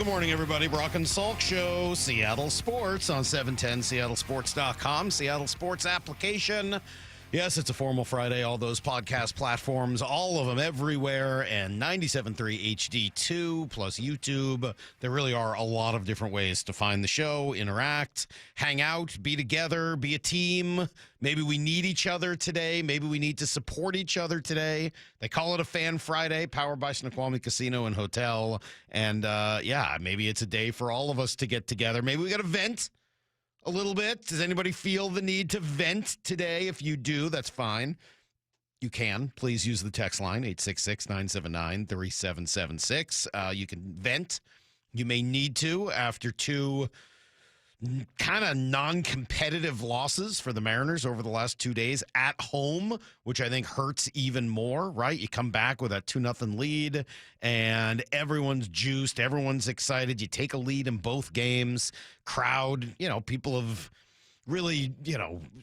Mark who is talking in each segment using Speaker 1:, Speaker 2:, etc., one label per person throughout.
Speaker 1: Good morning, everybody. Brock and Salk Show, Seattle Sports on 710 seattlesports.com, Seattle Sports application. Yes, it's a formal Friday. All those podcast platforms, all of them everywhere, and 97.3 HD2 plus YouTube. There really are a lot of different ways to find the show, interact, hang out, be together, be a team. Maybe we need each other today. Maybe we need to support each other today. They call it a Fan Friday, powered by Snoqualmie Casino and Hotel. And, maybe it's a day for all of us to get together. Maybe we got to vent a little bit. Does anybody feel the need to vent today? If you do, that's fine. You can. Please use the text line, 866-979-3776. You can vent. You may need to after two kind of non-competitive losses for the Mariners over the last 2 days at home, which I think hurts even more, right? You come back with a 2-0 lead, and everyone's juiced, everyone's excited. You take a lead in both games. Crowd, people have really,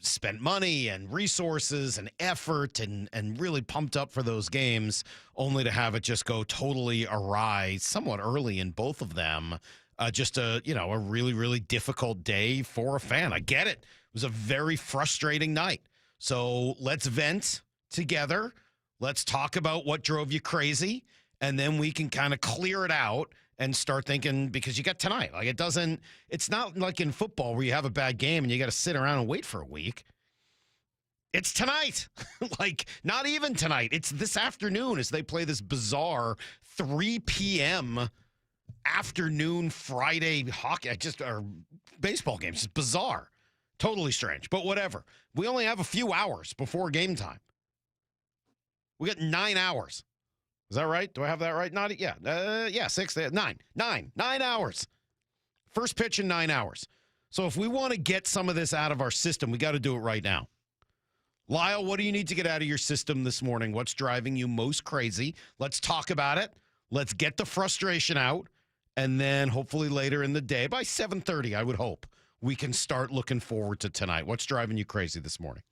Speaker 1: spent money and resources and effort and really pumped up for those games, only to have it just go totally awry somewhat early in both of them. Just a really, really difficult day for a fan. I get it. It was a very frustrating night. So let's vent together. Let's talk about what drove you crazy. And then we can kind of clear it out and start thinking, because you got tonight. It's not like in football where you have a bad game and you got to sit around and wait for a week. It's tonight. Not even tonight. It's this afternoon as they play this bizarre 3 p.m. afternoon Friday hockey, or baseball games. It's bizarre. Totally strange, but whatever. We only have a few hours before game time. We got 9 hours. Is that right? Do I have that right? Not yeah. 9 hours. First pitch in 9 hours. So if we want to get some of this out of our system, we got to do it right now. Lyle, what do you need to get out of your system this morning? What's driving you most crazy? Let's talk about it. Let's get the frustration out. And then hopefully later in the day, by 7:30, I would hope, we can start looking forward to tonight. What's driving you crazy this morning?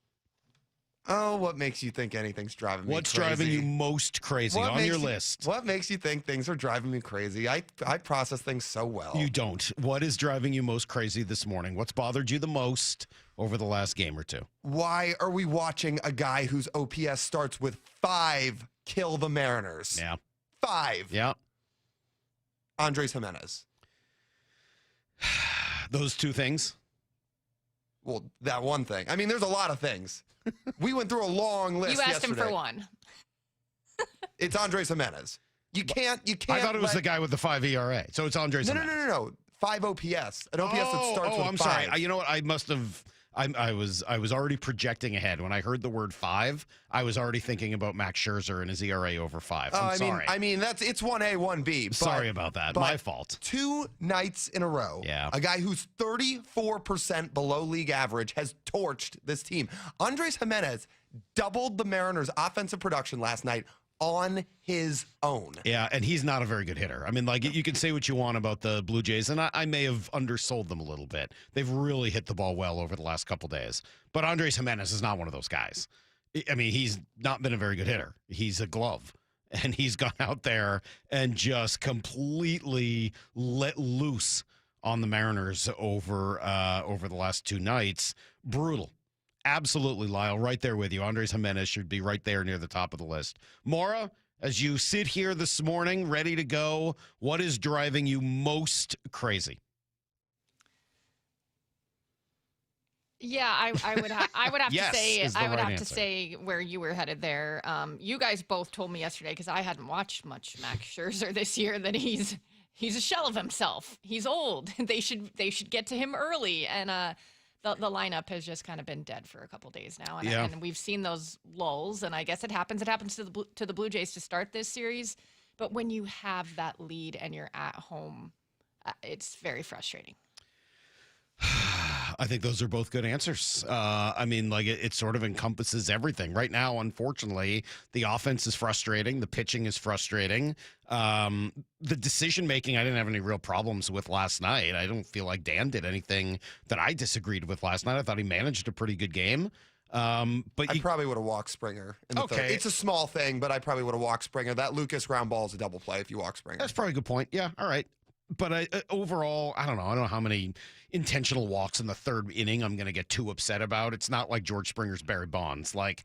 Speaker 2: Oh, what makes you think anything's driving me
Speaker 1: What's
Speaker 2: crazy?
Speaker 1: driving you most crazy on your list?
Speaker 2: What makes you think things are driving me crazy? I process things so well.
Speaker 1: You don't. What is driving you most crazy this morning? What's bothered you the most over the last game or two?
Speaker 2: Why are we watching a guy whose OPS starts with 5 kill the Mariners?
Speaker 1: Yeah.
Speaker 2: 5.
Speaker 1: Yeah.
Speaker 2: Andres Jimenez.
Speaker 1: Those two things?
Speaker 2: Well, that one thing. I mean, there's a lot of things. We went through a long list.
Speaker 3: You asked
Speaker 2: yesterday.
Speaker 3: him for one.
Speaker 2: It's Andres Jimenez. You can't.
Speaker 1: I thought it was the guy with the 5 ERA. So it's Andres Jimenez.
Speaker 2: No. 5 OPS. An OPS that starts with 5.
Speaker 1: I'm sorry. You know what? I must have. I was already projecting ahead. When I heard the word 5, I was already thinking about Max Scherzer and his ERA over 5. I'm sorry.
Speaker 2: I mean, it's 1A, 1B.
Speaker 1: Sorry about that. My fault.
Speaker 2: 2 nights in a row, a guy who's 34% below league average has torched this team. Andres Jimenez doubled the Mariners' offensive production last night on his own.
Speaker 1: Yeah, and he's not a very good hitter. I mean, you can say what you want about the Blue Jays, and I may have undersold them a little bit. They've really hit the ball well over the last couple days. But Andres Jimenez is not one of those guys. I mean, he's not been a very good hitter. He's a glove. And he's gone out there and just completely let loose on the Mariners over the last 2 nights. Brutal. Absolutely, Lyle, right there with you. Andres Jimenez should be right there near the top of the list. Maura, as you sit here this morning, ready to go, what is driving you most crazy?
Speaker 3: Yeah, I would have
Speaker 1: Yes,
Speaker 3: to say
Speaker 1: is the
Speaker 3: I would
Speaker 1: right
Speaker 3: have
Speaker 1: answer.
Speaker 3: to say where you were headed there. You guys both told me yesterday, because I hadn't watched much Max Scherzer this year, that he's a shell of himself. He's old. They should get to him early, and the lineup has just kind of been dead for a couple days now, and we've seen those lulls. And I guess it happens. It happens to the Blue Jays to start this series, but when you have that lead and you're at home, it's very frustrating.
Speaker 1: I think those are both good answers. I mean, it sort of encompasses everything. Right now, unfortunately, the offense is frustrating. The pitching is frustrating. The decision-making, I didn't have any real problems with last night. I don't feel like Dan did anything that I disagreed with last night. I thought he managed a pretty good game. But
Speaker 2: I probably would have walked Springer in the third. It's a small thing, but I probably would have walked Springer. That Lucas ground ball is a double play if you walk Springer.
Speaker 1: That's probably a good point. Yeah, all right. overall, I don't know. I don't know how many intentional walks in the third inning I'm going to get too upset about. It's not like George Springer's Barry Bonds. Like,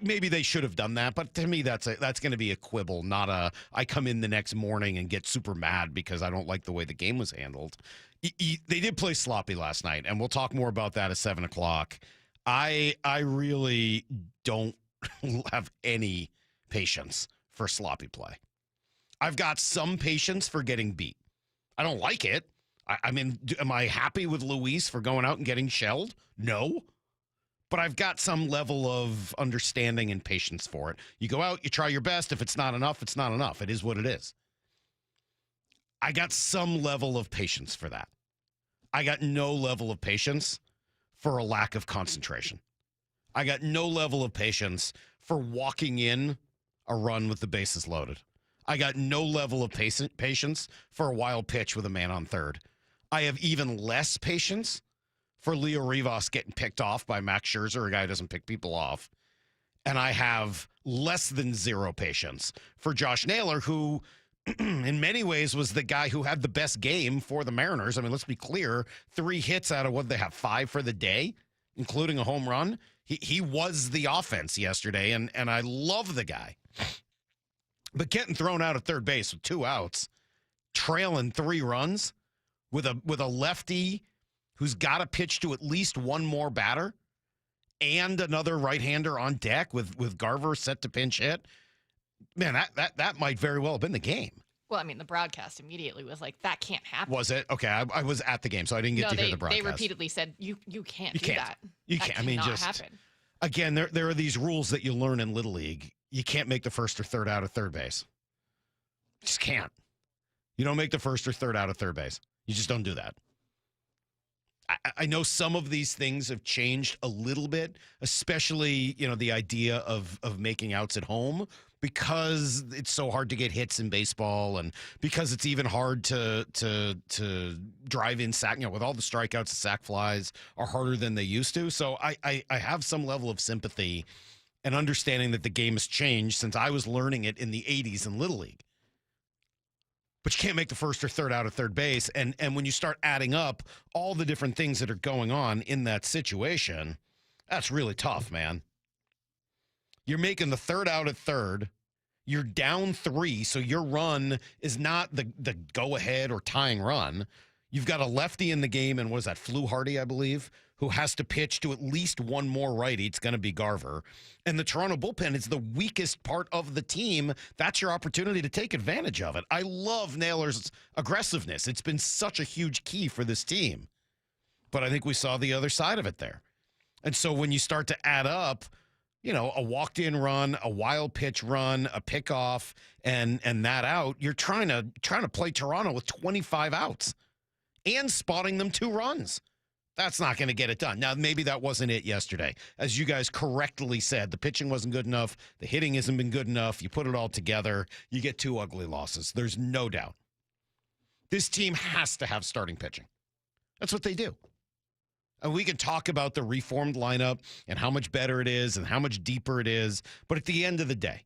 Speaker 1: maybe they should have done that, but to me, that's going to be a quibble, not a I come in the next morning and get super mad because I don't like the way the game was handled. They did play sloppy last night, and we'll talk more about that at 7 o'clock. I really don't have any patience for sloppy play. I've got some patience for getting beat. I don't like it. I mean, am I happy with Luis for going out and getting shelled? No. But I've got some level of understanding and patience for it. You go out, you try your best. If it's not enough, it's not enough. It is what it is. I got some level of patience for that. I got no level of patience for a lack of concentration. I got no level of patience for walking in a run with the bases loaded. I got no level of patience for a wild pitch with a man on third. I have even less patience for Leo Rivas getting picked off by Max Scherzer, a guy who doesn't pick people off. And I have less than zero patience for Josh Naylor, who in many ways was the guy who had the best game for the Mariners. I mean, let's be clear, 3 hits out of what they have, 5 for the day, including a home run. He was the offense yesterday, and I love the guy. But getting thrown out at third base with 2 outs, trailing 3 runs with a lefty who's got to pitch to at least one more batter and another right-hander on deck with Garver set to pinch hit, man, that might very well have been the game.
Speaker 3: Well, I mean, the broadcast immediately was like, that can't happen.
Speaker 1: Was it? Okay, I was at the game, so I didn't get to hear the broadcast.
Speaker 3: They repeatedly said, you can't do that.
Speaker 1: You can't.
Speaker 3: That
Speaker 1: I mean,
Speaker 3: cannot
Speaker 1: just
Speaker 3: happen.
Speaker 1: Again, there are these rules that you learn in Little League. You can't make the first or third out of third base. Just can't. You don't make the first or third out of third base. You just don't do that. I know some of these things have changed a little bit, especially, the idea of making outs at home, because it's so hard to get hits in baseball, and because it's even hard to drive in sack, with all the strikeouts, the sack flies are harder than they used to. So I have some level of sympathy and understanding that the game has changed since I was learning it in the 80s in Little League. But you can't make the first or third out of third base. And when you start adding up all the different things that are going on in that situation, that's really tough, man. You're making the third out at third. You're down 3, so your run is not the go-ahead or tying run. You've got a lefty in the game, and what is that, Fluharty, I believe, who has to pitch to at least one more righty. It's going to be Garver. And the Toronto bullpen is the weakest part of the team. That's your opportunity to take advantage of it. I love Naylor's aggressiveness. It's been such a huge key for this team. But I think we saw the other side of it there. And so when you start to add up, a walked-in run, a wild pitch run, a pickoff, and that out, you're trying to play Toronto with 25 outs and spotting them 2 runs. That's not going to get it done. Now, maybe that wasn't it yesterday. As you guys correctly said, the pitching wasn't good enough. The hitting hasn't been good enough. You put it all together, you get 2 ugly losses. There's no doubt. This team has to have starting pitching. That's what they do. And we can talk about the reformed lineup and how much better it is and how much deeper it is. But at the end of the day,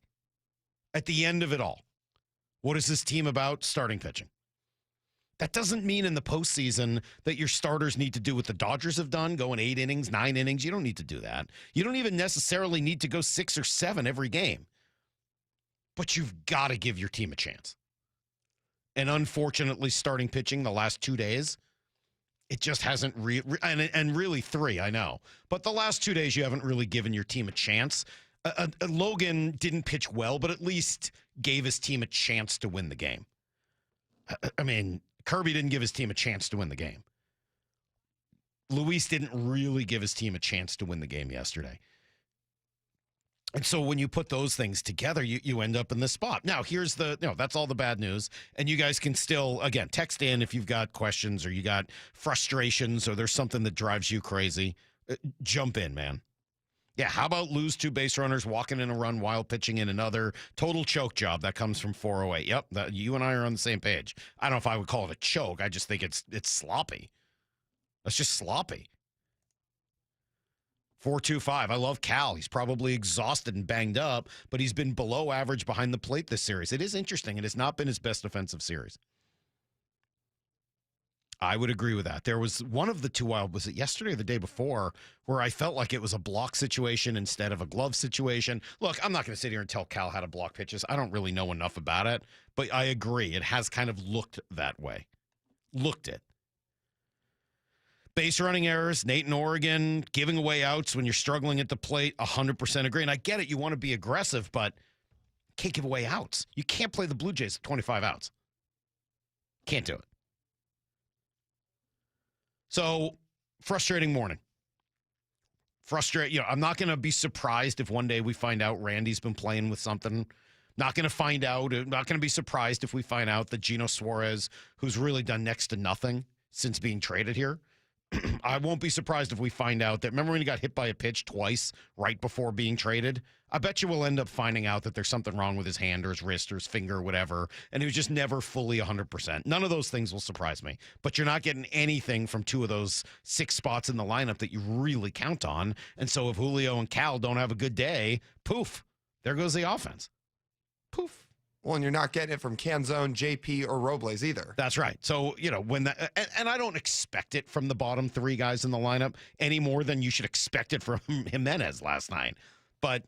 Speaker 1: at the end of it all, what is this team about? Starting pitching. That doesn't mean in the postseason that your starters need to do what the Dodgers have done, going 8 innings, 9 innings. You don't need to do that. You don't even necessarily need to go 6 or 7 every game. But you've got to give your team a chance. And unfortunately, starting pitching the last 2 days, it just hasn't and really 3, I know. But the last 2 days, you haven't really given your team a chance. Logan didn't pitch well, but at least gave his team a chance to win the game. I mean, Kirby didn't give his team a chance to win the game. Luis didn't really give his team a chance to win the game yesterday. And so when you put those things together, you end up in this spot. Now, here's that's all the bad news. And you guys can still, again, text in if you've got questions or you got frustrations or there's something that drives you crazy. Jump in, man. Yeah, how about lose 2 base runners, walking in a run, wild pitching in another? Total choke job. That comes from 408. Yep, you and I are on the same page. I don't know if I would call it a choke. I just think it's sloppy. That's just sloppy. 425. I love Cal. He's probably exhausted and banged up, but he's been below average behind the plate this series. It is interesting. It has not been his best offensive series. I would agree with that. There was one of the two was it yesterday or the day before, where I felt like it was a block situation instead of a glove situation. Look, I'm not going to sit here and tell Cal how to block pitches. I don't really know enough about it, but I agree. It has kind of looked that way. Looked it. Base running errors, Nate in Oregon, giving away outs when you're struggling at the plate, 100% agree. And I get it. You want to be aggressive, but can't give away outs. You can't play the Blue Jays at 25 outs. Can't do it. So, frustrating morning. I'm not going to be surprised if one day we find out Randy's been playing with something. Not going to be surprised if we find out that Gino Suarez, who's really done next to nothing since being traded here. I won't be surprised if we find out that, remember when he got hit by a pitch twice right before being traded? I bet you we'll end up finding out that there's something wrong with his hand or his wrist or his finger or whatever, and he was just never fully 100%. None of those things will surprise me, but you're not getting anything from two of those 6 spots in the lineup that you really count on, and so if Julio and Cal don't have a good day, poof, there goes the offense. Poof.
Speaker 2: Well, and you're not getting it from Canzone, JP, or Robles either.
Speaker 1: That's right. So, when that, and I don't expect it from the bottom 3 guys in the lineup any more than you should expect it from Jimenez last night. But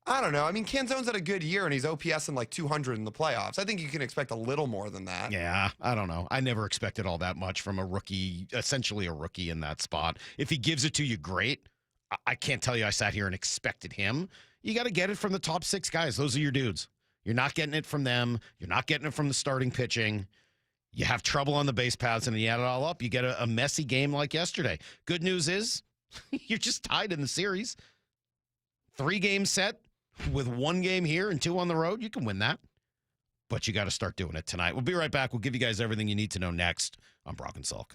Speaker 2: I don't know. I mean, Canzone's had a good year, and he's OPS in like 200 in the playoffs. I think you can expect a little more than that.
Speaker 1: Yeah, I don't know. I never expected all that much from a rookie, essentially a rookie in that spot. If he gives it to you, great. I can't tell you I sat here and expected him. You got to get it from the top 6 guys. Those are your dudes. You're not getting it from them. You're not getting it from the starting pitching. You have trouble on the base paths, and you add it all up, you get a messy game like yesterday. Good news is you're just tied in the series. 3 games set with 1 game here and 2 on the road. You can win that. But you got to start doing it tonight. We'll be right back. We'll give you guys everything you need to know next on Brock and Salk.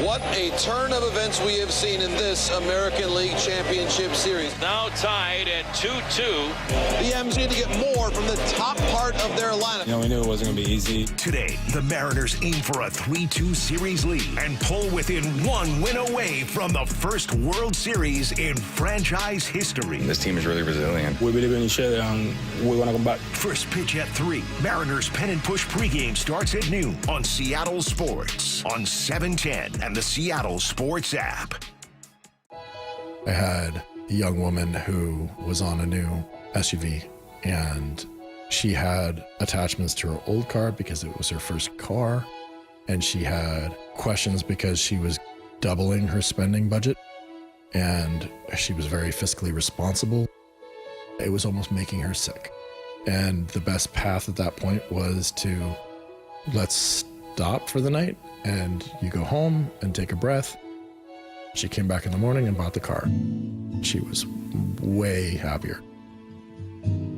Speaker 4: What a turn of events we have seen in this American League Championship Series.
Speaker 5: Now tied at 2-2.
Speaker 4: The M's need to get more from the top part of their lineup.
Speaker 6: We knew it wasn't going to be easy.
Speaker 7: Today, the Mariners aim for a 3-2 series lead and pull within 1 win away from the first World Series in franchise history.
Speaker 6: This team is really resilient. We believe in each other and we want to come back.
Speaker 7: First pitch at 3. Mariners Pen and Push pregame starts at noon on Seattle Sports on 710 and the Seattle Sports app.
Speaker 8: I had a young woman who was on a new SUV, and she had attachments to her old car because it was her first car, and she had questions because she was doubling her spending budget, and she was very fiscally responsible. It was almost making her sick. And the best path at that point was to let's stop for the night and you go home and take a breath. She came back in the morning and bought the car. She was way happier.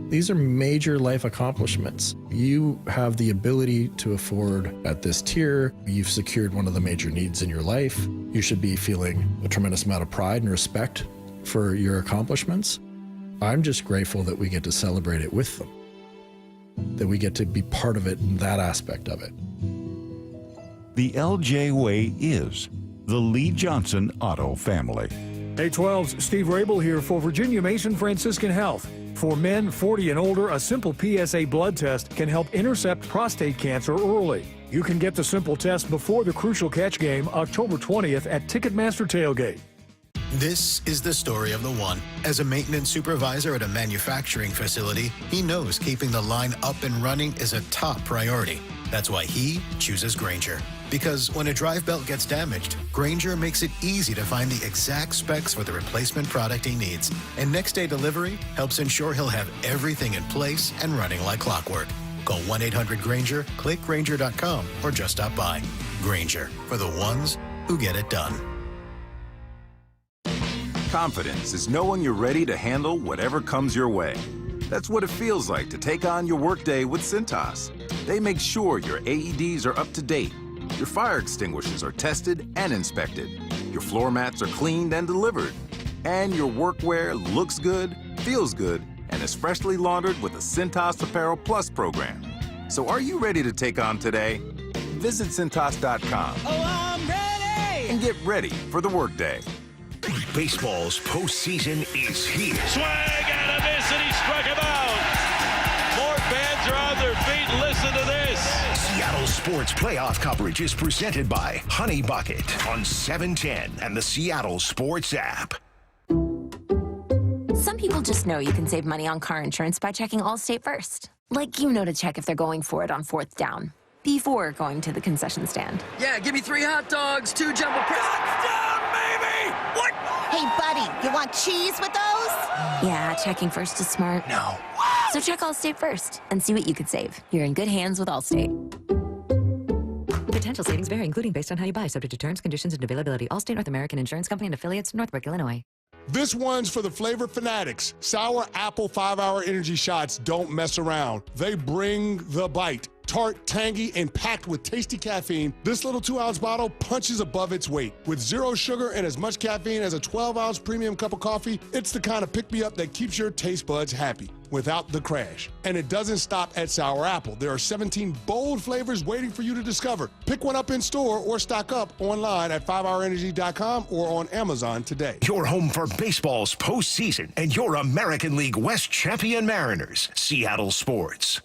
Speaker 8: These are major life accomplishments. You have the ability to afford at this tier. You've secured one of the major needs in your life. You should be feeling a tremendous amount of pride and respect for your accomplishments. I'm just grateful that we get to celebrate it with them, that we get to be part of it in that aspect of it.
Speaker 9: The LJ Way is the Lee Johnson Auto family.
Speaker 10: 812's Steve Rabel here for Virginia Mason Franciscan Health. For men 40 and older, a simple PSA blood test can help intercept prostate cancer early. You can get the simple test before the Crucial Catch game October 20th at Ticketmaster Tailgate.
Speaker 11: This is the story of the one. As a maintenance supervisor at a manufacturing facility, he knows keeping the line up and running is a top priority. That's why he chooses Grainger. Because when a drive belt gets damaged, Grainger makes it easy to find the exact specs for the replacement product he needs. And next day delivery helps ensure he'll have everything in place and running like clockwork. Call 1-800-GRAINGER, click Grainger.com, or just stop by. Grainger, for the ones who get it done.
Speaker 9: Confidence is knowing you're ready to handle whatever comes your way. That's what it feels like to take on your workday with Cintas. They make sure your AEDs are up to date, your fire extinguishers are tested and inspected, your floor mats are cleaned and delivered, and your workwear looks good, feels good, and is freshly laundered with the Cintas Apparel Plus program. So are you ready to take on today? Visit Cintas.com.
Speaker 5: Oh, I'm ready!
Speaker 9: And get ready for the workday.
Speaker 7: Baseball's postseason is here.
Speaker 5: Swing and a miss, and he struck him out. More fans are on their feet. Listen to this.
Speaker 7: Seattle Sports playoff coverage is presented by Honey Bucket on 710 and the Seattle Sports app.
Speaker 12: Some people just know you can save money on car insurance by checking Allstate first. Like you know to check if they're going for it on 4th down before going to the concession stand.
Speaker 13: Yeah, give me 3 hot dogs, 2 jumbo Touchdown, baby! What?
Speaker 14: Hey, buddy, you want cheese with those?
Speaker 12: Yeah, checking first is smart.
Speaker 13: No.
Speaker 12: So check Allstate first and see what you could save. You're in good hands with Allstate.
Speaker 15: Potential savings vary, including based on how you buy, subject to terms, conditions, and availability. Allstate North American Insurance Company and affiliates, Northbrook, Illinois.
Speaker 16: This one's for the flavor fanatics. Sour apple 5-hour energy shots don't mess around. They bring the bite. Tart, tangy, and packed with tasty caffeine, this little 2-ounce bottle punches above its weight. With 0 sugar and as much caffeine as a 12-ounce premium cup of coffee, it's the kind of pick-me-up that keeps your taste buds happy without the crash. And it doesn't stop at sour apple. There are 17 bold flavors waiting for you to discover. Pick one up in store or stock up online at 5hourenergy.com or on Amazon today.
Speaker 7: Your home for baseball's postseason and your American League West champion Mariners, Seattle Sports.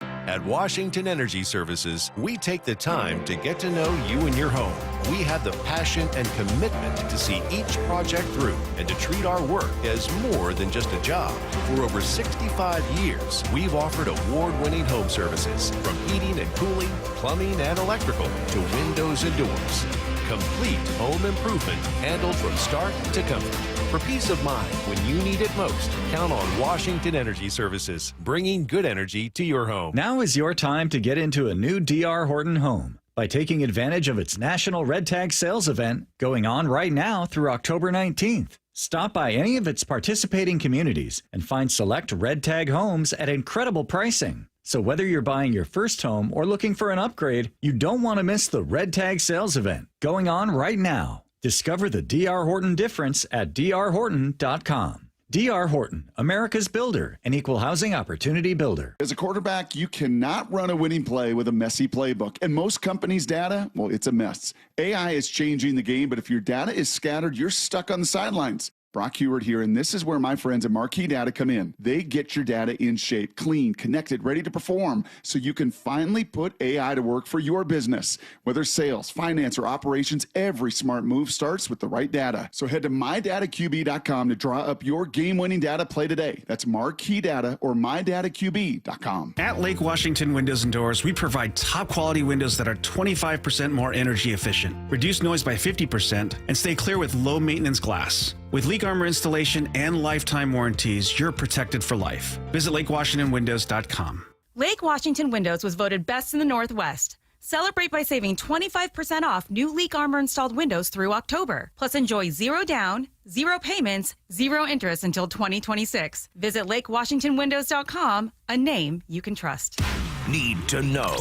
Speaker 17: At Washington Energy Services, we take the time to get to know you and your home. We have the passion and commitment to see each project through and to treat our work as more than just a job. For over 65 years, we've offered award-winning home services, from heating and cooling, plumbing and electrical, to windows and doors. Complete home improvement handled from start to comfort. For peace of mind when you need it most, count on Washington Energy Services, bringing good energy to your home.
Speaker 18: Now is your time to get into a new D.R. Horton home by taking advantage of its National Red Tag Sales event going on right now through October 19th. Stop by any of its participating communities and find select Red Tag homes at incredible pricing. So whether you're buying your first home or looking for an upgrade, you don't want to miss the Red Tag Sales event going on right now. Discover the D.R. Horton difference at drhorton.com. D.R. Horton, America's builder, an equal housing opportunity builder.
Speaker 19: As a quarterback, you cannot run a winning play with a messy playbook. And most companies' data, well, it's a mess. AI is changing the game, but if your data is scattered, you're stuck on the sidelines. Brock Heward here, and this is where my friends at Marquee Data come in. They get your data in shape, clean, connected, ready to perform, so you can finally put AI to work for your business. Whether sales, finance, or operations, every smart move starts with the right data. So head to mydataqb.com to draw up your game-winning data play today. That's Marquee Data or mydataqb.com.
Speaker 20: At Lake Washington Windows and Doors, we provide top-quality windows that are 25% more energy efficient, reduce noise by 50%, and stay clear with low-maintenance glass. With leak armor installation and lifetime warranties, you're protected for life. Visit LakeWashingtonWindows.com.
Speaker 21: Lake Washington Windows was voted best in the Northwest. Celebrate by saving 25% off new leak armor installed windows through October. Plus enjoy 0 down, 0 payments, 0 interest until 2026. Visit LakeWashingtonWindows.com, a name you can trust.
Speaker 7: Need to know.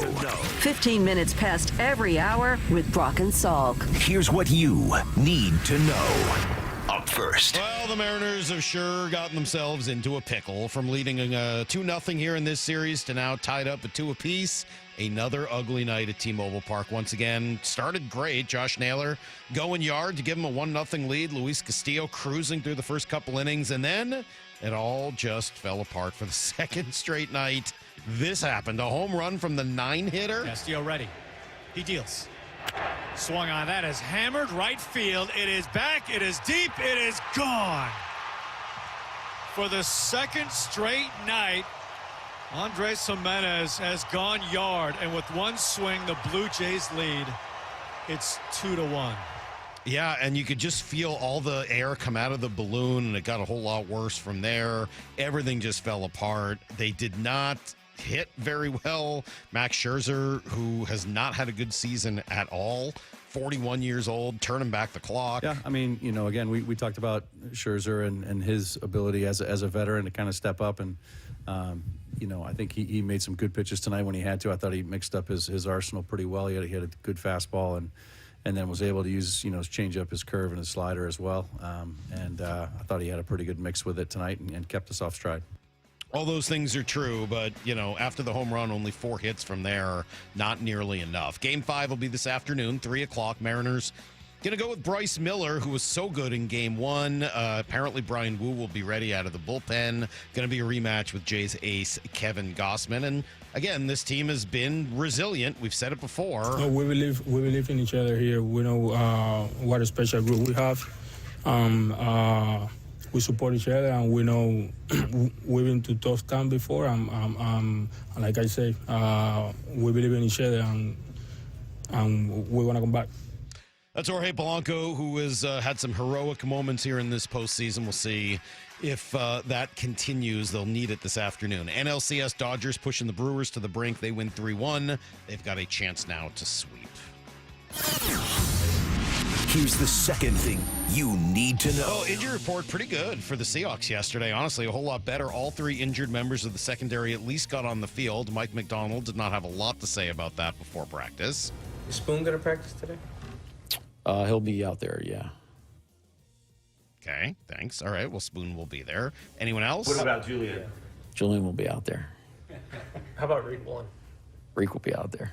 Speaker 22: 15 minutes past every hour with Brock and Salk.
Speaker 7: Here's what you need to know. Up first.
Speaker 1: Well, the Mariners have sure gotten themselves into a pickle from leading 2-0 here in this series to now tied up at 2 apiece. Another ugly night at T-Mobile Park once again. Started great. Josh Naylor going yard to give him a 1-0 lead. Luis Castillo cruising through the first couple innings, and then it all just fell apart for the second straight night. This happened. A home run from the 9-hitter.
Speaker 23: Castillo ready. He deals. Swung on. That is hammered right field. It is back. It is deep. It is gone. For the second straight night, Andres Jimenez has gone yard, and with one swing, the Blue Jays lead. It's 2-1.
Speaker 1: Yeah, and you could just feel all the air come out of the balloon, and it got a whole lot worse from there. Everything just fell apart. They did not hit very well. Max Scherzer, who has not had a good season at all, 41 years old, turning back the clock.
Speaker 24: Yeah, I mean, you know, again, we talked about Scherzer and his ability as a veteran to kind of step up, and you know, I think he made some good pitches tonight when he had to. I thought he mixed up his arsenal pretty well. He had a good fastball and then was able to use, you know, his changeup, his curve, and his slider as well. I thought he had a pretty good mix with it tonight and kept us off stride.
Speaker 1: All those things are true, but, you know, after the home run, only 4 hits from there, not nearly enough. Game 5 will be this afternoon, 3 o'clock. Mariners going to go with Bryce Miller, who was so good in Game 1. Apparently, Brian Wu will be ready out of the bullpen. Going to be a rematch with Jays ace Kevin Gossman. And again, this team has been resilient. We've said it before.
Speaker 2: No, we believe in each other here. We know what a special group we have. We support each other, and we know we've been to tough time before. And like I say, we believe in each other, and we want to come back.
Speaker 1: That's Jorge Polanco, who has had some heroic moments here in this postseason. We'll see if that continues. They'll need it this afternoon. NLCS Dodgers pushing the Brewers to the brink. They win 3-1. They've got a chance now to sweep.
Speaker 7: Here's the second thing you need to know.
Speaker 1: Oh, injury report pretty good for the Seahawks yesterday. Honestly, a whole lot better. All three injured members of the secondary at least got on the field. Mike McDonald did not have a lot to say about that before practice.
Speaker 3: Is Spoon going to practice today?
Speaker 4: He'll be out there, yeah.
Speaker 1: Okay, thanks. All right, well, Spoon will be there. Anyone else?
Speaker 3: What about Julian?
Speaker 4: Julian will be out there.
Speaker 3: How about Reed One?
Speaker 4: Reek will be out there.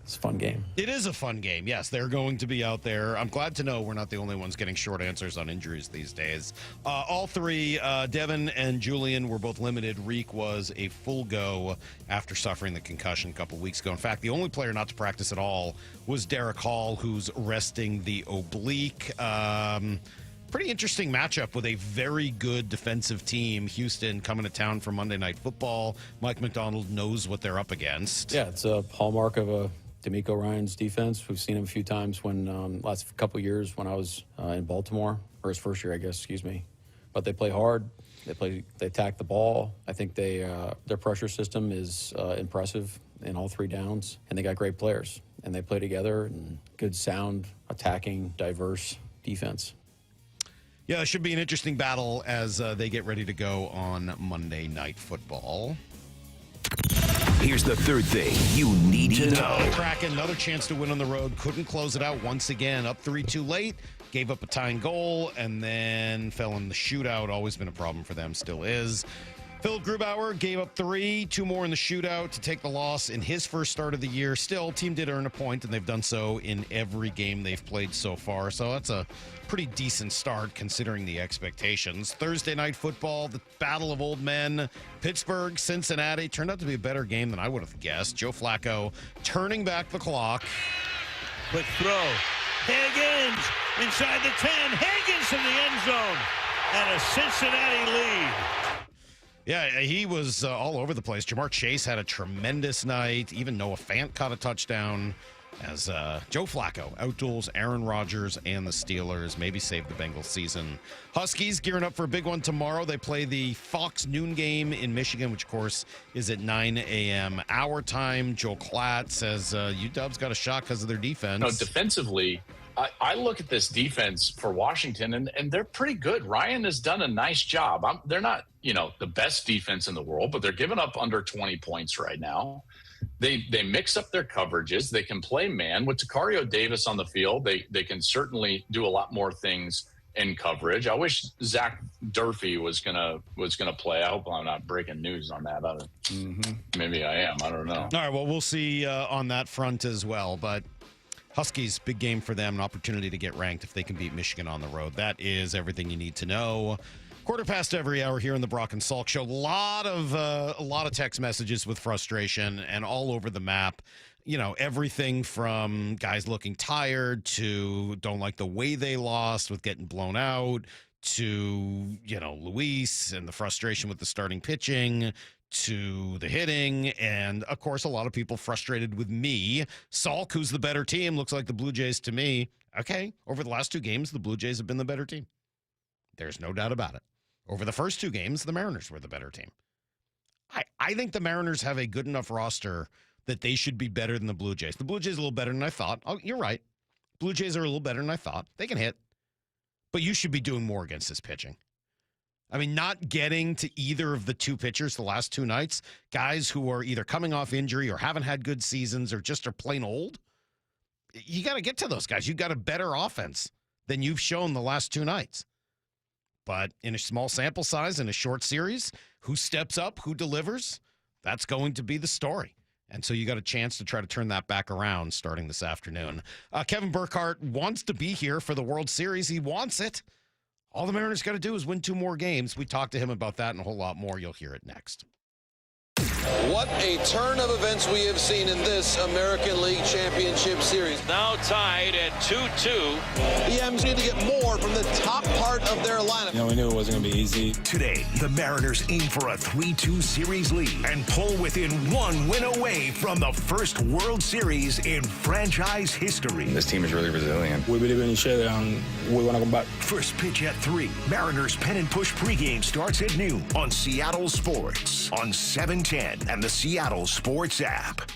Speaker 4: It's a fun game.
Speaker 1: It is a fun game. Yes, they're going to be out there. I'm glad to know we're not the only ones getting short answers on injuries these days. All three, Devin and Julian, were both limited. Reek was a full go after suffering the concussion a couple weeks ago. In fact, the only player not to practice at all was Derek Hall, who's resting the oblique. Pretty interesting matchup with a very good defensive team. Houston coming to town for Monday Night Football. Mike McDonald knows what they're up against.
Speaker 4: Yeah, it's a hallmark of a D'Amico Ryan's defense. We've seen him a few times when last couple years when I was in Baltimore, or his first year, I guess. Excuse me. But they play hard. They attack the ball. I think their pressure system is impressive in all three downs, and they got great players. And they play together and good, sound, attacking, diverse defense.
Speaker 1: Yeah, it should be an interesting battle as they get ready to go on Monday Night Football.
Speaker 7: Here's the third thing you need to know.
Speaker 1: Kraken, another chance to win on the road. Couldn't close it out once again. Up 3-2 late. Gave up a tying goal and then fell in the shootout. Always been a problem for them. Still is. Phil Grubauer gave up 3, 2 more in the shootout to take the loss in his first start of the year. Still, team did earn a point, and they've done so in every game they've played so far. So that's a pretty decent start considering the expectations. Thursday Night Football, the Battle of Old Men. Pittsburgh, Cincinnati. Turned out to be a better game than I would have guessed. Joe Flacco turning back the clock.
Speaker 5: Quick throw. Higgins inside the 10. Higgins in the end zone. And a Cincinnati lead.
Speaker 1: Yeah, he was all over the place. Jamar Chase had a tremendous night. Even Noah Fant caught a touchdown as Joe Flacco outduels Aaron Rodgers and the Steelers. Maybe save the Bengals season. Huskies gearing up for a big one tomorrow. They play the Fox noon game in Michigan, which, of course, is at 9 a.m. our time. Joel Klatt says UW's got a shot because of their defense.
Speaker 6: No, defensively, I look at this defense for Washington, and they're pretty good. Ryan has done a nice job. They're not, the best defense in the world, but they're giving up under 20 points right now. They mix up their coverages. They can play man. With Tacario Davis on the field, they can certainly do a lot more things in coverage. I wish Zach Durfee was gonna play. I hope I'm not breaking news on that. Maybe I am. I don't know.
Speaker 1: All right, well, we'll see on that front as well, but Huskies, big game for them, an opportunity to get ranked if they can beat Michigan on the road. That is everything you need to know. Quarter past every hour here in the Brock and Salk Show. A lot of text messages with frustration and all over the map. Everything from guys looking tired to don't like the way they lost with getting blown out to, Luis and the frustration with the starting pitching to the hitting, and of course a lot of people frustrated with me. Salk, who's the better team, looks like the Blue Jays to me. Okay, over the last 2 games, the Blue Jays have been the better team. There's no doubt about it. Over the first 2 games, the Mariners were the better team. I think the Mariners have a good enough roster that they should be better than the Blue Jays. The Blue Jays are a little better than I thought. Oh, you're right. Blue Jays are a little better than I thought. They can hit. But you should be doing more against this pitching. I mean, not getting to either of the 2 pitchers the last 2 nights, guys who are either coming off injury or haven't had good seasons or just are plain old, you got to get to those guys. You got a better offense than you've shown the last 2 nights. But in a small sample size, in a short series, who steps up, who delivers, that's going to be the story. And so you got a chance to try to turn that back around starting this afternoon. Kevin Burkhart wants to be here for the World Series. He wants it. All the Mariners got to do is win 2 more games. We talked to him about that and a whole lot more. You'll hear it next.
Speaker 8: What a turn of events we have seen in this American League Championship Series.
Speaker 5: Now tied at 2-2.
Speaker 8: The M's need to get more from the top part of their lineup.
Speaker 2: We knew it wasn't going to be easy.
Speaker 7: Today, the Mariners aim for a 3-2 series lead and pull within 1 win away from the first World Series in franchise history.
Speaker 9: This team is really resilient.
Speaker 2: We believe in each other, and we want to come back.
Speaker 7: First pitch at 3. Mariners Pen and Push pregame starts at noon on Seattle Sports on 710 and the Seattle Sports app.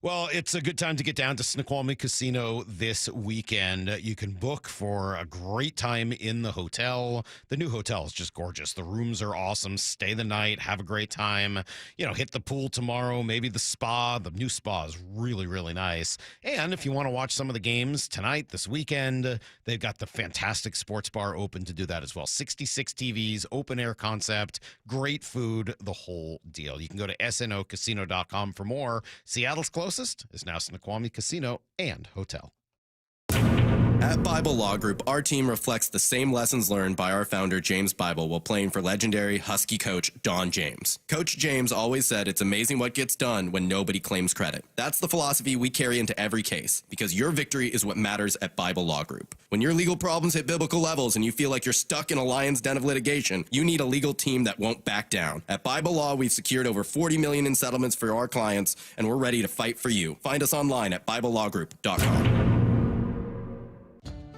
Speaker 1: Well, it's a good time to get down to Snoqualmie Casino this weekend. You can book for a great time in the hotel. The new hotel is just gorgeous. The rooms are awesome. Stay the night, have a great time. Hit the pool tomorrow, maybe the spa. The new spa is really, really nice. And if you want to watch some of the games tonight, this weekend, they've got the fantastic sports bar open to do that as well. 66 TVs, open air concept, great food, the whole deal. You can go to snocasino.com for more. Seattle's closest is now Snoqualmie Casino and Hotel.
Speaker 10: At Bible Law Group, our team reflects the same lessons learned by our founder, James Bible, while playing for legendary Husky coach Don James. Coach James always said it's amazing what gets done when nobody claims credit. That's the philosophy we carry into every case, because your victory is what matters at Bible Law Group. When your legal problems hit biblical levels and you feel like you're stuck in a lion's den of litigation, you need a legal team that won't back down. At Bible Law, we've secured over $40 million in settlements for our clients, and we're ready to fight for you. Find us online at BibleLawGroup.com.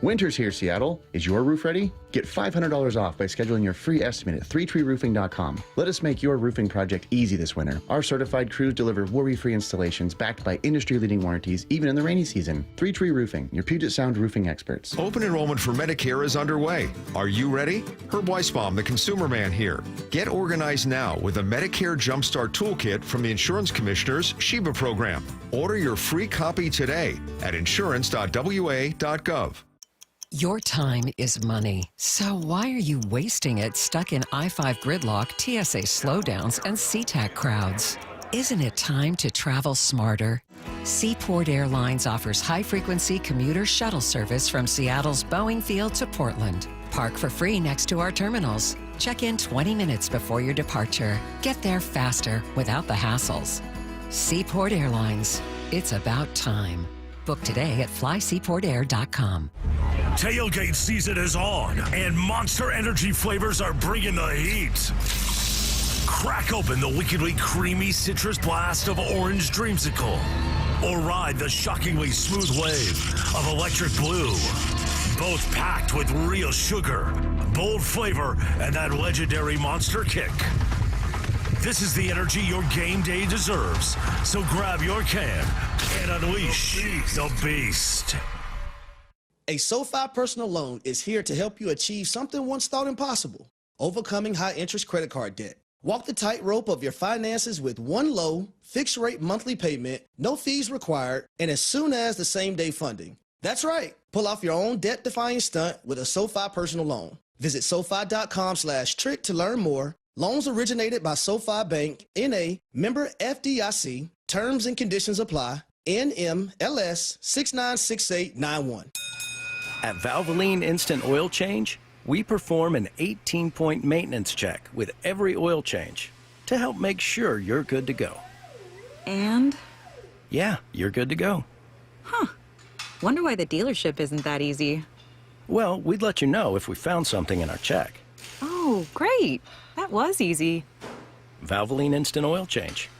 Speaker 11: Winter's here, Seattle. Is your roof ready? Get $500 off by scheduling your free estimate at 3treeroofing.com. Let us make your roofing project easy this winter. Our certified crews deliver worry-free installations backed by industry-leading warranties, even in the rainy season. 3 Tree Roofing, your Puget Sound roofing experts.
Speaker 25: Open enrollment for Medicare is underway. Are you ready? Herb Weisbaum, the consumer man here. Get organized now with a Medicare Jumpstart Toolkit from the Insurance Commissioner's Sheba program. Order your free copy today at insurance.wa.gov.
Speaker 26: Your time is money, so why are you wasting it stuck in I-5 gridlock, TSA slowdowns, and SeaTac crowds? Isn't it time to travel smarter? Seaport Airlines offers high-frequency commuter shuttle service from Seattle's Boeing Field to Portland. Park for free next to our terminals. Check in 20 minutes before your departure. Get there faster without the hassles. Seaport Airlines. It's about time. Book today at flyseaportair.com.
Speaker 7: Tailgate season is on, and Monster Energy flavors are bringing the heat. Crack open the wickedly creamy citrus blast of Orange Dreamsicle, or ride the shockingly smooth wave of Electric Blue. Both packed with real sugar, bold flavor, and that legendary Monster kick. This is the energy your game day deserves, so grab your can and unleash the beast.
Speaker 27: A SoFi personal loan is here to help you achieve something once thought impossible: overcoming high-interest credit card debt. Walk the tightrope of your finances with one low, fixed-rate monthly payment, no fees required, and as soon as the same-day funding. That's right. Pull off your own debt-defying stunt with a SoFi personal loan. Visit SoFi.com/trick to learn more. Loans originated by SoFi Bank, N.A., member FDIC. Terms and conditions apply. NMLS 696891.
Speaker 28: At Valvoline Instant Oil Change, we perform an 18-point maintenance check with every oil change to help make sure you're good to go.
Speaker 29: And?
Speaker 28: Yeah, you're good to go.
Speaker 29: Huh. Wonder why the dealership isn't that easy.
Speaker 28: Well, we'd let you know if we found something in our check.
Speaker 29: Oh, great. That was easy.
Speaker 28: Valvoline Instant Oil Change.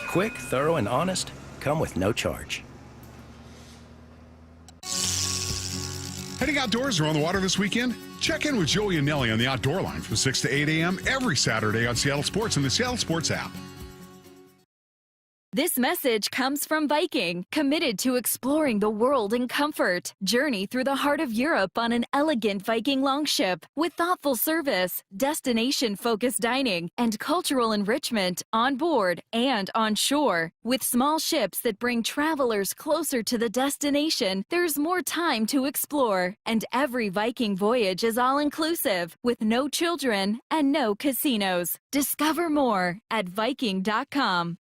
Speaker 28: Quick, thorough, and honest, come with no charge.
Speaker 30: Heading outdoors or on the water this weekend? Check in with Joey and Nelly on the Outdoor Line from 6 to 8 a.m. every Saturday on Seattle Sports and the Seattle Sports app.
Speaker 31: This message comes from Viking, committed to exploring the world in comfort. Journey through the heart of Europe on an elegant Viking longship with thoughtful service, destination-focused dining, and cultural enrichment on board and on shore. With small ships that bring travelers closer to the destination, there's more time to explore. And every Viking voyage is all-inclusive, with no children and no casinos. Discover more at Viking.com.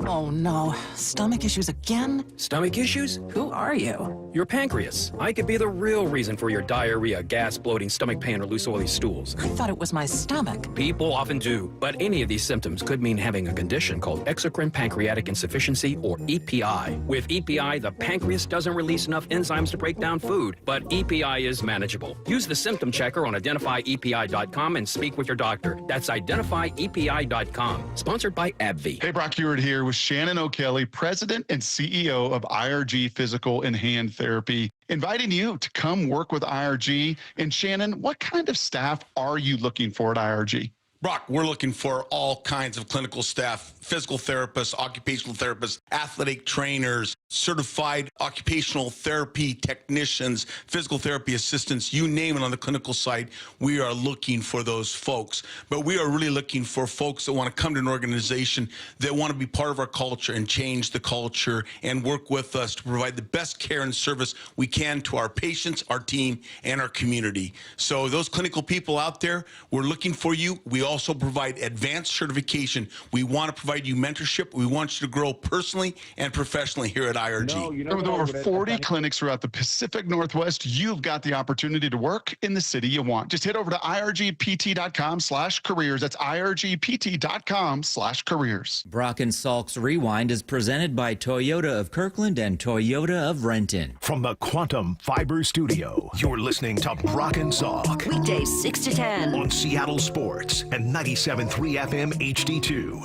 Speaker 32: Oh no, stomach issues again?
Speaker 33: Stomach issues?
Speaker 32: Who are you?
Speaker 9: Your pancreas. I could be the real reason for your diarrhea, gas, bloating, stomach pain, or loose oily stools.
Speaker 12: I thought it was my stomach.
Speaker 9: People often do, but any of these symptoms could mean having a condition called exocrine pancreatic insufficiency, or EPI. With EPI, the pancreas doesn't release enough enzymes to break down food, but EPI is manageable. Use the symptom checker on identifyepi.com and speak with your doctor. That's identifyepi.com. Sponsored by AbbVie.
Speaker 30: Hey, Brock Ewart here with Shannon O'Kelly, President and CEO of IRG Physical and Hand Therapy, inviting you to come work with IRG. And Shannon, what kind of staff are you looking for at IRG?
Speaker 13: Brock, we're looking for all kinds of clinical staff, physical therapists, occupational therapists, athletic trainers, certified occupational therapy technicians, physical therapy assistants, you name it on the clinical side. We are looking for those folks. But we are really looking for folks that want to come to an organization that want to be part of our culture and change the culture and work with us to provide the best care and service we can to our patients, our team, and our community. So those clinical people out there, we're looking for you. We also provide advanced certification. We want to provide you mentorship. We want you to grow personally and professionally here at IRG.
Speaker 30: With over 40 clinics throughout the Pacific Northwest, you've got the opportunity to work in the city you want. Just head over to irgpt.com/careers. That's irgpt.com/careers.
Speaker 14: Brock and Salk's Rewind is presented by Toyota of Kirkland and Toyota of Renton.
Speaker 7: From the Quantum Fiber Studio, you're listening to Brock and Salk.
Speaker 22: Weekdays 6 to 10
Speaker 7: on Seattle Sports and 97.3 FM HD2.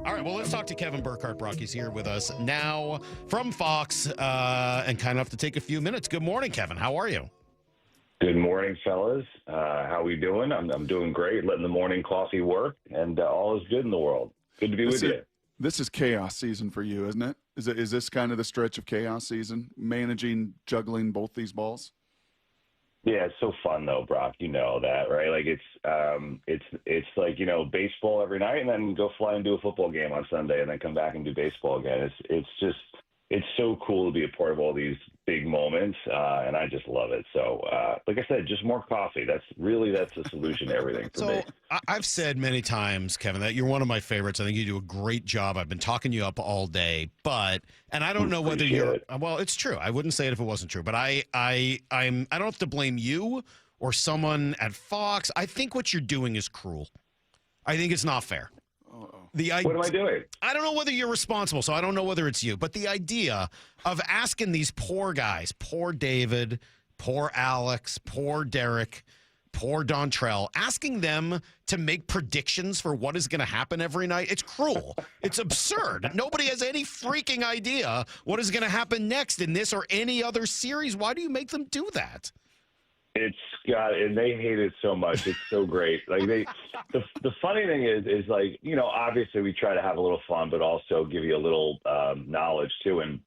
Speaker 1: All right, well, let's talk to Kevin Burkhart. Brocky's here with us now from Fox and kind of have to take a few minutes. Good morning, Kevin. How are you?
Speaker 15: Good morning, fellas. How we doing? I'm doing great, letting the morning coffee work, and all is good in the world. Good to be with you.
Speaker 30: This is chaos season for you, isn't it? Is this kind of the stretch of chaos season, juggling both these balls?
Speaker 15: Yeah, it's so fun though, Brock. You know that, right? Like it's like, you know, baseball every night and then go fly and do a football game on Sunday and then come back and do baseball again. It's so cool to be a part of all these big moments, and I just love it. So, like I said, just more coffee. That's the solution to everything for me.
Speaker 1: I've said many times, Kevin, that you're one of my favorites. I think you do a great job. I've been talking you up all day, and I don't know whether you're. Well, it's true. I wouldn't say it if it wasn't true, but I don't have to blame you or someone at Fox. I think what you're doing is cruel. I think it's not fair.
Speaker 15: What am I doing?
Speaker 1: I don't know whether you're responsible, so I don't know whether it's you. But the idea of asking these poor guys, poor David, poor Alex, poor Derek, poor Dontrell, asking them to make predictions for what is going to happen every night, it's cruel. It's absurd. Nobody has any freaking idea what is going to happen next in this or any other series. Why do you make them do that?
Speaker 15: It's got, and they hate it so much. It's so great. Like the funny thing is like, you know, obviously we try to have a little fun, but also give you a little knowledge too. And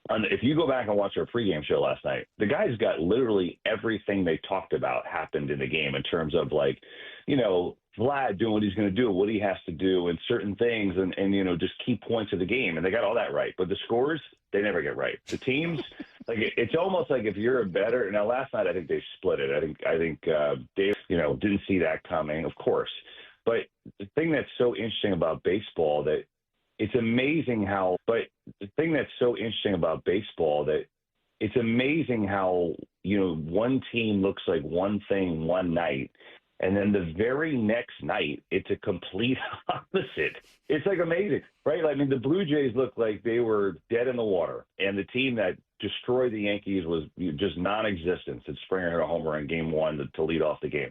Speaker 15: if you go back and watch our pregame show last night, the guys got literally everything they talked about happened in the game in terms of like, you know, Vlad doing what he's going to do, what he has to do, and certain things, and you know, just key points of the game, and they got all that right. But the scores, they never get right. The teams, like it's almost like if you're a better. Now, last night I think they split it. I think Dave, you know, didn't see that coming, of course. But the thing that's so interesting about baseball that it's amazing how. But the thing that's so interesting about baseball that it's amazing how, you know, one team looks like one thing one night. And then the very next night, it's a complete opposite. It's like amazing, right? I mean, the Blue Jays looked like they were dead in the water. And the team that destroyed the Yankees was just non-existent. And Springer hit a home run in game one to lead off the game.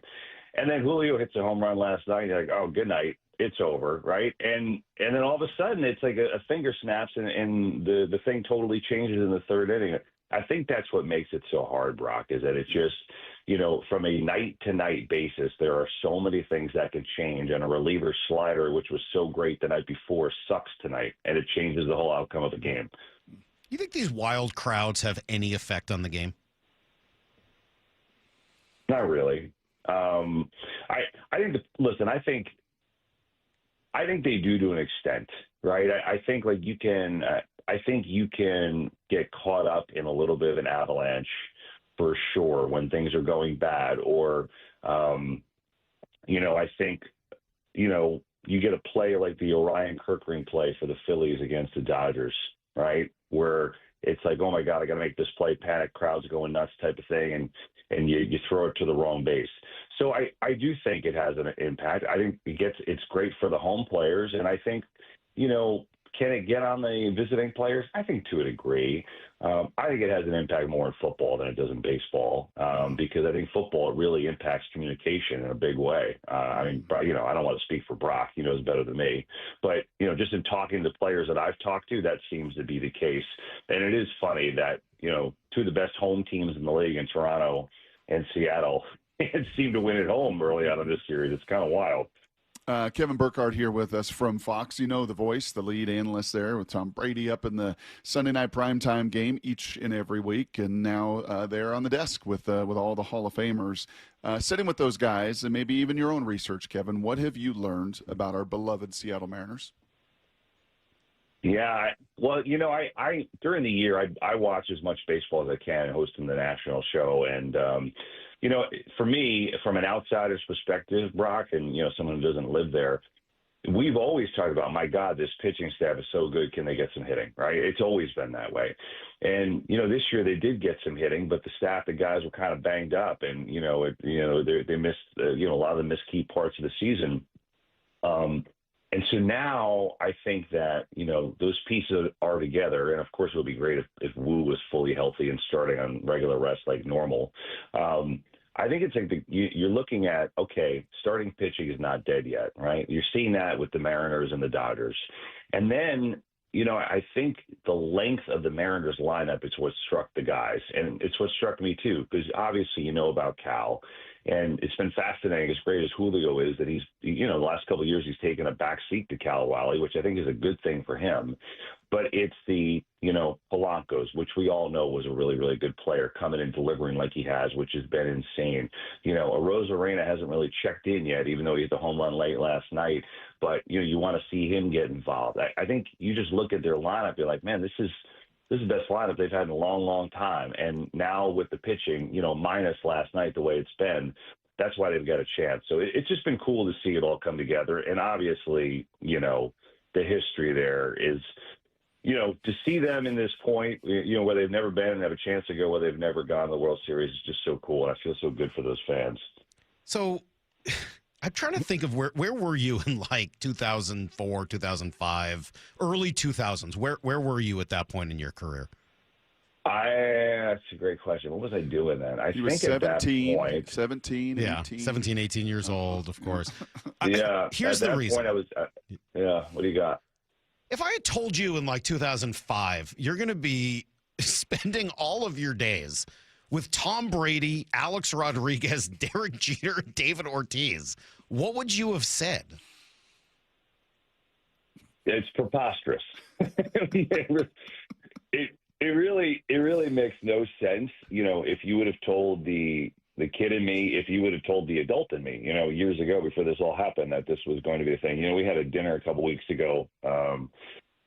Speaker 15: And then Julio hits a home run last night. You're like, oh, good night. It's over, right? And then all of a sudden, it's like a finger snaps and the thing totally changes in the third inning. I think that's what makes it so hard, Brock, is that it's just, you know, from a night-to-night basis, there are so many things that can change. And a reliever slider, which was so great the night before, sucks tonight, and it changes the whole outcome of the game.
Speaker 1: You think these wild crowds have any effect on the game?
Speaker 15: Not really. I think listen, I think they do to an extent, right? I think like you can I think you can get caught up in a little bit of an avalanche for sure when things are going bad, or you know, I think, you know, you get a play like the Orion Kirkring play for the Phillies against the Dodgers, right? Where it's like, oh my God, I got to make this play, panic, crowds going nuts type of thing, and you throw it to the wrong base. So I do think it has an impact. I think it's great for the home players, and I think, can it get on the visiting players? I think to a degree. I think it has an impact more in football than it does in baseball, because I think football really impacts communication in a big way. I don't want to speak for Brock. He knows better than me. But, just in talking to players that I've talked to, that seems to be the case. And it is funny that, two of the best home teams in the league in Toronto and Seattle seem to win at home early on in this series. It's kind of wild.
Speaker 3: Kevin Burkhart here with us from Fox. The voice, the lead analyst there, with Tom Brady up in the Sunday night primetime game each and every week, and now they're on the desk with all the Hall of Famers. Sitting with those guys, and maybe even your own research, Kevin, what have you learned about our beloved Seattle Mariners?
Speaker 15: Yeah, well, I during the year I watch as much baseball as I can, hosting the national show, and for me, from an outsider's perspective, Brock, and someone who doesn't live there, we've always talked about, my God, this pitching staff is so good. Can they get some hitting? Right? It's always been that way. And this year they did get some hitting, but the staff, the guys were kind of banged up, and they missed a lot of the missed key parts of the season. And so now I think that, those pieces are together. And, of course, it would be great if Wu was fully healthy and starting on regular rest like normal. I think it's like you're looking at, okay, starting pitching is not dead yet, right? You're seeing that with the Mariners and the Dodgers. And then, I think the length of the Mariners lineup is what struck the guys. And it's what struck me, too, because obviously about Cal. And it's been fascinating, as great as Julio is, that he's, the last couple of years he's taken a back seat to Cal Raleigh, which I think is a good thing for him. But it's the, Polanco's, which we all know was a really, really good player, coming and delivering like he has, which has been insane. Arozarena hasn't really checked in yet, even though he hit the home run late last night. But, you want to see him get involved. I think you just look at their lineup, you're like, man, this is the best lineup they've had in a long, long time. And now with the pitching, minus last night, the way it's been, that's why they've got a chance. So it's just been cool to see it all come together. And obviously, the history there is, to see them in this point, where they've never been and have a chance to go where they've never gone to the World Series is just so cool. And I feel so good for those fans.
Speaker 1: So I'm trying to think of where were you in like 2004, 2005, early 2000s? Where were you at that point in your career?
Speaker 15: That's a great question. What was I doing then? I think 17, at that point,
Speaker 3: 17,
Speaker 1: yeah,
Speaker 3: 18.
Speaker 1: 17, 18 years old, of course.
Speaker 15: Yeah.
Speaker 1: Here's the reason.
Speaker 15: Point I was, yeah. What do you got?
Speaker 1: If I had told you in like 2005, you're going to be spending all of your days with Tom Brady, Alex Rodriguez, Derek Jeter, and David Ortiz, what would you have said?
Speaker 15: It's preposterous. It really makes no sense. If you would have told the kid in me, if you would have told the adult in me, years ago before this all happened, that this was going to be a thing. We had a dinner a couple weeks ago.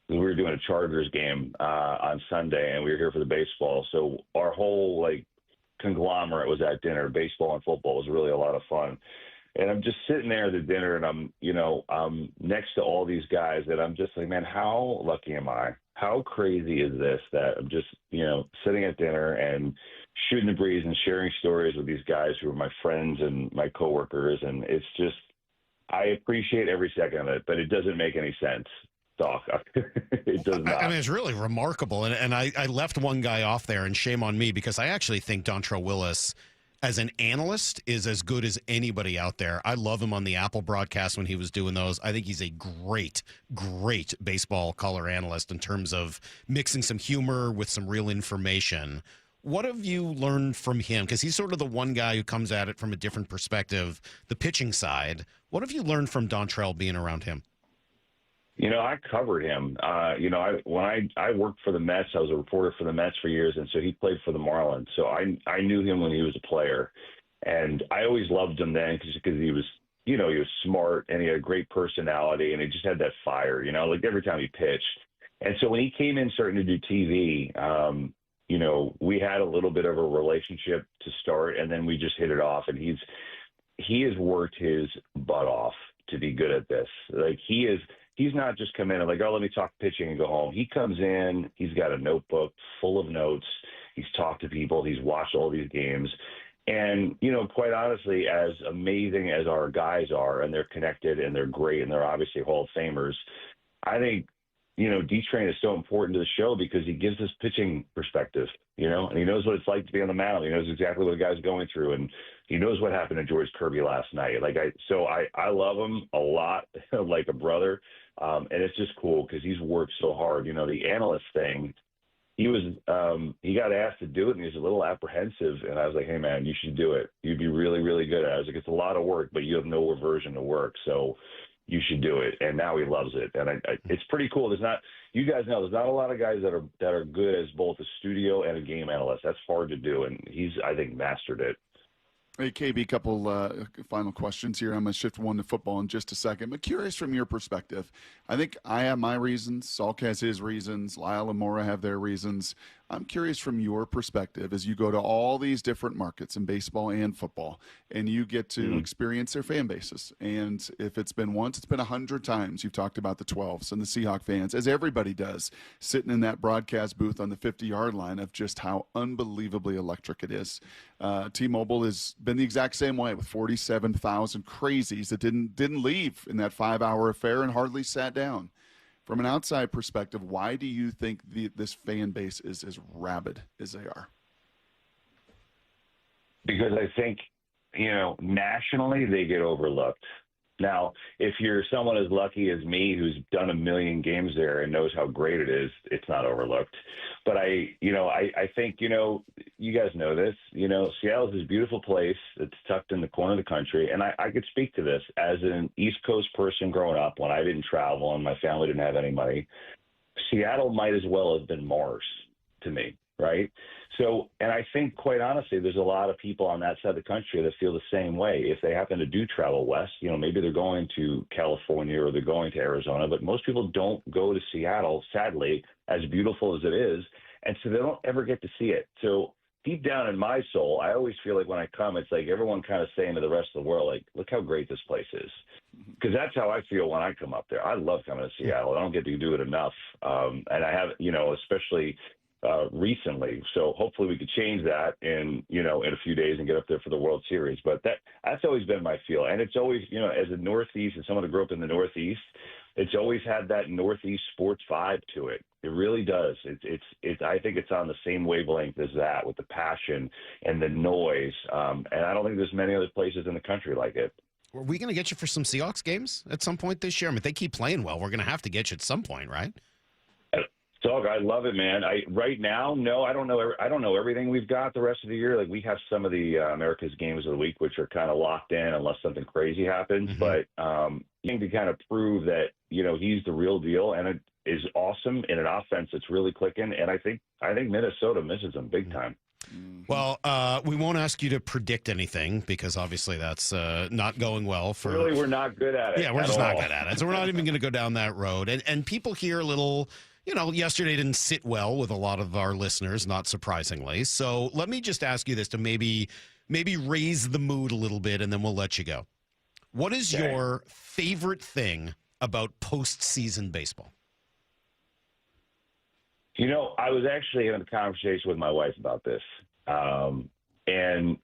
Speaker 15: We were doing a Chargers game on Sunday, and we were here for the baseball. So our whole conglomerate was at dinner. Baseball and football was really a lot of fun. And I'm just sitting there at the dinner, and I'm next to all these guys that I'm just like, man, how lucky am I? How crazy is this that I'm just, sitting at dinner and shooting the breeze and sharing stories with these guys who are my friends and my coworkers. And it's just, I appreciate every second of it, but it doesn't make any sense. Doc. It does not.
Speaker 1: I mean, it's really remarkable. And I left one guy off there, and shame on me, because I actually think Dontrelle Willis, as an analyst, is as good as anybody out there. I love him on the Apple broadcast when he was doing those. I think he's a great, great baseball color analyst in terms of mixing some humor with some real information. What have you learned from him? Because he's sort of the one guy who comes at it from a different perspective, the pitching side. What have you learned from Dontrelle being around him?
Speaker 15: I covered him. When I worked for the Mets, I was a reporter for the Mets for years, and so he played for the Marlins. So I knew him when he was a player, and I always loved him then because he was, he was smart and he had a great personality, and he just had that fire, like every time he pitched. And so when he came in starting to do TV, we had a little bit of a relationship to start, and then we just hit it off. And he has worked his butt off to be good at this. Like he he's not just come in and like, oh, let me talk pitching and go home. He comes in, he's got a notebook full of notes. He's talked to people. He's watched all these games. And, quite honestly, as amazing as our guys are, and they're connected and they're great and they're obviously Hall of Famers, I think, D-Train is so important to the show because he gives us pitching perspective, and he knows what it's like to be on the mound. He knows exactly what the guy's going through, and he knows what happened to George Kirby last night. I love him a lot, like a brother, and it's just cool because he's worked so hard. The analyst thing, he got asked to do it, and he was a little apprehensive, and I was like, hey, man, you should do it. You'd be really, really good at it. I was like, it's a lot of work, but you have no aversion to work, so you should do it. And now he loves it. And it's pretty cool. You guys know, there's not a lot of guys that are good as both a studio and a game analyst. That's hard to do. And he's, I think, mastered it.
Speaker 3: Hey, KB, couple final questions here. I'm going to shift one to football in just a second. But curious from your perspective, I think I have my reasons. Salk has his reasons. Lyle and Maura have their reasons. I'm curious from your perspective as you go to all these different markets in baseball and football, and you get to experience their fan bases. And if it's been once, it's been 100 times. You've talked about the 12s and the Seahawk fans, as everybody does, sitting in that broadcast booth on the 50-yard line of just how unbelievably electric it is. T-Mobile has been the exact same way with 47,000 crazies that didn't leave in that 5-hour affair and hardly sat down. From an outside perspective, why do you think this fan base is as rabid as they are?
Speaker 15: Because I think, nationally they get overlooked. Now, if you're someone as lucky as me who's done 1 million games there and knows how great it is, it's not overlooked. But I think, you guys know this, Seattle's this beautiful place. It's tucked in the corner of the country. And I could speak to this as an East Coast person growing up when I didn't travel and my family didn't have any money. Seattle might as well have been Mars to me. Right. So, and I think, quite honestly, there's a lot of people on that side of the country that feel the same way. If they happen to do travel west, maybe they're going to California or they're going to Arizona, but most people don't go to Seattle, sadly, as beautiful as it is. And so they don't ever get to see it. So deep down in my soul, I always feel like when I come, it's like everyone kind of saying to the rest of the world, like, look how great this place is. Because that's how I feel when I come up there. I love coming to Seattle. I don't get to do it enough. And I have, especially recently. So hopefully we could change that in a few days and get up there for the World Series. But that's always been my feel. And it's always, as a Northeast and someone who grew up in the Northeast, it's always had that Northeast sports vibe to it. It really does. It's I think it's on the same wavelength as that, with the passion and the noise. And I don't think there's many other places in the country like it.
Speaker 1: Are we going to get you for some Seahawks games at some point this year? I mean, if they keep playing well, we're going to have to get you at some point, right?
Speaker 15: Dog, I love it, man. Right now, no, I don't know everything we've got the rest of the year. Like, we have some of the America's games of the week, which are kind of locked in unless something crazy happens. But to kind of prove that he's the real deal, and it is awesome in an offense that's really clicking. And I think Minnesota misses him big time.
Speaker 1: Well, we won't ask you to predict anything because obviously that's not going well for.
Speaker 15: Really, we're not good at it.
Speaker 1: Yeah, we're just not good at it. So we're not even going to go down that road. And people hear a little. Yesterday didn't sit well with a lot of our listeners, not surprisingly. So let me just ask you this to maybe raise the mood a little bit, and then we'll let you go. What is your favorite thing about postseason baseball?
Speaker 15: I was actually having a conversation with my wife about this. And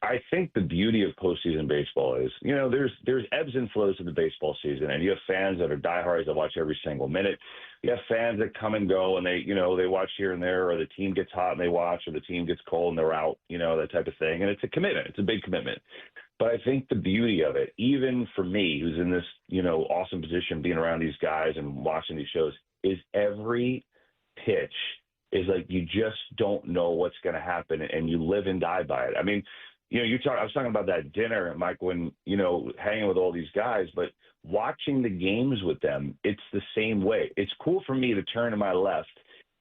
Speaker 15: I think the beauty of postseason baseball is, there's ebbs and flows of the baseball season, and you have fans that are diehards that watch every single minute. You have fans that come and go, and they watch here and there, or the team gets hot and they watch, or the team gets cold and they're out, that type of thing. And it's a commitment. It's a big commitment. But I think the beauty of it, even for me, who's in this, awesome position, being around these guys and watching these shows, is every pitch is like, you just don't know what's going to happen, and you live and die by it. I mean, I was talking about that dinner, Mike, when, hanging with all these guys, but watching the games with them, it's the same way. It's cool for me to turn to my left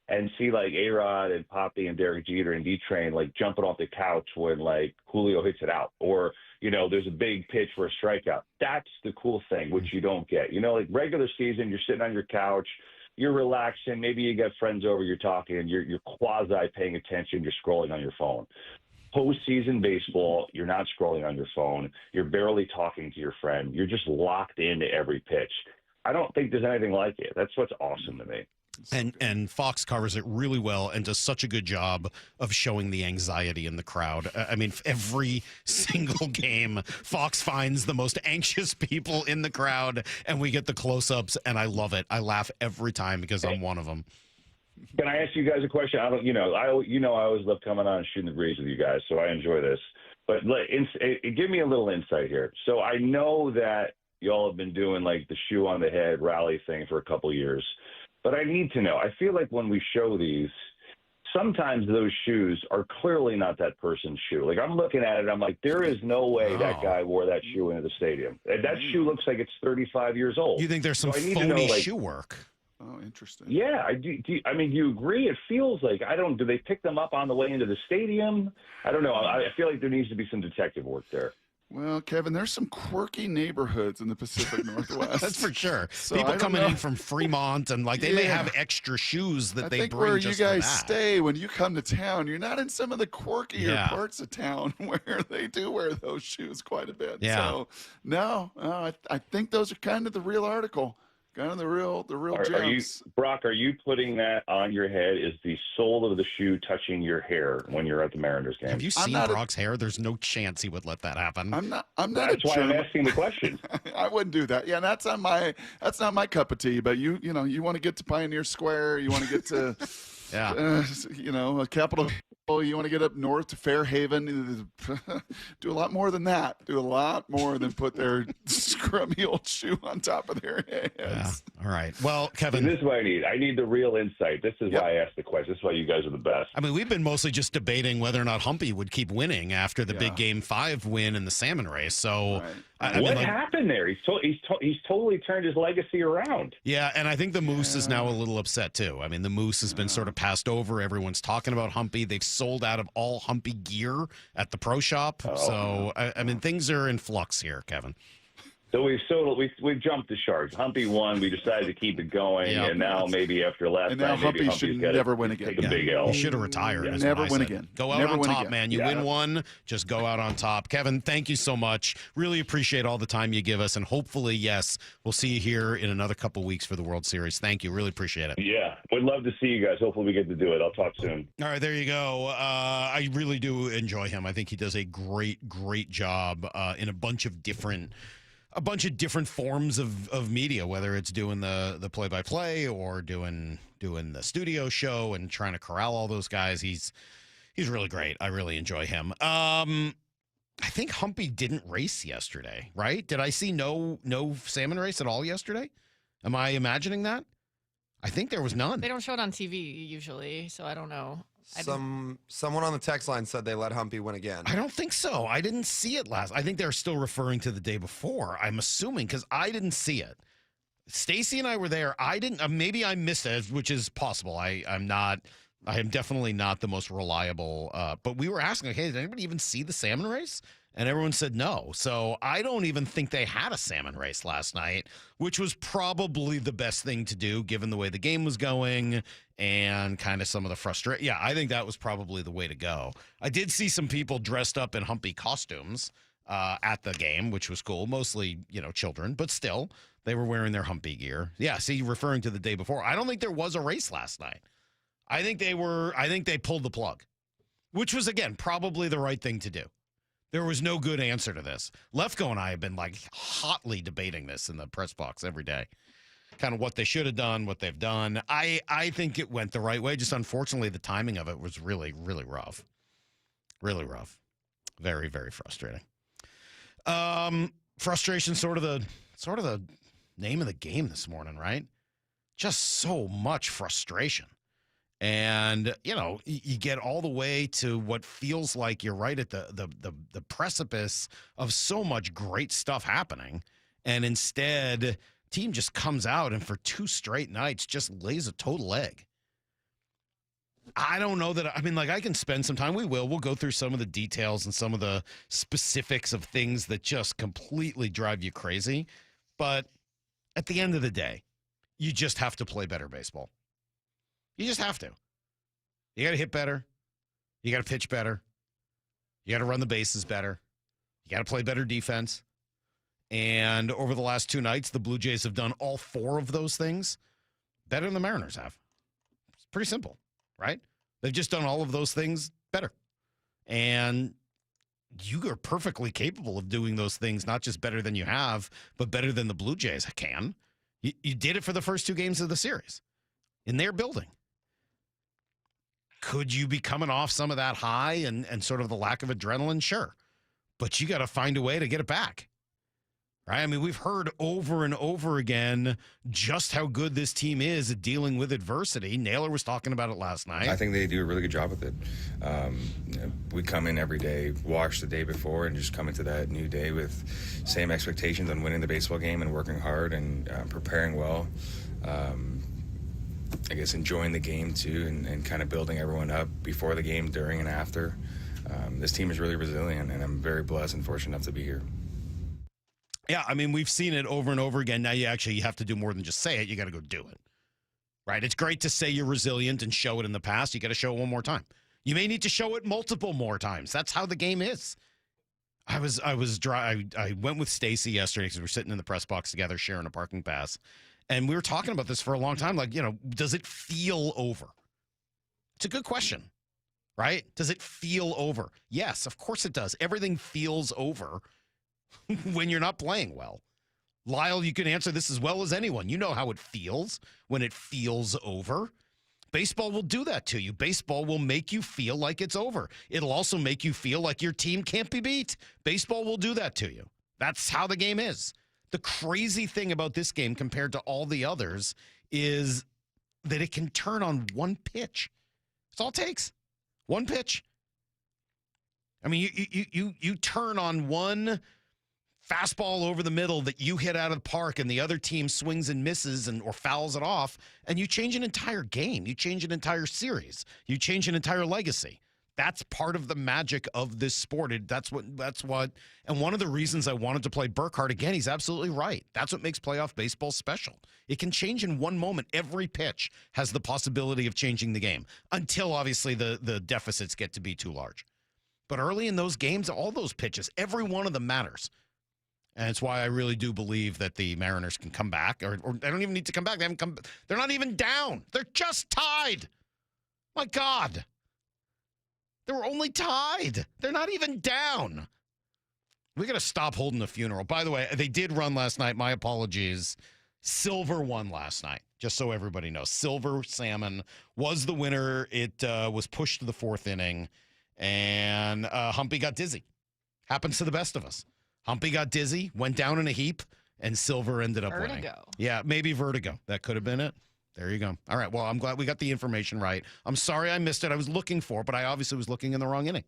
Speaker 15: and see like A-Rod and Poppy and Derek Jeter and D-Train like jumping off the couch when like Julio hits it out, or, there's a big pitch for a strikeout. That's the cool thing, which you don't get. Like regular season, you're sitting on your couch, you're relaxing, maybe you got friends over, you're talking, and you're quasi paying attention, you're scrolling on your phone. Postseason baseball, you're not scrolling on your phone. You're barely talking to your friend. You're just locked into every pitch. I don't think there's anything like it. That's what's awesome to me.
Speaker 1: And Fox covers it really well and does such a good job of showing the anxiety in the crowd. I mean, every single game, Fox finds the most anxious people in the crowd, and we get the close-ups, and I love it. I laugh every time because I'm one of them.
Speaker 15: Can I ask you guys a question? I always love coming on and shooting the breeze with you guys, so I enjoy this. But give me a little insight here. So I know that y'all have been doing like the shoe on the head rally thing for a couple years. But I need to know. I feel like when we show these, sometimes those shoes are clearly not that person's shoe. Like, I'm looking at it, I'm like, there is no way that guy wore that shoe into the stadium. That shoe looks like it's 35 years old.
Speaker 1: You think there's some phony shoe work?
Speaker 3: Oh, interesting.
Speaker 15: Yeah, I do. I mean, do you agree? It feels like, do they pick them up on the way into the stadium? I don't know. I feel like there needs to be some detective work there.
Speaker 3: Well, Kevin, there's some quirky neighborhoods in the Pacific Northwest.
Speaker 1: That's for sure.
Speaker 3: So
Speaker 1: People coming in from Fremont, and they may have extra shoes that they bring
Speaker 3: where
Speaker 1: just
Speaker 3: you guys
Speaker 1: for that.
Speaker 3: stay when you come to town, you're not in some of the quirkier parts of town where they do wear those shoes quite a bit.
Speaker 1: Yeah.
Speaker 3: So, no, I think those are kind of the real article. Kind of the real gems.
Speaker 15: Brock, are you putting that on your head? Is the sole of the shoe touching your hair when you're at the Mariners game?
Speaker 1: Have you seen Brock's hair? There's no chance he would let that happen.
Speaker 3: I'm not.
Speaker 15: That's why I'm asking the question.
Speaker 3: I wouldn't do that. Yeah, that's not my cup of tea. But you want to get to Pioneer Square. You want to get to, Capitol. You want to get up north to Fairhaven. Do a lot more than that. Do a lot more than put their scrubby old shoe on top of their heads.
Speaker 1: Yeah. All right. Well, Kevin,
Speaker 15: this is what I need. I need the real insight. This is why I asked the question. This is why you guys are the best.
Speaker 1: I mean, we've been mostly just debating whether or not Humpy would keep winning after the big Game 5 win in the salmon race. So,
Speaker 15: what happened there? He's totally turned his legacy around.
Speaker 1: Yeah, and I think the Moose is now a little upset too. I mean, the Moose has been sort of passed over. Everyone's talking about Humpy. They've sold out of all Humpy gear at the pro shop. So, I mean, things are in flux here, Kevin.
Speaker 15: So we've jumped the shark. Humpy won. We decided to keep it going, and now maybe after last
Speaker 3: and now
Speaker 15: time, maybe
Speaker 3: Humpy should never win again.
Speaker 15: Take a big L.
Speaker 1: He should have retired. is
Speaker 3: Never
Speaker 1: what I
Speaker 3: win
Speaker 1: said.
Speaker 3: again.
Speaker 1: Go out
Speaker 3: Never
Speaker 1: on
Speaker 3: win
Speaker 1: top,
Speaker 3: again.
Speaker 1: man. You win one, just go out on top. Kevin, thank you so much. Really appreciate all the time you give us, and hopefully, yes, we'll see you here in another couple weeks for the World Series. Thank you. Really appreciate it.
Speaker 15: Yeah, would love to see you guys. Hopefully, we get to do it. I'll talk soon.
Speaker 1: All right, there you go. I really do enjoy him. I think he does a great job in a bunch of different forms of media, whether it's doing the play-by-play or doing the studio show and trying to corral all those guys. He's really great. I really enjoy him. I think Humpy didn't race yesterday, right? Did I see no salmon race at all yesterday? Am I imagining that? I think there was none.
Speaker 4: They don't show it on TV usually, so I don't know.
Speaker 6: Someone on the text line said they let Humpy win again.
Speaker 1: I don't think so. I didn't see it last. I think they're still referring to the day before. I'm assuming because I didn't see it. Stacy and I were there. I didn't. Maybe I missed it, which is possible. I am definitely not the most reliable. But we were asking, hey, did anybody even see the salmon race? And everyone said no. So I don't even think they had a salmon race last night, which was probably the best thing to do given the way the game was going and kind of some of the frustration. Yeah, I think that was probably the way to go. I did see some people dressed up in Humpy costumes at the game, which was cool. Mostly, children, but still, they were wearing their Humpy gear. Yeah, see, referring to the day before. I don't think there was a race last night. I think they pulled the plug, which was, again, probably the right thing to do. There was no good answer to this. Lefko and I have been hotly debating this in the press box every day. Kind of what they should have done, what they've done. I think it went the right way. Just unfortunately, the timing of it was really, really rough. Really rough. Very, very frustrating. Frustration, sort of the name of the game this morning, right? Just so much frustration. And, you get all the way to what feels like you're right at the precipice of so much great stuff happening. And instead, team just comes out and for 2 straight nights just lays a total egg. I don't know that. I can spend some time. We'll go through some of the details and some of the specifics of things that just completely drive you crazy. But at the end of the day, you just have to play better baseball. You just have to. You got to hit better. You got to pitch better. You got to run the bases better. You got to play better defense. And over the last 2 nights, the Blue Jays have done all 4 of those things better than the Mariners have. It's pretty simple, right? They've just done all of those things better. And you are perfectly capable of doing those things, not just better than you have, but better than the Blue Jays can. You did it for the first 2 games of the series in their building. Could you be coming off some of that high and sort of the lack of adrenaline? Sure. But you got to find a way to get it back. Right? I mean, we've heard over and over again just how good this team is at dealing with adversity. Naylor was talking about it last night.
Speaker 5: I think they do a really good job with it. We come in every day, wash the day before, and just come into that new day with same expectations on winning the baseball game and working hard and preparing well. I guess enjoying the game, too, and kind of building everyone up before the game, during, and after. This team is really resilient, and I'm very blessed and fortunate enough to be here.
Speaker 1: Yeah, I mean, we've seen it over and over again. Now you have to do more than just say it. You got to go do it, right? It's great to say you're resilient and show it in the past. You got to show it one more time. You may need to show it multiple more times. That's how the game is. I went with Stacy yesterday because we were sitting in the press box together, sharing a parking pass, and we were talking about this for a long time. Like, does it feel over? It's a good question, right? Does it feel over? Yes, of course it does. Everything feels over when you're not playing well. Lyle, you can answer this as well as anyone. You know how it feels when it feels over. Baseball will do that to you. Baseball will make you feel like it's over. It'll also make you feel like your team can't be beat. Baseball will do that to you. That's how the game is. The crazy thing about this game compared to all the others is that it can turn on one pitch. That's all it takes. One pitch. I mean, you turn on one fastball over the middle that you hit out of the park and the other team swings and misses or fouls it off, and you change an entire game. You change an entire series. You change an entire legacy. That's part of the magic of this sport. That's what, and one of the reasons I wanted to play Burkhart again, he's absolutely right. That's what makes playoff baseball special. It can change in one moment. Every pitch has the possibility of changing the game until obviously the deficits get to be too large. But early in those games, all those pitches, every one of them matters. And it's why I really do believe that the Mariners can come back, or they don't even need to come back. They haven't come. They're not even down. They're just tied. My God. They were only tied. They're not even down. We got to stop holding a funeral. By the way, they did run last night. My apologies. Silver won last night, just so everybody knows. Silver Salmon was the winner. It was pushed to the 4th inning, and Humpy got dizzy. Happens to the best of us. Humpy got dizzy, went down in a heap, and Silver ended up winning. Yeah, maybe vertigo. That could have been it. There you go. All right, well, I'm glad we got the information right. I'm sorry I missed it. I was looking for it, but I obviously was looking in the wrong inning.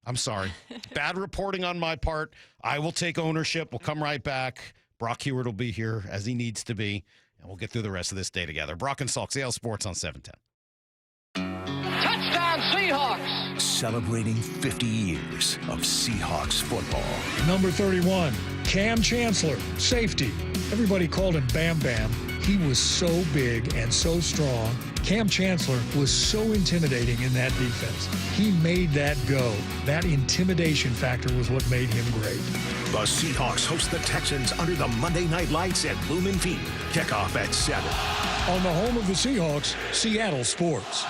Speaker 1: I'm sorry. Bad reporting on my part. I will take ownership. We'll come right back. Brock Hewitt will be here as he needs to be, and we'll get through the rest of this day together. Brock and Salk, CL Sports on 710.
Speaker 8: Touchdown Seahawks!
Speaker 7: Celebrating 50 years of Seahawks football.
Speaker 12: Number 31, Cam Chancellor, safety. Everybody called him Bam Bam. He was so big and so strong. Cam Chancellor was so intimidating in that defense. He made that go. That intimidation factor was what made him great.
Speaker 7: The Seahawks host the Texans under the Monday Night Lights at Lumen Field. Kickoff at 7.
Speaker 12: On the home of the Seahawks, Seattle Sports.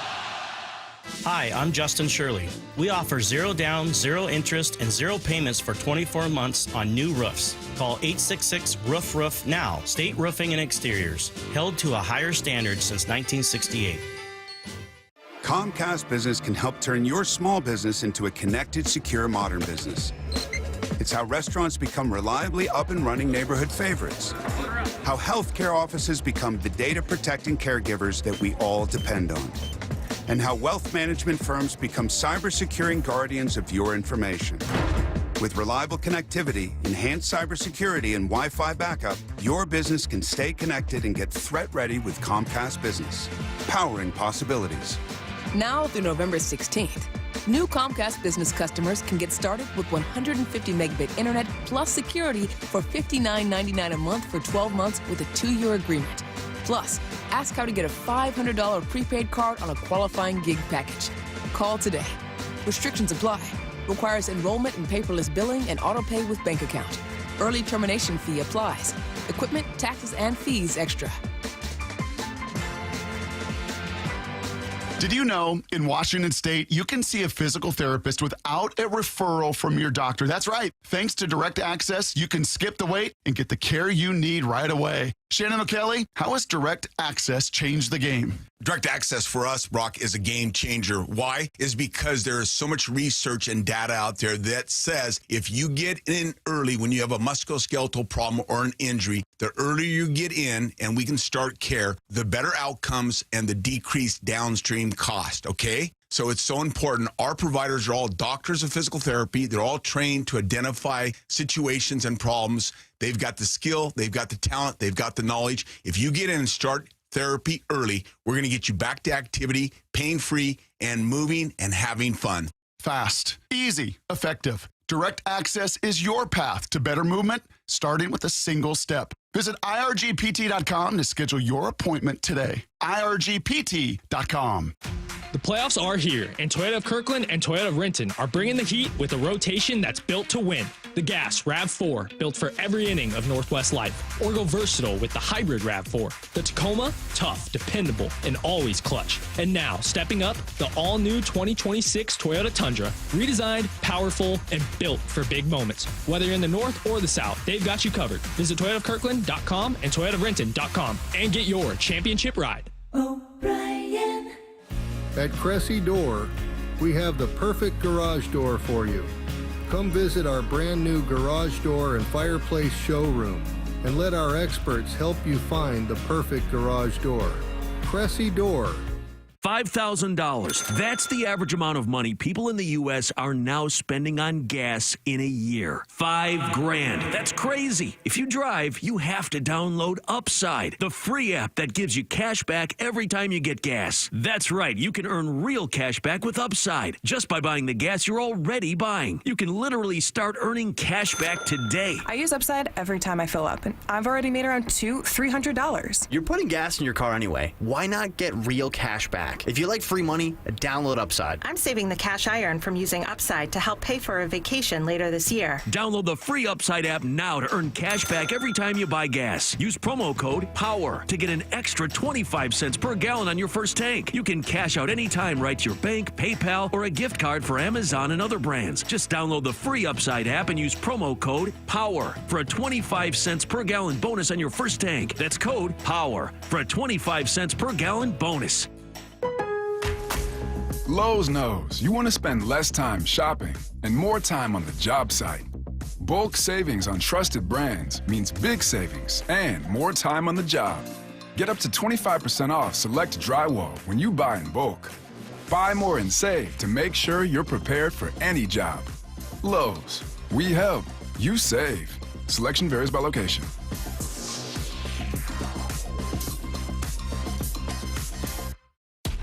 Speaker 16: Hi, I'm Justin Shirley. We offer 0 down, 0 interest, and 0 payments for 24 months on new roofs. Call 866-ROOF-ROOF now. State Roofing and Exteriors. Held to a higher standard since 1968.
Speaker 17: Comcast Business can help turn your small business into a connected, secure, modern business. It's how restaurants become reliably up and running neighborhood favorites. How healthcare offices become the data-protecting caregivers that we all depend on. And how wealth management firms become cyber-securing guardians of your information. With reliable connectivity, enhanced cybersecurity, and Wi-Fi backup, your business can stay connected and get threat-ready with Comcast Business, powering possibilities.
Speaker 18: Now through November 16th, new Comcast Business customers can get started with 150 megabit internet plus security for $59.99 a month for 12 months with a 2-year agreement. Plus, ask how to get a $500 prepaid card on a qualifying gig package. Call today. Restrictions apply. Requires enrollment in paperless billing and auto pay with bank account. Early termination fee applies. Equipment, taxes, and fees extra.
Speaker 3: Did you know in Washington State, you can see a physical therapist without a referral from your doctor? That's right. Thanks to Direct Access, you can skip the wait and get the care you need right away. Shannon O'Kelly, how has Direct Access changed the game?
Speaker 2: Direct access for us, Brock, is a game changer. Why? Is because there is so much research and data out there that says if you get in early when you have a musculoskeletal problem or an injury, the earlier you get in and we can start care, the better outcomes and the decreased downstream cost, okay? So it's so important. Our providers are all doctors of physical therapy. They're all trained to identify situations and problems. They've got the skill, they've got the talent, they've got the knowledge. If you get in and start therapy early, we're going to get you back to activity, pain-free, and moving and having fun.
Speaker 3: Fast, easy, effective. Direct Access is your path to better movement, starting with a single step. Visit irgpt.com to schedule your appointment today. irgpt.com.
Speaker 8: The playoffs are here, and Toyota of Kirkland and Toyota of Renton are bringing the heat with a rotation that's built to win. The Gas RAV4, built for every inning of Northwest life. Or go versatile with the hybrid RAV4. The Tacoma, tough, dependable, and always clutch. And now, stepping up, the all-new 2026 Toyota Tundra, redesigned, powerful, and built for big moments. Whether you're in the north or the south, they've got you covered. Visit ToyotaofKirkland.com and ToyotaofRenton.com and get your championship ride.
Speaker 10: O'Brien. At Cressy Door, we have the perfect garage door for you. Come visit our brand new garage door and fireplace showroom and let our experts help you find the perfect garage door. Cressy Door.
Speaker 7: $5,000. That's the average amount of money people in the U.S. are now spending on gas in a year. $5,000. That's crazy. If you drive, you have to download Upside, the free app that gives you cash back every time you get gas. That's right. You can earn real cash back with Upside just by buying the gas you're already buying. You can literally start earning cash back today.
Speaker 11: I use Upside every time I fill up, and I've already made around $300.
Speaker 19: You're putting gas in your car anyway. Why not get real cash back? If you like free money, download Upside.
Speaker 20: I'm saving the cash I earn from using Upside to help pay for a vacation later this year.
Speaker 7: Download the free Upside app now to earn cash back every time you buy gas. Use promo code POWER to get an extra 25 cents per gallon on your first tank. You can cash out anytime right to your bank, PayPal, or a gift card for Amazon and other brands. Just download the free Upside app and use promo code POWER for a 25 cents per gallon bonus on your first tank. That's code POWER for a 25 cents per gallon bonus.
Speaker 21: Lowe's knows you want to spend less time shopping and more time on the job site. Bulk savings on trusted brands means big savings and more time on the job. Get up to 25% off select drywall when you buy in bulk. Buy more and save to make sure you're prepared for any job. Lowe's, we help, you save. Selection varies by location.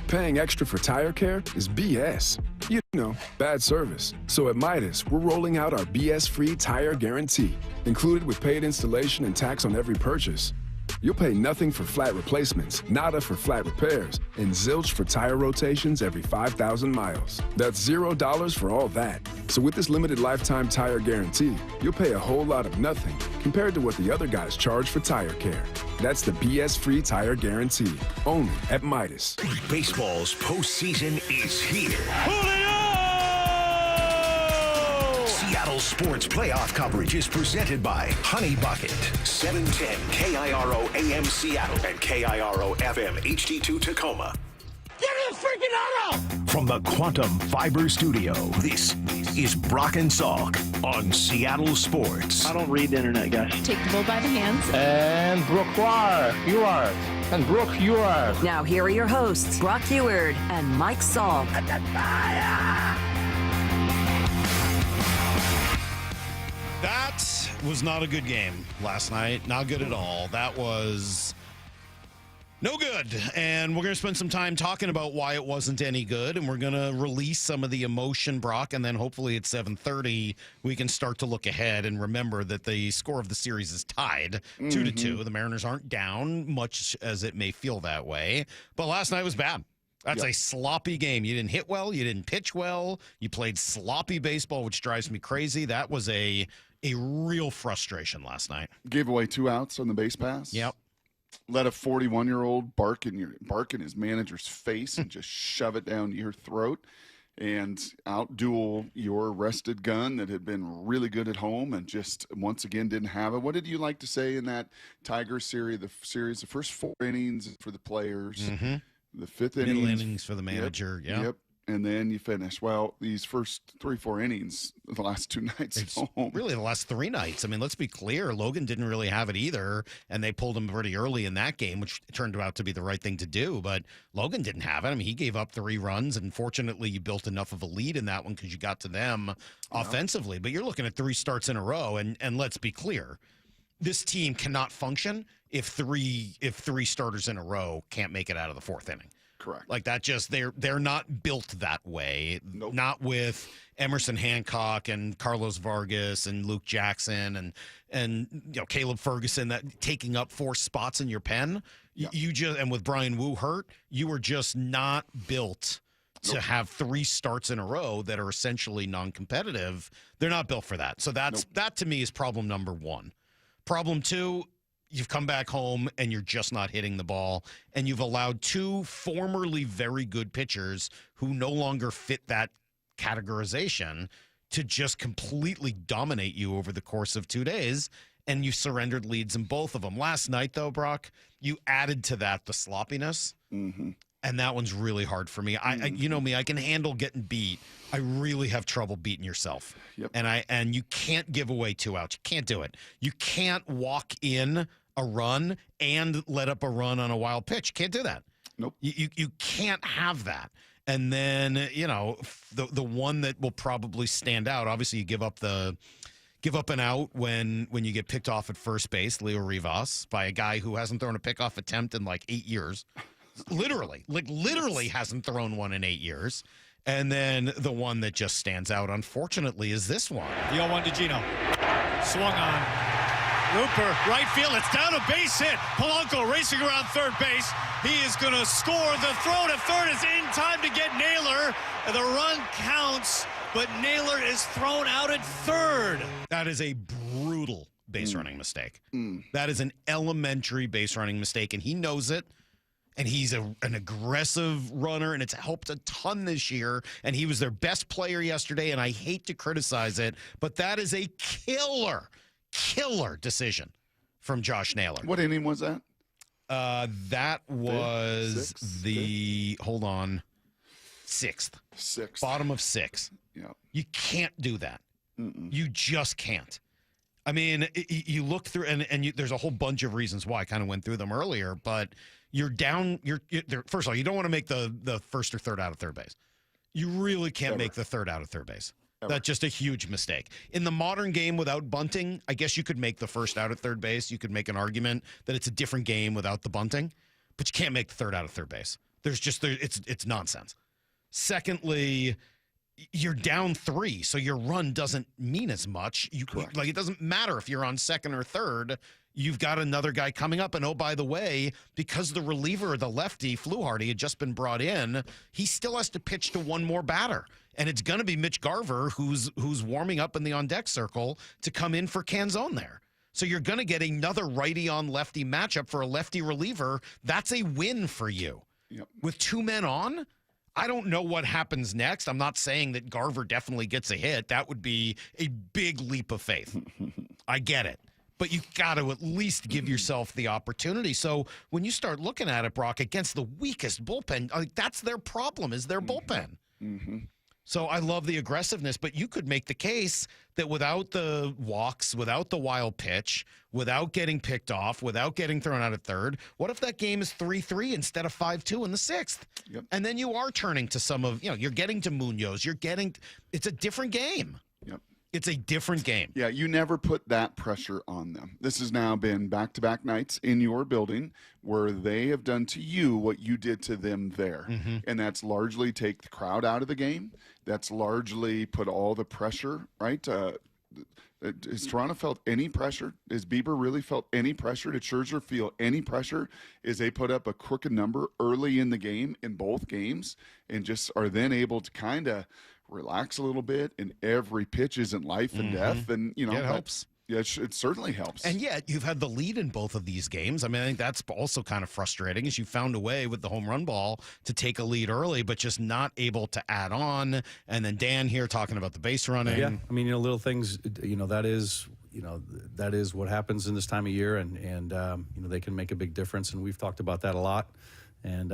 Speaker 21: Paying extra for tire care is BS. You know, bad service. So at Midas, we're rolling out our BS-free tire guarantee, included with paid installation and tax on every purchase. You'll pay nothing for flat replacements, nada for flat repairs, and zilch for tire rotations every 5,000 miles. That's $0 for all that. So with this limited lifetime tire guarantee, you'll pay a whole lot of nothing compared to what the other guys charge for tire care. That's the BS-free tire guarantee, only at Midas.
Speaker 23: Baseball's postseason is here. Seattle Sports Playoff coverage is presented by Honey Bucket, 710 KIRO AM Seattle and KIRO FM HD2 Tacoma.
Speaker 10: Get the freaking auto!
Speaker 23: From the Quantum Fiber Studio, this is Brock and Salk on Seattle Sports.
Speaker 24: I don't read the internet, guys.
Speaker 31: Take the bull by the hands.
Speaker 24: And Brooke, you are. And Brooke, you are.
Speaker 22: Now here are your hosts, Brock Heward and Mike Salk.
Speaker 1: That was not a good game last night. Not good at all. That was no good. And we're going to spend some time talking about why it wasn't any good. And we're going to release some of the emotion, Brock. And then hopefully at 7:30, we can start to look ahead and remember that the score of the series is tied 2-2. The Mariners aren't down, much as it may feel that way. But last night was bad. That's a sloppy game. You didn't hit well. You didn't pitch well. You played sloppy baseball, which drives me crazy. That was a a real frustration last night.
Speaker 3: Gave away 2 outs on the base pass.
Speaker 1: Yep.
Speaker 3: Let a 41-year-old bark in his manager's face and just shove it down your throat and outduel your rested gun that had been really good at home and just once again didn't have it. What did you like to say in that Tigers series? The first 4 innings for the players, the 5th
Speaker 1: Middle innings for the manager.
Speaker 3: Yep. And then you finish. Well, these first 3-4 innings, the last 2 nights at home.
Speaker 1: Really, the last 3 nights. I mean, let's be clear. Logan didn't really have it either, and they pulled him pretty early in that game, which turned out to be the right thing to do. But Logan didn't have it. I mean, he gave up 3 runs, and fortunately, you built enough of a lead in that one because you got to them offensively. But you're looking at 3 starts in a row, and let's be clear. This team cannot function if three starters in a row can't make it out of the 4th inning.
Speaker 3: Correct.
Speaker 1: Like that they're not built that way.
Speaker 3: Nope.
Speaker 1: Not with Emerson Hancock and Carlos Vargas and Luke Jackson and Caleb Ferguson that taking up 4 spots in your pen. You just and with Brian Wu hurt, you were just not built to have 3 starts in a row that are essentially non-competitive. They're not built for that. So that to me is problem number 1. Problem 2, you've come back home and you're just not hitting the ball, and you've allowed 2 formerly very good pitchers who no longer fit that categorization to just completely dominate you over the course of 2 days, and you surrendered leads in both of them. Last night, though, Brock, you added to that the sloppiness, and that one's really hard for me. I you know me, I can handle getting beat. I really have trouble beating yourself.
Speaker 3: Yep.
Speaker 1: And you can't give away 2 outs. You can't do it. You can't walk in a run and let up a run on a wild pitch. You can't do that.
Speaker 3: Nope.
Speaker 1: You can't have that. And then, the one that will probably stand out, obviously you give up an out when you get picked off at first base, Leo Rivas, by a guy who hasn't thrown a pickoff attempt in like 8 years. Literally hasn't thrown one in 8 years. And then the one that just stands out, unfortunately, is this one.
Speaker 4: The 0-1 to Gino. Swung on. Looper, right field. It's down a base hit. Polanco racing around third base. He is going to score. The throw to third is in time to get Naylor. The run counts, but Naylor is thrown out at third.
Speaker 1: That is a brutal base running mistake. That is an elementary base running mistake, and he knows it. And he's an aggressive runner, and it's helped a ton this year. And he was their best player yesterday, and I hate to criticize it, but that is a killer decision from Josh Naylor.
Speaker 3: What inning was that?
Speaker 1: That was hold on, 6th. Bottom of 6.
Speaker 3: Yeah.
Speaker 1: You can't do that. You just can't. I mean, you look through, and there's a whole bunch of reasons why. I kind of went through them earlier, but you're down. First of all, you don't want to make the first or third out of third base. You really can't make the third out of third base. That's just a huge mistake. In the modern game without bunting, I guess you could make the first out at third base. You could make an argument that it's a different game without the bunting, but you can't make the third out of third base. It's nonsense. Secondly, you're down 3, so your run doesn't mean as much. It doesn't matter if you're on second or third. You've got another guy coming up. And, oh, by the way, because the reliever, the lefty, Fluharty, had just been brought in, he still has to pitch to one more batter. And it's going to be Mitch Garver, who's warming up in the on-deck circle, to come in for Canzone there. So you're going to get another righty-on-lefty matchup for a lefty reliever. That's a win for you.
Speaker 3: Yep.
Speaker 1: With 2 men on, I don't know what happens next. I'm not saying that Garver definitely gets a hit. That would be a big leap of faith. I get it. But you got to at least give yourself the opportunity. So when you start looking at it, Brock, against the weakest bullpen, that's their problem, is their bullpen. So I love the aggressiveness, but you could make the case that without the walks, without the wild pitch, without getting picked off, without getting thrown out at third, what if that game is 3-3 instead of 5-2 in the 6th?
Speaker 3: Yep.
Speaker 1: And then you are turning to some of, you're getting to Munoz. It's a different game.
Speaker 3: Yep.
Speaker 1: It's a different game.
Speaker 3: Yeah, you never put that pressure on them. This has now been back-to-back nights in your building where they have done to you what you did to them there. And that's largely take the crowd out of the game. That's largely put all the pressure, right? Has Toronto felt any pressure? Has Bieber really felt any pressure? Did Scherzer feel any pressure? Is they put up a crooked number early in the game in both games and just are then able to kind of relax a little bit, and every pitch isn't life and death. And,
Speaker 1: it helps.
Speaker 3: Yeah, it certainly helps.
Speaker 1: And yet, you've had the lead in both of these games. I mean, I think that's also kind of frustrating is you found a way with the home run ball to take a lead early, but just not able to add on. And then Dan here talking about the base running.
Speaker 6: Yeah, I mean, little things, that is what happens in this time of year, and they can make a big difference, and we've talked about that a lot. And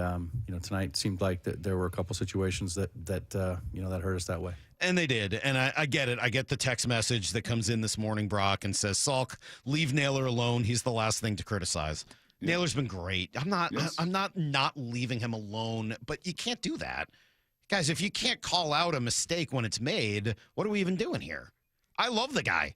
Speaker 6: tonight seemed like that there were a couple situations that hurt us that way.
Speaker 1: And they did. And I get it. I get the text message that comes in this morning, Brock, and says, Salk, leave Naylor alone. He's the last thing to criticize. Yeah. Naylor's been great. I'm not leaving him alone, but you can't do that. Guys, if you can't call out a mistake when it's made, what are we even doing here? I love the guy.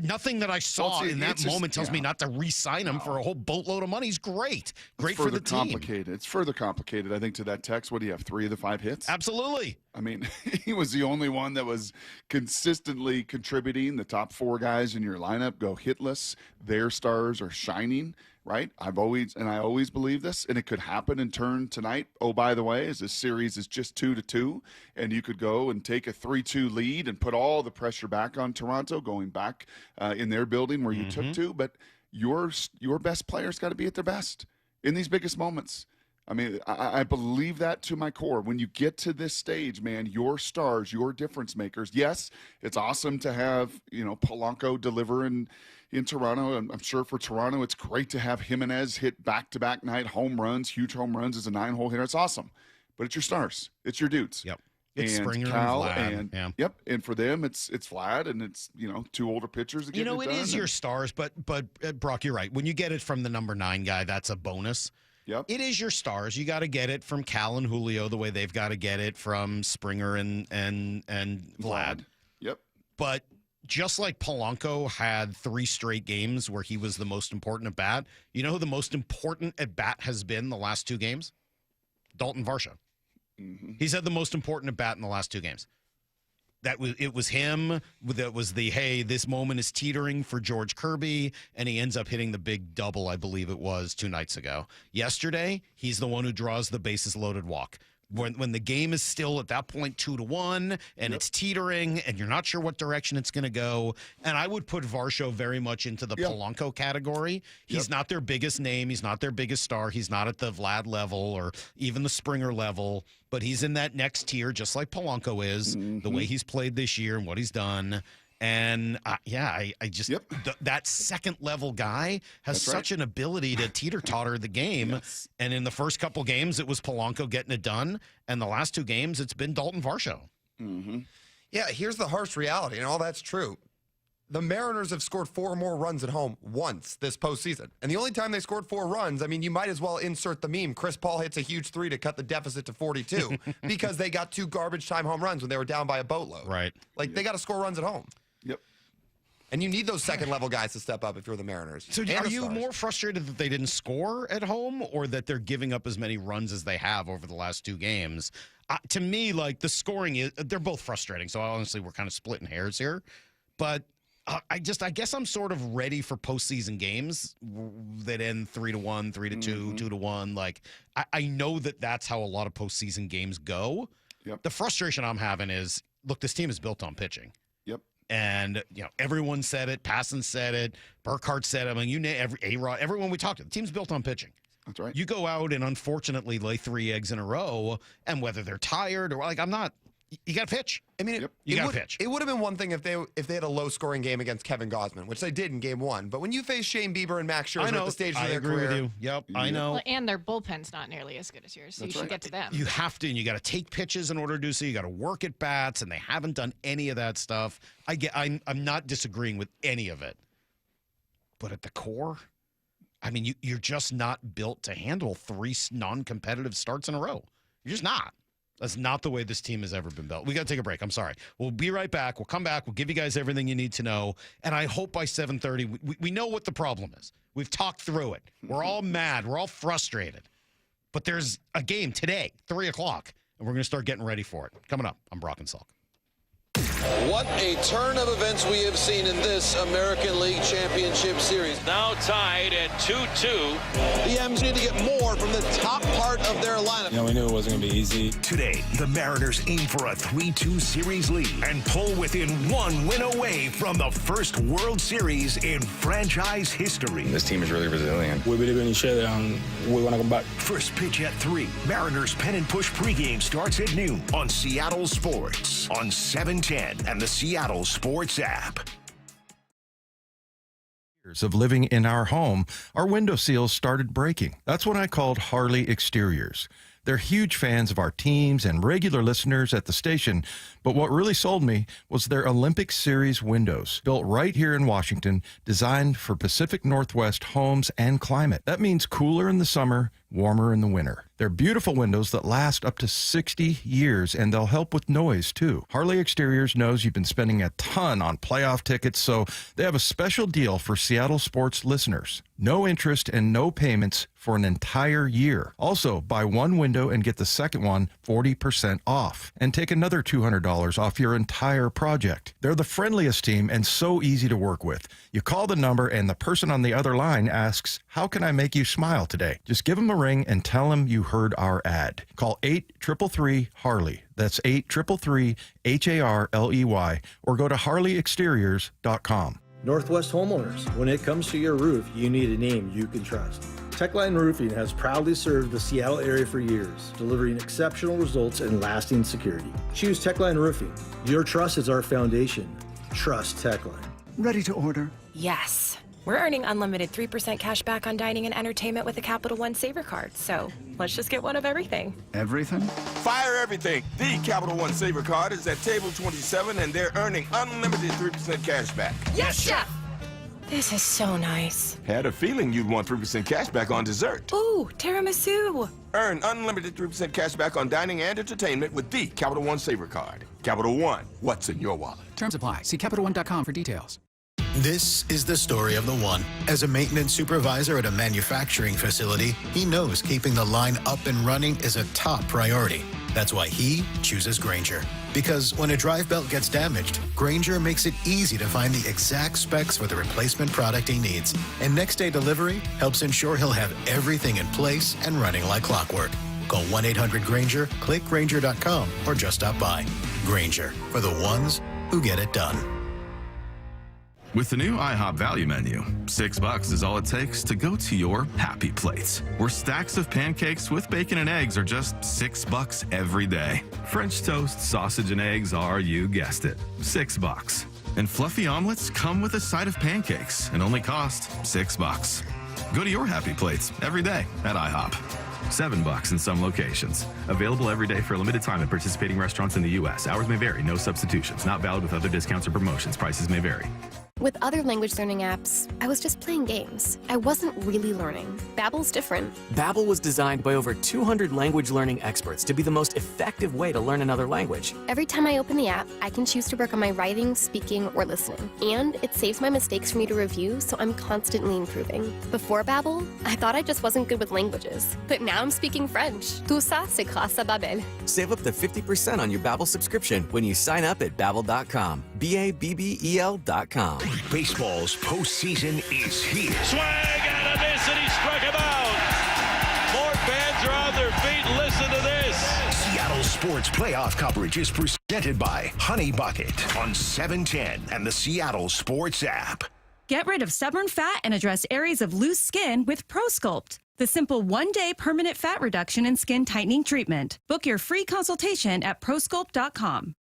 Speaker 1: Nothing that I saw in that moment tells me not to re-sign him for a whole boatload of money. He's great. Great for the team.
Speaker 3: It's further complicated, I think, to that text. What do you have, 3 of the 5 hits?
Speaker 1: Absolutely.
Speaker 3: I mean, he was the only one that was consistently contributing. The top 4 guys in your lineup go hitless. Their stars are shining, right? I always believe this, and it could happen and turn tonight. Oh, by the way, as this series is just 2-2, and you could go and take a 3-2 lead and put all the pressure back on Toronto, going back in their building where you took 2. But your best players got to be at their best in these biggest moments. I mean, I believe that to my core. When you get to this stage, man, your stars, your difference makers. Yes, it's awesome to have, Polanco deliver in Toronto. I'm sure for Toronto, it's great to have Jimenez hit back-to-back night home runs, huge home runs as a 9-hole hitter. It's awesome. But it's your stars. It's your dudes.
Speaker 1: Yep.
Speaker 3: It's
Speaker 1: and
Speaker 3: Springer
Speaker 1: Cal
Speaker 3: and Vlad. Yep. And for them, it's Vlad, and it's 2 older pitchers. That
Speaker 1: it is your stars, but Brock, you're right. When you get it from the number 9 guy, that's a bonus.
Speaker 3: Yep.
Speaker 1: It is your stars. You got to get it from Cal and Julio the way they've got to get it from Springer and Vlad.
Speaker 3: Yep.
Speaker 1: But just like Polanco had 3 straight games where he was the most important at bat, you know who the most important at bat has been the last 2 games? Dalton Varsho.
Speaker 3: Mm-hmm.
Speaker 1: He's had the most important at bat in the last 2 games. It was him. That was hey, this moment is teetering for George Kirby, and he ends up hitting the big double, I believe it was 2 nights ago. Yesterday, he's the one who draws the bases loaded walk. When the game is still at that point 2-1 and it's teetering and you're not sure what direction it's going to go. And I would put Varsho very much into the Polanco category. He's not their biggest name. He's not their biggest star. He's not at the Vlad level or even the Springer level, but he's in that next tier just like Polanco is, the way he's played this year and what he's done. And I just that second level guy has such an ability to teeter-totter the game. And in the first couple games, it was Polanco getting it done. And the last 2 games, it's been Dalton Varsho.
Speaker 3: Mm-hmm.
Speaker 9: Yeah, here's the harsh reality, and all that's true. The Mariners have scored 4 more runs at home once this postseason. And the only time they scored 4 runs, I mean, you might as well insert the meme. Chris Paul hits a huge 3 to cut the deficit to 42 because they got 2 garbage time home runs when they were down by a boatload.
Speaker 1: Right.
Speaker 9: They got to score runs at home.
Speaker 3: Yep.
Speaker 9: And you need those second-level guys to step up if you're the Mariners.
Speaker 1: So are you more frustrated that they didn't score at home or that they're giving up as many runs as they have over the last 2 games? To me, the scoring, they're both frustrating. So honestly, we're kind of splitting hairs here. But I guess I'm sort of ready for postseason games that end 3-1, 3-2, 2-1. I know that's how a lot of postseason games go.
Speaker 3: Yep.
Speaker 1: The frustration I'm having is, look, this team is built on pitching.
Speaker 3: Yep.
Speaker 1: And, everyone said it. Passan said it. Burkhart said it. I mean, everyone we talked to, the team's built on pitching.
Speaker 3: That's right.
Speaker 1: You go out and unfortunately lay 3 eggs in a row, and whether they're tired or you got to pitch.
Speaker 9: I mean,
Speaker 1: you got to pitch.
Speaker 9: It would have been one thing if they had a low-scoring game against Kevin Gausman, which they did in Game 1. But when you face Shane Bieber and Max Scherzer at the stage of their career,
Speaker 1: I agree with you. Yep, I know.
Speaker 13: Well, and their bullpen's not nearly as good as yours, so you should get to them.
Speaker 1: You have to, and you got to take pitches in order to do so. You got to work at bats, and they haven't done any of that stuff. I'm not disagreeing with any of it, but at the core, I mean, you're just not built to handle 3 non-competitive starts in a row. You're just not. That's not the way this team has ever been built. We got to take a break. I'm sorry. We'll be right back. We'll come back. We'll give you guys everything you need to know. And I hope by 7:30, we know what the problem is. We've talked through it. We're all mad. We're all frustrated. But there's a game today, 3 o'clock, and we're going to start getting ready for it. Coming up, I'm Brock and Salk.
Speaker 5: What a turn of events we have seen in this American League Championship Series.
Speaker 12: Now tied at 2-2.
Speaker 5: The M's need to get more from the top part of their lineup.
Speaker 12: We knew it wasn't going to be easy.
Speaker 23: Today, the Mariners aim for a 3-2 series lead and pull within one win away from the first World Series in franchise history.
Speaker 12: This team is really resilient. We believe in each other and we want to come back.
Speaker 23: First pitch at 3. Mariners Pen and Push pregame starts at noon on Seattle Sports on 710 and the Seattle Sports app.
Speaker 14: Of living in our home, our window seals started breaking. That's when I called Harley Exteriors. They're huge fans of our teams and regular listeners at the station, but what really sold me was their Olympic Series windows, built right here in Washington, designed for Pacific Northwest homes and climate. That means cooler in the summer, warmer in the winter. They're beautiful windows that last up to 60 years, and they'll help with noise, too. Harley Exteriors knows you've been spending a ton on playoff tickets, so they have a special deal for Seattle sports listeners. No interest and no payments for an entire year. Also, buy one window and get the second one 40% off, and take another $200 off your entire project. They're the friendliest team and so easy to work with. You call the number, and the person on the other line asks, "How can I make you smile today?" Just give them a ring and tell them you heard our ad. Call 833-HARLEY. That's 833-HARLEY, or go to harleyexteriors.com.
Speaker 15: Northwest homeowners, when it comes to your roof, you need a name you can trust. Techline Roofing has proudly served the Seattle area for years, delivering exceptional results and lasting security. Choose Techline Roofing. Your trust is our foundation. Trust Techline.
Speaker 16: Ready to order?
Speaker 11: Yes. We're earning unlimited 3% cash back on dining and entertainment with a Capital One Saver card, so let's just get one of everything.
Speaker 16: Everything?
Speaker 25: Fire everything. The Capital One Saver card is at table 27, and they're earning unlimited 3% cash back.
Speaker 11: Yes, Chef! This is so nice.
Speaker 25: Had a feeling you'd want 3% cash back on dessert.
Speaker 11: Ooh, tiramisu.
Speaker 25: Earn unlimited 3% cash back on dining and entertainment with the Capital One Saver card. Capital One, what's in your wallet?
Speaker 26: Terms apply. See CapitalOne.com for details.
Speaker 31: This is the story of the one. As a maintenance supervisor at a manufacturing facility, he knows keeping the line up and running is a top priority. That's why he chooses Grainger. Because when a drive belt gets damaged, Grainger makes it easy to find the exact specs for the replacement product he needs. And next day delivery helps ensure he'll have everything in place and running like clockwork. Call 1-800-GRAINGER, click Grainger.com, or just stop by. Grainger, for the ones who get it done.
Speaker 27: With the new IHOP value menu, $6 is all it takes to go to your happy place, where stacks of pancakes with bacon and eggs are just $6 every day. French toast, sausage, and eggs are, you guessed it, $6. And fluffy omelets come with a side of pancakes and only cost $6. Go to your happy plates every day at IHOP. $7 in some locations. Available every day for a limited time at participating restaurants in the U.S. Hours may vary. No substitutions. Not valid with other discounts or promotions. Prices may vary.
Speaker 28: With other language learning apps, I was just playing games. I wasn't really learning. Babbel's different.
Speaker 29: Babbel was designed by over 200 language learning experts to be the most effective way to learn another language.
Speaker 28: Every time I open the app, I can choose to work on my writing, speaking, or listening. And it saves my mistakes for me to review, so I'm constantly improving. Before Babbel, I thought I just wasn't good with languages. But now I'm speaking French. Tout ça, c'est grâce à Babbel.
Speaker 29: Save up to 50% on your Babbel subscription when you sign up at Babbel.com. Babbel.com.
Speaker 23: Baseball's postseason is here.
Speaker 12: Swing out of this, and he struck him out. More fans are on their feet. Listen to this.
Speaker 23: Seattle Sports playoff coverage is presented by Honey Bucket on 710 and the Seattle Sports app.
Speaker 30: Get rid of stubborn fat and address areas of loose skin with ProSculpt, the simple one-day permanent fat reduction and skin tightening treatment. Book your free consultation at prosculpt.com.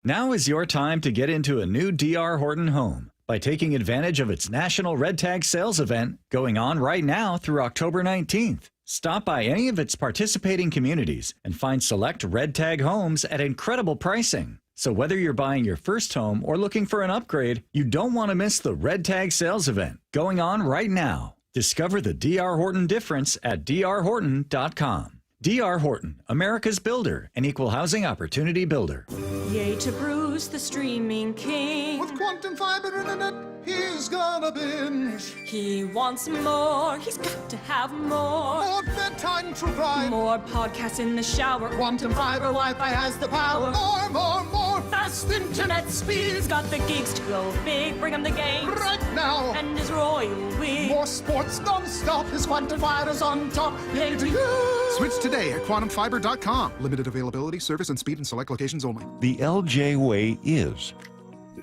Speaker 32: Now is your time to get into a new D.R. Horton home by taking advantage of its National Red Tag Sales event going on right now through October 19th. Stop by any of its participating communities and find select Red Tag homes at incredible pricing. So whether you're buying your first home or looking for an upgrade, you don't want to miss the Red Tag Sales event going on right now. Discover the D.R. Horton difference at drhorton.com. D.R. Horton, America's builder and equal housing opportunity builder.
Speaker 33: Yay to Bruce, the streaming king.
Speaker 34: With quantum fiber internet,
Speaker 2: he's gonna binge.
Speaker 7: He wants more, he's got to have more.
Speaker 2: More bedtime true crime.
Speaker 7: More podcasts in the shower.
Speaker 2: Quantum fiber Wi-Fi has the power. More.
Speaker 7: Fast internet speed. He's got the geeks to go big. Bring him the game
Speaker 2: Right now.
Speaker 7: and his royal we.
Speaker 2: More sports non-stop. His quantum fiber's on top. Yay to you.
Speaker 8: Switch today at quantumfiber.com. Limited availability, service and speed in select locations only.
Speaker 10: The LJ way is.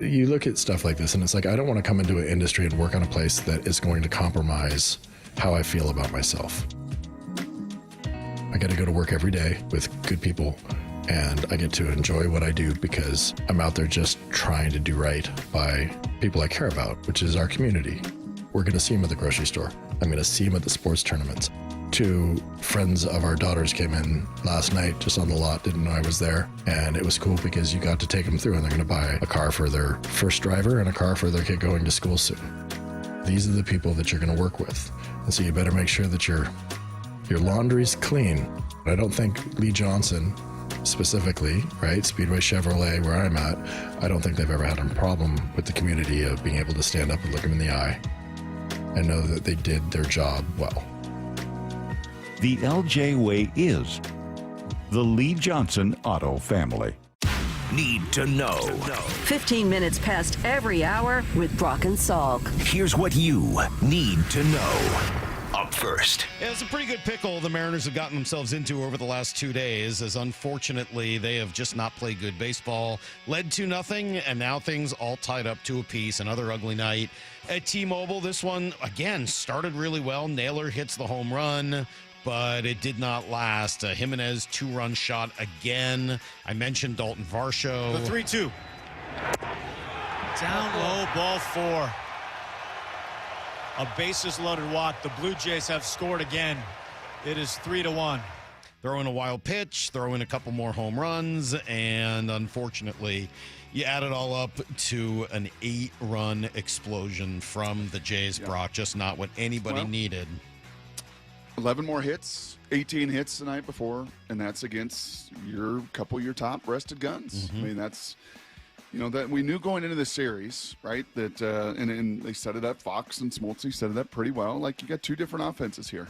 Speaker 16: You look at stuff like this and it's like, I don't want to come into an industry and work on a place that is going to compromise how I feel about myself. I get to go to work every day with good people and I get to enjoy what I do because I'm out there just trying to do right by people I care about, which is our community. We're going to see them at the grocery store. I'm going to see them at the sports tournaments. 2 friends of our daughters came in last night just on the lot, didn't know I was there. And it was cool because you got to take them through and they're going to buy a car for their first driver and a car for their kid going to school soon. These are the people that you're going to work with. And so you better make sure that your laundry's clean. I don't think Lee Johnson specifically, right, Speedway Chevrolet, where I'm at, I don't think they've ever had a problem with the community of being able to stand up and look them in the eye and know that they did their job well.
Speaker 10: The LJ way is the Lee Johnson Auto family.
Speaker 23: Need to know.
Speaker 17: 15 minutes past every hour with Brock and Salk.
Speaker 23: Here's what you need to know. Up first.
Speaker 1: Yeah, it's a pretty good pickle the Mariners have gotten themselves into over the last 2 days, as unfortunately they have just not played good baseball. Led 2-0, and now things all tied up to a piece. Another ugly night at T-Mobile. This one, again, started really well. Naylor hits the home run, but it did not last. A Jimenez 2-run shot again. I mentioned Dalton Varsho.
Speaker 4: The 3-2. Down low, ball 4. A bases loaded walk. The Blue Jays have scored again. It is 3-1.
Speaker 1: Throw in a wild pitch, throw in a couple more home runs, and unfortunately, you add it all up to an 8-run explosion from the Jays, Brock. Just not what anybody needed.
Speaker 3: 11 more hits, 18 hits the night before, and that's against your top rested guns. I mean, that's, that we knew going into the series, right? That and they set it up. Fox and Smoltz set it up pretty well. Like, you got 2 different offenses here,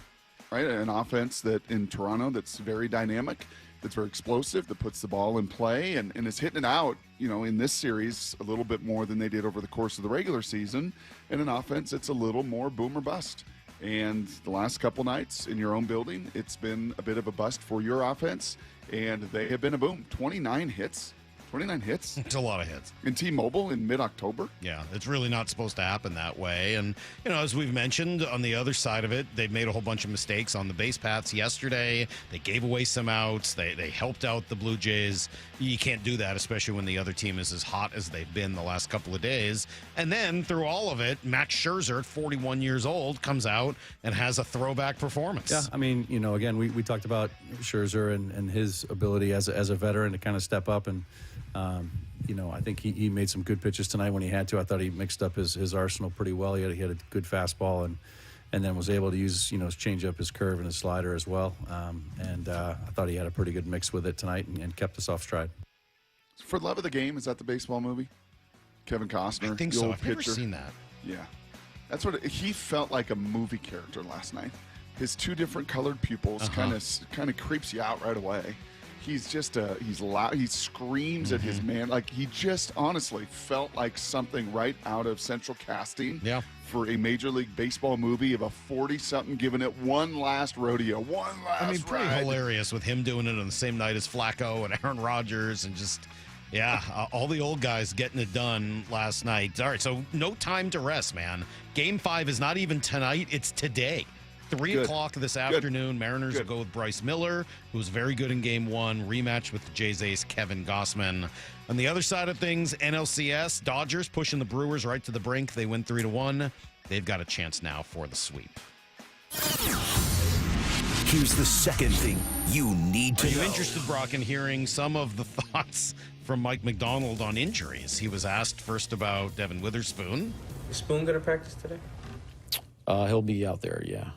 Speaker 3: right? An offense that in Toronto that's very dynamic, that's very explosive, that puts the ball in play, and is hitting it out, in this series a little bit more than they did over the course of the regular season, and an offense that's a little more boom or bust. And the last couple nights in your own building, it's been a bit of a bust for your offense, and they have been a boom. 29 hits. 29 hits?
Speaker 1: It's a lot of hits.
Speaker 3: In T-Mobile in mid-October?
Speaker 1: Yeah, it's really not supposed to happen that way. And, as we've mentioned, on the other side of it, they've made a whole bunch of mistakes on the base paths yesterday. They gave away some outs. They helped out the Blue Jays. You can't do that, especially when the other team is as hot as they've been the last couple of days. And then, through all of it, Max Scherzer, at 41 years old, comes out and has a throwback performance.
Speaker 6: Yeah, I mean, again, we talked about Scherzer and his ability as a veteran to kind of step up and I think he made some good pitches tonight when he had to. I thought he mixed up his arsenal pretty well. He had a good fastball and then was able to use, his changeup, his curve, and his slider as well. I thought he had a pretty good mix with it tonight and kept us off stride.
Speaker 3: For Love of the Game, is that the baseball movie? Kevin Costner,
Speaker 1: I think
Speaker 3: the
Speaker 1: so.
Speaker 3: old
Speaker 1: I've
Speaker 3: pitcher.
Speaker 1: never seen that.
Speaker 3: Yeah. That's what he felt like, a movie character last night. His 2 different colored pupils kind of creeps you out right away. He's just he's loud. He screams at his man. Like, he just honestly felt like something right out of Central Casting for a Major League Baseball movie of a 40-something giving it one last rodeo,
Speaker 1: Pretty hilarious with him doing it on the same night as Flacco and Aaron Rodgers and just, all the old guys getting it done last night. All right, so no time to rest, man. Game 5 is not even tonight. It's today. 3 o'clock this afternoon. Mariners will go with Bryce Miller, who was very good in Game 1. Rematch with the Jays ace Kevin Gausman. On the other side of things, NLCS, Dodgers pushing the Brewers right to the brink. They win 3-1. They've got a chance now for the sweep.
Speaker 23: Here's the second thing you need to know.
Speaker 1: Are you interested, Brock, in hearing some of the thoughts from Mike McDonald on injuries? He was asked first about Devin Witherspoon.
Speaker 18: Is Spoon going to practice today?
Speaker 19: He'll be out there, yeah.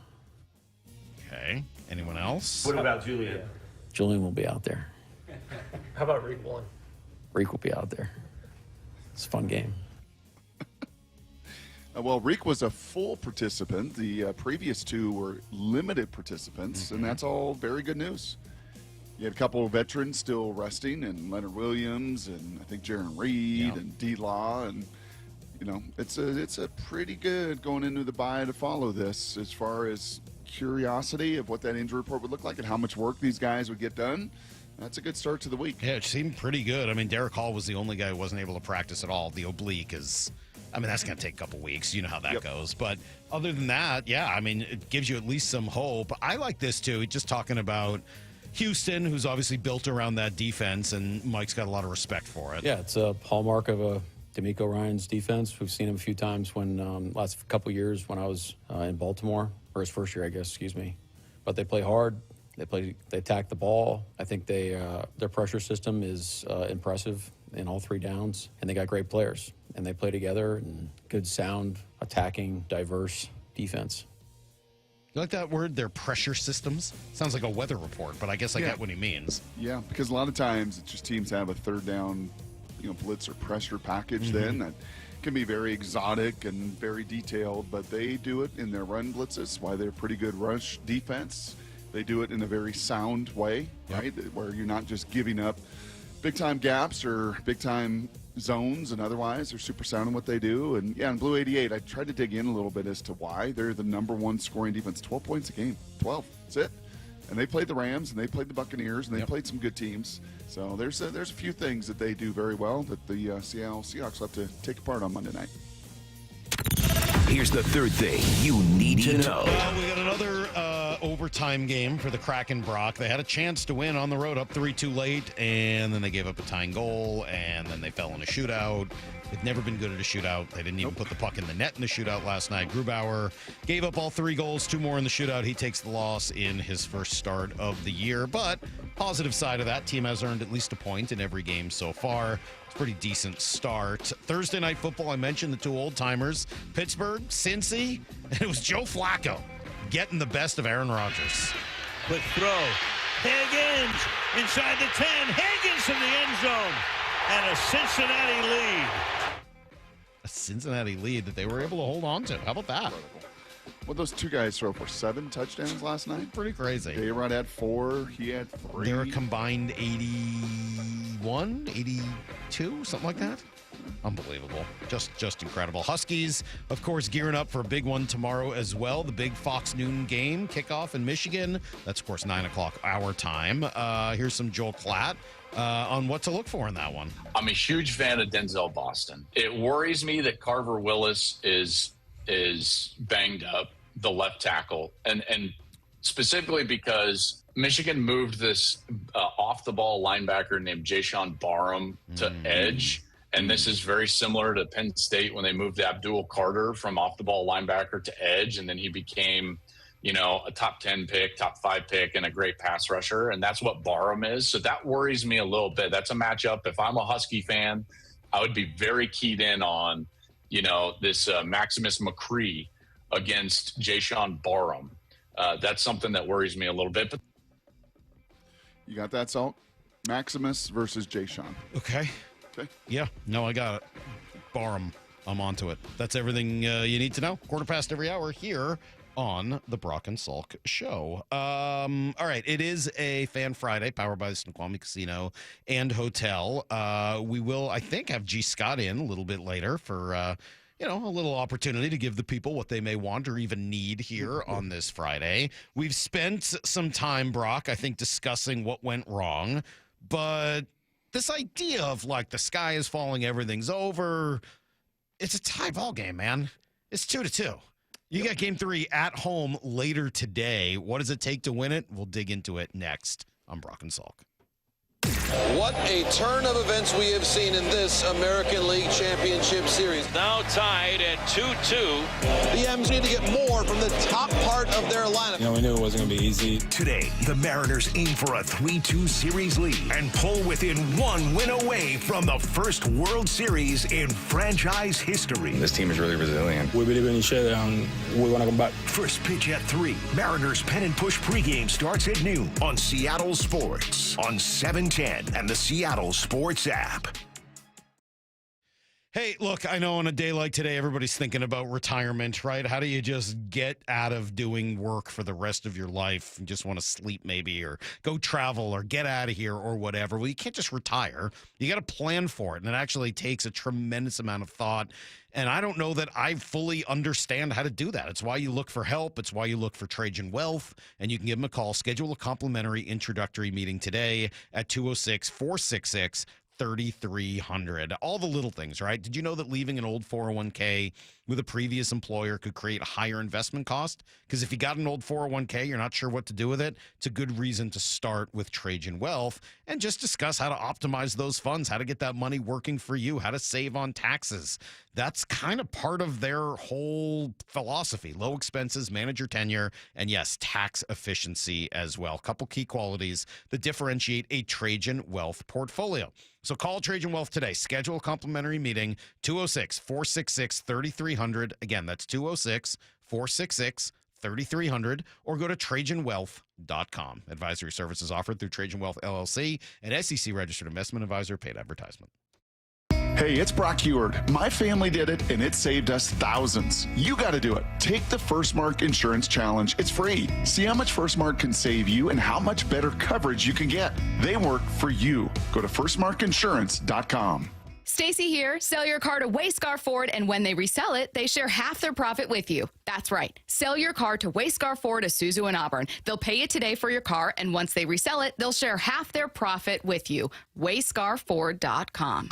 Speaker 1: Okay. Anyone else?
Speaker 18: What about Julian?
Speaker 19: Julian will be out there.
Speaker 18: How about Reek One?
Speaker 19: Reek will be out there. It's a fun game.
Speaker 3: Well, Reek was a full participant. The previous two were limited participants, and that's all very good news. You had a couple of veterans still resting, and Leonard Williams, and I think Jaron Reed, and D-Law, and it's a pretty good going into the bye to follow this as far as curiosity of what that injury report would look like and how much work these guys would get done. That's a good start to the week.
Speaker 1: Yeah, it seemed pretty good. I mean, Derek Hall was the only guy who wasn't able to practice at all. The oblique is, that's going to take a couple weeks. You know how that goes. But other than that, it gives you at least some hope. I like this, too. Just talking about Houston, who's obviously built around that defense, and Mike's got a lot of respect for it.
Speaker 19: Yeah, it's a hallmark of D'Amico Ryan's defense. We've seen him a few times when last couple years when I was in Baltimore, or his first year, I guess, excuse me. But they play hard. They attack the ball. I think their pressure system is impressive in all three downs, and they got great players. And they play together, and good, sound, attacking, diverse defense.
Speaker 1: You like that word, their pressure systems? Sounds like a weather report, but I guess I get what he means.
Speaker 3: Yeah, because a lot of times it's just teams have a third down, blitz or pressure package then that can be very exotic and very detailed, but they do it in their run blitzes, why they're pretty good rush defense. They do it in a very sound way, right, where you're not just giving up big-time gaps or big-time zones, and otherwise they're super sound in what they do. And, in Blue 88, I tried to dig in a little bit as to why they're the number one scoring defense. 12 points a game. 12. That's it. And they played the Rams, and they played the Buccaneers, and they played some good teams. So there's a few things that they do very well that the Seattle Seahawks will have to take apart on Monday night.
Speaker 23: Here's the third thing you need to know.
Speaker 1: We got another overtime game for the Kraken Brock. They had a chance to win on the road, up 3-2 late, and then they gave up a tying goal, and then they fell in a shootout. They've never been good at a shootout. They didn't even put the puck in the net in the shootout last night. Grubauer gave up all 3 goals, 2 more in the shootout. He takes the loss in his first start of the year. But positive side of that, team has earned at least a point in every game so far. It's a pretty decent start. Thursday night football, I mentioned the 2 old-timers. Pittsburgh, Cincy, and it was Joe Flacco getting the best of Aaron Rodgers.
Speaker 12: Quick throw. Higgins inside the 10. Higgins in the end zone. And a Cincinnati lead.
Speaker 1: A Cincinnati lead that they were able to hold on to. How about that?
Speaker 3: What those 2 guys throw for 7 touchdowns last night?
Speaker 1: Pretty crazy.
Speaker 3: A-Rod had 4. He had 3.
Speaker 1: They were combined 81, 82, something like that. Unbelievable. Just incredible. Huskies, of course, gearing up for a big one tomorrow as well. The big Fox noon game, kickoff in Michigan. That's, of course, 9 o'clock our time. Here's some Joel Klatt on what to look for in that one.
Speaker 5: I'm a huge fan of Denzel Boston. It worries me that Carver Willis is banged up, the left tackle, and specifically because Michigan moved this off-the-ball linebacker named Jayshawn Barham to edge. And this is very similar to Penn State when they moved Abdul Carter from off-the-ball linebacker to edge, and then he became, a top 10 pick, top 5 pick, and a great pass rusher, and that's what Barham is. So that worries me a little bit. That's a matchup. If I'm a Husky fan, I would be very keyed in on, this Maximus McCree against Jayshawn Barham. That's something that worries me a little bit. But
Speaker 3: you got that, Salk? Maximus versus Jayshawn.
Speaker 1: Okay. Yeah, no, I got it. Barham, I'm onto it. That's everything you need to know. 15:15 every hour here on the Brock and Salk Show. All right, it is a Fan Friday powered by the Snoqualmie Casino and Hotel. We will, I think, have G. Scott in a little bit later for, a little opportunity to give the people what they may want or even need here on this Friday. We've spent some time, Brock, I think, discussing what went wrong, but this idea of the sky is falling, everything's over. It's a tie ball game, man. It's 2-2. You got game 3 at home later today. What does it take to win it? We'll dig into it next on Brock and Salk.
Speaker 9: What a turn of events we have seen in this American League Championship Series.
Speaker 12: Now tied at 2-2.
Speaker 9: The M's need to get more from the top part of their lineup.
Speaker 11: We knew it wasn't going to be easy.
Speaker 23: Today, the Mariners aim for a 3-2 series lead and pull within 1 win away from the first World Series in franchise history.
Speaker 11: This team is really resilient. We believe in each other and we want to come back.
Speaker 23: First pitch at 3. Mariners Pen and Push pregame starts at noon on Seattle Sports on 710 and the Seattle Sports app.
Speaker 1: Hey, look, I know on a day like today, everybody's thinking about retirement, right? How do you just get out of doing work for the rest of your life? You just want to sleep maybe, or go travel, or get out of here, or whatever. Well, you can't just retire. You got to plan for it, and it actually takes a tremendous amount of thought. And I don't know that I fully understand how to do that. It's why you look for help. It's why you look for Trajan Wealth, and you can give them a call. Schedule a complimentary introductory meeting today at 206-466-3300. All the little things, right? Did you know that leaving an old 401k with a previous employer could create a higher investment cost? Because if you got an old 401k, you're not sure what to do with it, it's a good reason to start with Trajan Wealth and just discuss how to optimize those funds, how to get that money working for you, how to save on taxes. That's kind of part of their whole philosophy. Low expenses, manage your tenure, and yes, tax efficiency as well. A couple key qualities that differentiate a Trajan Wealth portfolio. So call Trajan Wealth today. Schedule a complimentary meeting, 206-466-3300. Again, that's 206-466-3300, or go to TrajanWealth.com. Advisory services offered through Trajan Wealth LLC, an SEC-registered investment advisor, paid advertisement.
Speaker 3: Hey, it's Brock Heward. My family did it, and it saved us thousands. You got to do it. Take the First Mark Insurance Challenge. It's free. See how much First Mark can save you and how much better coverage you can get. They work for you. Go to firstmarkinsurance.com.
Speaker 13: Stacy here. Sell your car to Wayscar Ford, and when they resell it, they share half their profit with you. That's right. Sell your car to Wayscar Ford, Isuzu, and Auburn. They'll pay you today for your car, and once they resell it, they'll share half their profit with you. WayscarFord.com.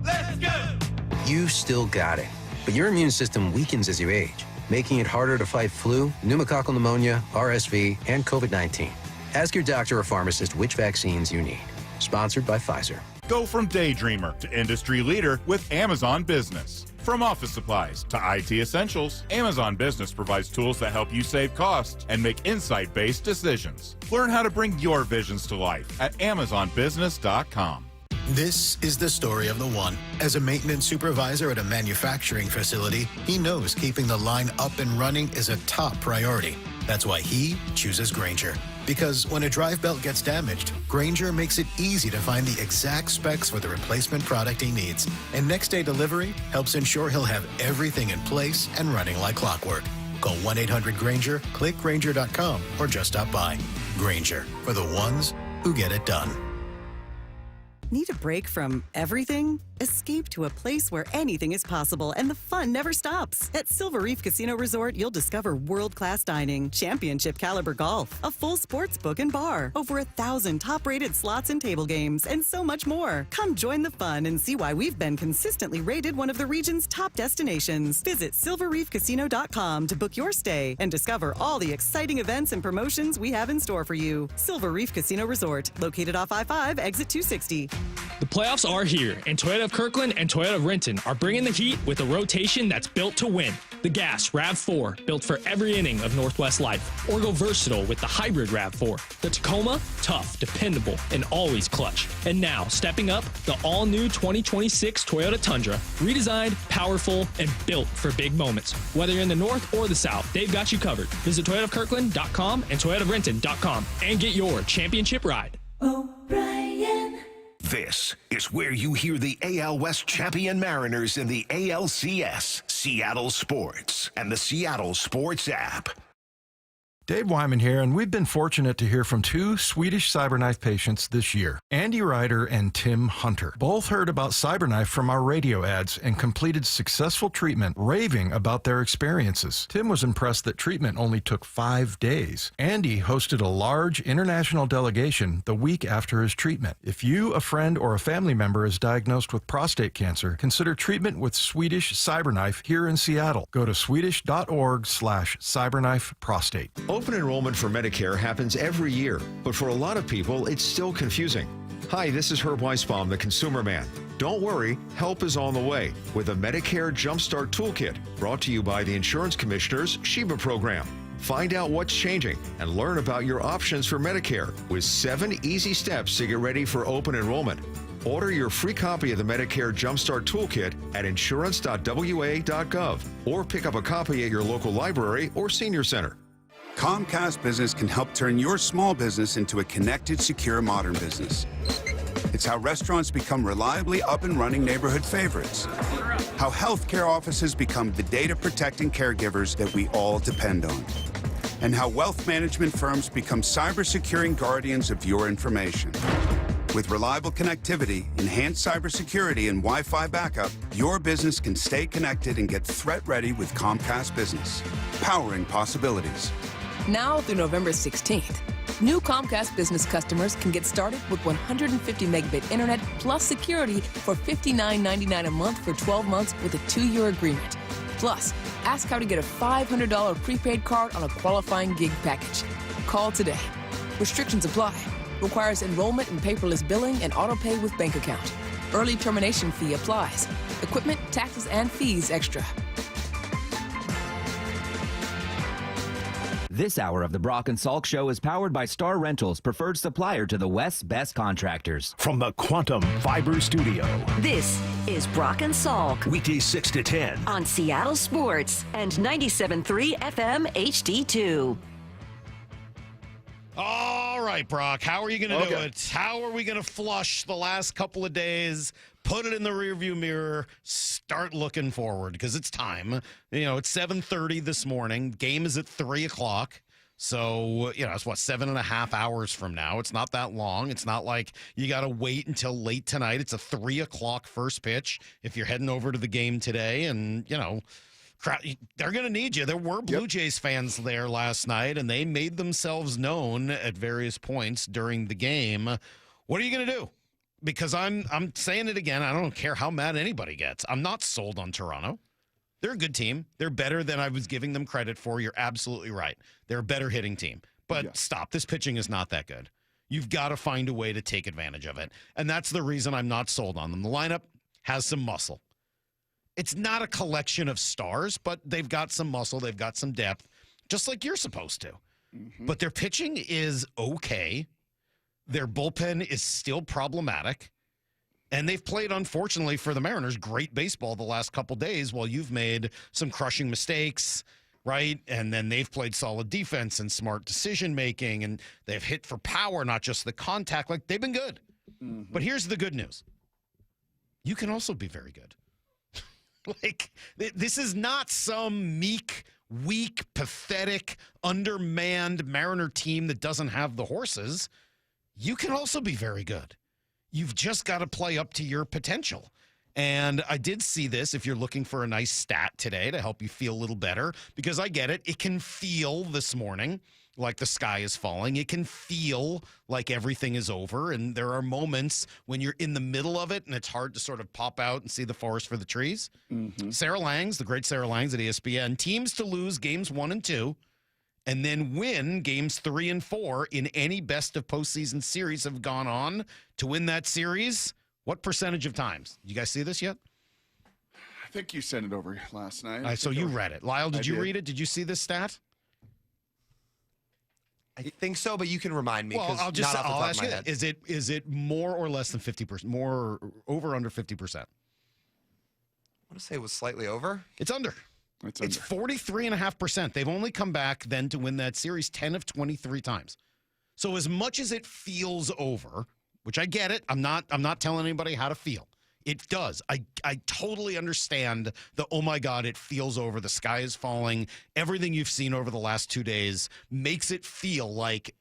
Speaker 14: Let's go! You still got it, but your immune system weakens as you age, making it harder to fight flu, pneumococcal pneumonia, RSV, and COVID-19. Ask your doctor or pharmacist which vaccines you need. Sponsored by Pfizer.
Speaker 15: Go from daydreamer to industry leader with Amazon Business. From office supplies to IT essentials, Amazon Business provides tools that help you save costs and make insight-based decisions. Learn how to bring your visions to life at AmazonBusiness.com.
Speaker 20: This is the story of the one. As a maintenance supervisor at a manufacturing facility, he knows keeping the line up and running is a top priority. That's why he chooses Grainger. Because when a drive belt gets damaged, Grainger makes it easy to find the exact specs for the replacement product he needs. And next day delivery helps ensure he'll have everything in place and running like clockwork. Call 1-800-GRAINGER, click Grainger.com, or just stop by. Grainger, for the ones who get it done.
Speaker 21: Need a break from everything? Escape to a place where anything is possible and the fun never stops. At Silver Reef Casino Resort, you'll discover world-class dining, championship caliber golf, a full sports book and bar, over 1,000 top-rated slots and table games, and so much more. Come join the fun and see why we've been consistently rated one of the region's top destinations. Visit silverreefcasino.com to book your stay and discover all the exciting events and promotions we have in store for you. Silver Reef Casino Resort, located off I-5, exit 260.
Speaker 22: The playoffs are here, and Toyota of Kirkland and Toyota of Renton are bringing the heat with a rotation that's built to win. The Gas RAV4, built for every inning of Northwest life. Or go versatile with the hybrid RAV4. The Tacoma, tough, dependable, and always clutch. And now, stepping up, the all-new 2026 Toyota Tundra, redesigned, powerful, and built for big moments. Whether you're in the north or the south, they've got you covered. Visit ToyotaofKirkland.com and ToyotaofRenton.com and get your championship ride.
Speaker 23: O'Brien. This is where you hear the AL West champion Mariners in the ALCS, Seattle Sports, and the Seattle Sports app.
Speaker 24: Dave Wyman here, and we've been fortunate to hear from two Swedish CyberKnife patients this year, Andy Ryder and Tim Hunter. Both heard about CyberKnife from our radio ads and completed successful treatment, raving about their experiences. Tim was impressed that treatment only took 5 days. Andy hosted a large international delegation the week after his treatment. If you, a friend, or a family member is diagnosed with prostate cancer, consider treatment with Swedish CyberKnife here in Seattle. Go to swedish.org/CyberKnifeProstate.
Speaker 25: Open enrollment for Medicare happens every year, but for a lot of people, it's still confusing. Hi, this is Herb Weisbaum, the Consumer Man. Don't worry, help is on the way with a Medicare Jumpstart Toolkit brought to you by the Insurance Commissioner's Sheba program. Find out what's changing and learn about your options for Medicare with 7 easy steps to get ready for open enrollment. Order your free copy of the Medicare Jumpstart Toolkit at insurance.wa.gov or pick up a copy at your local library or senior center.
Speaker 26: Comcast Business can help turn your small business into a connected, secure, modern business.
Speaker 2: It's how restaurants become reliably up and running neighborhood favorites. How healthcare offices become the data protecting caregivers that we all depend on. And how wealth management firms become cyber-securing guardians of your information. With reliable connectivity, enhanced cybersecurity, and Wi-Fi backup, your business can stay connected and get threat-ready with Comcast Business. Powering possibilities.
Speaker 7: Now through November 16th, new Comcast Business customers can get started with 150 megabit internet plus security for $59.99 a month for 12 months with a 2-year agreement. Plus, ask how to get a $500 prepaid card on a qualifying gig package. Call today. Restrictions apply. Requires enrollment in paperless billing and auto pay with bank account. Early termination fee applies. Equipment, taxes, and fees extra.
Speaker 8: This hour of the Brock and Salk Show is powered by Star Rentals, preferred supplier to the West's best contractors.
Speaker 23: From the Quantum Fiber Studio.
Speaker 17: This is Brock and Salk.
Speaker 23: Weekdays 6 to 10.
Speaker 17: On Seattle Sports and 97.3 FM HD2.
Speaker 1: All right, Brock, how are you going to do it? How are we going to flush the last couple of days, put it in the rearview mirror, start looking forward? Because it's time. It's 7:30 this morning. Game is at 3 o'clock. So, it's 7.5 hours from now. It's not that long. It's not like you got to wait until late tonight. It's a 3 o'clock first pitch if you're heading over to the game today. And, they're going to need you. There were Blue Jays fans there last night, and they made themselves known at various points during the game. What are you going to do? Because I'm saying it again. I don't care how mad anybody gets. I'm not sold on Toronto. They're a good team. They're better than I was giving them credit for. You're absolutely right. They're a better hitting team. But stop. This pitching is not that good. You've got to find a way to take advantage of it. And that's the reason I'm not sold on them. The lineup has some muscle. It's not a collection of stars, but they've got some muscle. They've got some depth, just like you're supposed to. Mm-hmm. But their pitching is okay. Their bullpen is still problematic. And they've played, unfortunately, for the Mariners, great baseball the last couple days while you've made some crushing mistakes, right? And then they've played solid defense and smart decision-making, and they've hit for power, not just the contact. Like, they've been good. Mm-hmm. But here's the good news. You can also be very good. This is not some meek, weak, pathetic, undermanned Mariner team that doesn't have the horses. You can also be very good. You've just got to play up to your potential. And I did see this, if you're looking for a nice stat today to help you feel a little better, because I get it. It can feel this morning like the sky is falling. It can feel like everything is over. And there are moments when you're in the middle of it and it's hard to sort of pop out and see the forest for the trees. Mm-hmm. Sarah Langs, the great Sarah Langs at ESPN, teams to lose games 1 and 2 and then win games 3 and 4 in any best of postseason series have gone on to win that series. What percentage of times? You guys see this yet?
Speaker 3: I think you sent it over last night.
Speaker 1: So you read it. Lyle, did you read it? Did you see this stat?
Speaker 10: I think so, but you can remind me.
Speaker 1: Well, I'll ask you that. Is it more or less than 50%? More over or under 50%? I want
Speaker 10: to say it was slightly over.
Speaker 1: It's under. It's 43.5%. They've only come back then to win that series 10 of 23 times. So as much as it feels over, which I get it, I'm not telling anybody how to feel. It does. I totally understand the, oh my God, it feels over. The sky is falling. Everything you've seen over the last 2 days makes it feel like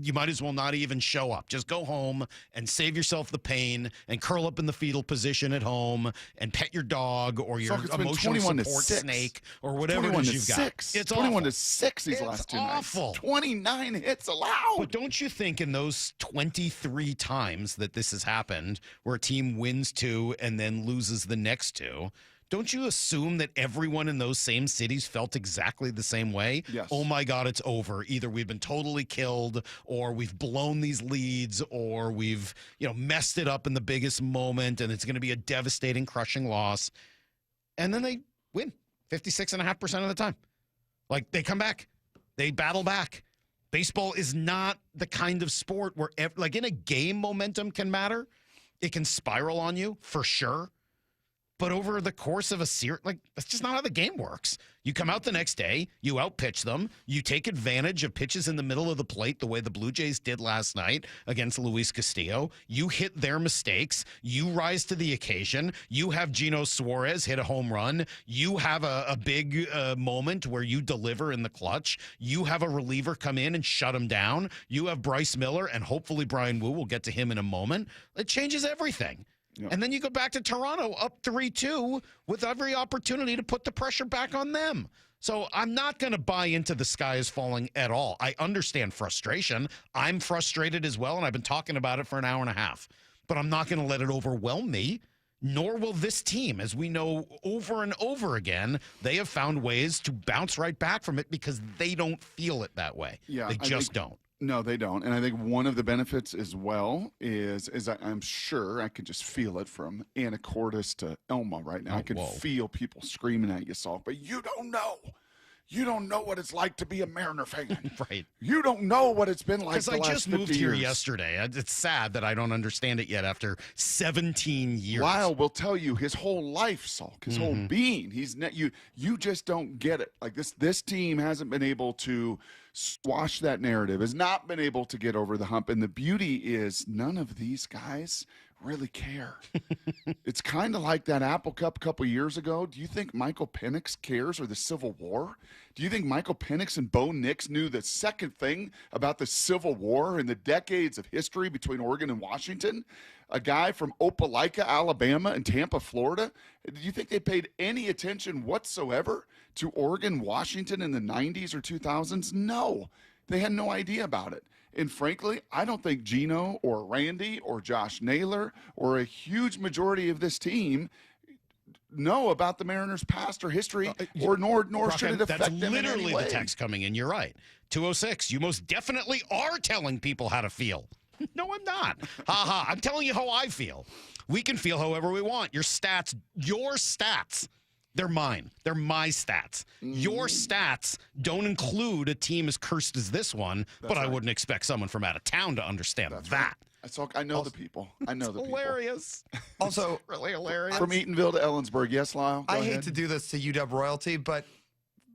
Speaker 1: you might as well not even show up. Just go home and save yourself the pain and curl up in the fetal position at home and pet your dog or your emotional support snake or whatever it is you've got.
Speaker 3: It's 21-6 these last 2 nights. 29 hits allowed.
Speaker 1: But don't you think in those 23 times that this has happened where a team wins 2 and then loses the next 2, don't you assume that everyone in those same cities felt exactly the same way?
Speaker 3: Yes.
Speaker 1: Oh my God, it's over. Either we've been totally killed or we've blown these leads or we've, messed it up in the biggest moment and it's going to be a devastating, crushing loss. And then they win 56.5% of the time. Like, they come back. They battle back. Baseball is not the kind of sport where, like in a game, momentum can matter. It can spiral on you, for sure. But over the course of a series, that's just not how the game works. You come out the next day, you outpitch them, you take advantage of pitches in the middle of the plate the way the Blue Jays did last night against Luis Castillo. You hit their mistakes. You rise to the occasion. You have Gino Suarez hit a home run. You have a big moment where you deliver in the clutch. You have a reliever come in and shut him down. You have Bryce Miller, and hopefully Brian Wu, will get to him in a moment. It changes everything. Yep. And then you go back to Toronto up 3-2 with every opportunity to put the pressure back on them. So I'm not going to buy into the sky is falling at all. I understand frustration. I'm frustrated as well, and I've been talking about it for an hour and a half. But I'm not going to let it overwhelm me, nor will this team. As we know over and over again, they have found ways to bounce right back from it because they don't feel it that way.
Speaker 3: Yeah,
Speaker 1: they just don't.
Speaker 3: No, they don't. And I think one of the benefits as well is I'm sure I could just feel it from Anacortes to Elma right now. I could feel people screaming at you, Salk, but you don't know. You don't know what it's like to be a Mariner fan.
Speaker 1: Right.
Speaker 3: You don't know what it's been like
Speaker 1: Because I just moved here yesterday. It's sad that I don't understand it yet after 17 years.
Speaker 3: Lyle will tell you his whole life, Salk, his whole being. You just don't get it. Like this team hasn't been able to squash that narrative, has not been able to get over the hump. And the beauty is none of these guys really care. It's kind of like that Apple Cup a couple years ago. Do you think Michael Penix cares, or the Civil War? Do you think Michael Penix and Bo Nix knew the second thing about the Civil War and the decades of history between Oregon and Washington? A guy from Opelika, Alabama, and Tampa, Florida. Do you think they paid any attention whatsoever to Oregon, Washington in the 90s or 2000s? No, they had no idea about it. And frankly, I don't think Gino or Randy or Josh Naylor or a huge majority of this team know about the Mariners' past or history, nor
Speaker 1: Brock,
Speaker 3: should it affect them in any way.
Speaker 1: That's literally the text coming in. You're right. 206, you most definitely are telling people how to feel. No, I'm not. I'm telling you how I feel. We can feel however we want. Your stats, they're mine. They're my stats. Your stats don't include a team as cursed as this one, but I wouldn't expect someone from out of town to understand that.
Speaker 3: I know the people. I know the people.
Speaker 1: Hilarious.
Speaker 10: Also,
Speaker 1: really hilarious.
Speaker 3: From Eatonville to Ellensburg. Yes, Lyle? Go
Speaker 10: I
Speaker 3: ahead.
Speaker 10: hate to do this to UW royalty, but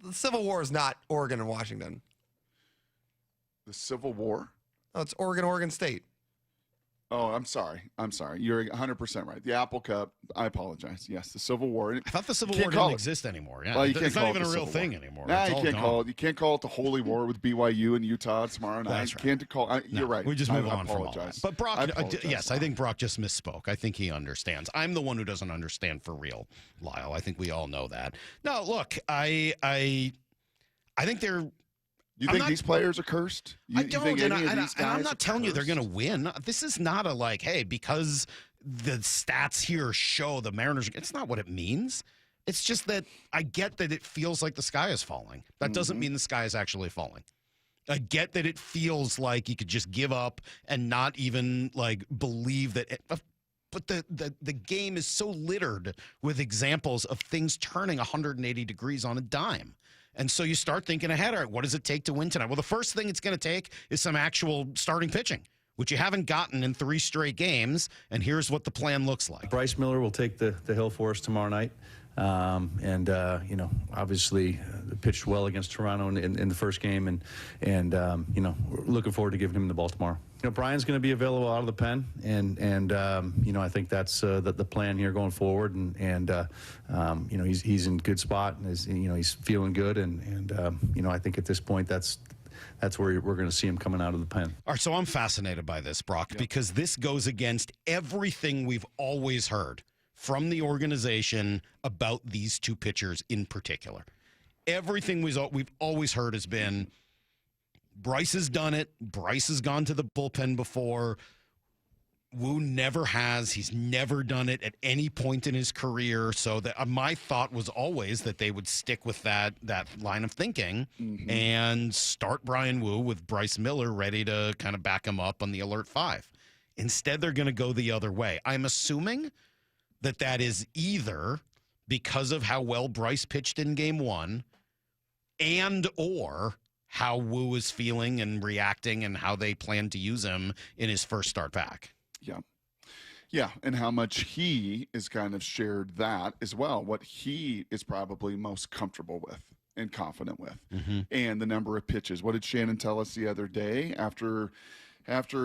Speaker 10: the Civil War is not Oregon and Washington.
Speaker 3: The Civil War?
Speaker 10: No, it's Oregon State.
Speaker 3: Oh, I'm sorry. You're 100% right. The Apple Cup, I apologize. Yes, the Civil War.
Speaker 1: I thought the Civil War didn't exist anymore. Yeah,
Speaker 3: well, you can't
Speaker 1: it's
Speaker 3: call
Speaker 1: not even
Speaker 3: it
Speaker 1: a
Speaker 3: the
Speaker 1: real
Speaker 3: Civil
Speaker 1: thing
Speaker 3: War
Speaker 1: anymore.
Speaker 3: Nah,
Speaker 1: It's
Speaker 3: you
Speaker 1: all
Speaker 3: can't
Speaker 1: gone.
Speaker 3: call it. You can't call it the Holy War with BYU and Utah tomorrow night.
Speaker 1: That's right.
Speaker 3: You can't call. You're right.
Speaker 1: We just move
Speaker 3: I
Speaker 1: on from all
Speaker 3: apologize.
Speaker 1: that. But Brock,
Speaker 3: I apologize,
Speaker 1: yes, I think Brock just misspoke. I think he understands. I'm the one who doesn't understand for real, Lyle. I think we all know that. No, look, I think they're.
Speaker 3: You think these players are cursed?
Speaker 1: I don't, and I'm not telling you they're going to win. This is not a hey, because the stats here show the Mariners. It's not what it means. It's just that I get that it feels like the sky is falling. That doesn't mean the sky is actually falling. I get that it feels like you could just give up and not even believe that. But the game is so littered with examples of things turning 180 degrees on a dime. And so you start thinking ahead. All right, what does it take to win tonight? Well, the first thing it's going to take is some actual starting pitching, which you haven't gotten in 3 straight games. And here's what the plan looks like.
Speaker 4: Bryce Miller will take the hill for us tomorrow night. Obviously pitched well against Toronto in the first game. And we're looking forward to giving him the ball tomorrow. Brian's going to be available out of the pen, and I think that's the plan here going forward. He's in good spot, and he's feeling good, and I think at this point that's where we're going to see him coming out of the pen.
Speaker 1: All right, so I'm fascinated by this, Brock, because this goes against everything we've always heard from the organization about these two pitchers in particular. Everything we've always heard has been, Bryce has done it. Bryce has gone to the bullpen before. Wu never has. He's never done it at any point in his career. So that my thought was always that they would stick with that line of thinking and start Brian Wu with Bryce Miller ready to kind of back him up on the alert 5. Instead, they're going to go the other way. I'm assuming that is either because of how well Bryce pitched in game 1 and or how Wu is feeling and reacting and how they plan to use him in his first start back.
Speaker 3: Yeah, and how much he is kind of shared that as well, what he is probably most comfortable with and confident with, and the number of pitches. What did Shannon tell us the other day after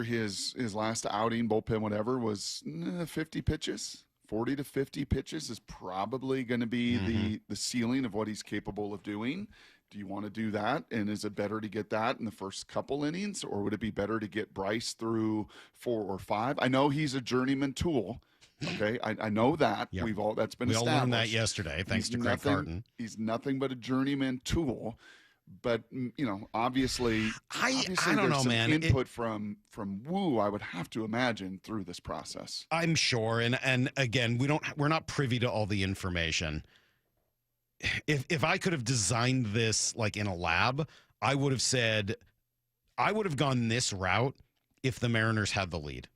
Speaker 3: his last outing, bullpen, whatever, was 50 pitches? 40 to 50 pitches is probably going to be the ceiling of what he's capable of doing. Do you want to do that? And is it better to get that in the first couple innings, or would it be better to get Bryce through 4 or 5? I know he's a journeyman tool. Okay, I know that.
Speaker 1: Yep.
Speaker 3: That's been
Speaker 1: we all
Speaker 3: established.
Speaker 1: learned that yesterday, thanks to Craig Carton.
Speaker 3: He's nothing but a journeyman tool. But obviously,
Speaker 1: I don't know,
Speaker 3: some
Speaker 1: man.
Speaker 3: Input from Wu, I would have to imagine, through this process.
Speaker 1: I'm sure, and again, we're not privy to all the information. If I could have designed this like in a lab, I would have gone this route if the Mariners had the lead.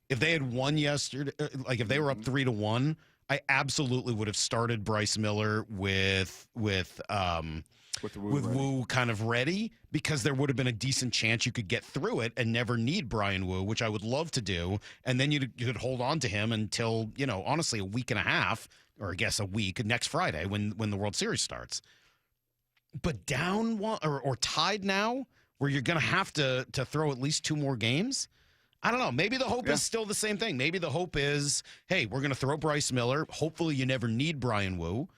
Speaker 1: If they had won yesterday, like if they were up 3-1, I absolutely would have started Bryce Miller with Wu kind of ready, because there would have been a decent chance you could get through it and never need Brian Wu, which I would love to do. And then you could hold on to him until, honestly, a week and a half, or I guess a week, next Friday when the World Series starts. But down one or tied now, where you're going to have to throw at least 2 more games. I don't know. Maybe the hope is still the same thing. Maybe the hope is, hey, we're going to throw Bryce Miller. Hopefully you never need Brian Wu.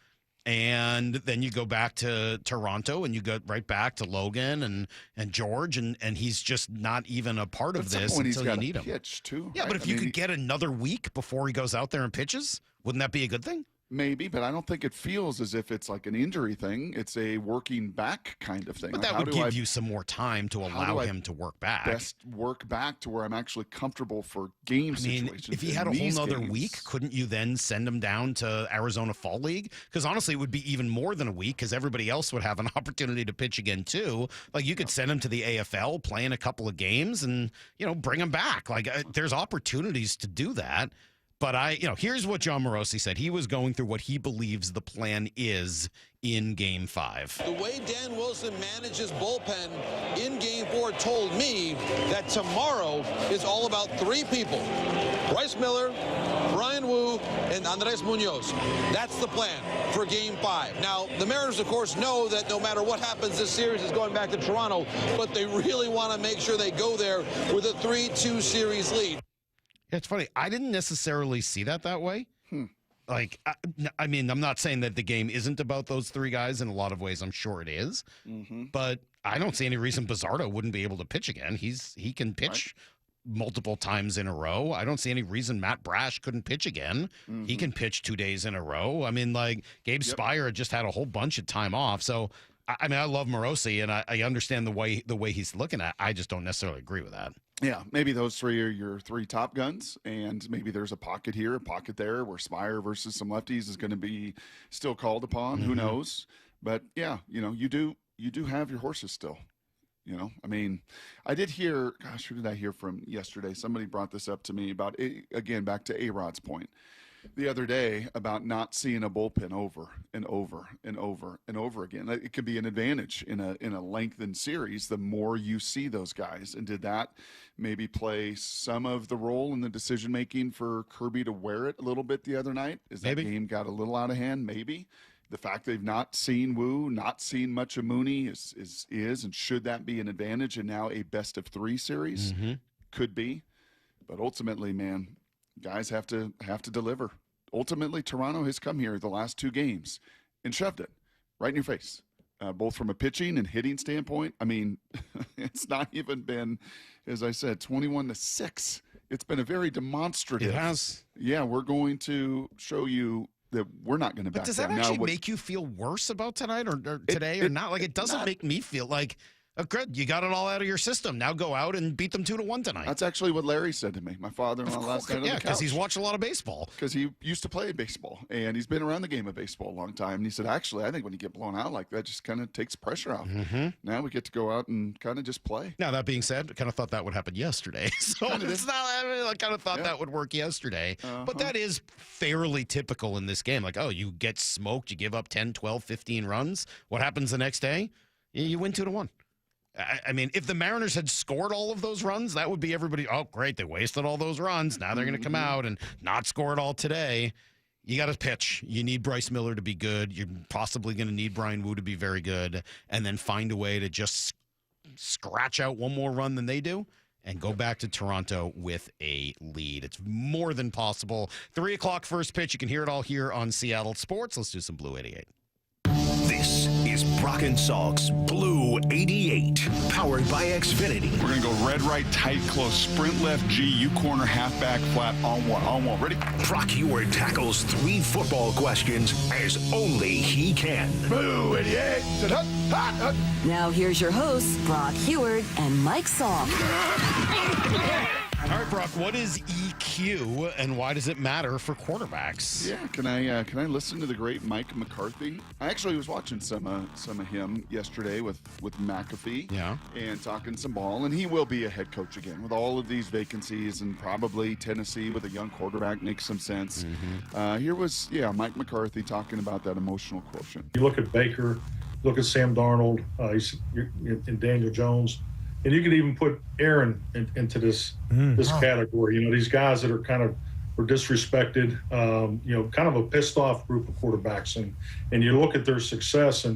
Speaker 1: And then you go back to Toronto and you go right back to Logan and George, and he's just not even a part of this until you need him.
Speaker 3: Pitch too,
Speaker 1: yeah,
Speaker 3: right?
Speaker 1: but if you could get another week before he goes out there and pitches, wouldn't that be a good thing?
Speaker 3: Maybe, but I don't think it feels as if it's like an injury thing. It's a working back kind of thing.
Speaker 1: But that would give you some more time to allow him to work back.
Speaker 3: Best work back to where I'm actually comfortable for game situations.
Speaker 1: If he had a whole nother week, couldn't you then send him down to Arizona Fall League? Because honestly, it would be even more than a week, because everybody else would have an opportunity to pitch again too. Like you could send him to the AFL, play in a couple of games, and bring him back. Like there's opportunities to do that. But here's what John Morosi said. He was going through what he believes the plan is in Game 5.
Speaker 9: The way Dan Wilson manages bullpen in Game 4 told me that tomorrow is all about 3 people. Bryce Miller, Brian Wu, and Andres Munoz. That's the plan for Game 5. Now, the Mariners, of course, know that no matter what happens, this series is going back to Toronto, but they really want to make sure they go there with a 3-2 series lead.
Speaker 1: It's funny. I didn't necessarily see that way. Like, I mean, I'm not saying that the game isn't about those 3 guys. In a lot of ways, I'm sure it is. But I don't see any reason Bizzardo wouldn't be able to pitch again. He can pitch multiple times in a row. I don't see any reason Matt Brash couldn't pitch again. He can pitch 2 days in a row. I mean, like, Gabe Spire just had a whole bunch of time off. So, I mean, I love Morosi, and I understand the way he's looking at it. I just don't necessarily agree with that.
Speaker 3: Yeah, maybe those 3 are your 3 top guns, and maybe there's a pocket here, a pocket there, where Spire versus some lefties is going to be still called upon. Who knows? But yeah, you do have your horses still. I mean, I did hear. Gosh, who did I hear from yesterday? Somebody brought this up to me about, again, back to A-Rod's point the other day about not seeing a bullpen over and over and over and over again. It could be an advantage in a lengthened series the more you see those guys. And did that maybe play some of the role in the decision making for Kirby to wear it a little bit the other night? Is that game got a little out of hand? Maybe. The fact they've not seen Wu, not seen much of Mooney is and should that be an advantage in now a best of 3 series? Could be. But ultimately, man, guys have to deliver. Ultimately, Toronto has come here the last 2 games and shoved it right in your face, both from a pitching and hitting standpoint. I mean, it's not even been, as I said, 21-6. It's been a very demonstrative.
Speaker 1: It has.
Speaker 3: Yeah, we're going to show you that we're not going to back down.
Speaker 1: But does that actually make you feel worse about tonight or today or not? Like, it doesn't make me feel like, oh, good, you got it all out of your system. Now go out and beat them 2-1 tonight.
Speaker 3: That's actually what Larry said to me, my father-in-law, last night on the couch.
Speaker 1: Yeah, because he's watched a lot of baseball.
Speaker 3: Because he used to play baseball, and he's been around the game of baseball a long time. And he said, actually, I think when you get blown out like that, just kind of takes pressure off. Now we get to go out and kind of just play.
Speaker 1: Now, that being said, I kind of thought that would happen yesterday. So it's not, I kind of thought that would work yesterday. But that is fairly typical in this game. Like, oh, you get smoked, you give up 10, 12, 15 runs. What happens the next day? You win 2-1. I mean, if the Mariners had scored all of those runs, that would be everybody. Oh, great. They wasted all those runs. Now they're going to come out and not score it all today. You got to pitch. You need Bryce Miller to be good. You're possibly going to need Brian Wu to be very good, and then find a way to just scratch out one more run than they do and go back to Toronto with a lead. It's more than possible. 3 o'clock first pitch. You can hear it all here on Seattle Sports. Let's do some Blue 88.
Speaker 23: This is Brock and Salk's Blue 88, powered by Xfinity.
Speaker 3: We're going to go red, right, tight, close, sprint left, G, U corner, halfback, flat, on one. Ready?
Speaker 23: Brock Heward tackles 3 football questions as only he can.
Speaker 3: Blue 88.
Speaker 17: Now here's your hosts, Brock Heward and Mike Salk.
Speaker 1: All right, Brock, what is EQ and why does it matter for quarterbacks?
Speaker 3: Yeah, can I listen to the great Mike McCarthy? I actually was watching some of him yesterday with McAfee.
Speaker 1: Yeah.
Speaker 3: And talking some ball, and he will be a head coach again with all of these vacancies, and probably Tennessee with a young quarterback makes some sense. Here was Mike McCarthy talking about that emotional quotient.
Speaker 5: You look at Baker, look at Sam Darnold, and Daniel Jones. And you could even put Aaron into this category. You know, these guys that are were disrespected. Kind of a pissed off group of quarterbacks. And you look at their success,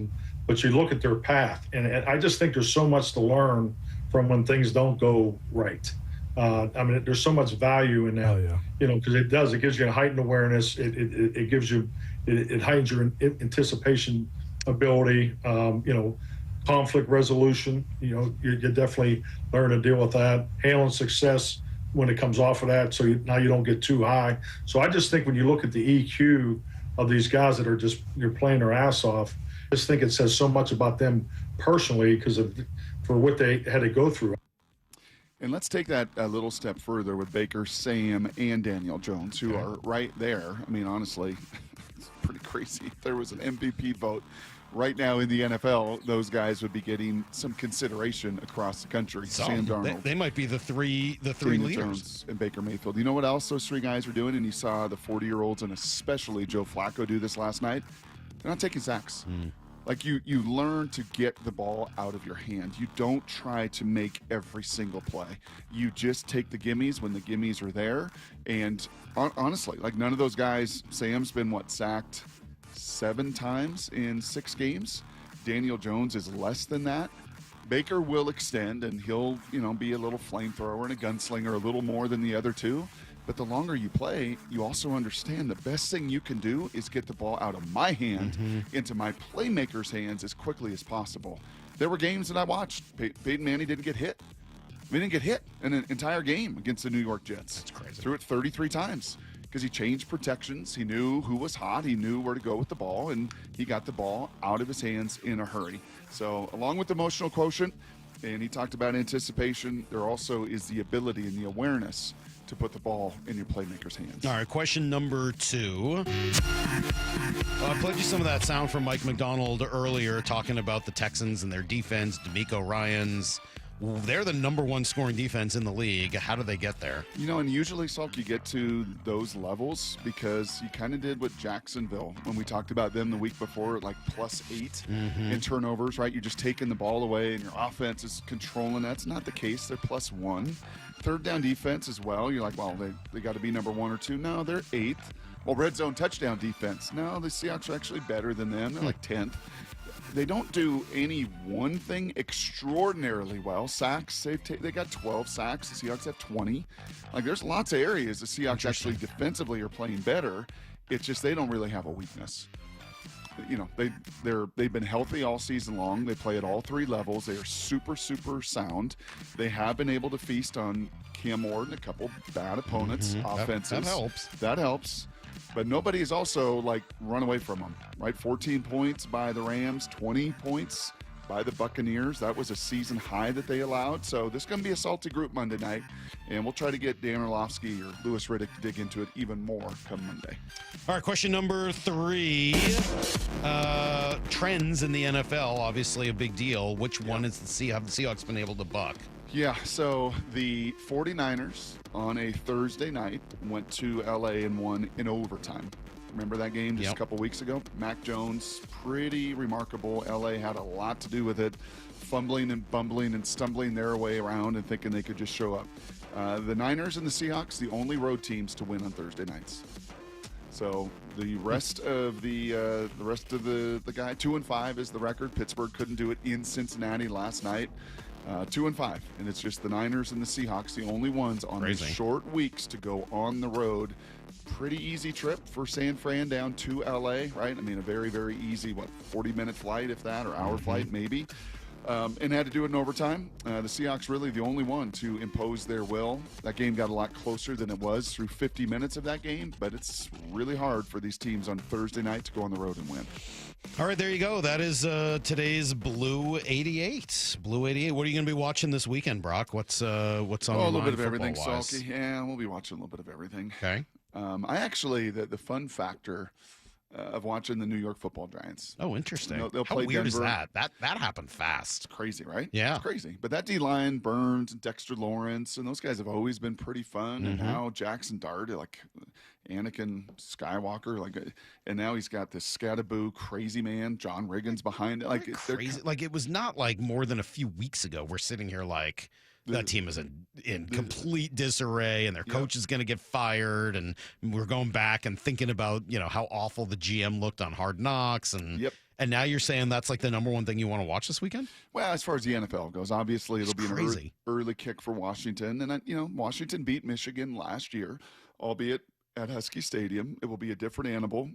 Speaker 5: but you look at their path. And I just think there's so much to learn from when things don't go right. There's so much value in that. Oh, yeah. You know, because it gives you a heightened awareness. It gives you, it heightens your anticipation ability. Conflict resolution, you definitely learn to deal with that. Handling success when it comes off of that, so now you don't get too high. So I just think when you look at the EQ of these guys that are you're playing their ass off, I just think it says so much about them personally for what they had to go through.
Speaker 3: And let's take that a little step further with Baker, Sam, and Daniel Jones, who are right there. I mean, honestly, it's pretty crazy. If there was an MVP vote right now in the NFL, those guys would be getting some consideration across the country. Sam Darnold.
Speaker 1: They might be the three
Speaker 3: Daniel
Speaker 1: leaders.
Speaker 3: Jones and Baker Mayfield. You know what else those 3 guys are doing? And you saw the 40-year-olds and especially Joe Flacco do this last night. They're not taking sacks. Like you learn to get the ball out of your hand. You don't try to make every single play. You just take the gimmies when the gimmies are there. And honestly, like none of those guys, Sam's been sacked 7 times in 6 games. Daniel Jones is less than that. Baker will extend, and he'll, be a little flamethrower and a gunslinger, a little more than the other 2. But the longer you play, you also understand the best thing you can do is get the ball out of my hand into my playmaker's hands as quickly as possible. There were games that I watched. Peyton Manning didn't get hit. We didn't get hit in an entire game against the New York Jets.
Speaker 1: That's crazy.
Speaker 3: Threw it 33 times. Because he changed protections. He knew who was hot. He knew where to go with the ball, and he got the ball out of his hands in a hurry. So along with the emotional quotient, and he talked about anticipation, there also is the ability and the awareness to put the ball in your playmaker's hands.
Speaker 1: All right, question number 2. I played you some of that sound from Mike McDonald earlier talking about the Texans and their defense, D'Amico Ryans. They're the number 1 scoring defense in the league. How do they get there?
Speaker 3: And usually, Salk, you get to those levels because you kind of did with Jacksonville when we talked about them the week before, like +8 in turnovers, right? You're just taking the ball away and your offense is controlling. That's not the case. They're +1. Third down defense as well. You're like, well, they got to be number 1 or 2. No, they're 8th. Well, red zone touchdown defense. No, the Seahawks are actually better than them. They're like 10th. They don't do any one thing extraordinarily well. Sacks, they got 12 sacks. The Seahawks have 20. Like, there's lots of areas the Seahawks actually defensively are playing better. It's just they don't really have a weakness. They've been healthy all season long. They play at all 3 levels. They are super, super sound. They have been able to feast on Cam Ward and a couple bad opponents, offenses. That helps. But nobody has also, run away from them, right? 14 points by the Rams, 20 points by the Buccaneers. That was a season high that they allowed. So this is going to be a salty group Monday night. And we'll try to get Dan Orlovsky or Louis Riddick to dig into it even more come Monday.
Speaker 1: All right, question number 3. Trends in the NFL, obviously a big deal. Which one have the Seahawks been able to buck?
Speaker 3: Yeah, so the 49ers on a Thursday night went to L.A. and won in overtime. Remember that game just a couple weeks ago? Mac Jones, pretty remarkable. L.A. had a lot to do with it, fumbling and bumbling and stumbling their way around and thinking they could just show up. The Niners and the Seahawks, the only road teams to win on Thursday nights. So the rest of the guy, 2-5 is the record. Pittsburgh couldn't do it in Cincinnati last night. 2-5, and it's just the Niners and the Seahawks, the only ones on these short weeks to go on the road. Pretty easy trip for San Fran down to LA, right? I mean, a very, very easy, 40-minute flight, if that, or hour flight maybe. And had to do it in overtime. The Seahawks really the only one to impose their will. That game got a lot closer than it was through 50 minutes of that game, but it's really hard for these teams on Thursday night to go on the road and win.
Speaker 1: All right, there you go. That is today's Blue 88. Blue 88. What are you going to be watching this weekend, Brock? What's on your mind?
Speaker 3: A little bit of everything,
Speaker 1: football-wise?
Speaker 3: Salky. Yeah, we'll be watching a little bit of everything.
Speaker 1: Okay.
Speaker 3: I actually, the fun factor of watching the New York Football Giants.
Speaker 1: Oh, interesting.
Speaker 3: They'll
Speaker 1: How
Speaker 3: play
Speaker 1: weird
Speaker 3: Denver.
Speaker 1: is that? That happened fast.
Speaker 3: It's crazy, right?
Speaker 1: Yeah.
Speaker 3: It's crazy. But that D-line, Burns, Dexter Lawrence, and those guys have always been pretty fun. And now Jackson Dart, like Anakin Skywalker, and now he's got this scattaboo crazy man, John Riggins behind it. Like
Speaker 1: Crazy. Like, it was not like more than a few weeks ago. We're sitting here like, that team is in complete disarray, and their coach is going to get fired, and we're going back and thinking about how awful the GM looked on Hard Knocks, and now you're saying that's like the number one thing you want to watch this weekend?
Speaker 3: Well, as far as the NFL goes, obviously it'll be
Speaker 1: crazy.
Speaker 3: an early kick for Washington, and Washington beat Michigan last year, albeit at Husky Stadium. It will be a different animal.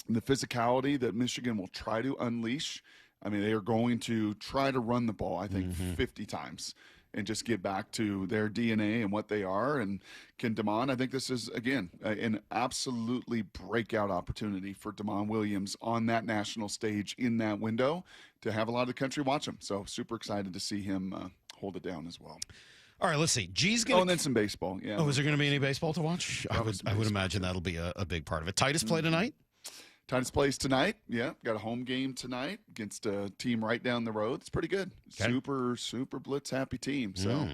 Speaker 3: And the physicality that Michigan will try to unleash. I mean, they are going to try to run the ball, I think, 50 times. And just get back to their DNA and what they are. And can Damon, I think this is, again, an absolutely breakout opportunity for Damon Williams on that national stage in that window to have a lot of the country watch him. So super excited to see him hold it down as well.
Speaker 1: All right, let's see. G's going to...
Speaker 3: Oh, and then some baseball, yeah.
Speaker 1: Oh, is there going to be any baseball to watch? I would imagine that'll be a big part of it. Titus play tonight?
Speaker 3: Titus plays tonight. Yeah, got a home game tonight against a team right down the road. It's pretty good.
Speaker 1: Okay.
Speaker 3: Super blitz happy team. So,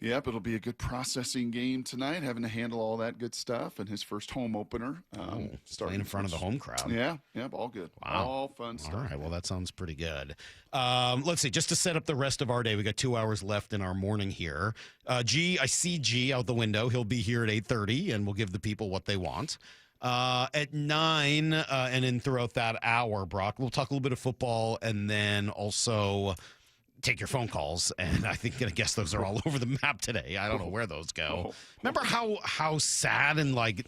Speaker 3: yep, it'll be a good processing game tonight, having to handle all that good stuff. And his first home opener.
Speaker 1: Playing in front of the home crowd.
Speaker 3: Yeah, all good.
Speaker 1: Wow.
Speaker 3: All fun stuff.
Speaker 1: All right, well, that sounds pretty good. Let's see, just to set up the rest of our day, we got 2 hours left in our morning here. I see G out the window. He'll be here at 8:30, and we'll give the people what they want. At 9, and then throughout that hour, Brock, we'll talk a little bit of football and then also take your phone calls. And I guess those are all over the map today. I don't know where those go. Remember how sad and like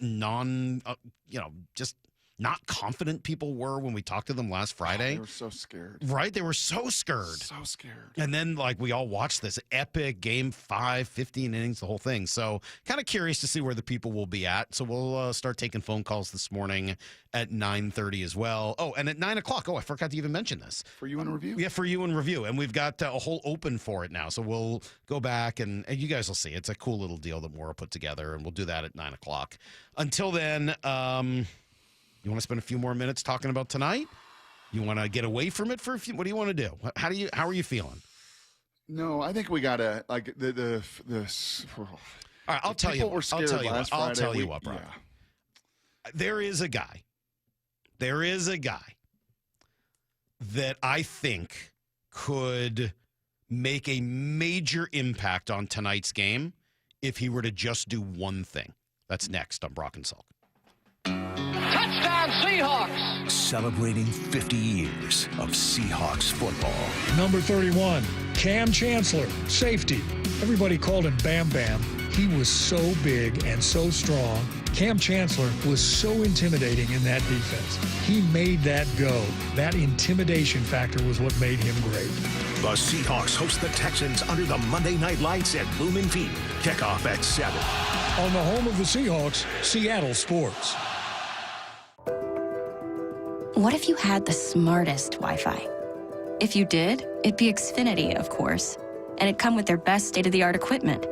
Speaker 1: just not confident people were when we talked to them last Friday?
Speaker 3: They were so scared.
Speaker 1: Right? They were so scared.
Speaker 3: So scared.
Speaker 1: And then, we all watched this epic Game 5, 15 innings, the whole thing. So, kind of curious to see where the people will be at. So, we'll start taking phone calls this morning at 9:30 as well. Oh, and at 9 o'clock. Oh, I forgot to even mention this.
Speaker 3: For you in review?
Speaker 1: Yeah, for you in review. And we've got a whole open for it now. So, we'll go back and you guys will see. It's a cool little deal that Maura put together, and we'll do that at 9 o'clock. Until then, you want to spend a few more minutes talking about tonight? You want to get away from it for a few? What do you want to do? How are you feeling?
Speaker 3: No, I think we gotta the.
Speaker 1: All right, I'll tell you.
Speaker 3: Were scared
Speaker 1: I'll tell you
Speaker 3: Friday.
Speaker 1: what, Brian. Yeah. There is a guy that I think could make a major impact on tonight's game if he were to just do one thing. That's next on Brock and Salk.
Speaker 6: Touchdown Seahawks!
Speaker 23: Celebrating 50 years of Seahawks football.
Speaker 12: Number 31, Cam Chancellor, safety. Everybody called him Bam Bam. He was so big and so strong. Cam Chancellor was so intimidating in that defense. He made that go. That intimidation factor was what made him great.
Speaker 23: The Seahawks host the Texans under the Monday Night Lights at Lumen Field. Kickoff at 7.
Speaker 12: On the home of the Seahawks, Seattle Sports.
Speaker 16: What if you had the smartest Wi-Fi? If you did, it'd be Xfinity, of course, and it'd come with their best state-of-the-art equipment.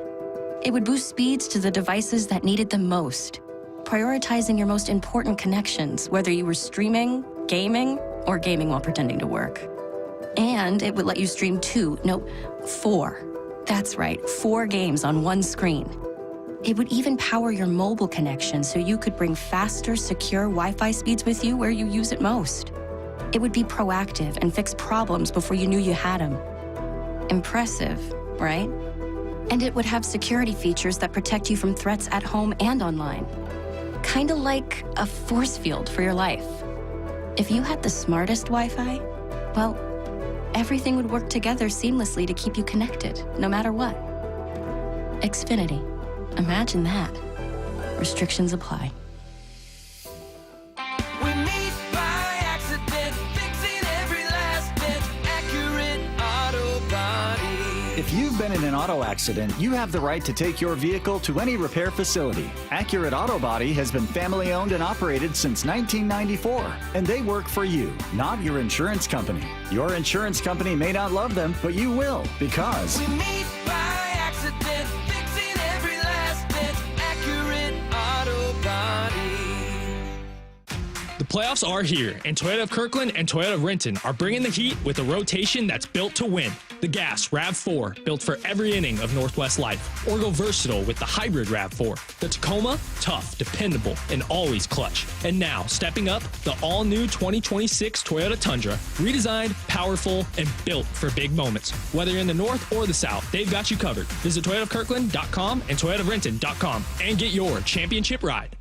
Speaker 16: It would boost speeds to the devices that needed them most, prioritizing your most important connections, whether you were streaming, gaming, or gaming while pretending to work. And it would let you stream 4 That's right, 4 games on one screen. It would even power your mobile connection so you could bring faster, secure Wi-Fi speeds with you where you use it most. It would be proactive and fix problems before you knew you had them. Impressive, right? And it would have security features that protect you from threats at home and online. Kinda like a force field for your life. If you had the smartest Wi-Fi, well, everything would work together seamlessly to keep you connected, no matter what. Xfinity. Imagine that. Restrictions apply.
Speaker 6: If you've been in an auto accident, you have the right to take your vehicle to any repair facility. Accurate Auto Body has been family owned and operated since 1994, and they work for you, not your insurance company. Your insurance company may not love them, but you will, because
Speaker 11: We meet by accident, fixing every last bit. Accurate Auto Body.
Speaker 22: The playoffs are here, and Toyota of Kirkland and Toyota of Renton are bringing the heat with a rotation that's built to win. The Gas RAV4, built for every inning of Northwest life. Or go versatile with the hybrid RAV4. The Tacoma, tough, dependable, and always clutch. And now, stepping up, the all-new 2026 Toyota Tundra. Redesigned, powerful, and built for big moments. Whether you're in the north or the south, they've got you covered. Visit ToyotaofKirkland.com and ToyotaofRenton.com and get your championship ride.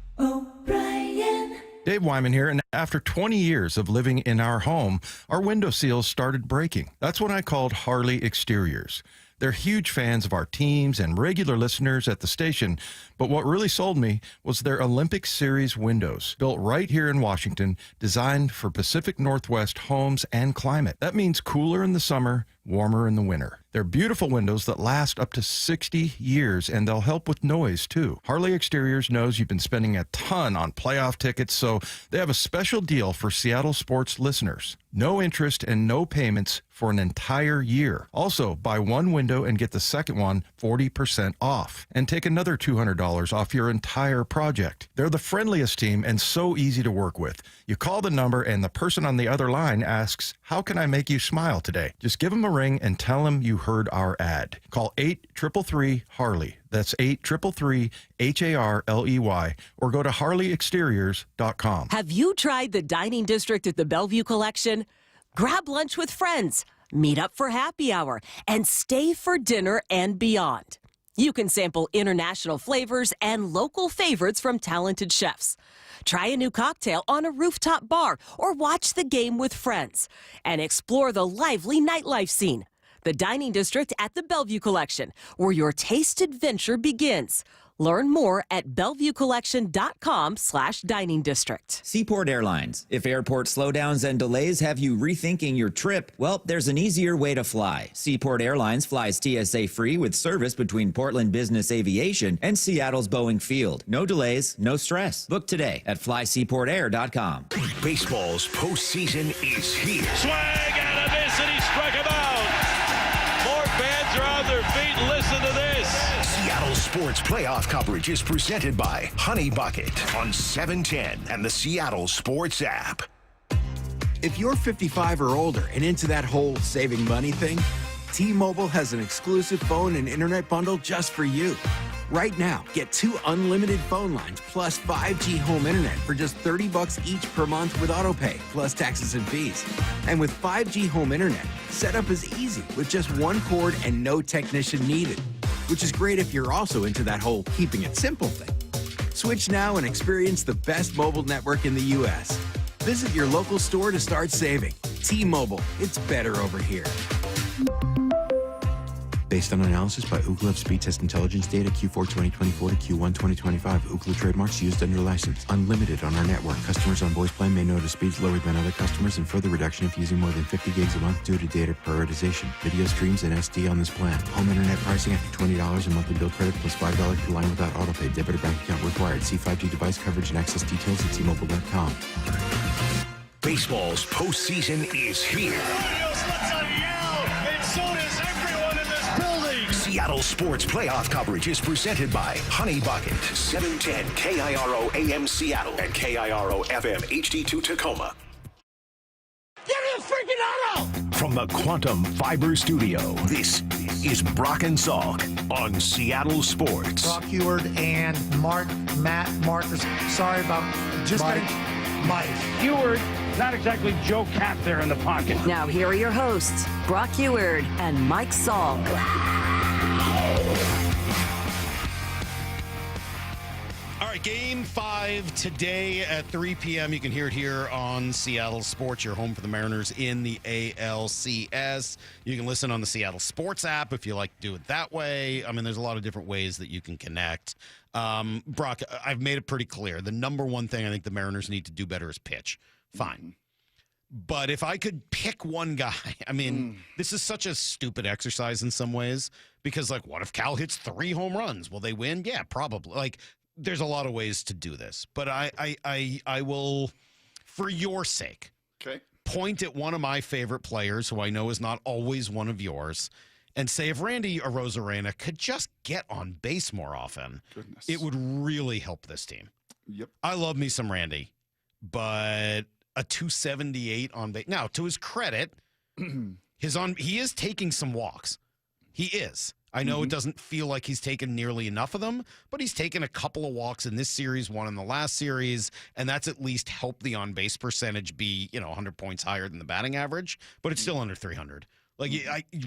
Speaker 24: Dave Wyman here, and after 20 years of living in our home, our window seals started breaking. That's when I called Harley Exteriors. They're huge fans of our teams and regular listeners at the station, but what really sold me was their Olympic Series windows, built right here in Washington, designed for Pacific Northwest homes and climate. That means cooler in the summer, warmer in the winter. They're beautiful windows that last up to 60 years, and they'll help with noise, too. Harley Exteriors knows you've been spending a ton on playoff tickets, so they have a special deal for Seattle sports listeners. No interest and no payments for an entire year. Also, buy one window and get the second one 40% off, and take another $200 off your entire project. They're the friendliest team and so easy to work with. You call the number, and the person on the other line asks, "How can I make you smile today?" Just give them a ring and tell them you heard our ad. Call 833-HARLEY. That's 833-HARLEY, or go to harleyexteriors.com.
Speaker 13: Have you tried the dining district at the Bellevue Collection? Grab lunch with friends, meet up for happy hour, and stay for dinner and beyond. You can sample international flavors and local favorites from talented chefs. Try a new cocktail on a rooftop bar or watch the game with friends. And explore the lively nightlife scene. The Dining District at the Bellevue Collection, where your taste adventure begins. Learn more at BellevueCollection.com/dining district.
Speaker 8: Seaport Airlines. If airport slowdowns and delays have you rethinking your trip, well, there's an easier way to fly. Seaport Airlines flies TSA free with service between Portland Business Aviation and Seattle's Boeing Field. No delays, no stress. Book today at flyseaportair.com.
Speaker 23: Baseball's postseason is here.
Speaker 18: Swing out of this, and he struck him out. More fans are on their feet. Listen to this.
Speaker 23: Seattle Sports Playoff coverage is presented by Honey Bucket on 710 and the Seattle Sports app.
Speaker 19: If you're 55 or older and into that whole saving money thing, T-Mobile has an exclusive phone and internet bundle just for you. Right now, get 2 unlimited phone lines plus 5G home internet for just $30 each per month with autopay, plus taxes and fees. And with 5G home internet, setup is easy with just one cord and no technician needed, which is great if you're also into that whole keeping it simple thing. Switch now and experience the best mobile network in the U.S. Visit your local store to start saving. T-Mobile, it's better over here.
Speaker 26: Based on analysis by Ookla of speed test intelligence data Q4 2024 to Q1 2025. Ookla trademarks used under license. Unlimited on our network. Customers on voice plan may notice speeds lower than other customers, and further reduction if using more than 50 gigs a month due to data prioritization. Video streams and SD on this plan. Home internet pricing after $20 and monthly bill credit plus $5 per line without autopay. Debit or bank account required. See 5G device coverage and access details at T-Mobile.com.
Speaker 23: Baseball's postseason is here. Seattle Sports Playoff coverage is presented by Honey Bucket, 710 KIRO AM Seattle and KIRO FM HD2 Tacoma.
Speaker 11: Give me a freaking auto!
Speaker 23: From the Quantum Fiber Studio, this is Brock and Salk on Seattle Sports.
Speaker 2: Brock Heward and Matt Marcus. Sorry about Mike.
Speaker 18: Heward, not exactly Joe Cap there in the pocket.
Speaker 17: Now here are your hosts, Brock Heward and Mike Salk.
Speaker 1: All right, Game 5 today at 3 p.m. You can hear it here on Seattle Sports, your home for the Mariners in the ALCS. You can listen on the Seattle Sports app if you like to do it that way. I mean, there's a lot of different ways that you can connect. Brock, I've made it pretty clear. The number one thing I think the Mariners need to do better is pitch. Fine. But if I could pick one guy, I mean, this is such a stupid exercise in some ways because, like, what if Cal hits 3 home runs? Will they win? Yeah, probably. Like, there's a lot of ways to do this, but I will, for your sake, point at one of my favorite players who I know is not always one of yours and say if Randy Arozarena could just get on base more often, it would really help this team.
Speaker 3: Yep.
Speaker 1: I love me some Randy, but a 278 on base. Now, to his credit, he is taking some walks. He is. I know it doesn't feel like he's taken nearly enough of them, but he's taken a couple of walks in this series, one in the last series, and that's at least helped the on-base percentage be, 100 points higher than the batting average, but it's still under 300. Like,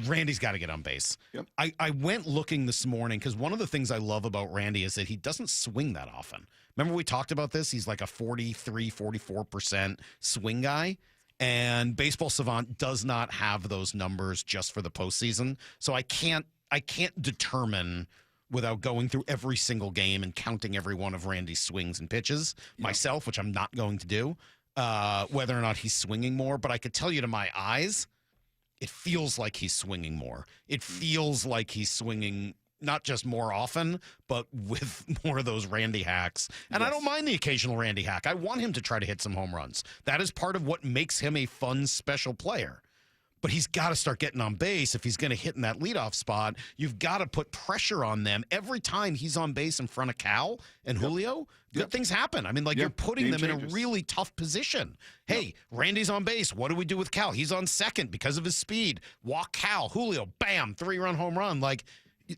Speaker 1: Randy's got to get on base.
Speaker 3: Yep.
Speaker 1: I went looking this morning because one of the things I love about Randy is that he doesn't swing that often. Remember we talked about this? He's like a 43, 44% swing guy. And Baseball Savant does not have those numbers just for the postseason. So I can't determine without going through every single game and counting every one of Randy's swings and pitches myself, which I'm not going to do, whether or not he's swinging more. But I could tell you to my eyes, it feels like he's swinging more. It feels like he's swinging not just more often, but with more of those Randy hacks. And I don't mind the occasional Randy hack. I want him to try to hit some home runs. That is part of what makes him a fun, special player. But he's got to start getting on base if he's going to hit in that leadoff spot. You've got to put pressure on them. Every time he's on base in front of Cal and Julio, good things happen. I mean, you're putting them in a really tough position. Hey, Randy's on base. What do we do with Cal? He's on second because of his speed. Walk Cal, Julio, bam, 3-run home run. Like,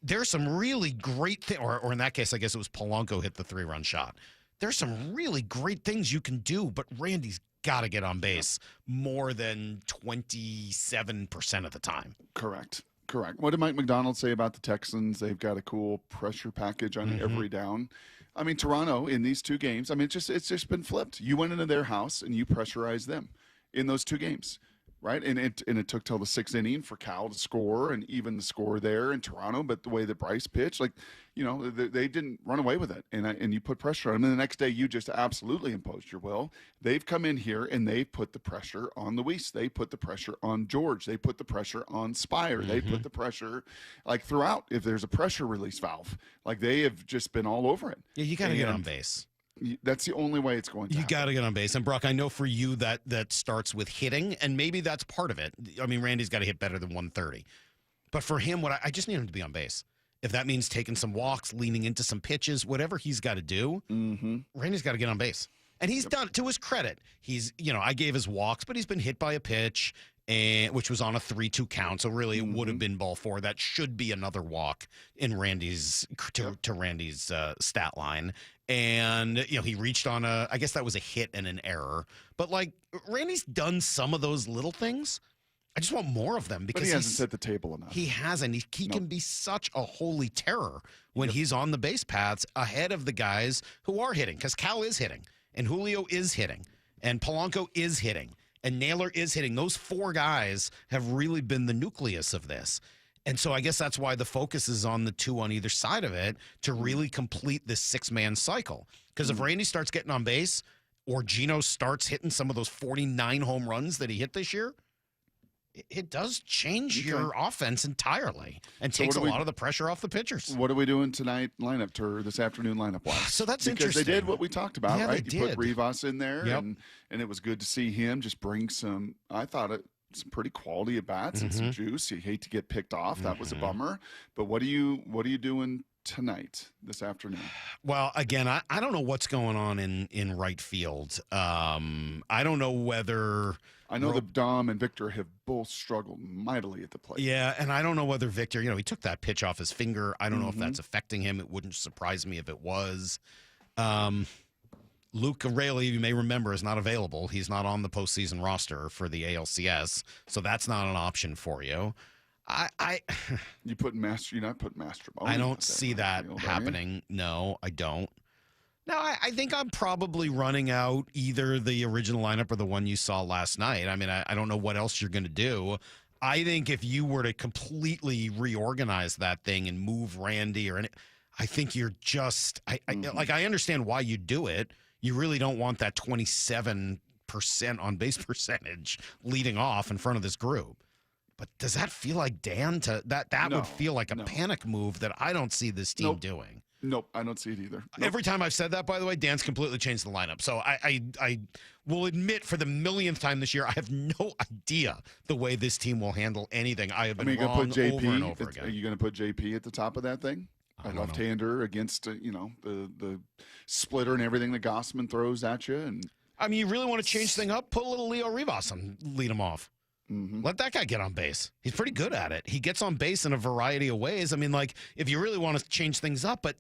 Speaker 1: there's some really great things, or in that case, I guess it was Polanco hit the 3-run shot. There's some really great things you can do, but Randy's got to get on base more than 27% of the time.
Speaker 3: Correct. What did Mike McDonald say about the Texans? They've got a cool pressure package on every down. I mean, Toronto in these 2 games, I mean, it's just been flipped. You went into their house and you pressurized them in those 2 games. Right, and it took till the 6th inning for Cal to score, and even the score there in Toronto. But the way that Bryce pitched, they didn't run away with it, and you put pressure on them. And the next day, you just absolutely imposed your will. They've come in here and they put the pressure on Luis. They put the pressure on George. They put the pressure on Spire. They put the pressure throughout. If there's a pressure release valve, they have just been all over it.
Speaker 1: Yeah, you got to get on base.
Speaker 3: That's the only way it's going to happen.
Speaker 1: You got to get on base. And, Brock, I know for you that starts with hitting, and maybe that's part of it. I mean, Randy's got to hit better than 130. But for him, I just need him to be on base. If that means taking some walks, leaning into some pitches, whatever he's got to do, Randy's got to get on base. And he's done, to his credit. He's, I gave his walks, but he's been hit by a pitch, which was on a 3-2 count. So really it would have been ball 4. That should be another walk in Randy's to Randy's stat line. And, he reached on I guess that was a hit and an error. But, Randy's done some of those little things. I just want more of them because
Speaker 3: he hasn't set the table enough.
Speaker 1: He hasn't. He can be such a holy terror when he's on the base paths ahead of the guys who are hitting. Because Cal is hitting, and Julio is hitting, and Polanco is hitting, and Naylor is hitting. Those 4 guys have really been the nucleus of this. And so I guess that's why the focus is on the 2 on either side of it to really complete this 6-man cycle. Because if Randy starts getting on base or Gino starts hitting some of those 49 home runs that he hit this year, it does change your offense entirely and takes a lot of the pressure off the pitchers.
Speaker 3: What are we doing tonight this afternoon lineup-wise?
Speaker 1: So that's
Speaker 3: because
Speaker 1: interesting.
Speaker 3: They did what we talked about, right?
Speaker 1: They
Speaker 3: You
Speaker 1: did.
Speaker 3: put Rivas in there, and it was good to see him just bring some, I thought, some pretty quality at bats and some juice. You hate to get picked off. That was a bummer. But what are you doing tonight, this afternoon?
Speaker 1: Well, again, I don't know what's going on in right field. I don't know whether...
Speaker 3: I know that Dom and Victor have both struggled mightily at the plate.
Speaker 1: Yeah, and I don't know whether Victor, he took that pitch off his finger. I don't know if that's affecting him. It wouldn't surprise me if it was. Luke Raley, you may remember, is not available. He's not on the postseason roster for the ALCS, so that's not an option for you.
Speaker 3: You're not putting Master.
Speaker 1: I don't see that happening. No, I don't. No, I think I'm probably running out either the original lineup or the one you saw last night. I mean, I don't know what else you're going to do. I think if you were to completely reorganize that thing and move Randy I think you're just I understand why you do it. You really don't want that 27% on base percentage leading off in front of this group. But does that feel like Dan that would feel like a panic move that I don't see this team doing.
Speaker 3: Nope, I don't see it either. Nope.
Speaker 1: Every time I've said that, by the way, Dan's completely changed the lineup. So I will admit for the millionth time this year, I have no idea the way this team will handle anything. I have been wrong
Speaker 3: put JP,
Speaker 1: over and over again.
Speaker 3: Are you going to put JP at the top of that thing? A left-hander against the splitter and everything that Gossman throws at you. And
Speaker 1: I mean, you really want to change thing up? Put a little Leo Rivas and lead him off. Let that guy get on base. He's pretty good at it. He gets on base in a variety of ways. I mean, if you really want to change things up, but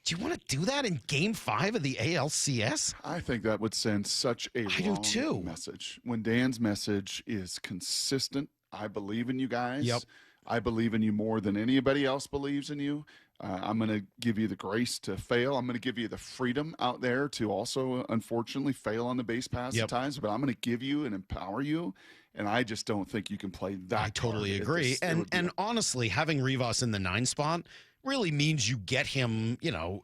Speaker 1: do you want to do that in Game 5 of the ALCS?
Speaker 3: I think that would send such a wrong message. When Dan's message is consistent, I believe in you guys.
Speaker 1: Yep.
Speaker 3: I believe in you more than anybody else believes in you. I'm going to give you the grace to fail. I'm going to give you the freedom out there to also, unfortunately, fail on the base pass at times. But I'm going to give you and empower you. And I just don't think you can play that.
Speaker 1: I totally agree. And honestly, having Rivas in the 9 spot really means you get him,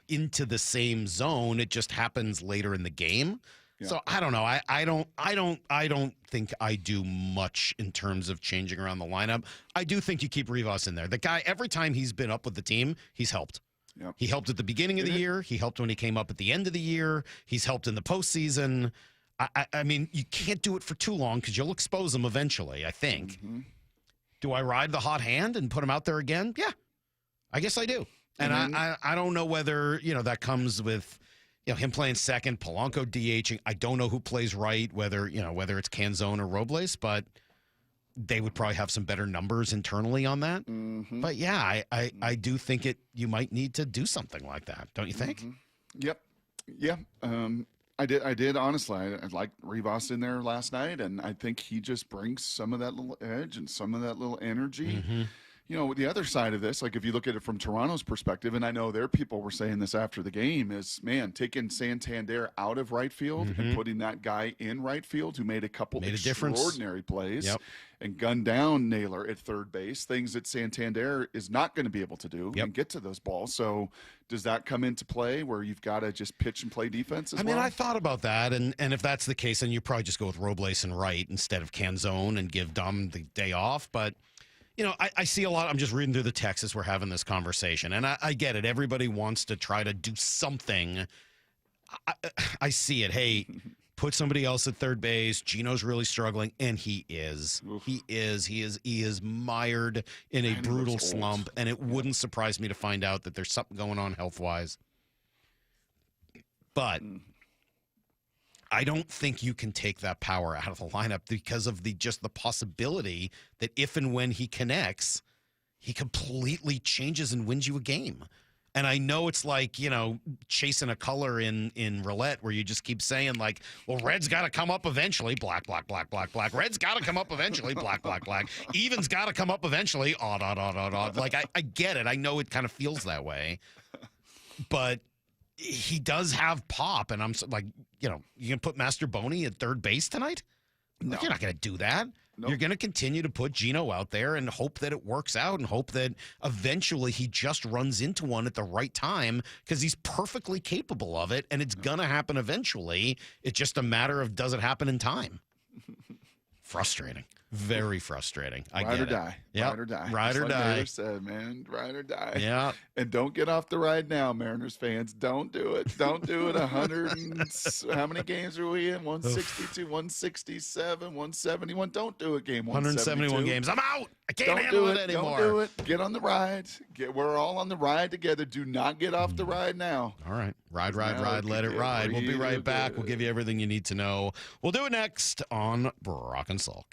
Speaker 1: into the same zone. It just happens later in the game. Yeah. So I don't know. I don't think I do much in terms of changing around the lineup. I do think you keep Rivas in there. The guy, every time he's been up with the team, he's helped.
Speaker 3: Yep.
Speaker 1: He helped at the beginning of the year. He helped when he came up at the end of the year. He's helped in the postseason. I mean, you can't do it for too long because you'll expose him eventually, I think. Do I ride the hot hand and put him out there again? Yeah, I guess I do. And I don't know whether, that comes with, him playing second, Polanco DHing. I don't know who plays right, whether it's Canzone or Robles, but they would probably have some better numbers internally on that. But yeah, I do think you might need to do something like that. Don't you think?
Speaker 3: Yep. Yeah. I did honestly. I liked Rivas in there last night, and I think he just brings some of that little edge and some of that little energy. The other side of this, like if you look at it from Toronto's perspective, and I know their people were saying this after the game, is, man, taking Santander out of right field and putting that guy in right field who made a couple extraordinary plays and gunned down Naylor at third base, things that Santander is not going to be able to do and get to those balls. So does that come into play where you've got to just pitch and play defense as well?
Speaker 1: I mean, I thought about that, and if that's the case, then you probably just go with Robles and right instead of Canzone and give Dom the day off, but... I see a lot. I'm just reading through the text as we're having this conversation, and I get it. Everybody wants to try to do something. I see it. Hey, put somebody else at third base. Gino's really struggling, and he is. He is mired in a brutal slump, and it wouldn't surprise me to find out that there's something going on health-wise. But I don't think you can take that power out of the lineup because of the possibility that if and when he connects, he completely changes and wins you a game. And I know it's like, chasing a color in roulette where you just keep saying like, well, red's got to come up eventually. Black, black, black, black, black. Red's got to come up eventually. Black, black, black. Even's got to come up eventually. Odd, odd, odd, odd, odd. Like, I get it. I know it kind of feels that way. But he does have pop, and I'm like, you can put Master Boney at third base tonight? No. Like, you're not going to do that. Nope. You're going to continue to put Gino out there and hope that it works out and hope that eventually he just runs into one at the right time because he's perfectly capable of it, and it's going to happen eventually. It's just a matter of does it happen in time. Frustrating. Very frustrating. I
Speaker 3: ride
Speaker 1: get
Speaker 3: or
Speaker 1: it.
Speaker 3: die.
Speaker 1: Yep.
Speaker 3: Ride or die.
Speaker 1: Ride
Speaker 3: Just
Speaker 1: or
Speaker 3: like
Speaker 1: die.
Speaker 3: Taylor said, man, ride or die.
Speaker 1: Yeah.
Speaker 3: And don't get off the ride now, Mariners fans. Don't do it. Don't do it. 100 and how many games are we in? 162, 167, 171. Don't do it. Game
Speaker 1: 171 games. I'm out. I can't
Speaker 3: Don't
Speaker 1: handle
Speaker 3: do
Speaker 1: it anymore.
Speaker 3: Don't do it. Get on the ride. We're all on the ride together. Do not get off the ride now.
Speaker 1: All right. Ride,
Speaker 3: Now
Speaker 1: let it ride. We'll be right
Speaker 3: real
Speaker 1: back.
Speaker 3: good.
Speaker 1: We'll give you everything you need to know. We'll do it next on Brock and Salk.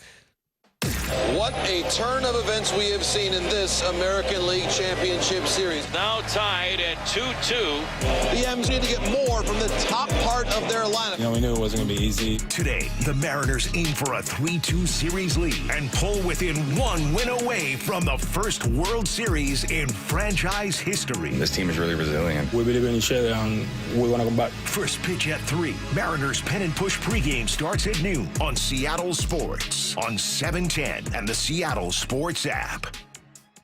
Speaker 9: What a turn of events we have seen in this American League Championship Series.
Speaker 18: Now tied at 2-2.
Speaker 9: The M's need to get more from the top part of their lineup.
Speaker 7: We knew it wasn't going to be easy.
Speaker 23: Today, the Mariners aim for a 3-2 series lead and pull within one win away from the first World Series in franchise history.
Speaker 7: This team is really resilient. We believe in each other and we want to come back.
Speaker 23: First pitch at 3. Mariners Pen and Push pregame starts at noon on Seattle Sports on 710 and the Seattle Sports app.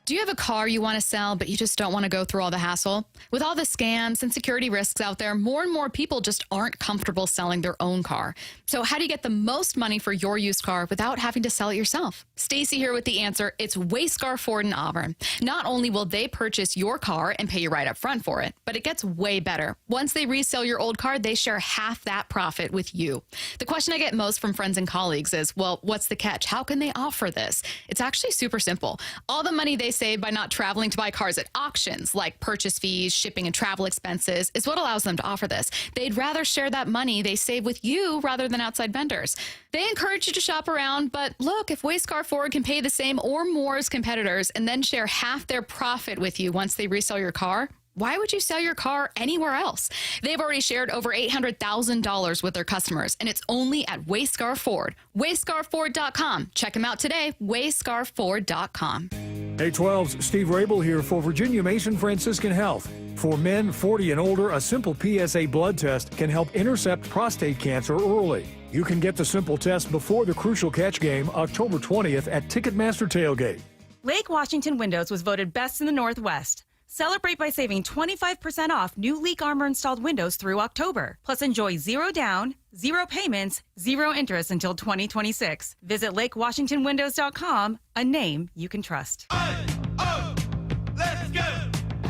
Speaker 14: Do you have a car you want to sell, but you just don't want to go through all the hassle? With all the scams and security risks out there, more and more people just aren't comfortable selling their own car. So how do you get the most money for your used car without having to sell it yourself? Stacy here with the answer. It's Wayscar Ford in Auburn. Not only will they purchase your car and pay you right up front for it, but it gets way better. Once they resell your old car, they share half that profit with you. The question I get most from friends and colleagues is, well, what's the catch? How can they offer this? It's actually super simple. All the money they save by not traveling to buy cars at auctions, like purchase fees, shipping, and travel expenses, is what allows them to offer this. They'd rather share that money they save with you rather than outside vendors. They encourage you to shop around, but look, if Wayscar Ford can pay the same or more as competitors and then share half their profit with you once they resell your car, why would you sell your car anywhere else? They've already shared over $800,000 with their customers, and it's only at Wayscar Ford. WayscarFord.com. Check them out today, WayscarFord.com.
Speaker 12: Hey 12's Steve Rabel here for Virginia Mason Franciscan Health. For men 40 and older, a simple PSA blood test can help intercept prostate cancer early. You can get the simple test before the Crucial Catch game, October 20th at Ticketmaster Tailgate.
Speaker 15: Lake Washington Windows was voted best in the Northwest. Celebrate by saving 25% off new Leak Armor installed windows through October. Plus enjoy 0 down, 0 payments, 0 interest until 2026. Visit LakeWashingtonWindows.com, a name you can trust.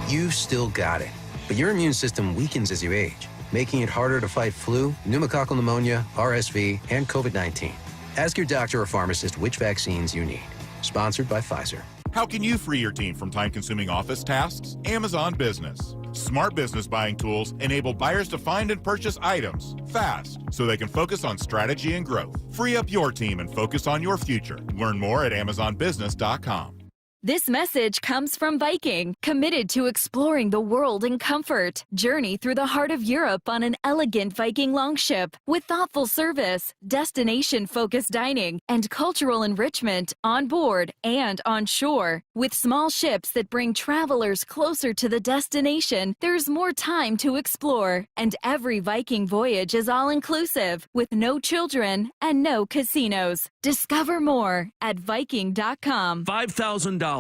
Speaker 20: You've still got it, but your immune system weakens as you age, making it harder to fight flu, pneumococcal pneumonia, RSV, and COVID-19. Ask your doctor or pharmacist which vaccines you need. Sponsored by Pfizer.
Speaker 21: How can you free your team from time-consuming office tasks? Amazon Business. Smart business buying tools enable buyers to find and purchase items fast so they can focus on strategy and growth. Free up your team and focus on your future. Learn more at AmazonBusiness.com.
Speaker 25: This message comes from Viking, committed to exploring the world in comfort. Journey through the heart of Europe on an elegant Viking longship with thoughtful service, destination-focused dining, and cultural enrichment on board and on shore. With small ships that bring travelers closer to the destination, there's more time to explore. And every Viking voyage is all-inclusive, with no children and no casinos. Discover more at Viking.com.
Speaker 27: $5,000.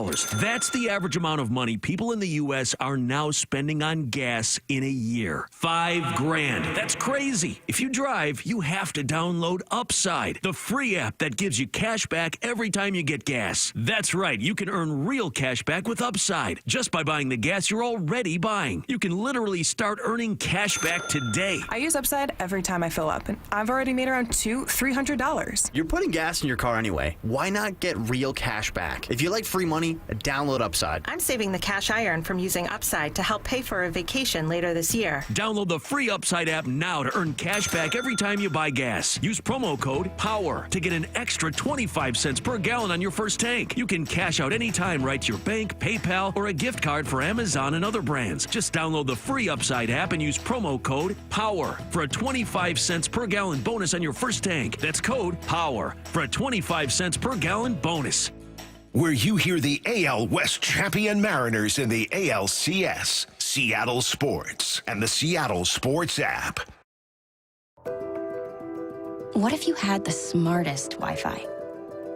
Speaker 27: That's the average amount of money people in the U.S. are now spending on gas in a year. $5,000. That's crazy. If you drive, you have to download Upside, the free app that gives you cash back every time you get gas. That's right. You can earn real cash back with Upside just by buying the gas you're already buying. You can literally start earning cash back today.
Speaker 28: I use Upside every time I fill up, and I've already made around $300.
Speaker 29: You're putting gas in your car anyway. Why not get real cash back? If you like free money, download Upside.
Speaker 15: I'm saving the cash I earn from using Upside to help pay for a vacation later this year.
Speaker 27: Download the free Upside app now to earn cash back every time you buy gas. Use promo code POWER to get an extra 25 cents per gallon on your first tank. You can cash out anytime right to your bank, PayPal, or a gift card for Amazon and other brands. Just download the free Upside app and use promo code POWER for a 25 cents per gallon bonus on your first tank. That's code POWER for a 25 cents per gallon bonus.
Speaker 23: Where you hear the AL West champion Mariners in the ALCS, Seattle Sports, and the Seattle Sports app.
Speaker 16: What if you had the smartest Wi-Fi?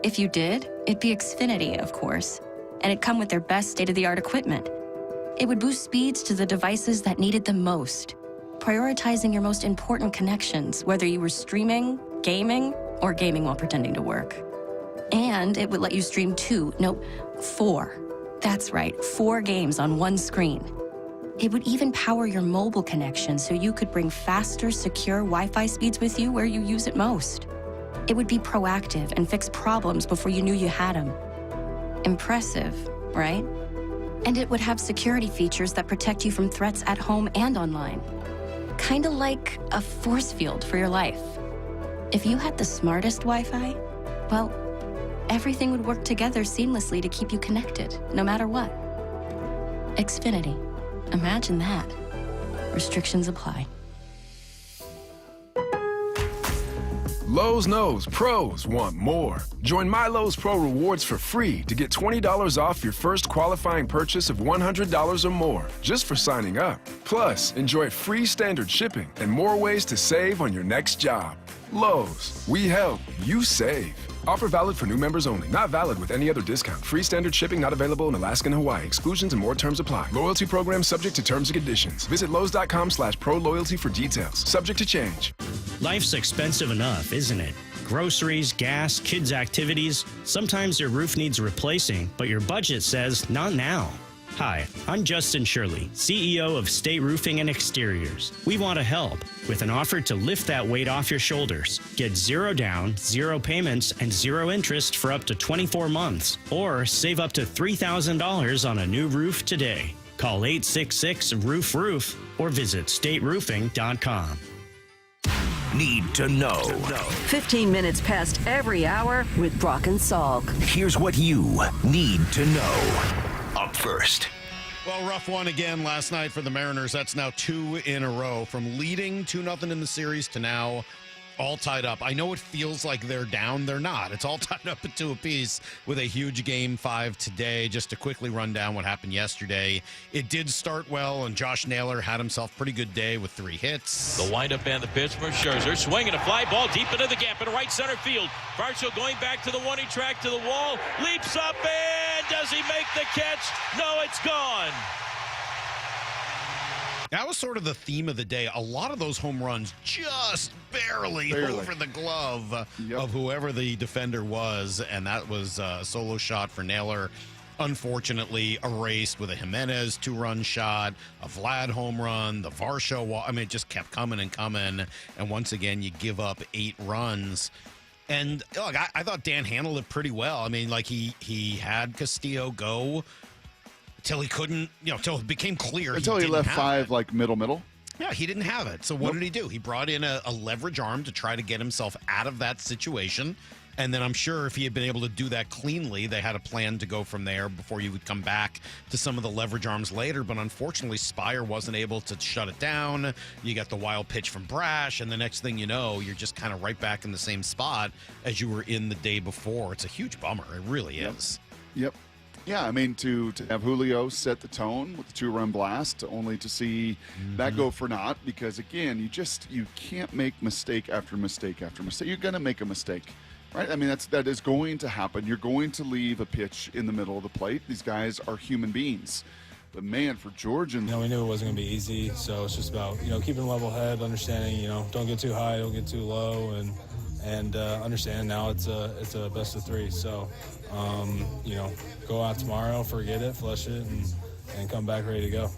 Speaker 16: If you did, it'd be Xfinity, of course, and it'd come with their best state-of-the-art equipment. It would boost speeds to the devices that needed them most, prioritizing your most important connections, whether you were streaming, gaming, or gaming while pretending to work. And it would let you stream 4. That's right, 4 games on one screen. It would even power your mobile connection so you could bring faster, secure Wi-Fi speeds with you where you use it most. It would be proactive and fix problems before you knew you had them. Impressive, right? And it would have security features that protect you from threats at home and online. Kinda like a force field for your life. If you had the smartest Wi-Fi, well, everything would work together seamlessly to keep you connected, no matter what. Xfinity. Imagine that. Restrictions apply.
Speaker 4: Lowe's knows pros want more. Join My Lowe's Pro Rewards for free to get $20 off your first qualifying purchase of $100 or more just for signing up. Plus, enjoy free standard shipping and more ways to save on your next job. Lowe's, we help, you save. Offer valid for new members only. Not valid with any other discount. Free standard shipping not available in Alaska and Hawaii. Exclusions and more terms apply. Loyalty program subject to terms and conditions. Visit Lowe's.com/pro-loyalty for details. Subject to change.
Speaker 5: Life's expensive enough, isn't it? Groceries, gas, kids' activities. Sometimes your roof needs replacing, but your budget says not now. Hi, I'm Justin Shirley, CEO of State Roofing and Exteriors. We want to help with an offer to lift that weight off your shoulders. Get 0 down, 0 payments, and 0 interest for up to 24 months. Or save up to $3,000 on a new roof today. Call 866-ROOF-ROOF or visit stateroofing.com.
Speaker 23: Need to know.
Speaker 17: 15 minutes past every hour with Brock and Salk.
Speaker 23: Here's what you need to know. Up first.
Speaker 1: Well, rough one again last night for the Mariners. That's now 2 in a row, from leading 2-0 in the series to now all tied up. I know it feels like they're down. They're not. It's all tied up at 2 apiece with a huge Game 5 today. Just to quickly run down what happened yesterday. It did start well, and Josh Naylor had himself a pretty good day with 3 hits.
Speaker 18: The windup and the pitch for Scherzer. Swinging a fly ball deep into the gap in right center field. Varsho going back to the one-inning track to the wall. Leaps up, and does he make the catch? No, it's gone.
Speaker 1: That was sort of the theme of the day. A lot of those home runs just barely over the glove of whoever the defender was, and that was a solo shot for Naylor. Unfortunately, erased with a Jimenez 2-run shot, a Vlad home run, the Varsho. I mean, it just kept coming and coming, and once again, you give up 8 runs. And look, I thought Dan handled it pretty well. I mean, like he had Castillo go till he couldn't, till it became clear.
Speaker 3: Until he left 5 like middle.
Speaker 1: Yeah, he didn't have it. So what did he do? He brought in a leverage arm to try to get himself out of that situation. And then I'm sure if he had been able to do that cleanly, they had a plan to go from there before you would come back to some of the leverage arms later. But unfortunately, Spire wasn't able to shut it down. You got the wild pitch from Brash, and the next thing you know, you're just kind of right back in the same spot as you were in the day before. It's a huge bummer. It really is.
Speaker 3: Yep. Yeah, I mean, to have Julio set the tone with the 2-run blast, only to see that go for naught, because, again, you can't make mistake after mistake after mistake. You're going to make a mistake, right? I mean, that is going to happen. You're going to leave a pitch in the middle of the plate. These guys are human beings. But, man, for George and...
Speaker 7: we knew it wasn't going to be easy, so it's just about, keeping a level head, understanding, don't get too high, don't get too low, and understand now it's a best of 3. So, go out tomorrow, forget it, flush it, and come back ready to go.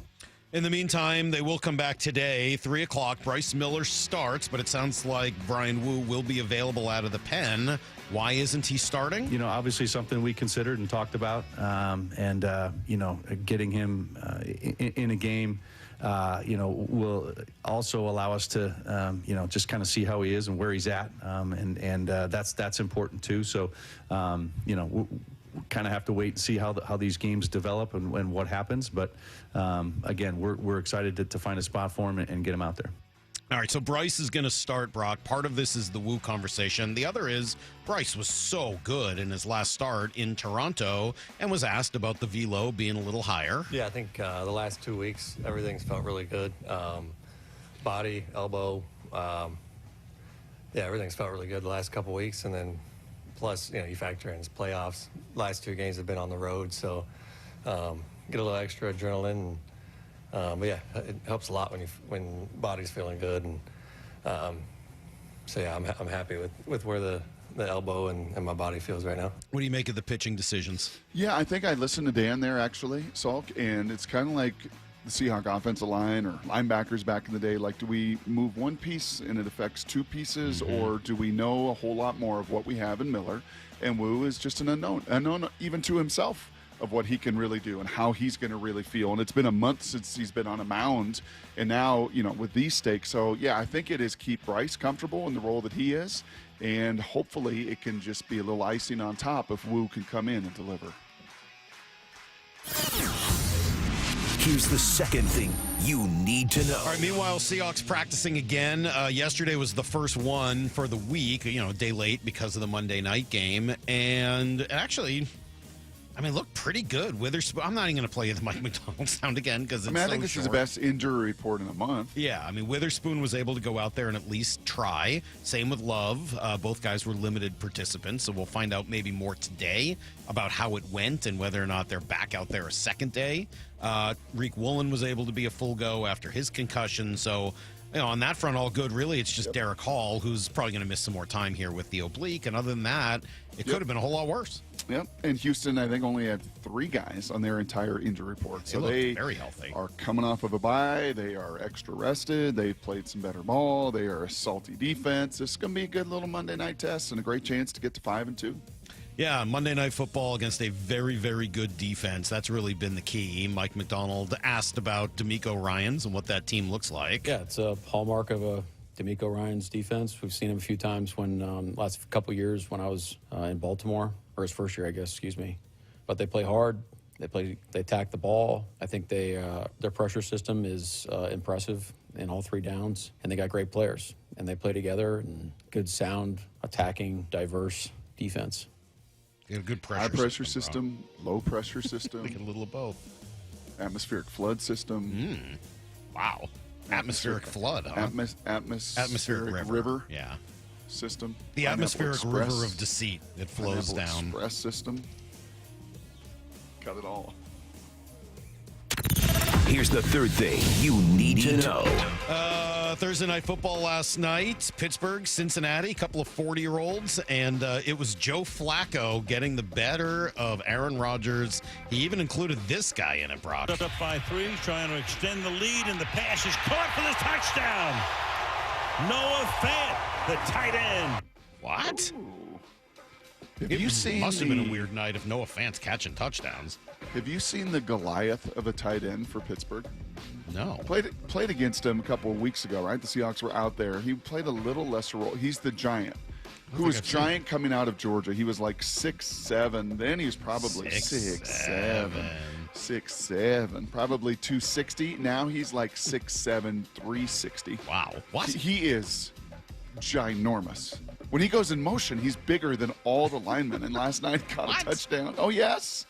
Speaker 1: In the meantime, they will come back today, 3 o'clock. Bryce Miller starts, but it sounds like Brian Wu will be available out of the pen. Why isn't he starting?
Speaker 6: Obviously something we considered and talked about, getting him in a game, will also allow us to, just kind of see how he is and where he's at, and that's important too. So, we kind of have to wait and see how these games develop and what happens. But again, we're excited to find a spot for him and get him out there.
Speaker 1: All right, so Bryce is going to start, Brock. Part of this is the Wu conversation. The other is Bryce was so good in his last start in Toronto and was asked about the velo being a little higher.
Speaker 8: Yeah, I think the last 2 weeks, everything's felt really good. Body, elbow, everything's felt really good the last couple weeks. And then plus, you factor in his playoffs. Last 2 games have been on the road, so get a little extra adrenaline. But yeah, it helps a lot when body's feeling good, and I'm happy with where the the elbow and my body feels right now.
Speaker 1: What do you make of the pitching decisions?
Speaker 3: Yeah, I think I listened to Dan there, actually, Salk, and it's kind of like the Seahawk offensive line or linebackers back in the day. Like, do we move one piece and it affects two pieces, or do we know a whole lot more of what we have in Miller? And Wu is just an unknown even to himself of what he can really do and how he's going to really feel. And it's been a month since he's been on a mound, and now, with these stakes. So, yeah, I think it is keep Bryce comfortable in the role that he is, and hopefully it can just be a little icing on top if Wu can come in and deliver.
Speaker 23: Here's the second thing you need to know.
Speaker 1: All right, meanwhile, Seahawks practicing again. Yesterday was the first one for the week, a day late because of the Monday night game. And actually, looked pretty good. Witherspoon, I'm not even going to play the Mike McDonald sound again because it's
Speaker 3: I think this is the best injury report in a month.
Speaker 1: Yeah, Witherspoon was able to go out there and at least try. Same with Love. Both guys were limited participants, so we'll find out maybe more today about how it went and whether or not they're back out there a second day. Reek Woolen was able to be a full go after his concussion, so on that front, all good. Really, it's just Derek Hall, who's probably going to miss some more time here with the oblique, and other than that, it could have been a whole lot worse.
Speaker 3: Yep, and Houston, I think, only had 3 guys on their entire injury report. So they
Speaker 1: very healthy.
Speaker 3: Are coming off of a bye. They are extra rested. They've played some better ball. They are a salty defense. This is going to be a good little Monday night test and a great chance to get to 5-2.
Speaker 1: Yeah, Monday Night Football against a very, very good defense. That's really been the key. Mike McDonald asked about D'Amico Ryans and what that team looks like.
Speaker 2: Yeah, it's a hallmark of a D'Amico Ryans defense. We've seen him a few times when last couple years when I was in Baltimore, or his first year, I guess, excuse me. But they play hard. They attack the ball. I think their pressure system is impressive in all 3 downs, and they got great players. And they play together, and good, sound, attacking, diverse defense.
Speaker 1: You got a good pressure
Speaker 3: high pressure system, low pressure system.
Speaker 1: Like a little of both.
Speaker 3: Atmospheric flood system.
Speaker 1: Wow. Atmospheric flood, huh?
Speaker 3: Atmospheric river.
Speaker 1: Yeah.
Speaker 3: System.
Speaker 1: The
Speaker 3: Pineapple
Speaker 1: atmospheric
Speaker 3: Express.
Speaker 1: river of deceit. It flows
Speaker 3: Pineapple
Speaker 1: down.
Speaker 3: Express system. Got it all.
Speaker 23: Here's the third thing you need to know.
Speaker 1: Thursday Night Football last night. Pittsburgh, Cincinnati, a couple of 40-year-olds, and it was Joe Flacco getting the better of Aaron Rodgers. He even included this guy in it, Brock.
Speaker 18: Up by 3, trying to extend the lead, and the pass is caught for the touchdown. Noah Fant, the tight end.
Speaker 1: What?
Speaker 3: Seen
Speaker 1: must have been a weird night if Noah Fant's catching touchdowns.
Speaker 3: Have you seen the Goliath of a tight end for Pittsburgh?
Speaker 1: No.
Speaker 3: Played against him a couple of weeks ago, right? The Seahawks were out there. He played a little lesser role. He's the giant. Who was giant coming out of Georgia. He was like 6'7". Then he was probably 6'7". 6'7", probably 260. Now he's like 6'7", 360.
Speaker 1: Wow. What?
Speaker 3: He is ginormous. When he goes in motion, he's bigger than all the linemen. And last night he got a touchdown. Oh, yes.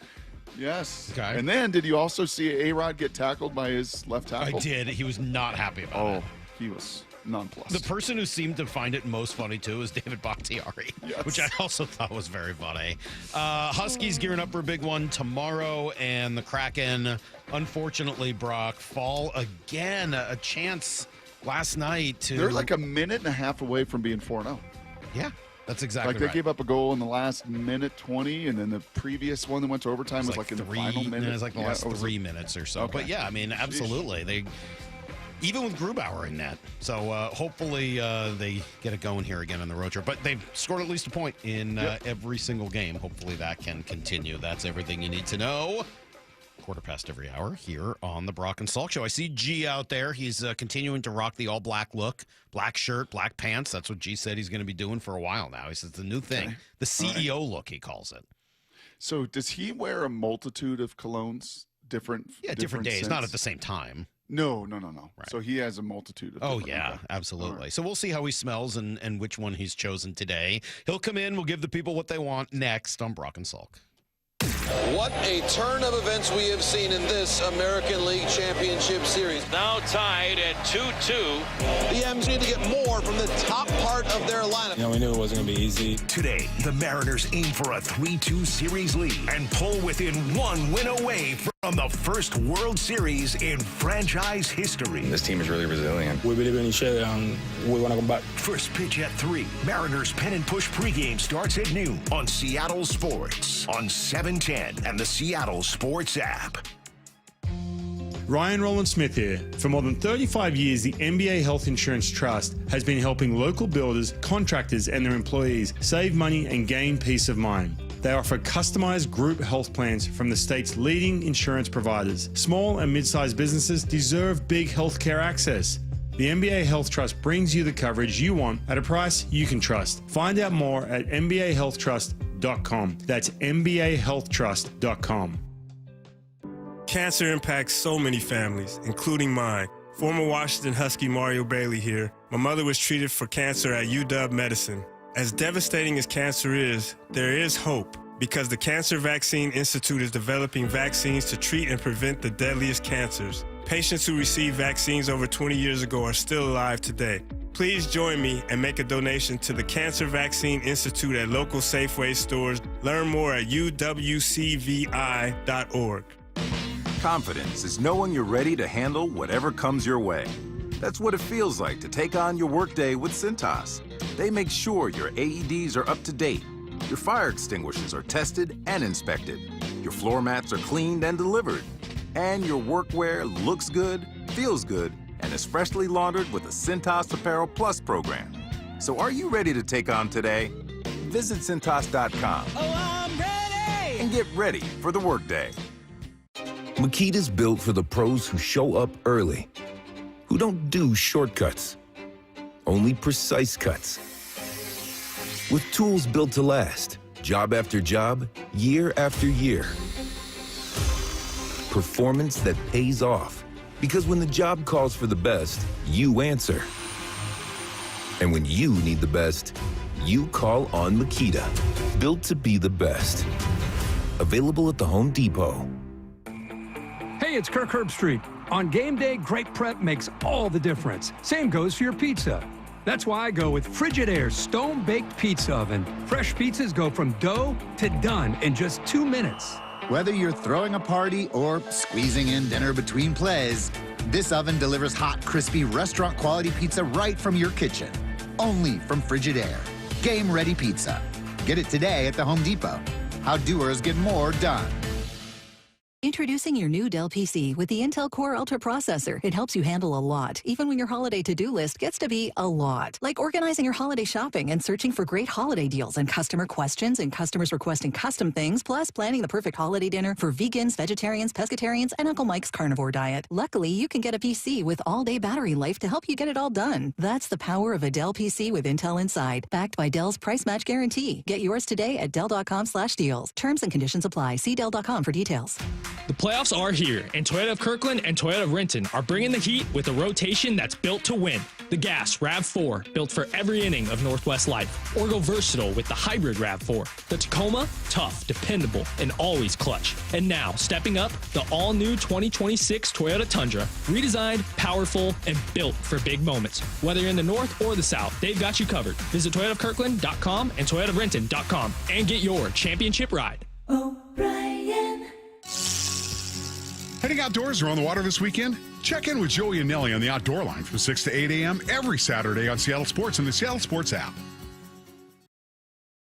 Speaker 3: Yes.
Speaker 1: Okay.
Speaker 3: And then did you also see A-Rod get tackled by his left tackle?
Speaker 1: I did. He was not happy about it.
Speaker 3: He was nonplussed.
Speaker 1: The person who seemed to find it most funny, too, is David Bakhtiari, which I also thought was very funny. Huskies gearing up for a big one tomorrow, and the Kraken, unfortunately, Brock, fall again. A chance last night to...
Speaker 3: They're like a minute and a half away from being 4-0.
Speaker 1: Yeah, that's exactly
Speaker 3: right. Like, they gave up a goal in the last minute 20, and then the previous one that went to overtime was like in the final minute.
Speaker 1: It was like the last 3 minutes or so.
Speaker 3: Okay.
Speaker 1: But, yeah, absolutely. They... Even with Grubauer in net. So hopefully they get it going here again on the road trip. But they've scored at least a point in every single game. Hopefully that can continue. That's everything you need to know. 1:15 every hour here on the Brock and Salk Show. I see G out there. He's continuing to rock the all-black look. Black shirt, black pants. That's what G said he's going to be doing for a while now. He says it's a new thing. Okay. The CEO look, he calls it.
Speaker 3: So does he wear a multitude of colognes? Different
Speaker 1: days.
Speaker 3: scents?
Speaker 1: Not at the same time.
Speaker 3: No. Right. So he has a multitude of
Speaker 1: Oh, yeah, absolutely. Right. So we'll see how he smells and which one he's chosen today. He'll come in. We'll give the people what they want next on Brock and Salk.
Speaker 9: What a turn of events we have seen in this American League Championship Series.
Speaker 18: Now tied at 2-2.
Speaker 9: The M's need to get more from the top part of their lineup.
Speaker 7: You know, we knew it wasn't going to be easy.
Speaker 23: Today, the Mariners aim for a 3-2 series lead and pull within one win away from the first World Series in franchise history.
Speaker 10: This team is really resilient.
Speaker 7: We believe in each other and we want to come back.
Speaker 23: First pitch at 3. Mariners Pen and Push pregame starts at noon on Seattle Sports on 710 and the Seattle Sports app.
Speaker 11: Ryan Roland Smith here. For more than 35 years, the NBA Health Insurance Trust has been helping local builders, contractors, and their employees save money and gain peace of mind. They offer customized group health plans from the state's leading insurance providers. Small and mid-sized businesses deserve big healthcare access. The NBA Health Trust brings you the coverage you want at a price you can trust. Find out more at MBAHealthTrust.com. That's MBAHealthTrust.com.
Speaker 13: Cancer impacts so many families, including mine. Former Washington Husky Mario Bailey here. My mother was treated for cancer at UW Medicine. As devastating as cancer is, there is hope because the Cancer Vaccine Institute is developing vaccines to treat and prevent the deadliest cancers. Patients who received vaccines over 20 years ago are still alive today. Please join me and make a donation to the Cancer Vaccine Institute at local Safeway stores. Learn more at uwcvi.org.
Speaker 14: Confidence is knowing you're ready to handle whatever comes your way. That's what it feels like to take on your workday with Cintas. They make sure your AEDs are up to date, your fire extinguishers are tested and inspected, your floor mats are cleaned and delivered, and your workwear looks good, feels good, and is freshly laundered with the Cintas Apparel Plus program. So are you ready to take on today? Visit Cintas.com and get ready for the workday.
Speaker 19: Makita's built for the pros who show up early, who don't do shortcuts, only precise cuts. With tools built to last, job after job, year after year. Performance that pays off, because when the job calls for the best, you answer. And when you need the best, you call on Makita. Built to be the best. Available at the Home Depot.
Speaker 22: Hey, it's Kirk Herbstreit. On game day, great prep makes all the difference. Same goes for your pizza. That's why I go with Frigidaire's Stone-Baked Pizza Oven. Fresh pizzas go from dough to done in just 2 minutes.
Speaker 24: Whether you're throwing a party or squeezing in dinner between plays, this oven delivers hot, crispy, restaurant-quality pizza right from your kitchen. Only from Frigidaire. Game-ready pizza. Get it today at the Home Depot. How doers get more done.
Speaker 26: Introducing your new Dell PC with the Intel Core Ultra processor. It helps you handle a lot, even when your holiday to-do list gets to be a lot. Like organizing your holiday shopping and searching for great holiday deals and customer questions and customers requesting custom things, plus planning the perfect holiday dinner for vegans, vegetarians, pescatarians, and Uncle Mike's carnivore diet. Luckily, you can get a PC with all-day battery life to help you get it all done. That's the power of a Dell PC with Intel inside, backed by Dell's price match guarantee. Get yours today at Dell.com/deals. Terms and conditions apply. See Dell.com for details.
Speaker 30: The playoffs are here, and Toyota of Kirkland and Toyota of Renton are bringing the heat with a rotation that's built to win. The Gas RAV4, built for every inning of Northwest life. Or go versatile with the hybrid RAV4. The Tacoma, tough, dependable, and always clutch. And now, stepping up, the all-new 2026 Toyota Tundra. Redesigned, powerful, and built for big moments. Whether you're in the north or the south, they've got you covered. Visit ToyotaofKirkland.com and ToyotaofRenton.com and get your championship ride.
Speaker 31: Heading outdoors or on the water this weekend? Check in with Joey and Nelly on the Outdoor Line from 6 to 8 a.m. every Saturday on Seattle Sports and the Seattle Sports app.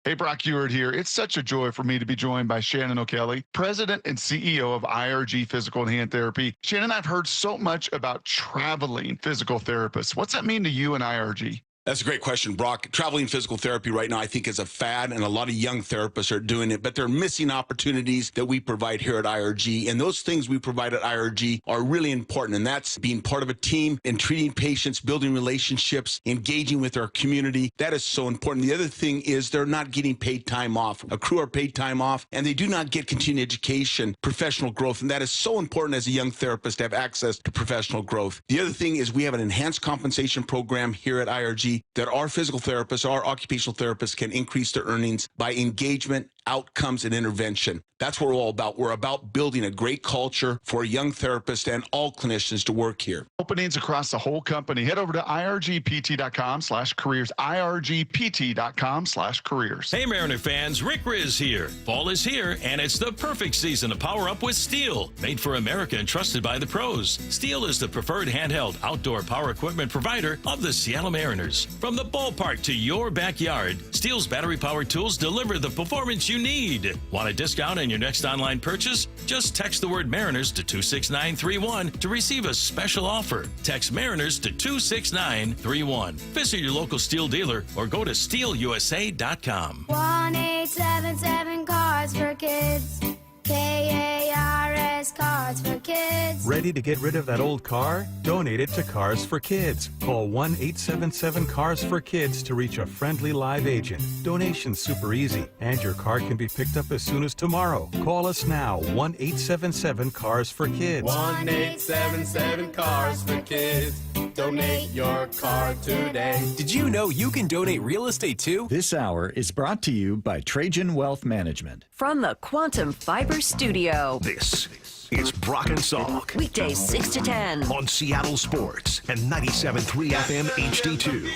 Speaker 3: Hey, Brock Ewart here. It's such a joy for me to be joined by Shannon O'Kelly, President and CEO of IRG Physical and Hand Therapy. Shannon, I've heard so much about traveling physical therapists. What's that mean to you and IRG?
Speaker 32: That's a great question, Brock. Traveling physical therapy right now, I think, is a fad, and a lot of young therapists are doing it, but they're missing opportunities that we provide here at IRG. And those things we provide at IRG are really important, and that's being part of a team and treating patients, building relationships, engaging with our community. That is so important. The other thing is they're not getting paid time off. A crew are paid time off, and they do not get continuing education, professional growth, and that is so important as a young therapist to have access to professional growth. The other thing is we have an enhanced compensation program here at IRG that our physical therapists, our occupational therapists can increase their earnings by engagement, outcomes and intervention. That's what we're all about. We're about building a great culture for young therapists and all clinicians to work here.
Speaker 3: Openings across the whole company. Head over to irgpt.com/careers, irgpt.com/careers.
Speaker 18: Hey, Mariner fans, Rick Riz here. Fall is here, and it's the perfect season to power up with Steel. Made for America and trusted by the pros. Steel is the preferred handheld outdoor power equipment provider of the Seattle Mariners. From the ballpark to your backyard, Steel's battery-powered tools deliver the performance you need. Want a discount on your next online purchase? Just text the word Mariners to 26931 to receive a special offer. Text Mariners to 26931. Visit your local Steel dealer or go to steelusa.com.
Speaker 4: 1-877 Cards for Kids. KARS Cards for Kids.
Speaker 5: Ready to get rid of that old car? Donate it to Cars for Kids. Call 1-877 for Kids to reach a friendly live agent. Donation's super easy, and your car can be picked up as soon as tomorrow. Call us now, 1-877 for Kids.
Speaker 10: 1-877 for Kids. Donate your car today.
Speaker 12: Did you know you can donate real estate too?
Speaker 15: This hour is brought to you by Trajan Wealth Management.
Speaker 17: From the Quantum Fiber Studio.
Speaker 23: This is Brock and Salk.
Speaker 17: Weekdays 6 to 10.
Speaker 23: On Seattle Sports and 97.3 FM HD2.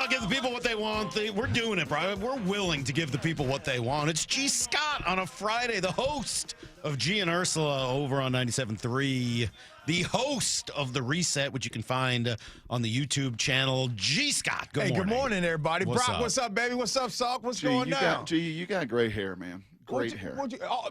Speaker 1: Give the people what they want. We're doing it, Brian. We're willing to give the people what they want. It's G. Scott on a Friday, the host of G and Ursula over on 97.3. The host of The Reset, which you can find on the YouTube channel. G. Scott, good morning.
Speaker 16: Good morning, everybody.
Speaker 1: What's
Speaker 16: Brock,
Speaker 1: up?
Speaker 16: what's up, baby? What's up, Salk? What's going down?
Speaker 3: You got great hair, man. Great hair.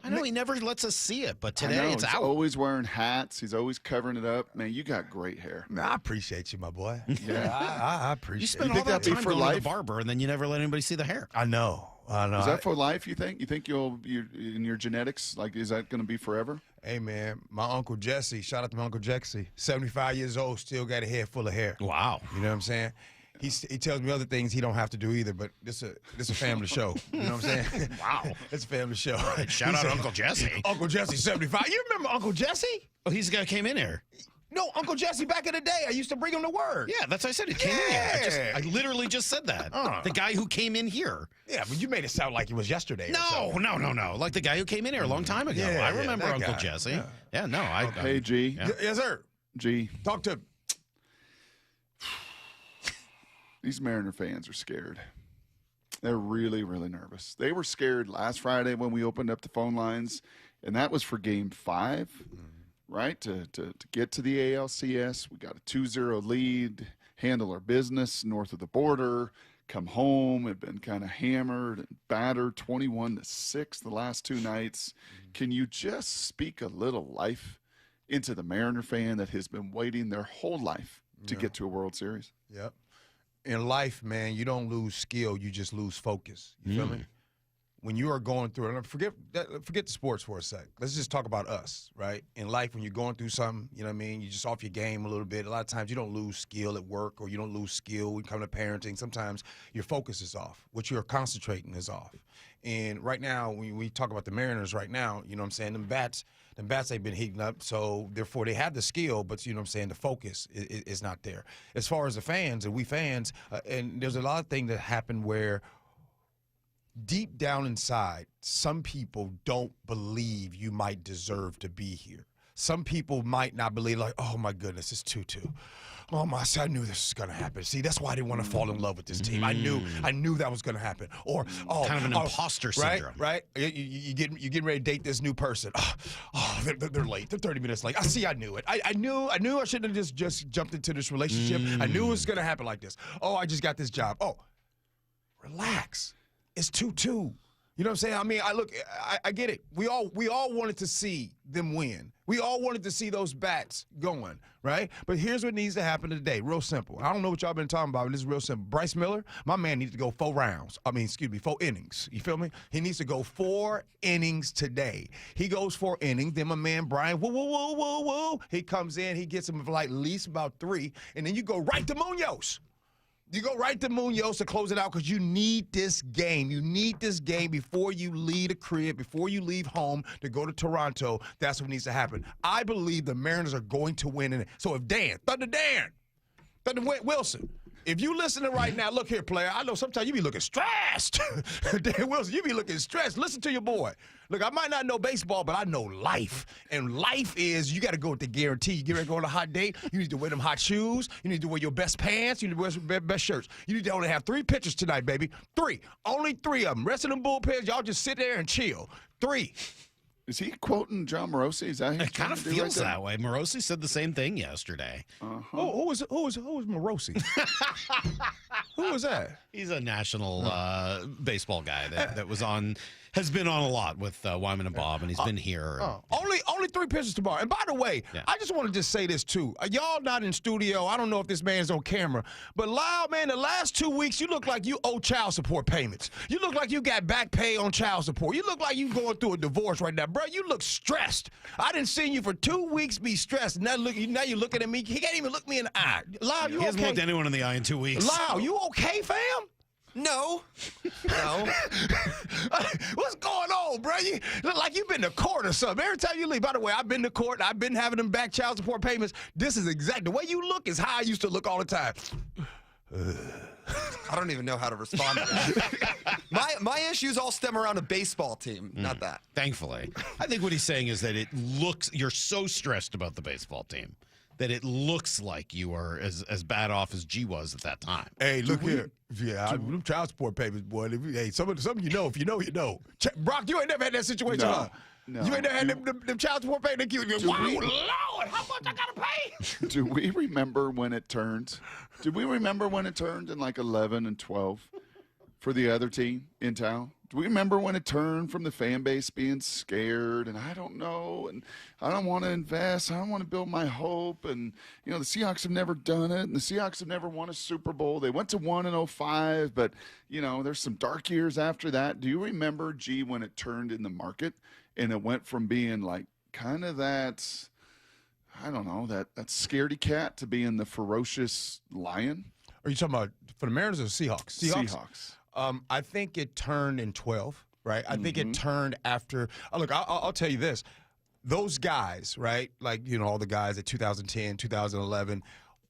Speaker 1: I know he never lets us see it, but today it's
Speaker 3: he's
Speaker 1: out.
Speaker 3: always wearing hats. He's always covering it up. Man, you got great hair.
Speaker 16: Man, I appreciate you, my boy.
Speaker 3: Yeah,
Speaker 16: I appreciate
Speaker 1: You spend
Speaker 16: you.
Speaker 1: all that time going to the barber, and then you never let anybody see the hair.
Speaker 16: I know.
Speaker 3: Is that for life, you think? You think you're in your genetics, like, is that going to be forever?
Speaker 16: Hey, man, my Uncle Jesse, shout out to my Uncle Jesse, 75 years old, still got a head full of hair.
Speaker 1: Wow.
Speaker 16: You know what I'm saying? He tells me other things he don't have to do either, but this a family show. You know what I'm saying?
Speaker 1: Wow.
Speaker 16: It's a family show.
Speaker 1: Right, shout out Uncle Jesse.
Speaker 16: Uncle Jesse, 75. You remember Uncle Jesse?
Speaker 1: Oh, he's the guy who came in here.
Speaker 16: No, Uncle Jesse back in the day. I used to bring him to work.
Speaker 1: Yeah, that's what I said. He came in here. I literally just said that. The guy who came in here.
Speaker 16: Yeah, but you made it sound like it was yesterday.
Speaker 1: No. Like the guy who came in here a long time ago.
Speaker 16: Yeah,
Speaker 1: I remember
Speaker 16: that
Speaker 1: Uncle
Speaker 16: guy.
Speaker 1: Jesse.
Speaker 16: Yeah.
Speaker 3: Hey, G.
Speaker 1: Yeah.
Speaker 16: Yes, sir.
Speaker 3: G.
Speaker 16: Talk to him.
Speaker 3: These Mariner fans are scared. They're really, really nervous. They were scared last Friday when we opened up the phone lines, and that was for Game 5, right? To get to the ALCS. We got a 2-0 lead, handle our business north of the border, come home, have been kind of hammered and battered 21-6 the last two nights. Can you just speak a little life into the Mariner fan that has been waiting their whole life to get to a World Series?
Speaker 16: Yep. In life, man, you don't lose skill, you just lose focus. You feel me? When you are going through, and forget the sports for a sec. Let's just talk about us, right? In life, when you're going through something, you know what I mean? You're just off your game a little bit. A lot of times you don't lose skill at work, or you don't lose skill when you come to parenting. Sometimes your focus is off. What you're concentrating is off. And right now, when we talk about the Mariners right now, you know what I'm saying? Them bats they've been heating up, so therefore they have the skill, but you know what I'm saying, the focus is not there. As far as the fans, and we fans, and there's a lot of things that happen where deep down inside, some people don't believe you might deserve to be here. Some people might not believe, like, oh my goodness, it's 2-2. Oh my, I knew this was gonna happen. See, that's why I didn't want to fall in love with this team. I knew that was gonna happen. Or
Speaker 1: kind of an imposter syndrome.
Speaker 16: Right? You getting ready to date this new person. They're late. They're 30 minutes late. I knew it. I knew I shouldn't have just jumped into this relationship. I knew it was gonna happen like this. Oh, I just got this job. Oh, relax. It's 2-2. You know what I'm saying? I mean, I get it. We all wanted to see them win. We all wanted to see those bats going, right? But here's what needs to happen today. Real simple. I don't know what y'all been talking about, but this is real simple. Bryce Miller, my man needs to go 4 innings. You feel me? He needs to go 4 innings today. He goes 4 innings. Then my man Brian, woo. He comes in. He gets him for like at least about 3. And then you go right to Munoz. You go right to Munoz to close it out because you need this game. You need this game before you leave the crib, before you leave home to go to Toronto. That's what needs to happen. I believe the Mariners are going to win. So if Thunder Wilson, If you listening right now, look here, player. I know sometimes you be looking stressed. Dan Wilson, you be looking stressed. Listen to your boy. Look, I might not know baseball, but I know life. And life is you got to go with the guarantee. You get ready to go on a hot date, you need to wear them hot shoes. You need to wear your best pants. You need to wear your best shirts. You need to only have 3 pitchers tonight, baby. 3. Only 3 of them. Rest of them bullpens, y'all just sit there and chill. 3.
Speaker 3: Is he quoting John Morosi? Is that
Speaker 1: It kind of feels that way. Morosi said the same thing yesterday.
Speaker 16: Who was Morosi? Who was that?
Speaker 1: He's a national baseball guy that has been on a lot with Wyman and Bob, and he's been here.
Speaker 16: Only 3 pitchers tomorrow. And by the way, I just want to just say this too. Y'all not in studio. I don't know if this man's on camera, but Lyle, man, the last 2 weeks you look like you owe child support payments. You look like you got back pay on child support. You look like you going through a divorce right now, bro. You look stressed. I didn't see you for 2 weeks be stressed. Now you're looking at me. He can't even look me in the eye. Lyle, you
Speaker 1: He hasn't
Speaker 16: okay?
Speaker 1: looked anyone in the eye in 2 weeks.
Speaker 16: Lyle, you okay, fam?
Speaker 2: No.
Speaker 16: What's going on, bro? You look like you've been to court or something. Every time you leave, by the way, I've been to court. I've been having them back child support payments. This is exactly the way you look is how I used to look all the time.
Speaker 2: I don't even know how to respond to that. My issues all stem around a baseball team, not that.
Speaker 1: Thankfully. I think what he's saying is that you're so stressed about the baseball team that it looks like you are as bad off as G was at that time.
Speaker 16: Hey, look here. Yeah, them child support payments, boy. Hey, some of you know. If you know, you know. Brock, you ain't never had that situation, huh?
Speaker 3: No.
Speaker 16: You ain't never had them child support payments. Wow, Lord, how much I gotta pay?
Speaker 3: Do we remember when it turned? Did we remember when it turned in like 11 and 12 for the other team in town? Do we remember when it turned from the fan base being scared and I don't know and I don't want to invest, I don't want to build my hope, and the Seahawks have never done it and the Seahawks have never won a Super Bowl. They went to 1 in 05, but there's some dark years after that. Do you remember, G, when it turned in the market and it went from being like kind of that, I don't know, that scaredy cat to being the ferocious lion?
Speaker 16: Are you talking about for the Mariners or Seahawks?
Speaker 3: Seahawks.
Speaker 16: I think it turned in 12, right? I think it turned after. Look, I'll tell you this. Those guys, right, like, all the guys at 2010, 2011,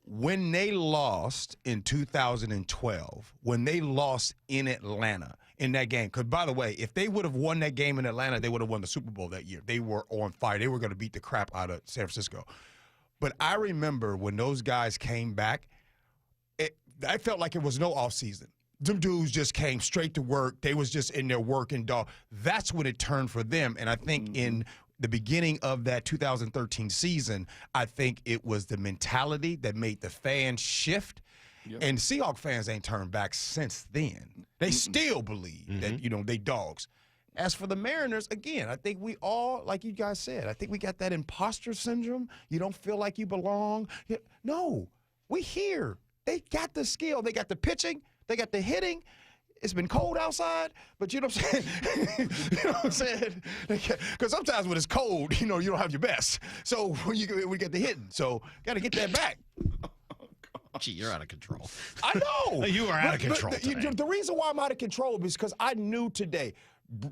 Speaker 16: when they lost in 2012, when they lost in Atlanta in that game, because, by the way, if they would have won that game in Atlanta, they would have won the Super Bowl that year. They were on fire. They were going to beat the crap out of San Francisco. But I remember when those guys came back, I felt like it was no offseason. Them dudes just came straight to work. They was just in there working, dog. That's when it turned for them. And I think in the beginning of that 2013 season, I think it was the mentality that made the fans shift. Yep. And Seahawks fans ain't turned back since then. They still believe that, they dogs. As for the Mariners, again, I think we all, like you guys said, I think we got that imposter syndrome. You don't feel like you belong. No, we here. They got the skill. They got the pitching. They got the hitting. It's been cold outside, but you know what I'm saying? You know what I'm saying? Because sometimes when it's cold, you don't have your best. So we get the hitting. So got to get that back.
Speaker 1: Gee, you're out of control.
Speaker 16: I know.
Speaker 1: You are out of control today.
Speaker 16: The reason why I'm out of control is because I knew today.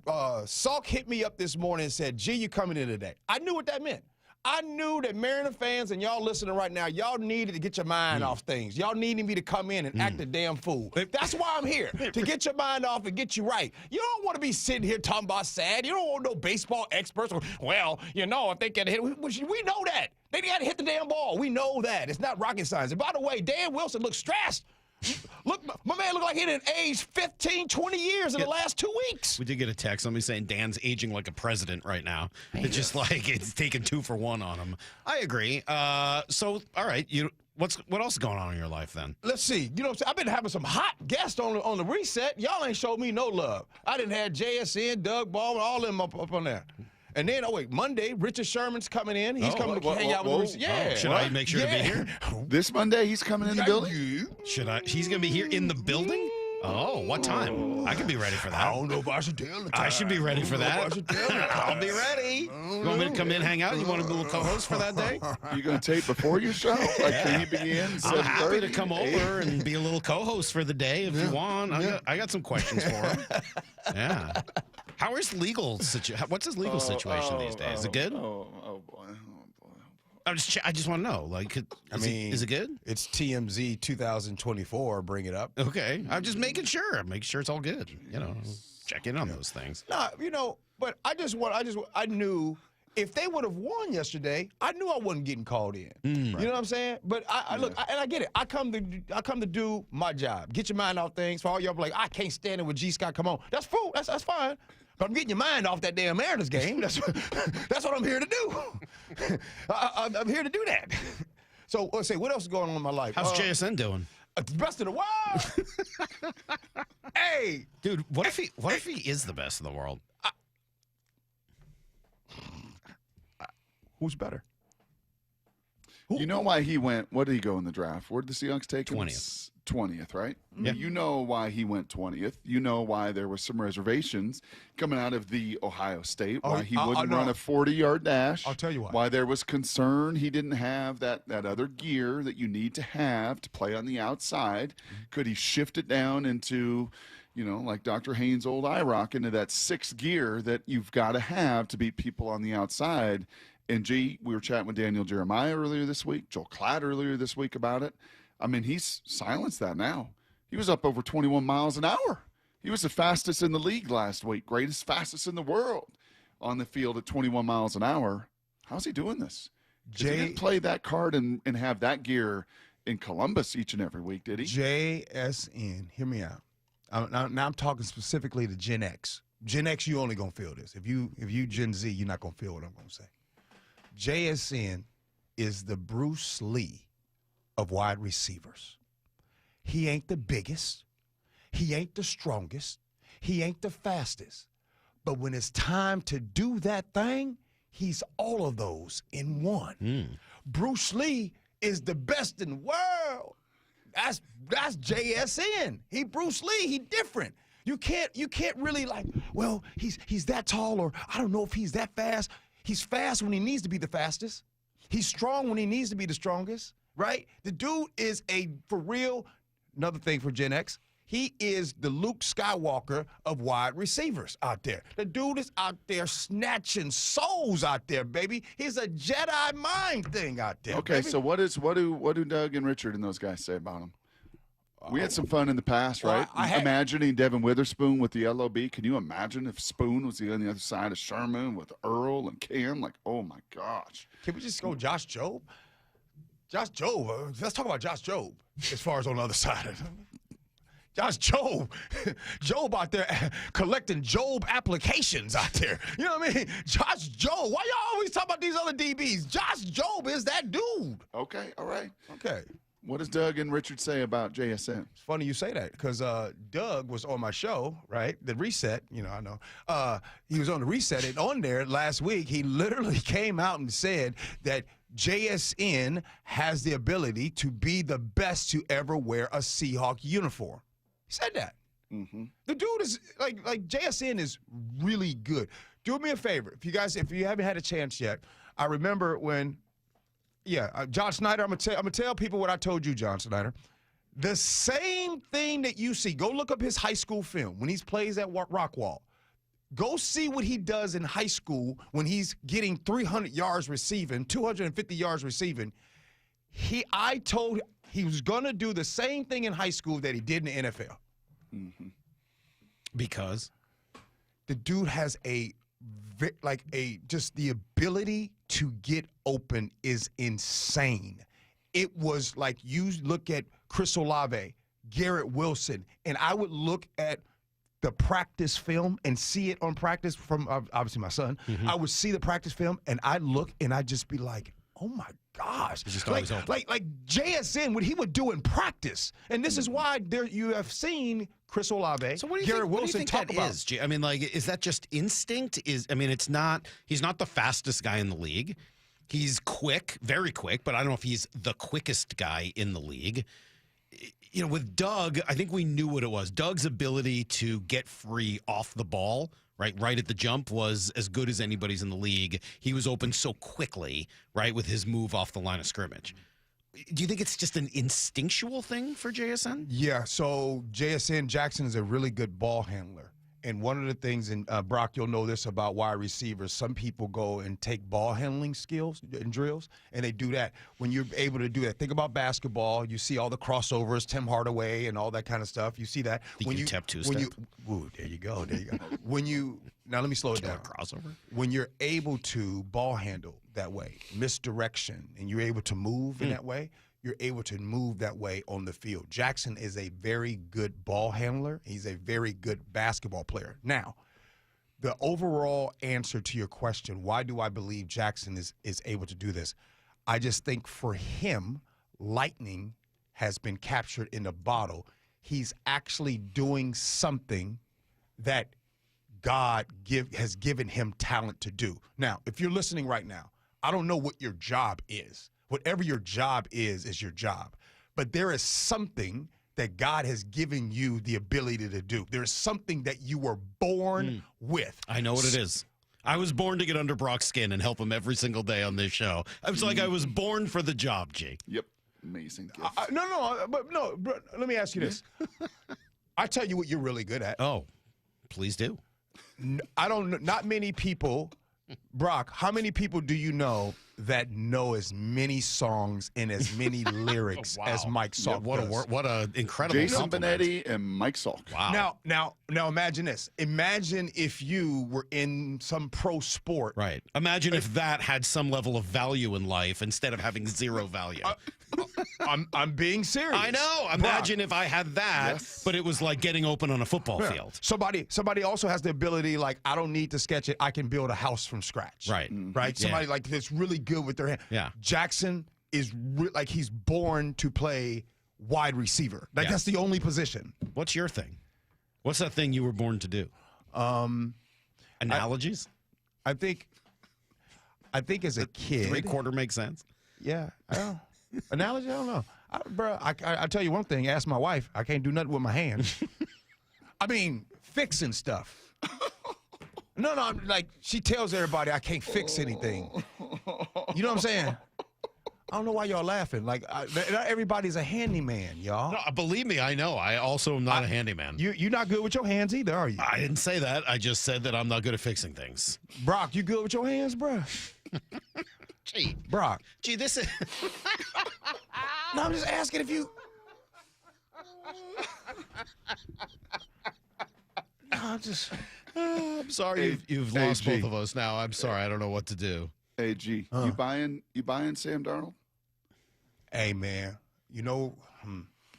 Speaker 16: Salk hit me up this morning and said, G, you coming in today. I knew what that meant. I knew that Mariner fans and y'all listening right now, y'all needed to get your mind off things. Y'all needed me to come in and act a damn fool. That's why I'm here, to get your mind off and get you right. You don't want to be sitting here talking about sad. You don't want no baseball experts. Well, if they get hit, we know that. They got to hit the damn ball. We know that. It's not rocket science. And by the way, Dan Wilson looks stressed. Look, my man looked like he didn't age 15, 20 years in the last 2 weeks.
Speaker 1: We did get a text. Somebody saying Dan's aging like a president right now. It's just like it's taking 2 for 1 on him. I agree. So, all right, what else is going on in your life then?
Speaker 16: Let's see. I've been having some hot guests on the reset. Y'all ain't showed me no love. I didn't have JSN, Doug Baldwin, all of them up on there. And then, Monday, Richard Sherman's coming in. He's coming to hang out with Reese. Yeah.
Speaker 1: Should I make sure to be here?
Speaker 3: This Monday, he's coming in the building?
Speaker 1: Should I? He's going to be here in the building? Oh, what time? I can be ready for that.
Speaker 16: I don't know if I should tell the time.
Speaker 1: I should be ready for that. I'll be ready. You want me to come in, hang out? You want to be a little co-host for that day?
Speaker 3: You going to tape before your show? Can you begin?
Speaker 1: I'm happy to come over and be a little co-host for the day if you want. I got some questions for him. Yeah. How is legal situation? What's his legal situation these days? Is it good?
Speaker 3: Oh boy.
Speaker 1: I just want to know. Like, is it good?
Speaker 16: It's TMZ 2024. Bring it up.
Speaker 1: Okay, I'm just making sure. I'm making sure it's all good. Check in on those things.
Speaker 16: Nah, but I knew if they would have won yesterday, I knew I wasn't getting called in. You know what I'm saying? But I get it. I come to do my job. Get your mind off things. For all y'all be like, I can't stand it with G. Scott. Come on, that's cool. That's fine. But I'm getting your mind off that damn Mariners game. That's what I'm here to do. I'm here to do that. So let's say, what else is going on in my life?
Speaker 1: How's JSN doing?
Speaker 16: The best in the world. Hey,
Speaker 1: dude, what if he is the best in the world?
Speaker 16: Who's better?
Speaker 3: You know why he went? What did he go in the draft? Where did the Seahawks take him?
Speaker 1: 20th.
Speaker 3: 20th, right?
Speaker 1: Yeah.
Speaker 3: You know why he went 20th. You know why there were some reservations coming out of the Ohio State, why he wouldn't run a 40-yard dash.
Speaker 16: I'll tell you why.
Speaker 3: Why there was concern he didn't have that other gear that you need to have to play on the outside. Could he shift it down into, like Dr. Haynes' old IROC, into that sixth gear that you've got to have to beat people on the outside? And we were chatting with Daniel Jeremiah earlier this week, Joel Klatt earlier this week about it. I mean, he's silenced that now. He was up over 21 miles an hour. He was the fastest in the league last week, fastest in the world on the field at 21 miles an hour. How's he doing this? He didn't play that card and have that gear in Columbus each and every week, did he?
Speaker 16: JSN, hear me out. Now I'm talking specifically to Gen X. Gen X, you only going to feel this. If you Gen Z, you're not going to feel what I'm going to say. JSN is the Bruce Lee of wide receivers. He ain't the biggest. He ain't the strongest. He ain't the fastest. But when it's time to do that thing, he's all of those in one. Bruce Lee is the best in the world. That's JSN. He Bruce Lee. He different. You can't really he's that tall, or I don't know if he's that fast. He's fast when he needs to be the fastest. He's strong when he needs to be the strongest, right? The dude is for real, another thing for Gen X, he is the Luke Skywalker of wide receivers out there. The dude is out there snatching souls out there, baby. He's a Jedi mind thing out there.
Speaker 3: Okay,
Speaker 16: baby.
Speaker 3: so what do Doug and Richard and those guys say about him? We had some fun in the past, right? Imagining Devin Witherspoon with the LOB. Can you imagine if Spoon was on the other side of Sherman with Earl and Cam? Like, oh my gosh.
Speaker 16: Can we just go Josh Jobe? Josh Jobe. Let's talk about Josh Jobe as far as on the other side of it. Josh Jobe. Jobe out there collecting Jobe applications out there. You know what I mean? Josh Jobe. Why y'all always talk about these other DBs? Josh Jobe is that dude.
Speaker 3: Okay, all right.
Speaker 16: Okay.
Speaker 3: What does Doug and Richard say about JSN?
Speaker 16: It's funny you say that because Doug was on my show, right? The Reset, I know. He was on the Reset, and on there last week, he literally came out and said that JSN has the ability to be the best to ever wear a Seahawk uniform. He said that.
Speaker 3: Mm-hmm.
Speaker 16: The dude is like JSN is really good. Do me a favor, if you haven't had a chance yet. I remember when. Yeah, John Snyder, I'm gonna tell people what I told you, John Snyder. The same thing that you see, go look up his high school film when he plays at Rockwall. Go see what he does in high school when he's getting 300 yards receiving, 250 yards receiving. I told he was gonna do the same thing in high school that he did in the NFL.
Speaker 3: Mm-hmm.
Speaker 1: Because
Speaker 16: the dude has just the ability to get open is insane. It was like you look at Chris Olave, Garrett Wilson, and I would look at the practice film and see it on practice from obviously my son. Mm-hmm. I would see the practice film and I'd look and I'd just be like, oh my gosh. Like JSN, what he would do in practice. And this is why you have seen Chris Olave,
Speaker 1: so
Speaker 16: Garrett Wilson talk about.
Speaker 1: Is? I mean, is that just instinct? He's not the fastest guy in the league. He's quick, very quick, but I don't know if he's the quickest guy in the league. With Doug, I think we knew what it was. Doug's ability to get free off the ball, right at the jump, was as good as anybody's in the league. He was open so quickly, right, with his move off the line of scrimmage. Do you think it's just an instinctual thing for JSN?
Speaker 16: Yeah, so JSN Jackson is a really good ball handler. And one of the things, and Brock, you'll know this about wide receivers, some people go and take ball handling skills and drills, and they do that. When you're able to do that, think about basketball. You see all the crossovers, Tim Hardaway and all that kind of stuff. You see that.
Speaker 1: The UTEP two-step.
Speaker 16: Ooh, there you go. Now let me slow it down.
Speaker 1: Crossover.
Speaker 16: When you're able to ball handle that way, misdirection, and you're able to move in that way, you're able to move that way on the field. Jackson is a very good ball handler. He's a very good basketball player. Now, the overall answer to your question, why do I believe Jackson is able to do this? I just think for him, lightning has been captured in a bottle. He's actually doing something that God has given him talent to do. Now, if you're listening right now, I don't know what your job is. Whatever your job is your job. But there is something that God has given you the ability to do. There's something that you were born with.
Speaker 1: I know what it is. I was born to get under Brock's skin and help him every single day on this show. I was like, I was born for the job, G.
Speaker 3: Yep. Amazing gift.
Speaker 16: Bro, let me ask you this. I tell you what you're really good at.
Speaker 1: Oh, please do.
Speaker 16: Not many people, Brock, how many people do you know that know as many songs and as many lyrics as Mike Salk does?
Speaker 1: What a incredible
Speaker 3: Jason
Speaker 1: compliment.
Speaker 3: Benetti and Mike Salk.
Speaker 1: Wow.
Speaker 16: Now imagine this. Imagine if you were in some pro sport.
Speaker 1: Right. Imagine if that had some level of value in life instead of having zero value.
Speaker 16: I'm being serious.
Speaker 1: I know. Imagine if I had that, but it was like getting open on a football field.
Speaker 16: Somebody also has the ability, like, I don't need to sketch it. I can build a house from scratch.
Speaker 1: Right.
Speaker 16: Right? Somebody like that's really good with their hand.
Speaker 1: Yeah.
Speaker 16: Jackson is like he's born to play wide receiver. Like that's the only position.
Speaker 1: What's your thing? What's that thing you were born to do? Analogies?
Speaker 16: I think as a kid.
Speaker 1: Three-quarter makes sense?
Speaker 16: Yeah. Analogy? I don't know. I tell you one thing. Ask my wife. I can't do nothing with my hands. I mean, fixing stuff. No, like she tells everybody I can't fix anything. You know what I'm saying? I don't know why y'all laughing. Like, not everybody's a handyman, y'all.
Speaker 1: No, believe me, I know. I also am not a handyman.
Speaker 16: You're not good with your hands either, are you?
Speaker 1: I didn't say that. I just said that I'm not good at fixing things.
Speaker 16: Brock, you good with your hands, bro?
Speaker 1: Gee.
Speaker 16: Brock.
Speaker 1: Gee, this is...
Speaker 16: No, I'm just asking if you...
Speaker 1: I'm sorry you've lost both of us now. I'm sorry. I don't know what to do.
Speaker 3: Hey, G, you buying Sam Darnold?
Speaker 16: Hey, man. You know,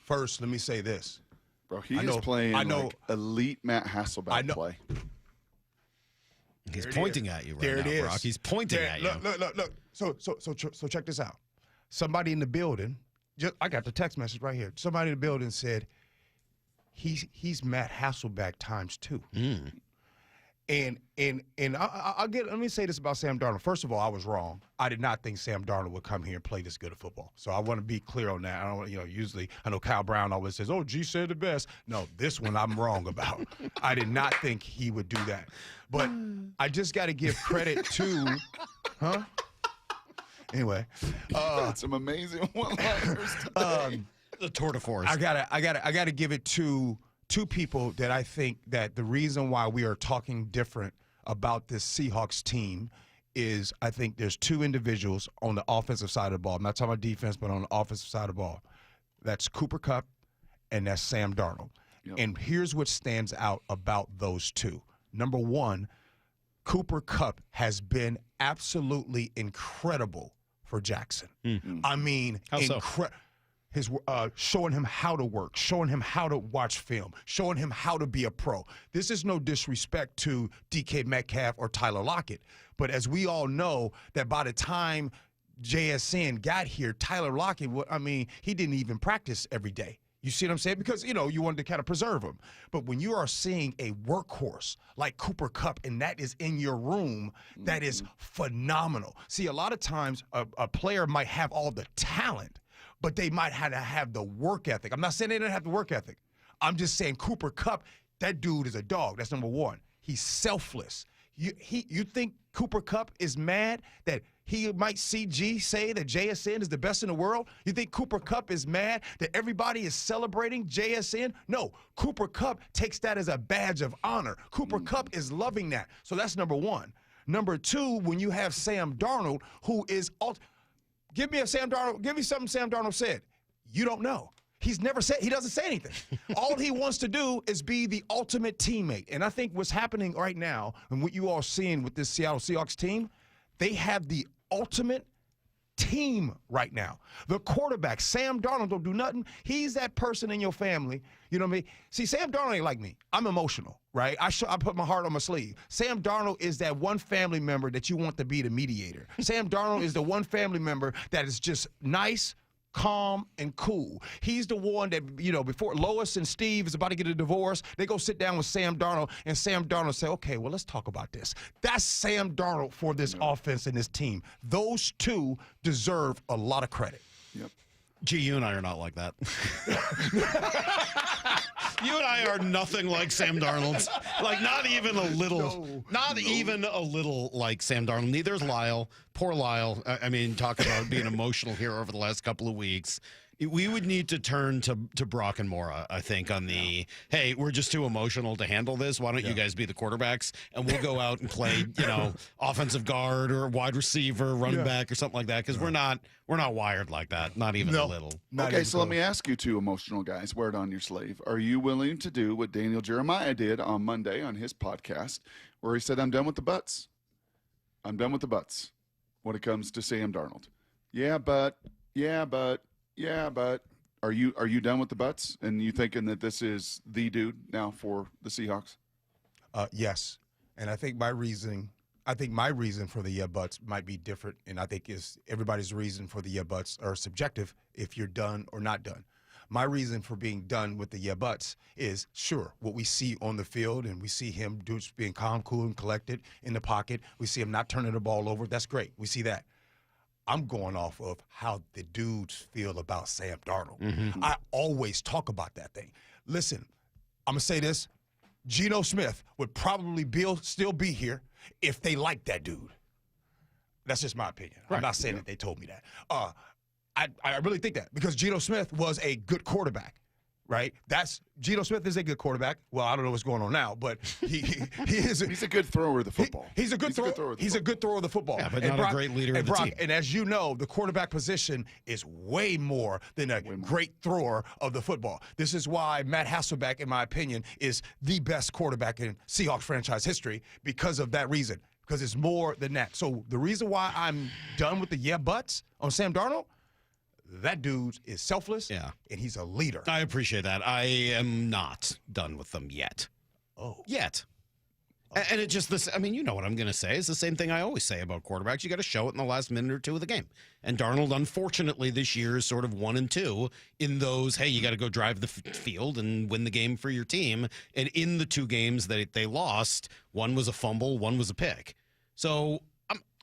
Speaker 16: first, let me say this.
Speaker 3: Bro, he is playing like elite Matt Hasselbeck play.
Speaker 1: He's pointing at you right now, Brock. He's pointing at you.
Speaker 16: Look. So check this out. Somebody in the building, I got the text message right here. Somebody in the building said, he's Matt Hasselbeck times 2. And let me say this about Sam Darnold. First of all, I was wrong. I did not think Sam Darnold would come here and play this good of football. So I want to be clear on that. I don't, usually I know Kyle Brown always says, "Oh, G said the best." No, this one I'm wrong about. I did not think he would do that. But I just got to give credit to, Anyway,
Speaker 3: some amazing one-liners today.
Speaker 1: The tour de force.
Speaker 16: I gotta give it to two people that I think that the reason why we are talking different about this Seahawks team is I think there's two individuals on the offensive side of the ball. I'm not talking about defense, but on the offensive side of the ball. That's Cooper Kupp and that's Sam Darnold. Yep. And here's what stands out about those two. Number one, Cooper Kupp has been absolutely incredible for Jackson. I mean, his showing him how to work, showing him how to watch film, showing him how to be a pro. This is no disrespect to DK Metcalf or Tyler Lockett, but as we all know, that by the time JSN got here, Tyler Lockett, he didn't even practice every day. You see what I'm saying? Because, you wanted to kind of preserve him. But when you are seeing a workhorse like Cooper Kupp and that is in your room, that is phenomenal. See, a lot of times a player might have all the talent, but they might have to have the work ethic. I'm not saying they don't have the work ethic. I'm just saying Cooper Kupp, that dude is a dog. That's number one. He's selfless. You think Cooper Kupp is mad that he might see G say that JSN is the best in the world? You think Cooper Kupp is mad that everybody is celebrating JSN? No, Cooper Kupp takes that as a badge of honor. Cooper Kupp is loving that. So that's number one. Number two, when you have Sam Darnold, who is give me something Sam Darnold said. You don't know. He doesn't say anything. All he wants to do is be the ultimate teammate. And I think what's happening right now and what you all seeing with this Seattle Seahawks team, they have the ultimate team right now. The quarterback, Sam Darnold, don't do nothing. He's that person in your family. You know what I mean? See, Sam Darnold ain't like me. I'm emotional, right? I put my heart on my sleeve. Sam Darnold is that one family member that you want to be the mediator. Sam Darnold is the one family member that is just nice, calm, and cool. He's the one that, before Lois and Steve is about to get a divorce, they go sit down with Sam Darnold, and Sam Darnold say, okay, well, let's talk about this. That's Sam Darnold for this offense and this team. Those two deserve a lot of credit.
Speaker 3: Yep.
Speaker 1: Gee, you and I are not like that. You and I are nothing like Sam Darnold. Like, not even a little. Even a little like Sam Darnold. Neither is Lyle. Poor Lyle. I mean, talk about being emotional here over the last couple of weeks. We would need to turn to Brock and Mora, I think, on the, hey, we're just too emotional to handle this. Why don't you guys be the quarterbacks? And we'll go out and play, offensive guard or wide receiver, running back or something like that, because we're not wired like that, not even a little.
Speaker 3: Okay, so let me ask you two emotional guys, wear it on your sleeve. Are you willing to do what Daniel Jeremiah did on Monday on his podcast, where he said, I'm done with the butts. I'm done with the butts when it comes to Sam Darnold. Yeah, but are you done with the butts? And you thinking that this is the dude now for the Seahawks?
Speaker 16: Yes. And I think my reason for the yeah buts might be different, and I think everybody's reason for the yeah buts are subjective if you're done or not done. My reason for being done with the yeah buts is, sure, what we see on the field, and we see him just being calm, cool, and collected in the pocket. We see him not turning the ball over. That's great. We see that. I'm going off of how the dudes feel about Sam Darnold. Mm-hmm. I always talk about that thing. Listen, I'm going to say this. Geno Smith would probably still be here if they liked that dude. That's just my opinion. Right. I'm not saying that they told me that. I really think that because Geno Smith was a good quarterback. Right? Geno Smith is a good quarterback. Well, I don't know what's going on now, but he is.
Speaker 3: He's a good thrower of the football.
Speaker 16: He's a good thrower. He's a good thrower of the football.
Speaker 1: Yeah, but not a great leader of the team.
Speaker 16: And as you know, the quarterback position is way more than a great thrower of the football. This is why Matt Hasselbeck, in my opinion, is the best quarterback in Seahawks franchise history because of that reason. Because it's more than that. So the reason why I'm done with the yeah buts on Sam Darnold, that dude is selfless, and he's a leader.
Speaker 1: I appreciate that. I am not done with them yet.
Speaker 16: Oh.
Speaker 1: Yet. And it just, you know what I'm going to say. It's the same thing I always say about quarterbacks. You got to show it in the last minute or two of the game. And Darnold, unfortunately, this year is sort of 1 and 2 in those, hey, you got to go drive the field and win the game for your team. And in the 2 games that they lost, one was a fumble, one was a pick. So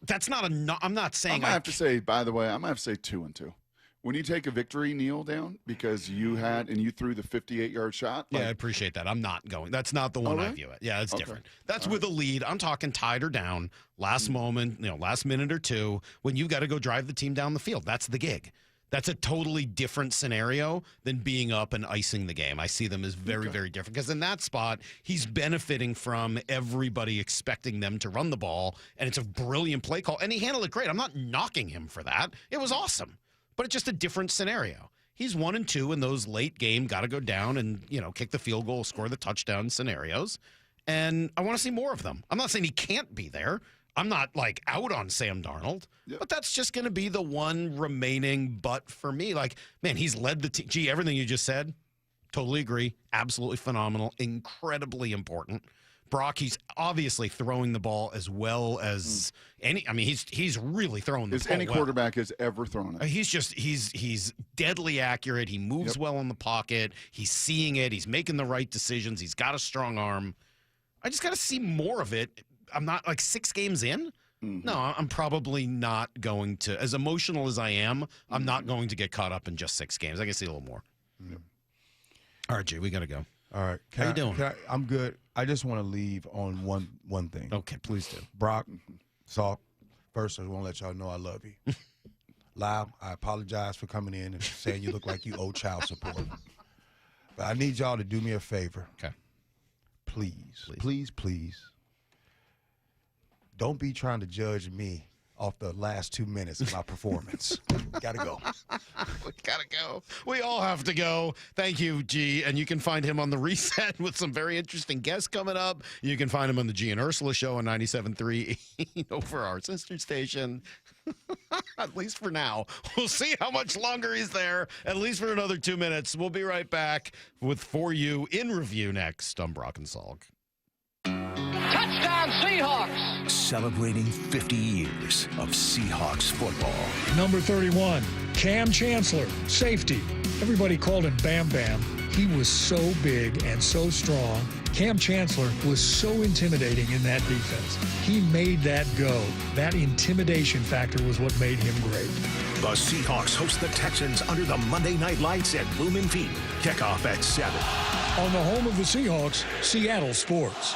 Speaker 1: that's not I'm not saying
Speaker 3: I have to say, by the way, I'm going to have to say 2 and 2. When you take a victory kneel down because you threw the 58-yard shot.
Speaker 1: Yeah, I appreciate that. I'm not going. That's not the one I view it. Yeah, it's different. That's with a lead. I'm talking tied or down, last moment, last minute or two, when you've got to go drive the team down the field. That's the gig. That's a totally different scenario than being up and icing the game. I see them as very, very different because in that spot, he's benefiting from everybody expecting them to run the ball, and it's a brilliant play call, and he handled it great. I'm not knocking him for that. It was awesome. But it's just a different scenario. He's 1 and 2 in those late game, got to go down and, kick the field goal, score the touchdown scenarios. And I want to see more of them. I'm not saying he can't be there. I'm not out on Sam Darnold, but that's just going to be the one remaining but for me. He's led the team. Gee, everything you just said, totally agree. Absolutely phenomenal. Incredibly important. Brock, he's obviously throwing the ball as well as any. He's really throwing the ball.
Speaker 3: Any quarterback has ever thrown it.
Speaker 1: He's deadly accurate. He moves well in the pocket. He's seeing it. He's making the right decisions. He's got a strong arm. I just got to see more of it. I'm not 6 games in. Mm-hmm. No, I'm probably not going to. As emotional as I am, I'm not going to get caught up in just 6 games. I can see a little more. Mm-hmm. All right, Jay, we got to go.
Speaker 16: All right.
Speaker 1: How you doing?
Speaker 16: I'm good. I just want to leave on one thing.
Speaker 1: Okay, please do.
Speaker 16: Brock, Salk, First, I want to let y'all know I love you. Lyle, I apologize for coming in and saying you look like you owe child support. But I need y'all to do me a favor.
Speaker 1: Okay.
Speaker 16: Please. Don't be trying to judge me off the last 2 minutes of my performance. Gotta go.
Speaker 1: We gotta go. We all have to go. Thank you, G. And you can find him on the Reset with some very interesting guests coming up. You can find him on the G and Ursula show on 97.3 over our sister station. At least for now. We'll see how much longer he's there. At least for another 2 minutes. We'll be right back with For You in Review next on Brock and Salk.
Speaker 6: Touchdown, Seahawks!
Speaker 23: Celebrating 50 years of Seahawks football.
Speaker 7: Number 31, Cam Chancellor, safety. Everybody called him Bam Bam. He was so big and so strong. Cam Chancellor was so intimidating in that defense. He made that go. That intimidation factor was what made him great.
Speaker 23: The Seahawks host the Texans under the Monday Night Lights at Lumen Field. Kickoff at 7.
Speaker 7: On the home of the Seahawks, Seattle Sports.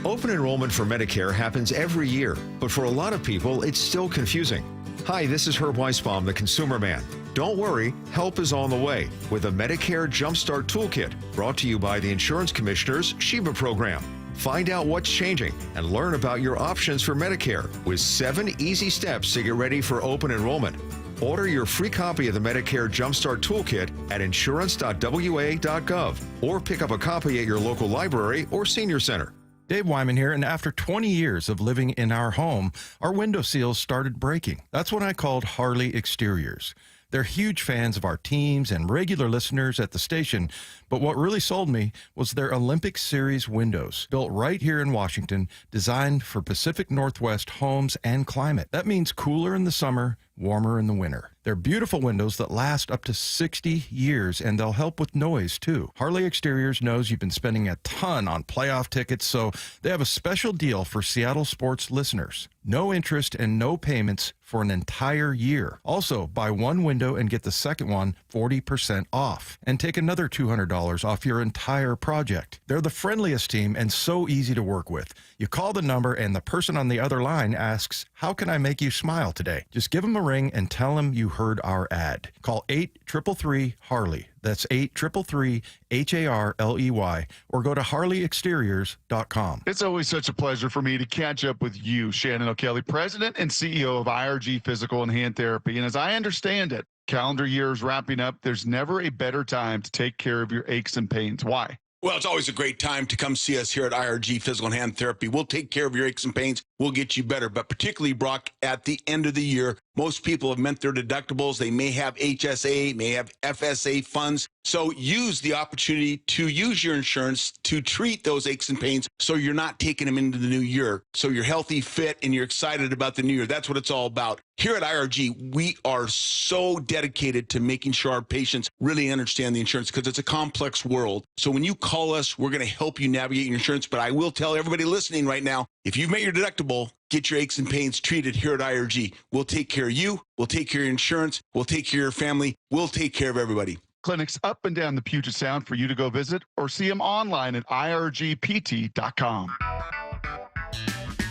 Speaker 8: Open enrollment for Medicare happens every year, but for a lot of people, it's still confusing. Hi, this is Herb Weisbaum, the Consumer Man. Don't worry, help is on the way with a Medicare Jumpstart Toolkit brought to you by the Insurance Commissioner's Sheba program. Find out what's changing and learn about your options for Medicare with 7 easy steps to get ready for open enrollment. Order your free copy of the Medicare Jumpstart Toolkit at insurance.wa.gov or pick up a copy at your local library or senior center.
Speaker 9: Dave Wyman here, and after 20 years of living in our home, our window seals started breaking. That's when I called Harley Exteriors. They're huge fans of our teams and regular listeners at the station, but what really sold me was their Olympic Series windows, built right here in Washington, designed for Pacific Northwest homes and climate. That means cooler in the summer, warmer in the winter. They're beautiful windows that last up to 60 years, and they'll help with noise, too. Harley Exteriors knows you've been spending a ton on playoff tickets, so they have a special deal for Seattle sports listeners. No interest and no payments for an entire year. Also, buy one window and get the second one 40% off. And take another $200 off your entire project. They're the friendliest team and so easy to work with. You call the number and the person on the other line asks, "How can I make you smile today?" Just give them a ring and tell them you heard our ad. Call 833-HARLEY. That's 833-HARLEY, or go to harleyexteriors.com.
Speaker 3: It's always such a pleasure for me to catch up with you, Shannon O'Kelly, President and CEO of IRG Physical and Hand Therapy. And as I understand it, calendar year is wrapping up. There's never a better time to take care of your aches and pains. Why?
Speaker 32: Well, it's always a great time to come see us here at IRG Physical and Hand Therapy. We'll take care of your aches and pains. We'll get you better. But particularly, Brock, at the end of the year, most people have met their deductibles. They may have HSA, may have FSA funds. So use the opportunity to use your insurance to treat those aches and pains so you're not taking them into the new year. So you're healthy, fit, and you're excited about the new year. That's what it's all about. Here at IRG, we are so dedicated to making sure our patients really understand the insurance because it's a complex world. So when you call us, we're going to help you navigate your insurance. But I will tell everybody listening right now, if you've met your deductible, get your aches and pains treated here at IRG. We'll take care of you. We'll take care of your insurance. We'll take care of your family. We'll take care of everybody.
Speaker 3: Clinics up and down the Puget Sound for you to go visit or see them online at irgpt.com.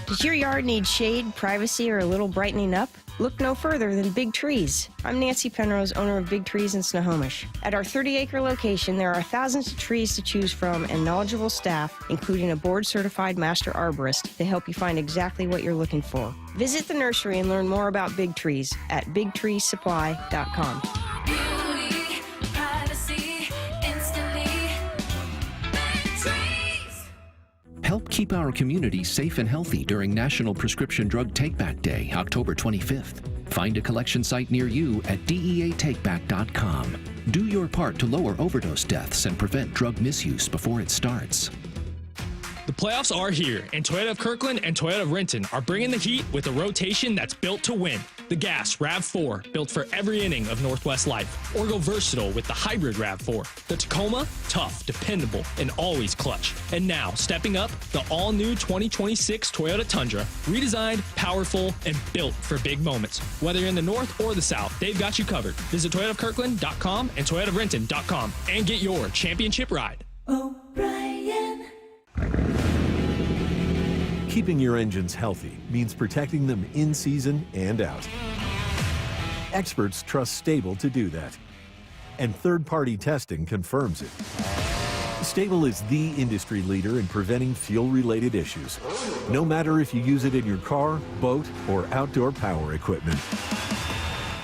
Speaker 11: Does your yard need shade, privacy, or a little brightening up? Look no further than Big Trees. I'm Nancy Penrose, owner of Big Trees in Snohomish. At our 30-acre location, there are thousands of trees to choose from and knowledgeable staff, including a board-certified master arborist, to help you find exactly what you're looking for. Visit the nursery and learn more about Big Trees at bigtreesupply.com.
Speaker 13: Help keep our community safe and healthy during National Prescription Drug Takeback Day, October 25th. Find a collection site near you at deatakeback.com. Do your part to lower overdose deaths and prevent drug misuse before it starts.
Speaker 30: The playoffs are here, and Toyota of Kirkland and Toyota of Renton are bringing the heat with a rotation that's built to win. The Gas RAV4, built for every inning of Northwest life. Or go versatile with the hybrid RAV4. The Tacoma, tough, dependable, and always clutch. And now, stepping up, the all-new 2026 Toyota Tundra. Redesigned, powerful, and built for big moments. Whether you're in the north or the south, they've got you covered. Visit ToyotaofKirkland.com and ToyotaofRenton.com and get your championship ride.
Speaker 20: O'Brien.
Speaker 14: Keeping your engines healthy means protecting them in season and out. Experts trust Stable to do that. And third-party testing confirms it. Stable is the industry leader in preventing fuel-related issues, no matter if you use it in your car, boat, or outdoor power equipment.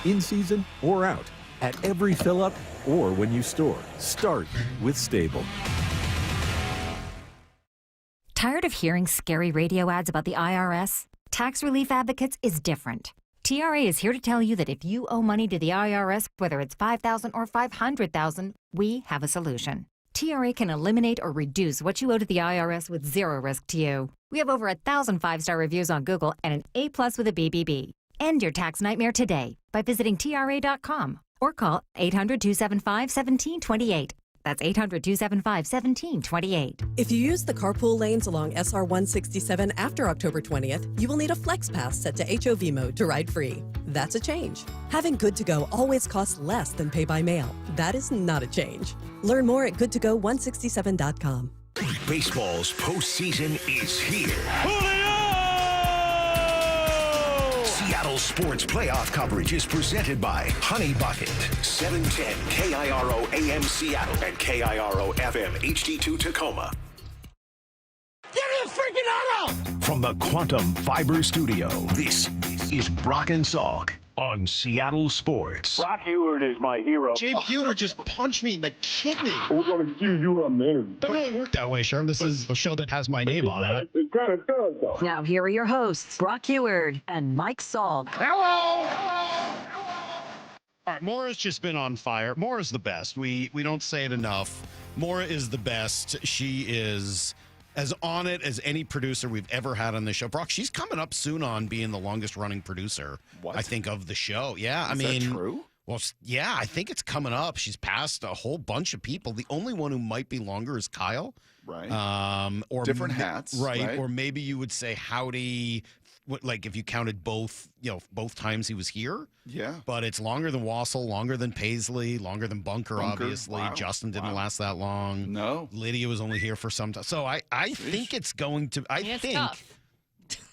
Speaker 14: In season or out, at every fill-up or when you store, start with Stable.
Speaker 19: Tired of hearing scary radio ads about the IRS? Tax Relief Advocates is different. TRA is here to tell you that if you owe money to the IRS, whether it's $5,000 or $500,000, we have a solution. TRA can eliminate or reduce what you owe to the IRS with zero risk to you. We have over 1,000 five-star reviews on Google and an A+ with a BBB. End your tax nightmare today by visiting TRA.com or call 800-275-1728. That's 800-275-1728.
Speaker 20: If you use the carpool lanes along SR 167 after October 20th, you will need a Flex Pass set to HOV mode to ride free. That's a change. Having Good to Go always costs less than pay by mail. That is not a change. Learn more at goodtogo167.com.
Speaker 23: Baseball's postseason is here. Seattle Sports Playoff coverage is presented by Honey Bucket, 710 KIRO AM Seattle and KIRO FM HD2 Tacoma.
Speaker 6: Get in the freaking auto!
Speaker 23: From the Quantum Fiber Studio, this is Brock and Salk on Seattle Sports.
Speaker 10: Brock Heward is my hero.
Speaker 1: Jay Buhner just punched me in the kidney.
Speaker 10: We're going to accuse you of murder.
Speaker 1: Doesn't really work that way, Sherm. This is a show that has my name on it.
Speaker 10: It kind of does, though.
Speaker 17: Now, here are your hosts, Brock Heward and Mike Salk.
Speaker 1: Hello! All right, Maura's just been on fire. Maura's the best. We don't say it enough. Maura is the best. She is as on it as any producer we've ever had on the show. Brock, she's coming up soon on being the longest running producer, I think, of the show. Yeah,
Speaker 3: Is that true?
Speaker 1: Well, yeah, I think it's coming up. She's passed a whole bunch of people. The only one who might be longer is Kyle.
Speaker 3: Right.
Speaker 1: Or
Speaker 3: different hats.
Speaker 1: Right. Or maybe you would say Howdy, like if you counted both times he was here.
Speaker 3: Yeah.
Speaker 1: But it's longer than Wassel, longer than Paisley, longer than Bunker. Obviously.
Speaker 3: Wow.
Speaker 1: Justin didn't last that long.
Speaker 3: No.
Speaker 1: Lydia was only here for some time. So I think it's going to,
Speaker 21: It's tough.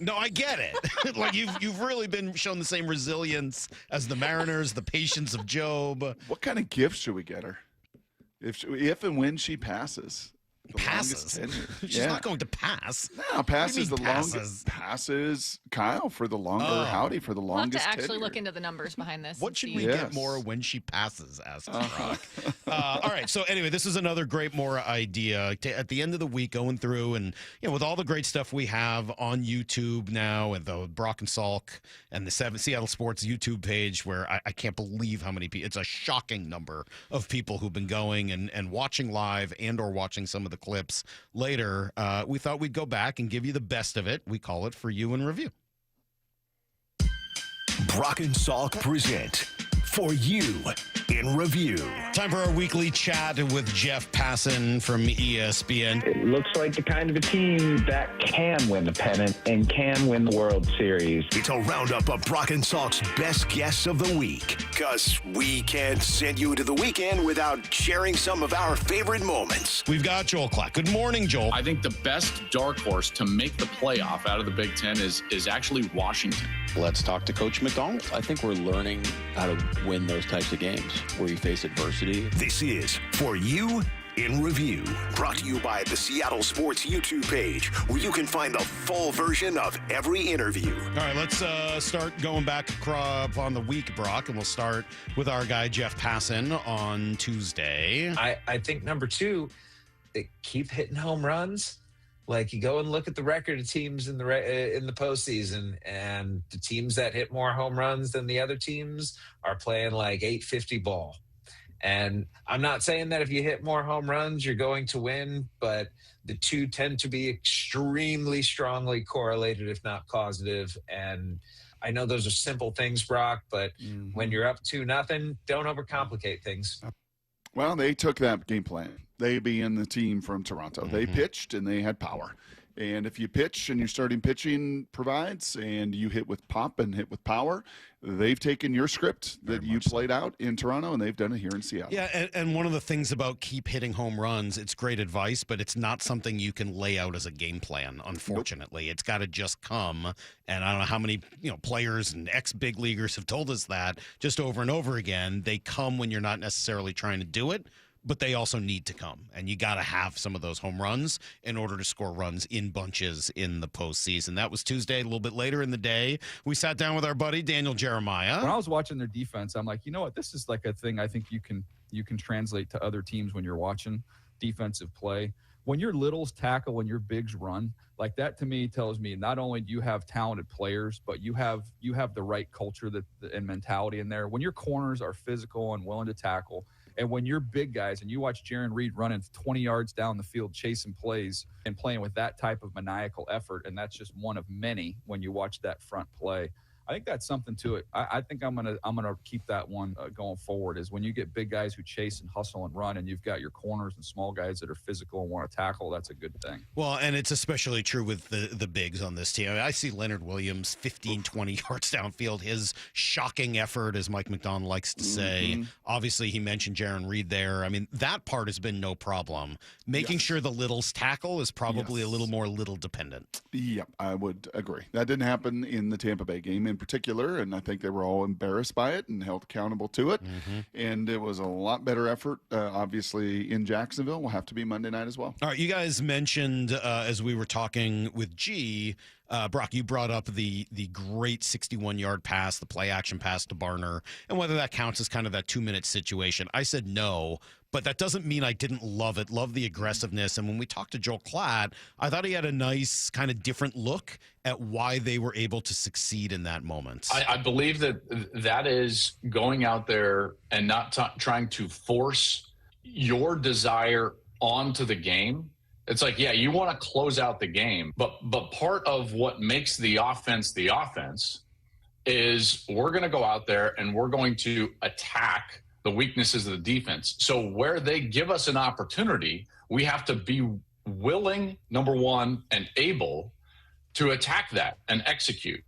Speaker 1: No, I get it. Like you've really been shown the same resilience as the Mariners, the patience of Job.
Speaker 3: What kind of gift should we get her if and when she passes?
Speaker 1: Passes. She's not going to pass.
Speaker 3: No, passes the
Speaker 1: passes?
Speaker 3: longest. Passes Kyle for the longer. Howdy for the
Speaker 21: We'll have
Speaker 3: longest.
Speaker 21: to actually
Speaker 3: tenure.
Speaker 21: look into the numbers behind this.
Speaker 1: What should we get Maura when she passes? Asks Brock. All right. So anyway, this is another great Maura idea. At the end of the week, going through and with all the great stuff we have on YouTube now, and the Brock and Salk and the Seattle Sports YouTube page, where I can't believe how many people. It's a shocking number of people who've been going and watching live and or watching some of the clips later. We thought we'd go back and give you the best of it. We call it For You in Review.
Speaker 23: Brock and Salk present For You in Review.
Speaker 1: Time for our weekly chat with Jeff Passan from ESPN.
Speaker 22: It looks like the kind of a team that can win the pennant and can win the World Series.
Speaker 23: It's a roundup of Brock and Salk's best guests of the week. Because we can't send you into the weekend without sharing some of our favorite moments.
Speaker 1: We've got Joel Klatt. Good morning, Joel.
Speaker 24: I think the best dark horse to make the playoff out of the Big Ten is actually Washington.
Speaker 25: Let's talk to Coach McDonald. I think we're learning how to win those types of games where you face adversity.
Speaker 23: This is For You in Review, brought to you by the Seattle Sports YouTube page, where you can find the full version of every interview.
Speaker 1: All right, let's start going back on the week, Brock, and we'll start with our guy, Jeff Passan, on Tuesday.
Speaker 26: I think number two, they keep hitting home runs. Like, you go and look at the record of teams in the postseason, and the teams that hit more home runs than the other teams are playing like .850 ball. And I'm not saying that if you hit more home runs, you're going to win, but the two tend to be extremely strongly correlated, if not causative. And I know those are simple things, Brock, but when you're up 2-0, don't overcomplicate things.
Speaker 3: Well, they took that game plan. They being the team from Toronto. They pitched and they had power. And if you pitch and your starting pitching provides and you hit with pop and hit with power, they've taken your script that you played out in Toronto, and they've done it here in Seattle.
Speaker 1: Yeah, and one of the things about keep hitting home runs, it's great advice, but it's not something you can lay out as a game plan, unfortunately. Nope. It's got to just come, and I don't know how many players and ex-big leaguers have told us that just over and over again. They come when you're not necessarily trying to do it, but they also need to come, and you got to have some of those home runs in order to score runs in bunches in the postseason. That was Tuesday. A little bit later in the day, we sat down with our buddy Daniel Jeremiah.
Speaker 2: When I was watching their defense, I'm like, you know what? This is like a thing I think you can translate to other teams when you're watching defensive play. When your littles tackle, when your bigs run, like that to me tells me not only do you have talented players, but you have the right culture and mentality in there. When your corners are physical and willing to tackle, and when you're big guys and you watch Jaron Reed running 20 yards down the field, chasing plays and playing with that type of maniacal effort, and that's just one of many when you watch that front play. I think that's something to it. I think I'm gonna keep that one going forward. Is when you get big guys who chase and hustle and run, and you've got your corners and small guys that are physical and want to tackle. That's a good thing.
Speaker 1: Well, and it's especially true with the bigs on this team. I see Leonard Williams 15, 20 yards downfield. His shocking effort, as Mike McDonald likes to say. Obviously, he mentioned Jaron Reed there. I mean, that part has been no problem. Making sure the littles tackle is probably a little more little dependent.
Speaker 3: Yeah, I would agree. That didn't happen in the Tampa Bay game in particular, and I think they were all embarrassed by it and held accountable to it. And it was a lot better effort, obviously, in Jacksonville. Will have to be Monday night as well.
Speaker 1: All right, you guys mentioned as we were talking with G, Brock, you brought up the great 61-yard pass, the play-action pass to Barner, and whether that counts as kind of that 2-minute situation. I said no, but that doesn't mean I didn't love it, love the aggressiveness. And when we talked to Joel Klatt, I thought he had a nice kind of different look at why they were able to succeed in that moment.
Speaker 24: I believe that is going out there and not trying to force your desire onto the game. It's like, yeah, you want to close out the game, but part of what makes the offense is we're going to go out there and we're going to attack the weaknesses of the defense. So where they give us an opportunity, we have to be willing, number one, and able to attack that and execute.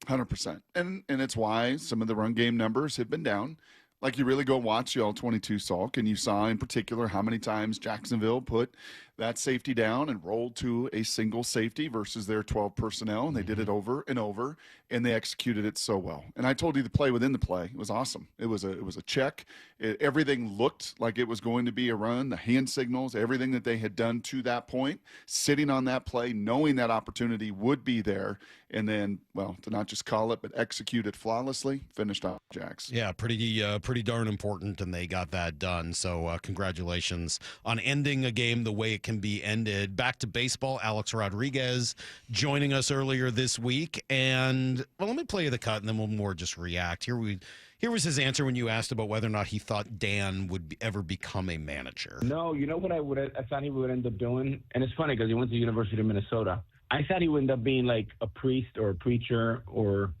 Speaker 3: 100%. And it's why some of the run game numbers have been down. Like, you really go watch the All-22 Salk, and you saw in particular how many times Jacksonville put that safety down and rolled to a single safety versus their 12 personnel, and they did it over and over, and they executed it so well. And I told you the play within the play. It was awesome. It was a check. Everything looked like it was going to be a run. The hand signals, everything that they had done to that point, sitting on that play, knowing that opportunity would be there, and then, well, to not just call it, but execute it flawlessly, finished off Jax.
Speaker 1: Yeah, pretty darn important, and they got that done. So congratulations on ending a game the way it can be ended. Back to baseball, Alex Rodriguez joining us earlier this week. And, well, let me play you the cut, and then we'll more just react. Here was his answer when you asked about whether or not he thought Dan would ever become a manager.
Speaker 4: No, you know what I thought he would end up doing? And it's funny because he went to the University of Minnesota. I thought he would end up being like a priest or a preacher or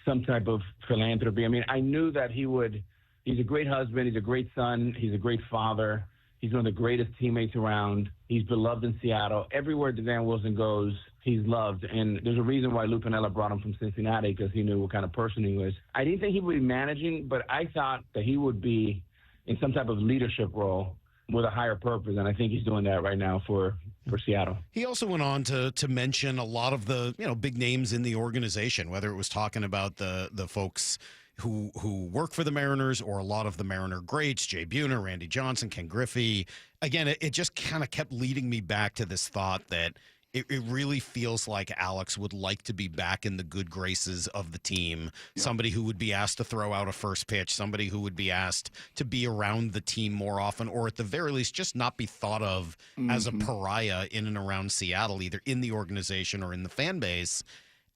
Speaker 4: some type of philanthropy. I mean, I knew that he's a great husband, he's a great son, he's a great father. He's one of the greatest teammates around. He's beloved in Seattle. Everywhere that Dan Wilson goes, he's loved. And there's a reason why Lou Piniella brought him from Cincinnati, because he knew what kind of person he was. I didn't think he would be managing, but I thought that he would be in some type of leadership role with a higher purpose, and I think he's doing that right now for Seattle.
Speaker 1: He also went on to mention a lot of the big names in the organization, whether it was talking about the folks who work for the Mariners or a lot of the Mariner greats, Jay Buhner, Randy Johnson, Ken Griffey. Again, it just kind of kept leading me back to this thought that it really feels like Alex would like to be back in the good graces of the team. Yeah. Somebody who would be asked to throw out a first pitch, somebody who would be asked to be around the team more often, or at the very least just not be thought of as a pariah in and around Seattle, either in the organization or in the fan base.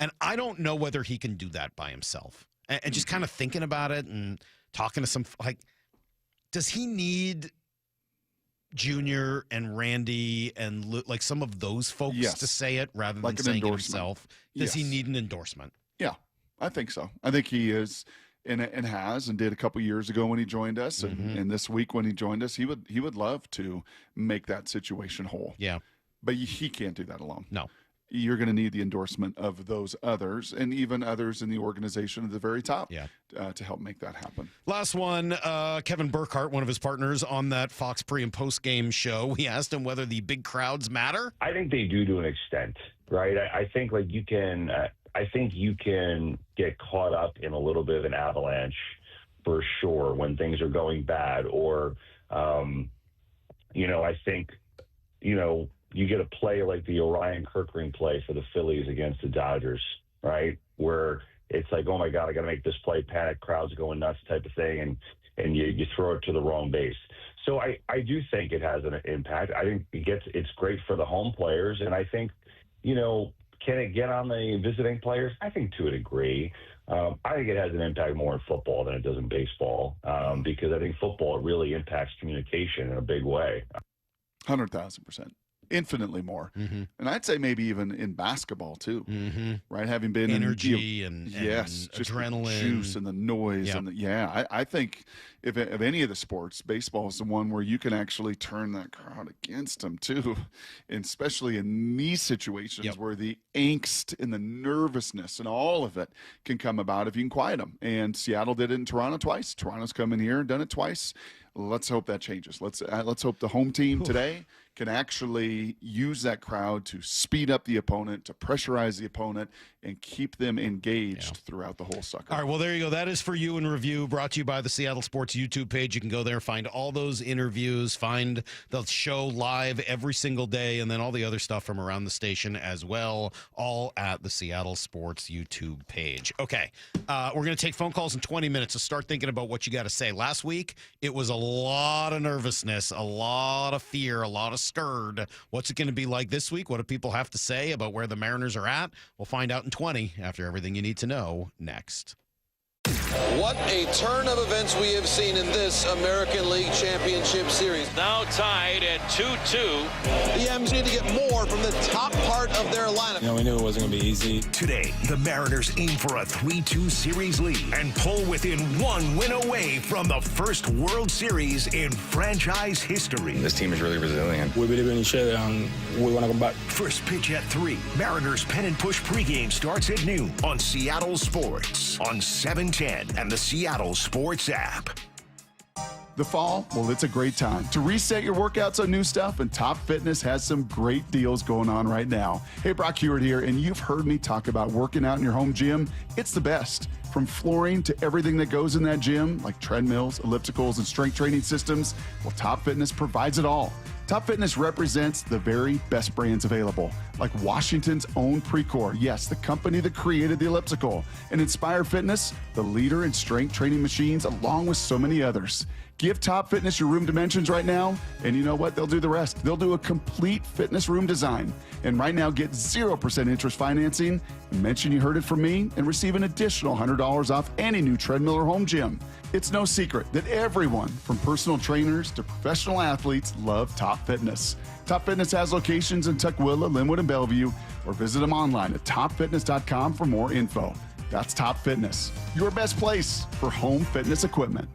Speaker 1: And I don't know whether he can do that by himself. And just kind of thinking about it and talking to some, like, does he need Junior and Randy and like some of those folks to say it rather than saying it himself? Does he need an endorsement?
Speaker 3: Yeah, I think so. I think he is and has and did a couple years ago when he joined us. And this week when he joined us, he would love to make that situation whole.
Speaker 1: Yeah.
Speaker 3: But he can't do that alone.
Speaker 1: No.
Speaker 3: You're going to need the endorsement of those others and even others in the organization at the very top to help make that happen.
Speaker 1: Last one, Kevin Burkhart, one of his partners on that Fox pre- and post-game show, we asked him whether the big crowds matter.
Speaker 5: I think they do to an extent, right? I think like you can I think you can get caught up in a little bit of an avalanche for sure when things are going bad or, I think, you get a play like the Orion Kirkring play for the Phillies against the Dodgers, right? Where it's like, oh my God, I got to make this play, panic, crowds going nuts type of thing, and you throw it to the wrong base. So I do think it has an impact. I think it's great for the home players, and I think, can it get on the visiting players? I think to a degree. I think it has an impact more in football than it does in baseball because I think football really impacts communication in a big way.
Speaker 3: 100,000%. Infinitely more. And I'd say maybe even in basketball too, right? Having been
Speaker 1: energy
Speaker 3: and
Speaker 1: just adrenaline,
Speaker 3: juice and the noise. I think if any of the sports, baseball is the one where you can actually turn that crowd against them too, and especially in these situations where the angst and the nervousness and all of it can come about if you can quiet them. And Seattle did it in Toronto twice. Toronto's come in here and done it twice. Let's hope that changes. Let's hope the home team today can actually use that crowd to speed up the opponent, to pressurize the opponent, and keep them engaged throughout the whole sucker.
Speaker 1: All right, well, there you go. That is For You in Review, brought to you by the Seattle Sports YouTube page. You can go there, find all those interviews, find the show live every single day, and then all the other stuff from around the station as well, all at the Seattle Sports YouTube page. Okay, we're going to take phone calls in 20 minutes to start thinking about what you got to say. Last week, it was a lot of nervousness, a lot of fear, a lot of stirred. What's it going to be like this week? What do people have to say about where the Mariners are at? We'll find out in 20 after everything you need to know next.
Speaker 7: What a turn of events we have seen in this American League Championship Series.
Speaker 8: Now tied at 2-2.
Speaker 7: The M's need to get more from the top part of their lineup.
Speaker 9: We knew it wasn't going to be easy.
Speaker 23: Today, the Mariners aim for a 3-2 series lead and pull within one win away from the first World Series in franchise history.
Speaker 9: This team is really resilient. We believe in each other and we want to come back.
Speaker 23: First pitch at 3. Mariners Pen and Push pregame starts at noon on Seattle Sports on 710 and the Seattle Sports app.
Speaker 3: The fall, well, it's a great time to reset your workouts on new stuff, and Top Fitness has some great deals going on right now. Hey, Brock Hewitt here, and you've heard me talk about working out in your home gym. It's the best. From flooring to everything that goes in that gym, like treadmills, ellipticals, and strength training systems, well, Top Fitness provides it all. Top Fitness represents the very best brands available, like Washington's own Precor, yes, the company that created the elliptical, and Inspire Fitness, the leader in strength training machines, along with so many others. Give Top Fitness your room dimensions right now, and you know what? They'll do the rest. They'll do a complete fitness room design. And right now, get 0% interest financing. Mention you heard it from me and receive an additional $100 off any new treadmill or home gym. It's no secret that everyone, from personal trainers to professional athletes, love Top Fitness. Top Fitness has locations in Tukwila, Linwood, and Bellevue, or visit them online at topfitness.com for more info. That's Top Fitness, your best place for home fitness equipment.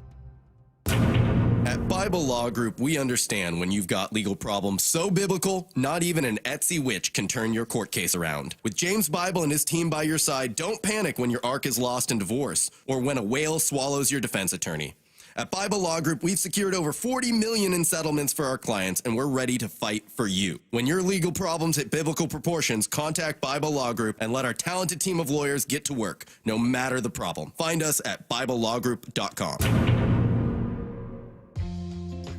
Speaker 12: At Bible Law Group, we understand when you've got legal problems so biblical, not even an Etsy witch can turn your court case around. With James Bible and his team by your side, don't panic when your ark is lost in divorce or when a whale swallows your defense attorney. At Bible Law Group, we've secured over $40 million in settlements for our clients, and we're ready to fight for you. When your legal problems hit biblical proportions, contact Bible Law Group and let our talented team of lawyers get to work, no matter the problem. Find us at BibleLawGroup.com.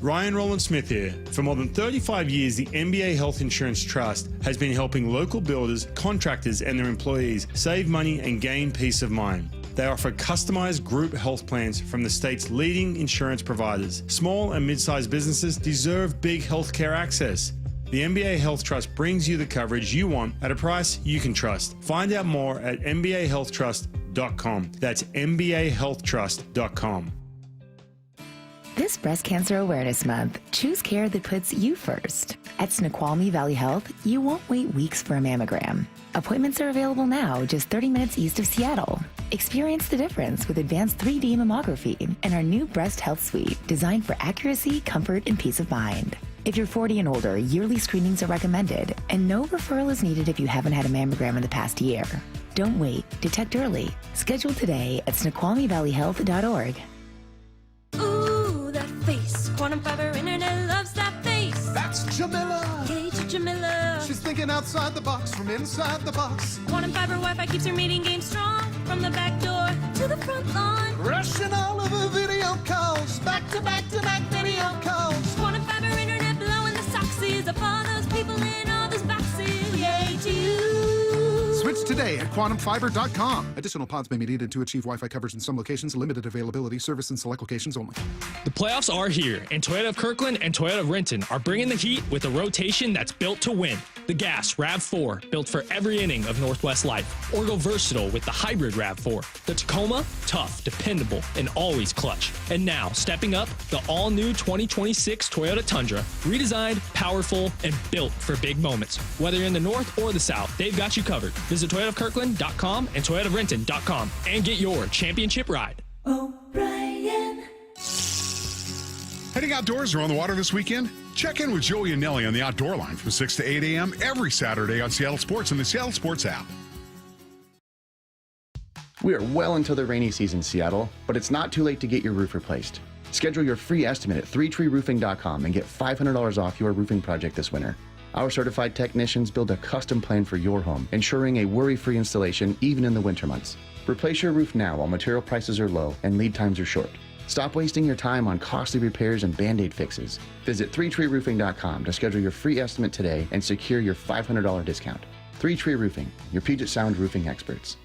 Speaker 15: Ryan Roland Smith here. For more than 35 years, the NBA Health Insurance Trust has been helping local builders, contractors, and their employees save money and gain peace of mind. They offer customized group health plans from the state's leading insurance providers. Small and mid-sized businesses deserve big healthcare access. The NBA Health Trust brings you the coverage you want at a price you can trust. Find out more at MBAHealthTrust.com. That's MBAHealthTrust.com.
Speaker 16: This Breast Cancer Awareness Month, choose care that puts you first. At Snoqualmie Valley Health, you won't wait weeks for a mammogram. Appointments are available now, just 30 minutes east of Seattle. Experience the difference with advanced 3D mammography and our new Breast Health Suite, designed for accuracy, comfort, and peace of mind. If you're 40 and older, yearly screenings are recommended, and no referral is needed if you haven't had a mammogram in the past year. Don't wait. Detect early. Schedule today at SnoqualmieValleyHealth.org.
Speaker 11: Ooh, that face. Quantum Fiber Internet loves that face.
Speaker 10: That's Jamila.
Speaker 11: Gage Jamila.
Speaker 10: She's thinking outside the box from inside the box.
Speaker 11: Quantum Fiber Wi-Fi keeps her meeting game strong. From the back door to the front lawn.
Speaker 10: Rushing all of her video calls. Back to back to back video calls.
Speaker 11: Quantum Fiber Internet blowing the soxies up all those people in all those boxes. Yay to you.
Speaker 10: Switch today at quantumfiber.com. Additional pods may be needed to achieve Wi-Fi coverage in some locations. Limited availability. Service in select locations only.
Speaker 9: The playoffs are here, and Toyota of Kirkland and Toyota of Renton are bringing the heat with a rotation that's built to win. The Gas RAV4, built for every inning of Northwest life. Or go versatile with the hybrid RAV4. The Tacoma, tough, dependable, and always clutch. And now, stepping up, the all-new 2026 Toyota Tundra. Redesigned, powerful, and built for big moments. Whether you're in the north or the south, they've got you covered. Visit ToyotaofKirkland.com and ToyotaofRenton.com and get your championship ride.
Speaker 11: O'Brien.
Speaker 13: Heading outdoors or on the water this weekend? Check in with Joey and Nelly on the Outdoor Line from 6 to 8 a.m. every Saturday on Seattle Sports and the Seattle Sports app.
Speaker 14: We are well into the rainy season, Seattle, but it's not too late to get your roof replaced. Schedule your free estimate at 3treeroofing.com and get $500 off your roofing project this winter. Our certified technicians build a custom plan for your home, ensuring a worry-free installation even in the winter months. Replace your roof now while material prices are low and lead times are short. Stop wasting your time on costly repairs and Band-Aid fixes. Visit 3treeroofing.com to schedule your free estimate today and secure your $500 discount. 3Tree Roofing, your Puget Sound roofing experts.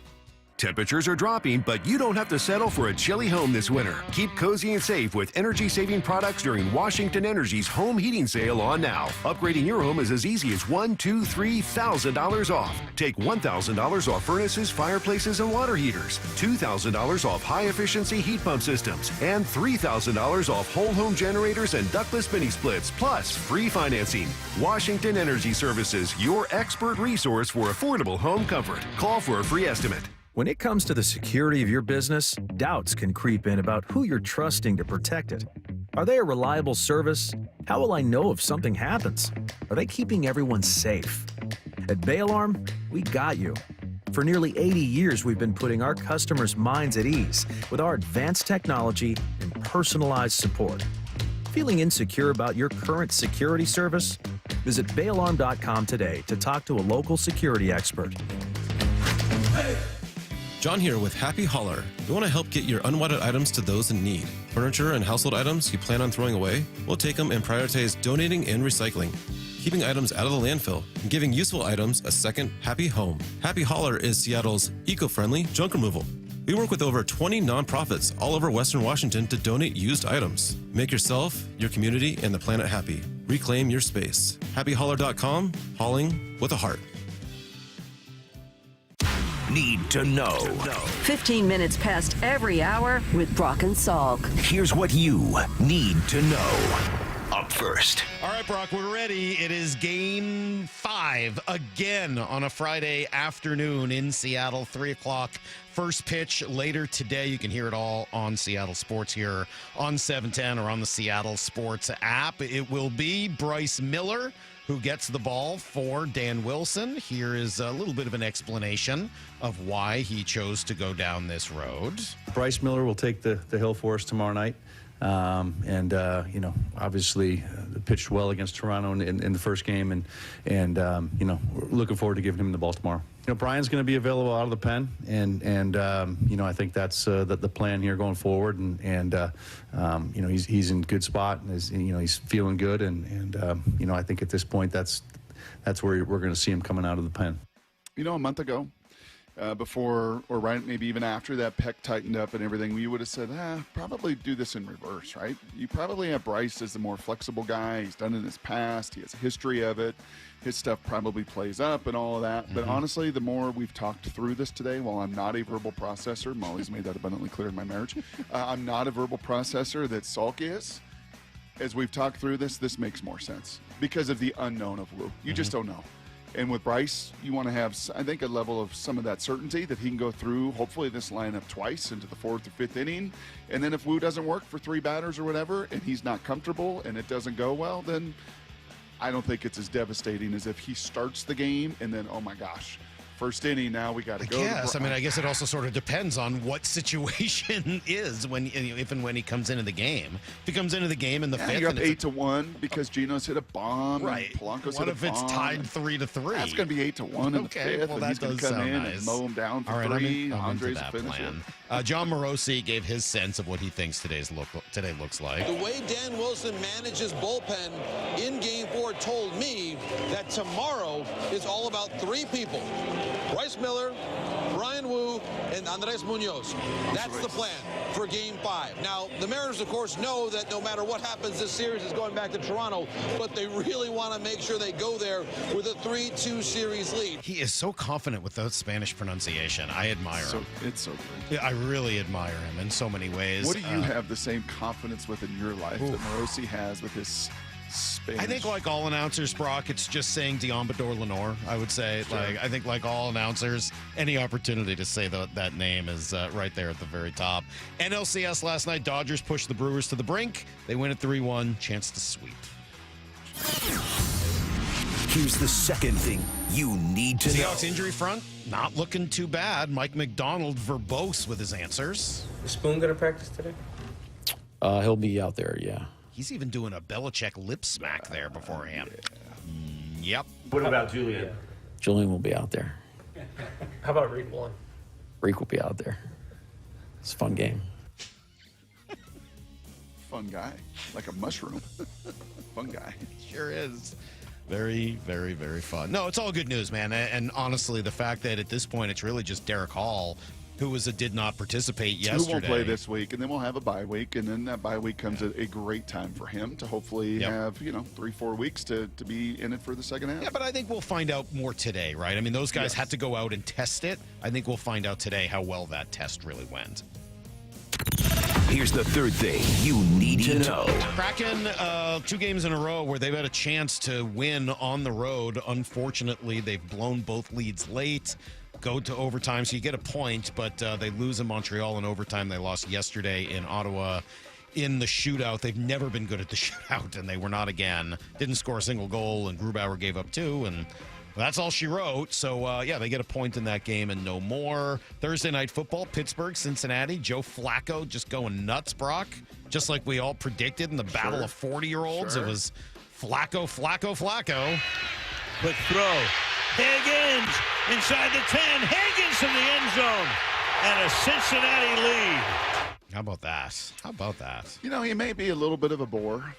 Speaker 18: Temperatures are dropping, but you don't have to settle for a chilly home this winter. Keep cozy and safe with energy-saving products during Washington Energy's home heating sale on now. Upgrading your home is as easy as $1,000, $2,000, $3,000 off. Take $1,000 off furnaces, fireplaces, and water heaters, $2,000 off high-efficiency heat pump systems, and $3,000 off whole home generators and ductless mini splits, plus free financing. Washington Energy Services, your expert resource for affordable home comfort. Call for a free estimate.
Speaker 19: When it comes to the security of your business, doubts can creep in about who you're trusting to protect it. Are they a reliable service? How will I know if something happens? Are they keeping everyone safe? At Bay Alarm, we got you. For nearly 80 years, we've been putting our customers' minds at ease with our advanced technology and personalized support. Feeling insecure about your current security service? Visit bayalarm.com today to talk to a local security expert.
Speaker 20: John here with Happy Hauler. We want to help get your unwanted items to those in need. Furniture and household items you plan on throwing away? We'll take them and prioritize donating and recycling, keeping items out of the landfill, and giving useful items a second happy home. Happy Hauler is Seattle's eco-friendly junk removal. We work with over 20 nonprofits all over Western Washington to donate used items. Make yourself, your community, and the planet happy. Reclaim your space. HappyHauler.com, hauling with a heart.
Speaker 23: Need to know.
Speaker 17: 15 minutes past every hour with Brock and Salk.
Speaker 23: Here's what you need to know. Up first.
Speaker 1: All right, Brock, we're ready. It is Game 5 again on a Friday afternoon in Seattle, 3 o'clock. First pitch later today. You can hear it all on Seattle Sports here on 710 or on the Seattle Sports app. It will be Bryce Miller who gets the ball for Dan Wilson. Here is a little bit of an explanation of why he chose to go down this road.
Speaker 27: Bryce Miller will take the hill for us tomorrow night. Obviously pitched well against Toronto in the first game, and we're looking forward to giving him the ball tomorrow. Brian's going to be available out of the pen, and I think that's the plan here going forward, and he's in good spot, and he's feeling good, and I think at this point that's where we're going to see him coming out of the pen.
Speaker 3: A month ago, before or right maybe even after that pec tightened up and everything, we would have said, probably do this in reverse, right? You probably have Bryce as the more flexible guy. He's done it in his past. He has a history of it. His stuff probably plays up and all of that. But honestly, the more we've talked through this today, while I'm not a verbal processor, Molly's made that abundantly clear in my marriage, I'm not a verbal processor that Salk is. As we've talked through this makes more sense because of the unknown of Wu. You just don't know. And with Bryce, you want to have, I think, a level of some of that certainty that he can go through, hopefully, this lineup twice into the 4th or 5th inning. And then if Wu doesn't work for 3 batters or whatever, and he's not comfortable and it doesn't go well, then I don't think it's as devastating as if he starts the game and then, oh my gosh, first inning, now we got to go.
Speaker 1: Yes, I guess it also sort of depends on what situation is if and when he comes into the game. If he comes into the game in the fifth,
Speaker 3: you're up 8-1 because Gino's hit a bomb,
Speaker 1: right?
Speaker 3: And Polanco's
Speaker 1: what
Speaker 3: hit a
Speaker 1: if it's
Speaker 3: bomb,
Speaker 1: tied 3-3?
Speaker 3: That's going to be 8-1 in the fifth.
Speaker 1: Well,
Speaker 3: and
Speaker 1: that
Speaker 3: he's going
Speaker 1: does
Speaker 3: to come
Speaker 1: sound
Speaker 3: in
Speaker 1: nice.
Speaker 3: and mow him down for
Speaker 1: All right,
Speaker 3: three.
Speaker 1: I'm
Speaker 3: Andres
Speaker 1: into
Speaker 3: will
Speaker 1: that
Speaker 3: finish
Speaker 1: plan.
Speaker 3: it.
Speaker 1: John Morosi gave his sense of what he thinks today looks like.
Speaker 7: The way Dan Wilson manages bullpen in Game 4 told me that tomorrow is all about 3 people. Bryce Miller, Brian Wu, and Andres Munoz. That's the plan for Game 5. Now, the Mariners, of course, know that no matter what happens, this series is going back to Toronto, but they really want to make sure they go there with a 3-2 series lead.
Speaker 1: He is so confident with that Spanish pronunciation. I admire him.
Speaker 3: It's so good.
Speaker 1: Yeah, I really admire him in so many ways.
Speaker 3: What do you have the same confidence with in your life that Morosi has with his Spanish?
Speaker 1: I think like all announcers, Brock, it's just saying Diambador Lenore, I would say.
Speaker 3: Sure.
Speaker 1: I think like all announcers, any opportunity to say that name is right there at the very top. NLCS last night, Dodgers pushed the Brewers to the brink. They win at 3-1, chance to sweep.
Speaker 23: Here's the second thing you need to know.
Speaker 1: Seahawks injury front, not looking too bad. Mike McDonald verbose with his answers.
Speaker 2: Is Spoon going to practice today?
Speaker 6: He'll be out there, yeah.
Speaker 1: He's even doing a Belichick lip smack there beforehand. Yep.
Speaker 2: What about Julian?
Speaker 6: Julian will be out there.
Speaker 2: How about Reed Woolen?
Speaker 6: Reek will be out there. It's a fun game.
Speaker 3: Fun guy. Like a mushroom. Fun guy.
Speaker 1: Sure is. Very, very, very fun. No, it's all good news, man. And honestly, the fact that at this point it's really just Derek Hall, who did not participate yesterday.
Speaker 3: Who won't play this week, and then we'll have a bye week, and then that bye week comes at a great time for him to hopefully have 3-4 weeks to be in it for the second half.
Speaker 1: Yeah, but I think we'll find out more today, right? I mean, those guys had to go out and test it. I think we'll find out today how well that test really went.
Speaker 23: Here's the third thing you need to know.
Speaker 1: Kraken, 2 games in a row where they've had a chance to win on the road. Unfortunately, they've blown both leads late. Go to overtime, so you get a point, but they lose in Montreal in overtime. They lost yesterday in Ottawa in the shootout. They've never been good at the shootout, and they were not again. Didn't score a single goal, and Grubauer gave up 2, and that's all she wrote. So, they get a point in that game and no more. Thursday night football, Pittsburgh, Cincinnati. Joe Flacco just going nuts, Brock. Just like we all predicted in the battle of 40-year-olds. It was Flacco.
Speaker 8: Quick throw. Higgins inside the 10. Higgins in the end zone. And a Cincinnati lead.
Speaker 1: How about that?
Speaker 3: He may be a little bit of a bore.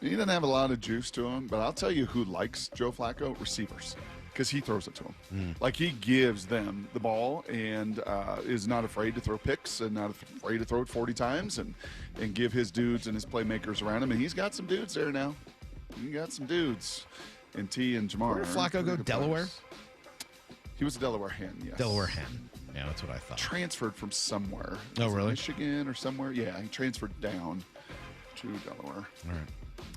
Speaker 3: He doesn't have a lot of juice to him, but I'll tell you who likes Joe Flacco: receivers, because he throws it to them. Like, he gives them the ball and is not afraid to throw picks and not afraid to throw it 40 times and give his dudes and his playmakers around him. And he's got some dudes there now. He got some dudes in T and Jamar.
Speaker 1: Where did Flacco go? Delaware?
Speaker 3: He was a Delaware Hen, yes.
Speaker 1: Delaware Hen. Yeah, that's what I thought.
Speaker 3: Transferred from somewhere.
Speaker 1: Oh, really?
Speaker 3: Michigan or somewhere? Yeah, he transferred down to Delaware.
Speaker 1: All right.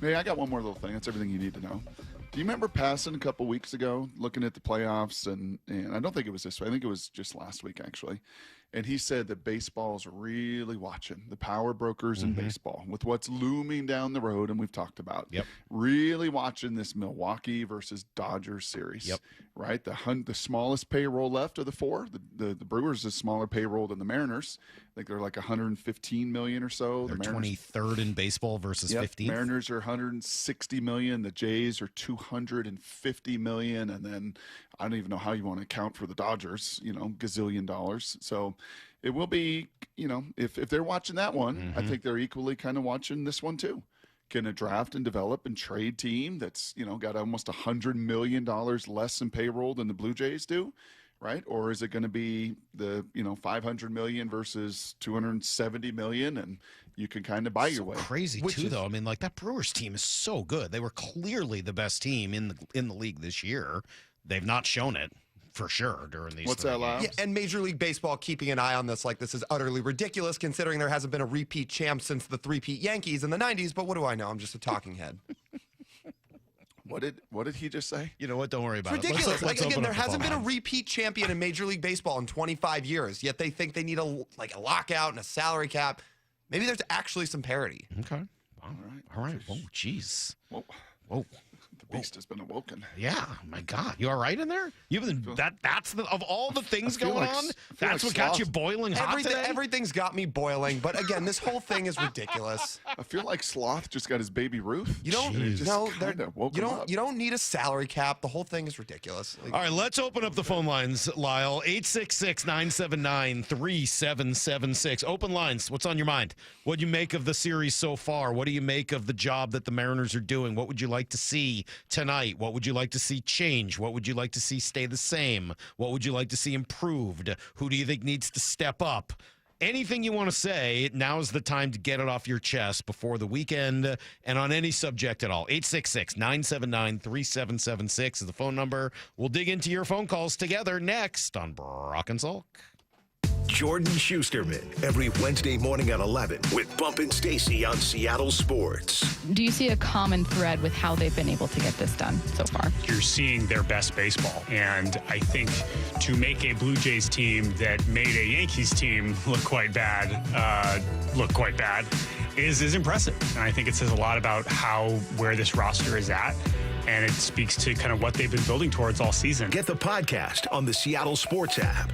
Speaker 3: Hey, I got one more little thing. That's everything you need to know. Do you remember passing a couple weeks ago, looking at the playoffs, and I don't think it was this way. I think it was just last week, actually. And he said that baseball's really watching, the power brokers in baseball, with what's looming down the road, and we've talked about.
Speaker 1: Yep.
Speaker 3: Really watching this Milwaukee versus Dodgers series.
Speaker 1: Yep.
Speaker 3: Right? The smallest payroll left of the 4. The Brewers is smaller payroll than the Mariners. I think they're like 115 million or so.
Speaker 1: They're
Speaker 3: the Mariners,
Speaker 1: 23rd in baseball versus 15th.
Speaker 3: Mariners are 160 million. The Jays are 250 million. And then I don't even know how you want to account for the Dodgers, gazillion dollars. So it will be, if they're watching that one, I think they're equally kind of watching this one too. Can a draft and develop and trade team that's, got almost $100 million less in payroll than the Blue Jays do, right? Or is it going to be the, $500 million versus $270 million, and you can kind of buy your way?
Speaker 1: Crazy too, though. I mean, like, that Brewers team is so good. They were clearly the best team in the league this year. They've not shown it. For sure, during these.
Speaker 3: What's that, Lyle?
Speaker 21: Yeah, and Major League Baseball keeping an eye on this, like, this is utterly ridiculous considering there hasn't been a repeat champ since the three-peat Yankees in the 90s, but what do I know? I'm just a talking head.
Speaker 3: What did he just say?
Speaker 1: You know what? Don't worry about
Speaker 21: it. Ridiculous.
Speaker 1: Let's
Speaker 21: Again, there hasn't been a repeat champion in Major League Baseball in 25 years, yet they think they need a lockout and a salary cap. Maybe there's actually some parity.
Speaker 1: Okay. All right. Oh, jeez. Whoa.
Speaker 3: beast has been awoken.
Speaker 1: Yeah, my God, you all right in there? That's of all the things going on. That's what got you boiling hot today.
Speaker 21: Everything's got me boiling, but again, this whole thing is ridiculous.
Speaker 3: I feel like Sloth just got his baby Ruth.
Speaker 21: You don't
Speaker 3: woke him up.
Speaker 21: You don't need a salary cap. The whole thing is ridiculous.
Speaker 1: All right, let's open up the phone lines, Lyle. 866-979-3776. Open lines. What's on your mind? What do you make of the series so far? What do you make of the job that the Mariners are doing? What would you like to see tonight? What would you like to see change? What would you like to see stay the same? What would you like to see improved? Who do you think needs to step up? Anything you want to say, now's the time to get it off your chest before the weekend and on any subject at all. 866-979-3776 is the phone number. We'll dig into your phone calls together next on Brock and Salk.
Speaker 23: Jordan Schusterman every Wednesday morning at 11 with Bump and Stacy on Seattle Sports.
Speaker 4: Do you see a common thread with how they've been able to get this done so far?
Speaker 5: You're seeing their best baseball. And I think to make a Blue Jays team that made a Yankees team look quite bad is impressive. And I think it says a lot about where this roster is at. And it speaks to kind of what they've been building towards all season.
Speaker 23: Get the podcast on the Seattle Sports app.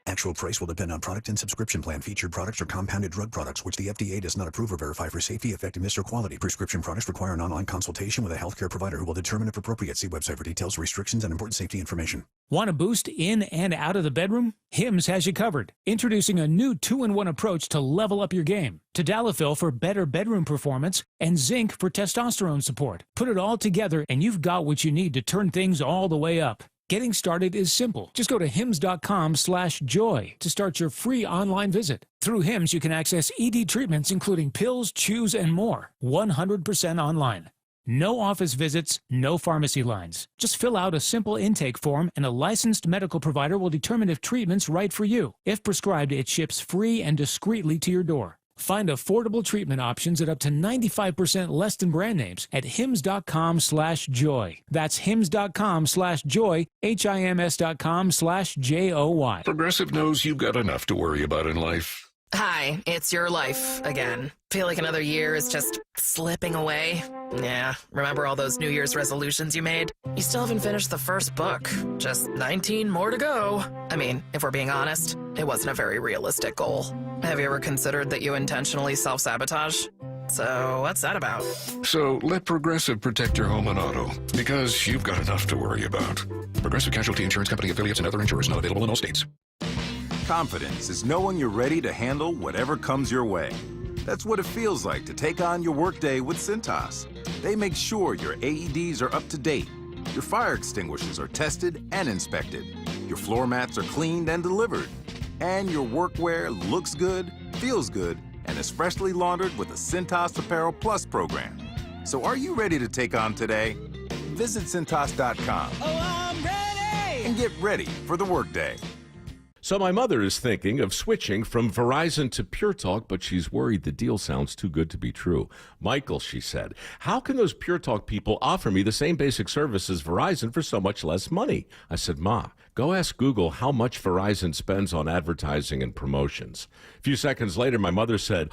Speaker 12: Actual price will depend on product and subscription plan. Featured products are compounded drug products, which the FDA does not approve or verify for safety, effectiveness, or quality. Prescription products require an online consultation with a healthcare provider who will determine if appropriate. See website for details, restrictions, and important safety information.
Speaker 22: Want a boost in and out of the bedroom? Hims has you covered. Introducing a new 2-in-1 approach to level up your game. Tadalafil for better bedroom performance and zinc for testosterone support. Put it all together and you've got what you need to turn things all the way up. Getting started is simple. Just go to hims.com/joy to start your free online visit. Through Hims, you can access ED treatments including pills, chews, and more. 100% online. No office visits, no pharmacy lines. Just fill out a simple intake form and a licensed medical provider will determine if treatment's right for you. If prescribed, it ships free and discreetly to your door. Find affordable treatment options at up to 95% less than brand names at hims.com/joy. That's hims.com/joy, HIMS.com/JOY.
Speaker 23: Progressive knows you've got enough to worry about in life.
Speaker 24: Hi, it's your life again. Feel like another year is just slipping away? Yeah, remember all those New Year's resolutions you made? You still haven't finished the first book. Just 19 more to go. I mean, if we're being honest, it wasn't a very realistic goal. Have you ever considered that you intentionally self-sabotage? So what's that about?
Speaker 23: So let Progressive protect your home and auto, because you've got enough to worry about. Progressive Casualty Insurance Company affiliates and other insurers not available in all states.
Speaker 25: Confidence is knowing you're ready to handle whatever comes your way. That's what it feels like to take on your workday with Cintas. They make sure your AEDs are up to date, your fire extinguishers are tested and inspected, your floor mats are cleaned and delivered, and your workwear looks good, feels good, and is freshly laundered with the Cintas Apparel Plus program. So are you ready to take on today? Visit Cintas.com.
Speaker 8: Oh, I'm ready!
Speaker 25: And get ready for the workday.
Speaker 26: So my mother is thinking of switching from Verizon to Pure Talk, but she's worried the deal sounds too good to be true. Michael, she said, how can those Pure Talk people offer me the same basic service as Verizon for so much less money? I said, Ma, go ask Google how much Verizon spends on advertising and promotions. A few seconds later, my mother said,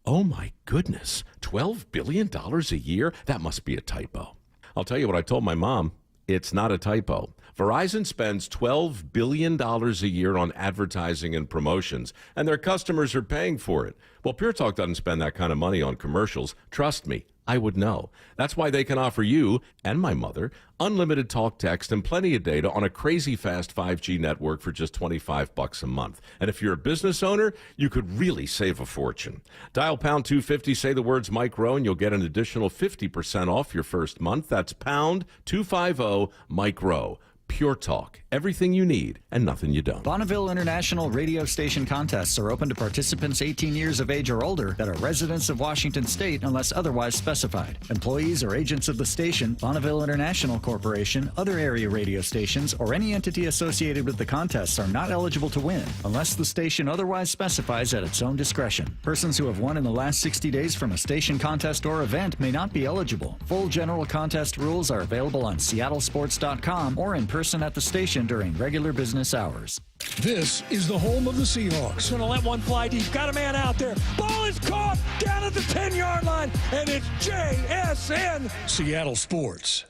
Speaker 26: oh my goodness, $12 billion a year? That must be a typo. I'll tell you what I told my mom. It's not a typo. Verizon spends $12 billion a year on advertising and promotions, and their customers are paying for it. Well, Pure Talk doesn't spend that kind of money on commercials. Trust me, I would know. That's why they can offer you and my mother unlimited talk, text, and plenty of data on a crazy fast 5G network for just $25 a month. And if you're a business owner, you could really save a fortune. Dial pound 250, say the words Mike Rowe, and you'll get an additional 50% off your first month. That's pound 250 Mike Rowe. Pure Talk. Everything you need and nothing you don't.
Speaker 28: Bonneville International radio station contests are open to participants 18 years of age or older that are residents of Washington State unless otherwise specified. Employees or agents of the station, Bonneville International Corporation, other area radio stations, or any entity associated with the contests are not eligible to win unless the station otherwise specifies at its own discretion. Persons who have won in the last 60 days from a station contest or event may not be eligible. Full general contest rules are available on seattlesports.com or in person at the station during regular business hours.
Speaker 29: This is the home of the Seahawks.
Speaker 8: Going to let one fly deep. Got a man out there. Ball is caught down at the 10-yard line, and it's JSN.
Speaker 29: Seattle Sports.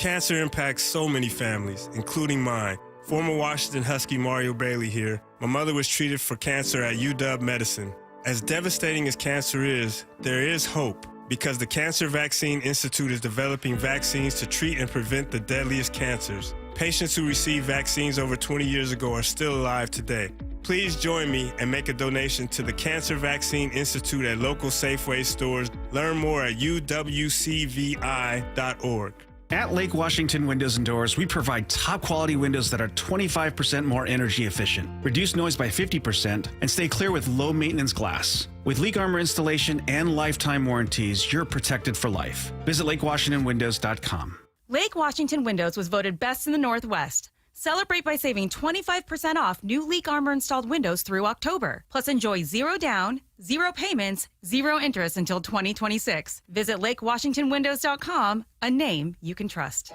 Speaker 9: cancer impacts so many families, including mine. Former Washington Husky Mario Bailey here. My mother was treated for cancer at UW Medicine. As devastating as cancer is, there is hope because the Cancer Vaccine Institute is developing vaccines to treat and prevent the deadliest cancers. Patients who received vaccines over 20 years ago are still alive today. Please join me and make a donation to the Cancer Vaccine Institute at local Safeway stores. Learn more at uwcvi.org.
Speaker 10: At Lake Washington Windows and Doors, we provide top quality windows that are 25% more energy efficient, reduce noise by 50%, and stay clear with low maintenance glass. With leak armor installation and lifetime warranties, you're protected for life. Visit LakeWashingtonWindows.com.
Speaker 11: Lake Washington Windows was voted best in the Northwest. Celebrate by saving 25% off new leak armor installed windows through October. Plus enjoy 0 down, 0 payments, 0 interest until 2026. Visit LakeWashingtonWindows.com, a name you can trust.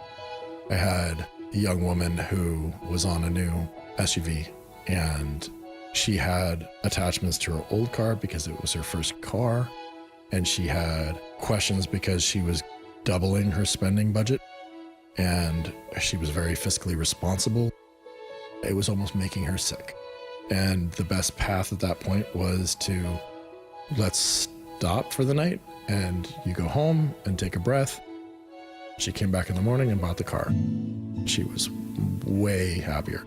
Speaker 13: I had a young woman who was on a new SUV, and she had attachments to her old car because it was her first car, and she had questions because she was doubling her spending budget. And she was very fiscally responsible. It was almost making her sick. And the best path at that point was to let's stop for the night and you go home and take a breath. She came back in the morning and bought the car. She was way happier.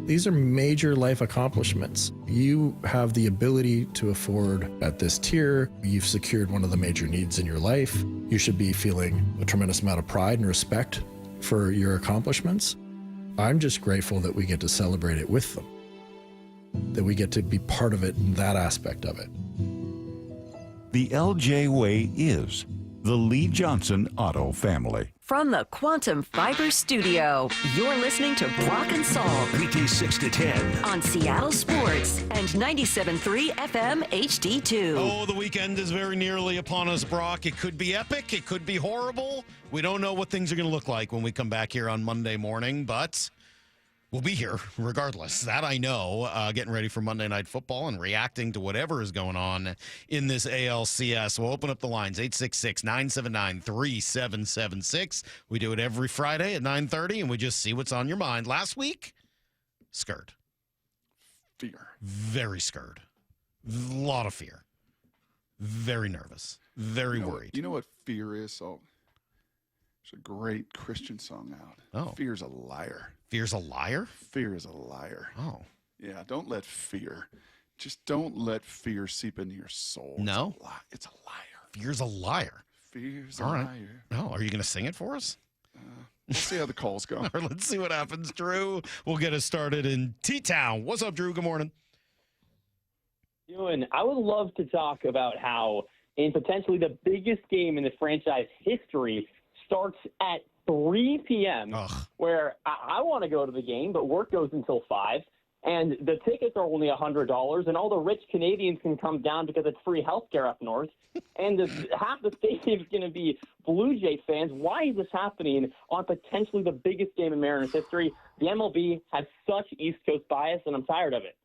Speaker 13: These are major life accomplishments. You have the ability to afford at this tier. You've secured one of the major needs in your life. You should be feeling a tremendous amount of pride and respect for your accomplishments. I'm just grateful that we get to celebrate it with them, that we get to be part of it in that aspect of it.
Speaker 14: The LJ Way is the Lee Johnson Auto family.
Speaker 17: From the Quantum Fiber Studio, you're listening to Brock and Salk.
Speaker 23: Weekdays 6 to 10.
Speaker 17: On Seattle Sports and 97.3 FM HD2.
Speaker 1: Oh, the weekend is very nearly upon us, Brock. It could be epic. It could be horrible. We don't know what things are going to look like when we come back here on Monday morning, but we'll be here regardless. That I know. Getting ready for Monday Night Football and reacting to whatever is going on in this ALCS. We'll open up the lines, 866-979-3776. We do it every Friday at 9:30, and we just see what's on your mind. Last week, scared.
Speaker 3: Fear.
Speaker 1: Very scared. A lot of fear. Very nervous. Very worried.
Speaker 3: You know what fear is? So, there's a great Christian song out.
Speaker 1: Oh.
Speaker 3: Fear's a liar.
Speaker 1: Fear's a liar?
Speaker 3: Fear is a liar.
Speaker 1: Oh.
Speaker 3: Yeah, don't let fear. Just don't let fear seep into your soul.
Speaker 1: No?
Speaker 3: It's a liar.
Speaker 1: Fear's a liar.
Speaker 3: Fear's
Speaker 1: All
Speaker 3: a
Speaker 1: right.
Speaker 3: liar.
Speaker 1: No, are you going to sing it for us?
Speaker 3: We'll see how the calls go.
Speaker 1: All right, let's see what happens, Drew. We'll get us started in T-Town. What's up, Drew? Good morning.
Speaker 15: I would love to talk about how in potentially the biggest game in the franchise history starts at 3 p.m., where I want to go to the game, but work goes until 5, and the tickets are only $100, and all the rich Canadians can come down because it's free healthcare up north, and half the stadium is going to be Blue Jay fans. Why is this happening on potentially the biggest game in Mariners history? The MLB has such East Coast bias, and I'm tired of it.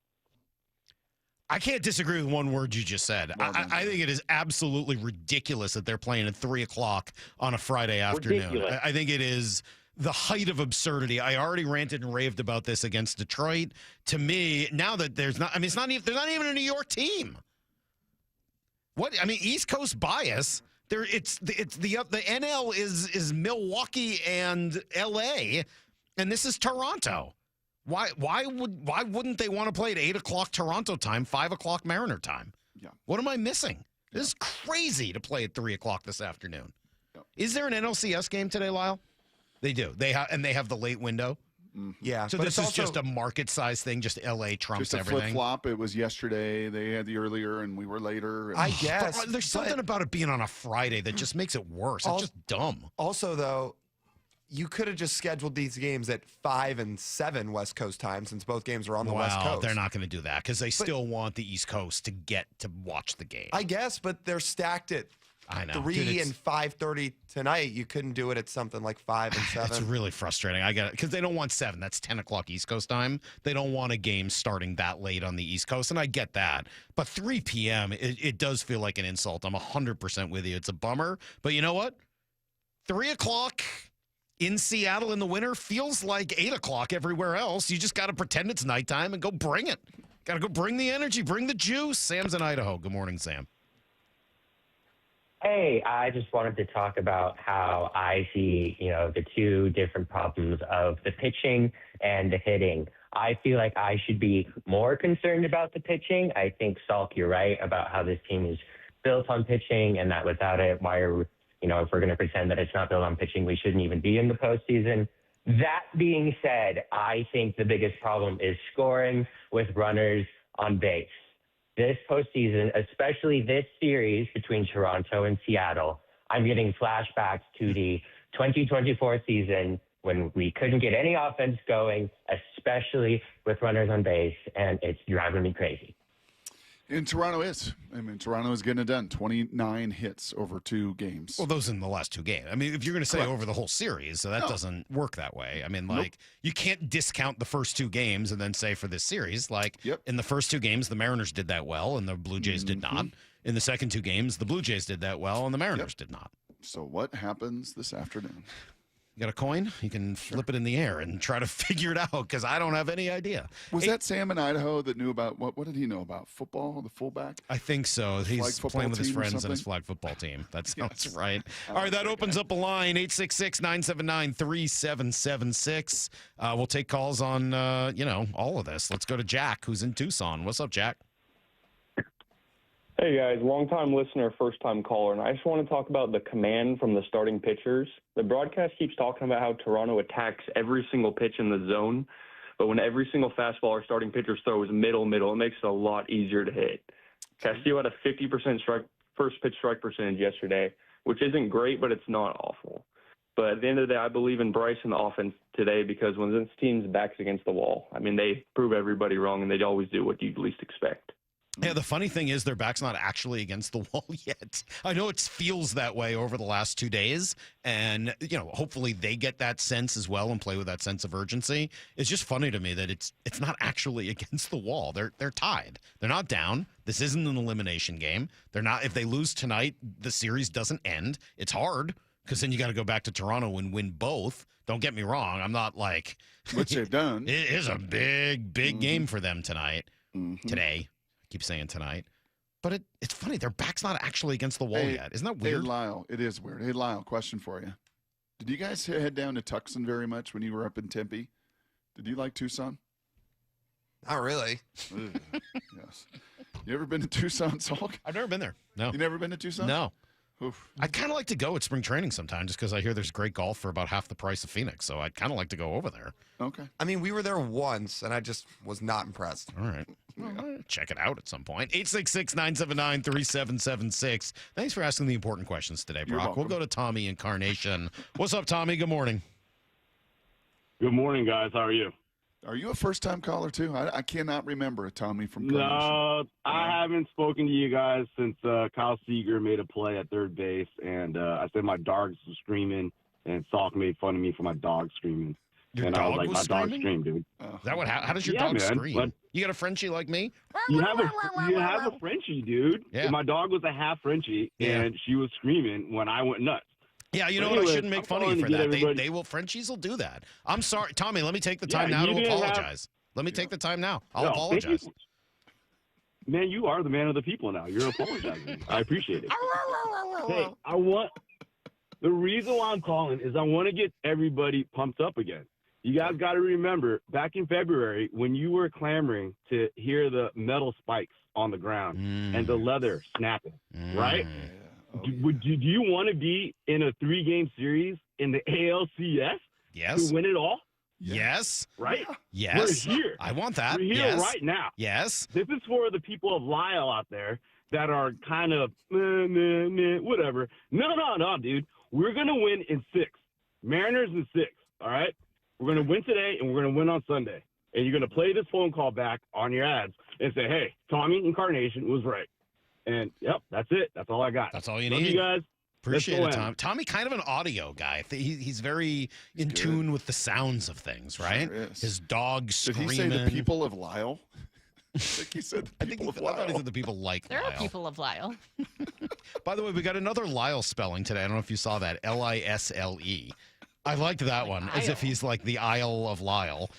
Speaker 1: I can't disagree with one word you just said. I think it is absolutely ridiculous that they're playing at 3 o'clock on a Friday afternoon.
Speaker 15: Ridiculous.
Speaker 1: I think it is the height of absurdity. I already ranted and raved about this against Detroit. To me, now that there's not, I mean, there's not even a New York team. What? I mean, East Coast bias. It's the NL is Milwaukee and LA, and this is Toronto. Why wouldn't they want to play at 8 o'clock Toronto time, 5 o'clock Mariner time?
Speaker 3: Yeah.
Speaker 1: What am I missing? This is crazy to play at 3 o'clock this afternoon.
Speaker 3: Yep.
Speaker 1: Is there an NLCS game today, Lyle? They do. They have the late window.
Speaker 21: Yeah.
Speaker 1: So
Speaker 21: but
Speaker 1: this
Speaker 21: it's
Speaker 1: is just a market size thing. Just LA trumps
Speaker 3: Just a
Speaker 1: everything.
Speaker 3: flip flop. It was yesterday. They had the earlier, and we were later. And
Speaker 21: I guess.
Speaker 1: There's something about it being on a Friday that just makes it worse. It's just dumb.
Speaker 21: Also, though, you could have just scheduled these games at 5 and 7 West Coast time since both games are on the West Coast.
Speaker 1: They're not going to do that because they still want the East Coast to get to watch the game.
Speaker 21: I guess, but they're stacked at
Speaker 1: I know.
Speaker 21: 3
Speaker 1: Dude,
Speaker 21: and 5:30 tonight. You couldn't do it at something like 5 and 7.
Speaker 1: It's really frustrating. I get it because they don't want 7. That's 10 o'clock East Coast time. They don't want a game starting that late on the East Coast, and I get that. But 3 p.m. It does feel like an insult. I'm 100% with you. It's a bummer, but you know what? 3 o'clock in Seattle in the winter feels like 8 o'clock everywhere else. You just got to pretend it's nighttime and go bring it. Got to go bring the energy, bring the juice. Sam's in Idaho. Good morning, Sam.
Speaker 2: Hey, I just wanted to talk about how I see, the two different problems of the pitching and the hitting. I feel like I should be more concerned about the pitching. I think, Salk, you're right about how this team is built on pitching and that without it, why are, if we're going to pretend that it's not built on pitching, we shouldn't even be in the postseason. That being said, I think the biggest problem is scoring with runners on base. This postseason, especially this series between Toronto and Seattle, I'm getting flashbacks to the 2024 season when we couldn't get any offense going, especially with runners on base, and it's driving me crazy.
Speaker 3: And Toronto is getting it done. 29 hits over 2 games.
Speaker 1: Well, those in the last 2 games. I mean, if you're going to say over the whole series, so that doesn't work that way. I mean, you can't discount the first 2 games and then say for this series, in the first 2 games, the Mariners did that well and the Blue Jays did not. In the second 2 games, the Blue Jays did that well and the Mariners did not.
Speaker 3: So what happens this afternoon?
Speaker 1: You got a coin? You can flip it in the air and try to figure it out because I don't have any idea.
Speaker 3: Was that Sam in Idaho that knew about what did he know about football, the fullback?
Speaker 1: I think so. He's playing with his friends on his flag football team. That sounds right. All right, that opens up a line, 866-979-3776. We'll take calls on, all of this. Let's go to Jack, who's in Tucson. What's up, Jack?
Speaker 4: Hey, guys, long-time listener, first-time caller, and I just want to talk about the command from the starting pitchers. The broadcast keeps talking about how Toronto attacks every single pitch in the zone, but when every single fastball our starting pitchers throw is middle, it makes it a lot easier to hit. Castillo had a 50% first-pitch strike percentage yesterday, which isn't great, but it's not awful. But at the end of the day, I believe in Bryce and the offense today because when this team's back's against the wall, they prove everybody wrong, and they always do what you'd least expect.
Speaker 1: Yeah, the funny thing is their back's not actually against the wall yet. I know it feels that way over the last 2 days, and hopefully they get that sense as well and play with that sense of urgency. It's just funny to me that it's not actually against the wall. They're tied. They're not down. This isn't an elimination game. They're not. If they lose tonight, the series doesn't end. It's hard because then you got to go back to Toronto and win both. Don't get me wrong. I'm not like
Speaker 3: which they've done.
Speaker 1: It is a big game for them tonight. Today. Keep saying tonight, but it's funny. Their back's not actually against the wall yet. Isn't that weird?
Speaker 3: Hey, Lyle, it is weird. Hey, Lyle, question for you. Did you guys head down to Tucson very much when you were up in Tempe? Did you like Tucson?
Speaker 21: Not really.
Speaker 3: Yes. You ever been to Tucson, Salk?
Speaker 1: I've never been there. No.
Speaker 3: You never been to Tucson?
Speaker 1: No. I'd kind of like to go at spring training sometime just because I hear there's great golf for about half the price of Phoenix. So I'd kind of like to go over there.
Speaker 3: Okay.
Speaker 21: We were there once, and I just was not impressed.
Speaker 1: All right. Well, check it out at some point. 866-979-3776. Thanks for asking the important questions today, Brock. We'll go to Tommy in Carnation. What's up, Tommy? Good morning.
Speaker 6: Good morning, guys. How are you?
Speaker 3: Are you a first-time caller, too? I cannot remember a Tommy from Carnation.
Speaker 6: No, I haven't spoken to you guys since Kyle Seager made a play at third base, and I said my dogs were screaming, and Salk made fun of me for my dog screaming.
Speaker 1: Your
Speaker 6: and
Speaker 1: dog
Speaker 6: I was like,
Speaker 1: was
Speaker 6: my
Speaker 1: screaming?
Speaker 6: dog screamed, dude.
Speaker 1: Is that how does your dog scream? But you got a Frenchie like me?
Speaker 6: You have a Frenchie, dude.
Speaker 1: Yeah.
Speaker 6: My dog was a half Frenchie, and she was screaming when I went nuts.
Speaker 1: Yeah, you know
Speaker 6: Anyways,
Speaker 1: what? I shouldn't make fun of you for that.
Speaker 6: everybody-
Speaker 1: Frenchies will do that. I'm sorry. Tommy, let me take the time now to apologize. Let me take the time now. I'll apologize.
Speaker 6: Man, you are the man of the people now. You're apologizing. I appreciate it. Hey, the reason why I'm calling is I want to get everybody pumped up again. You guys got to remember, back in February, when you were clamoring to hear the metal spikes on the ground and the leather snapping, right? Do you want to be in a 3-game series in the ALCS
Speaker 1: Yes.
Speaker 6: to win it all?
Speaker 1: Yes.
Speaker 6: Right?
Speaker 1: Yes.
Speaker 6: We're here.
Speaker 1: I want that.
Speaker 6: We're here
Speaker 1: Yes.
Speaker 6: right now.
Speaker 1: Yes.
Speaker 6: This is for the people of Lyle out there that are kind of whatever. No, dude. We're going to win in 6. Mariners in 6, all right? We're going to win today, and we're going to win on Sunday. And you're going to play this phone call back on your ads and say, hey, Tommy Incarnation was right. And, yep, that's it. That's all I got.
Speaker 1: That's all you
Speaker 6: Love
Speaker 1: need.
Speaker 6: you guys.
Speaker 1: Appreciate
Speaker 6: Let's
Speaker 1: it,
Speaker 6: go
Speaker 1: Tom.
Speaker 6: in.
Speaker 1: Tommy, kind of an audio guy. He's very in tune with the sounds of things, right?
Speaker 3: Sure is.
Speaker 1: His dog
Speaker 3: Did
Speaker 1: screaming.
Speaker 3: he say the people of Lyle? I think he said the people of
Speaker 1: I thought he
Speaker 3: Lyle.
Speaker 1: said the people like
Speaker 7: There
Speaker 1: Lyle.
Speaker 7: are people of Lyle.
Speaker 1: By the way, we got another Lyle spelling today. I don't know if you saw that. Lisle. I liked that one, as if he's like the Isle of Lyle.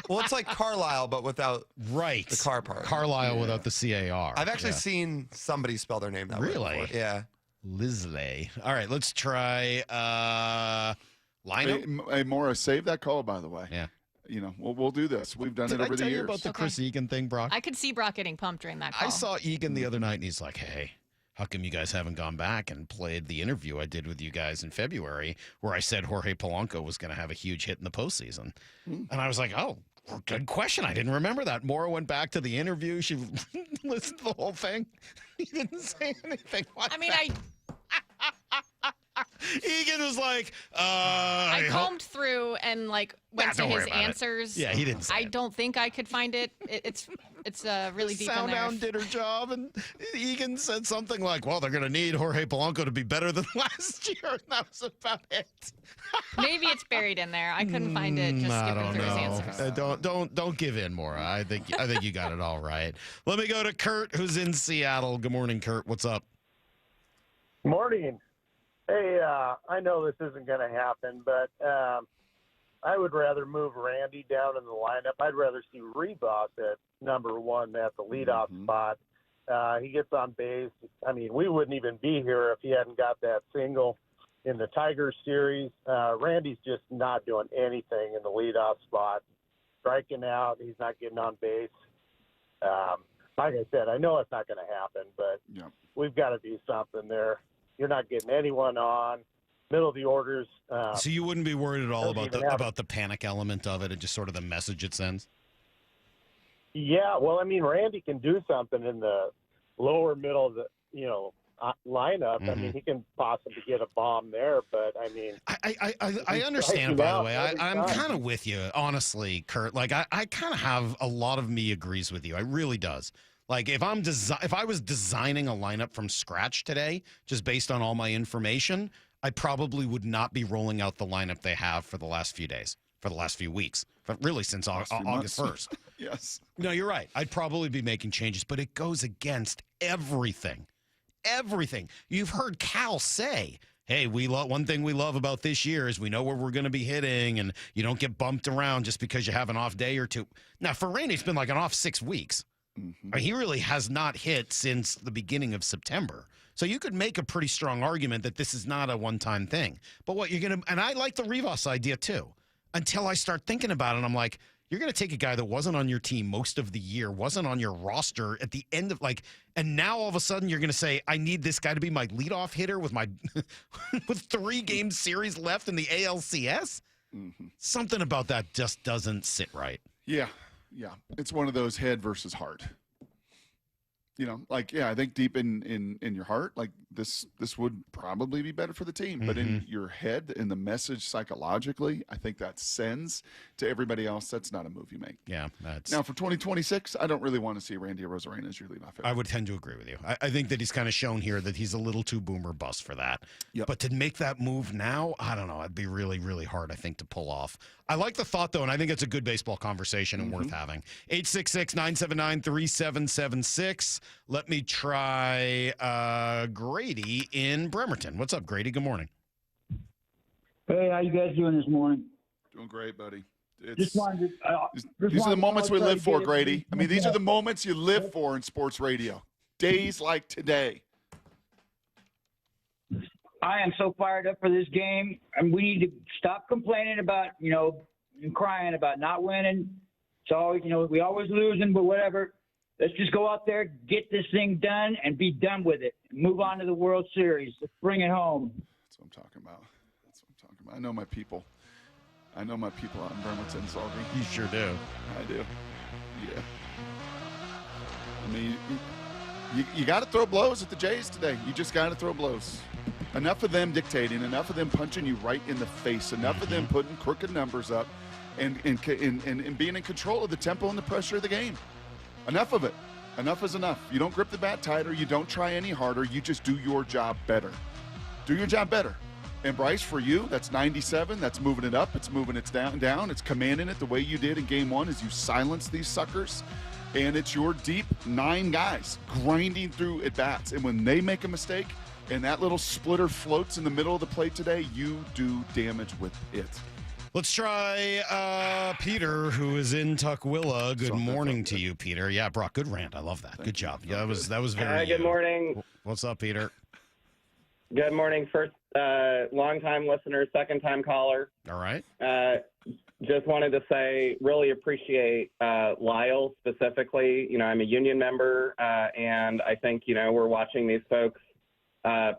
Speaker 21: Well, it's like Carlisle, but without the car part.
Speaker 1: Carlisle without the CAR.
Speaker 21: I've actually seen somebody spell their name that way
Speaker 1: Really?
Speaker 21: before. Yeah.
Speaker 1: Lisley. All right, let's try lineup.
Speaker 3: Hey, Morris, save that call, by the way.
Speaker 1: Yeah.
Speaker 3: You know, we'll do this. We've done it over the
Speaker 1: Did I tell
Speaker 3: years.
Speaker 1: you about the Chris Egan thing, Brock?
Speaker 5: I could see Brock getting pumped during that call.
Speaker 1: I saw Egan the other night, and he's like, hey, how come you guys haven't gone back and played the interview I did with you guys in February where I said Jorge Polanco was going to have a huge hit in the postseason? And I was like, oh, good question. I didn't remember that. Maura went back to the interview. She listened to the whole thing. He didn't say anything. Egan was like,
Speaker 5: I combed through and went to
Speaker 1: don't worry
Speaker 5: his
Speaker 1: about it.
Speaker 5: answers.
Speaker 1: Yeah, he didn't say
Speaker 5: I don't think I could find it. It's really deep in there.
Speaker 1: Soundhound did her job, and Egan said something like, well, they're going to need Jorge Polanco to be better than last year, and that was about it.
Speaker 5: Maybe it's buried in there. I couldn't find it just
Speaker 1: I
Speaker 5: skipping
Speaker 1: don't
Speaker 5: through his
Speaker 1: know.
Speaker 5: answers.
Speaker 1: Don't give in, Maura. I think you got it all right. Let me go to Kurt, who's in Seattle. Good morning, Kurt. What's up?
Speaker 7: Morning. Hey, I know this isn't going to happen, but I would rather move Randy down in the lineup. I'd rather see Reboss at number one at the leadoff spot. He gets on base. I mean, we wouldn't even be here if he hadn't got that single in the Tigers series. Randy's just not doing anything in the leadoff spot. Striking out. He's not getting on base. Like I said, I know it's not going to happen, but we've got to do something there. You're not getting anyone on. Middle of the orders.
Speaker 1: So you wouldn't be worried at all
Speaker 7: doesn't
Speaker 1: about
Speaker 7: even have
Speaker 1: the panic element of it and just sort of the message it sends?
Speaker 7: Yeah, well, I mean, Randy can do something in the lower middle of the, lineup. I mean, he can possibly get a bomb there, but I mean,
Speaker 1: I understand, by the way. I'm kind of with you, honestly, Kurt. Like, I kind of have a lot of me agrees with you. I really does. Like, if I was designing a lineup from scratch today, just based on all my information, I probably would not be rolling out the lineup they have for the last few days, for the last few weeks, but really since August 1st.
Speaker 3: Yes.
Speaker 1: No, you're right. I'd probably be making changes, but it goes against everything. Everything. You've heard Cal say, hey, one thing we love about this year is we know where we're going to be hitting, and you don't get bumped around just because you have an off day or two. Now, for Randy, it's been like an off 6 weeks. He really has not hit since the beginning of September. So you could make a pretty strong argument that this is not a one-time thing. But what you're going to – and I like the Rivas idea too, until I start thinking about it. I'm like, you're going to take a guy that wasn't on your team most of the year, wasn't on your roster at the end of and now all of a sudden you're going to say, I need this guy to be my leadoff hitter with my with 3 game series left in the ALCS? Something about that just doesn't sit right.
Speaker 3: Yeah. Yeah, it's one of those head versus heart. I think deep in your heart, like this would probably be better for the team. But in your head, in the message psychologically, I think that sends to everybody else. That's not a move you make.
Speaker 1: Yeah, that's
Speaker 3: now for 2026. I don't really want to see Randy Arozarena as your leadoff hitter.
Speaker 1: I would tend to agree with you. I think that he's kind of shown here that he's a little too boomer bust for that. But to make that move now, I don't know. It'd be really, really hard, I think, to pull off. I like the thought, though, and I think it's a good baseball conversation and worth having. 866-979-3776. Let me try Grady in Bremerton. What's up, Grady? Good morning.
Speaker 12: Hey, how you guys doing this morning?
Speaker 3: Doing great, buddy.
Speaker 12: Just wanted to,
Speaker 3: these are the moments we live for, Grady. I mean, these are the moments you live for in sports radio. Days like today.
Speaker 12: I am so fired up for this game, and we need to stop complaining about, and crying about not winning. It's always, we always losing, but whatever. Let's just go out there, get this thing done, and be done with it. Move on to the World Series. Let's bring it home.
Speaker 3: That's what I'm talking about. I know my people. I know my people out in Bremerton, Salky.
Speaker 1: You sure do.
Speaker 3: I do. Yeah. I mean, you got to throw blows at the Jays today. You just got to throw blows. Enough of them dictating. Enough of them punching you right in the face. Enough of them putting crooked numbers up and being in control of the tempo and the pressure of the game. Enough of it. Enough is enough. You don't grip the bat tighter. You don't try any harder. You just do your job better. Do your job better. And Bryce, for you, that's 97. That's moving it up. It's moving it down. It's commanding it the way you did in game 1 as you silence these suckers. And it's your deep 9 guys grinding through at bats. And when they make a mistake, and that little splitter floats in the middle of the plate today, you do damage with it.
Speaker 1: Let's try Peter, who is in Tukwila. Good morning to you, Peter. Yeah, Brock, good rant. I love that. Good job. Yeah, that was very.
Speaker 16: Good morning.
Speaker 1: What's up, Peter?
Speaker 16: Good morning. First, long-time listener, second-time caller.
Speaker 1: All right.
Speaker 16: Just wanted to say, really appreciate Lyle specifically. I'm a union member, and I think, we're watching these folks